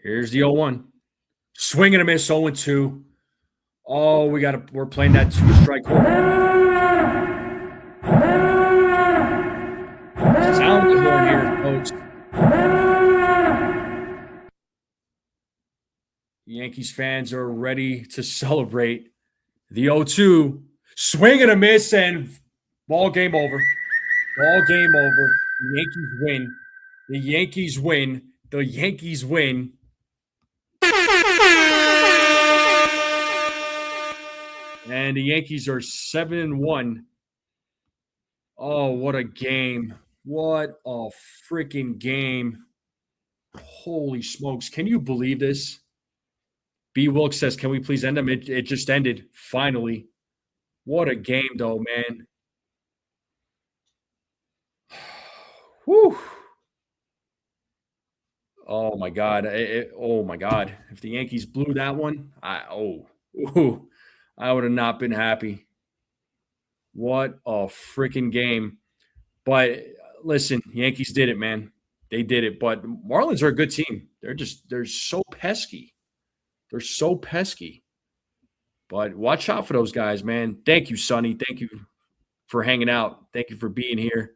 Here's the 0-1. Swing and a miss, 0-2. Oh, we're playing that 2-strike horn. Sound the horn here, folks. Yankees fans are ready to celebrate. The 0-2. Swing and a miss, and ball game over. Ball game over. The Yankees win. The Yankees win. The Yankees win. And the Yankees are 7-1. Oh, what a game. What a freaking game. Holy smokes. Can you believe this? B. Wilkes says, can we please end them? It just ended, finally. What a game, though, man. Whew. Oh, my God. Oh, my God. If the Yankees blew that one, I would have not been happy. What a freaking game. But listen, Yankees did it, man. They did it. But Marlins are a good team. They're so pesky. They're so pesky. But watch out for those guys, man. Thank you, Sonny. Thank you for hanging out. Thank you for being here.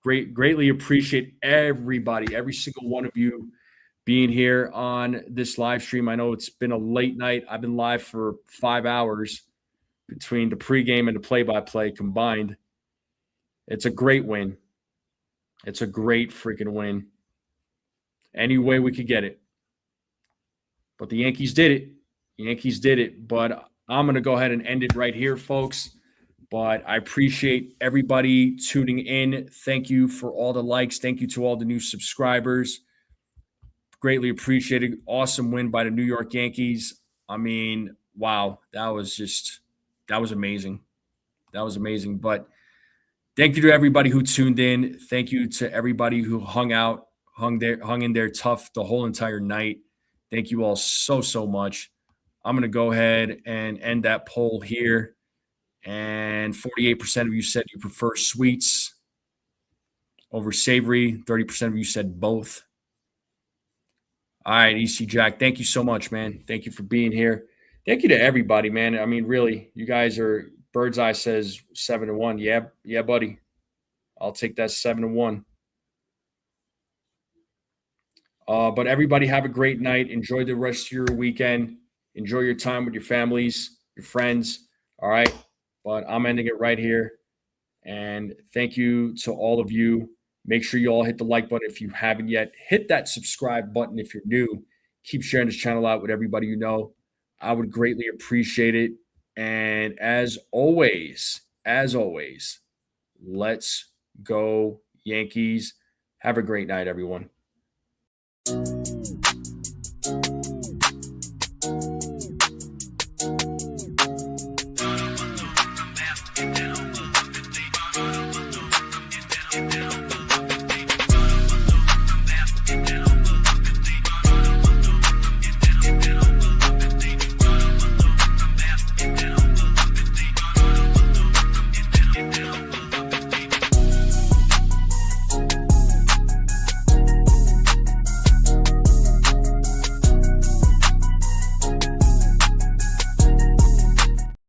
Greatly appreciate everybody, every single one of you being here on this live stream. I know it's been a late night. I've been live for 5 hours between the pregame and the play-by-play combined. It's a great win. It's a great freaking win. Any way we could get it. But the Yankees did it. The Yankees did it. But I'm going to go ahead and end it right here, folks. But I appreciate everybody tuning in. Thank you for all the likes. Thank you to all the new subscribers. Greatly appreciated. Awesome win by the New York Yankees. I mean, wow, that was amazing. That was amazing. But thank you to everybody who tuned in. Thank you to everybody who hung in there tough the whole entire night. Thank you all so much. I'm going to go ahead and end that poll here. And 48% of you said you prefer sweets over savory. 30% of you said both. All right, EC Jack, thank you so much, man. Thank you for being here. Thank you to everybody, man. I mean, really, you guys are – Bird's Eye says 7-1. Yeah, buddy. I'll take that 7-1. But everybody have a great night. Enjoy the rest of your weekend. Enjoy your time with your families, your friends. All right. But I'm ending it right here. And thank you to all of you. Make sure you all hit the like button if you haven't yet. Hit that subscribe button if you're new. Keep sharing this channel out with everybody you know. I would greatly appreciate it. And as always, let's go Yankees. Have a great night, everyone.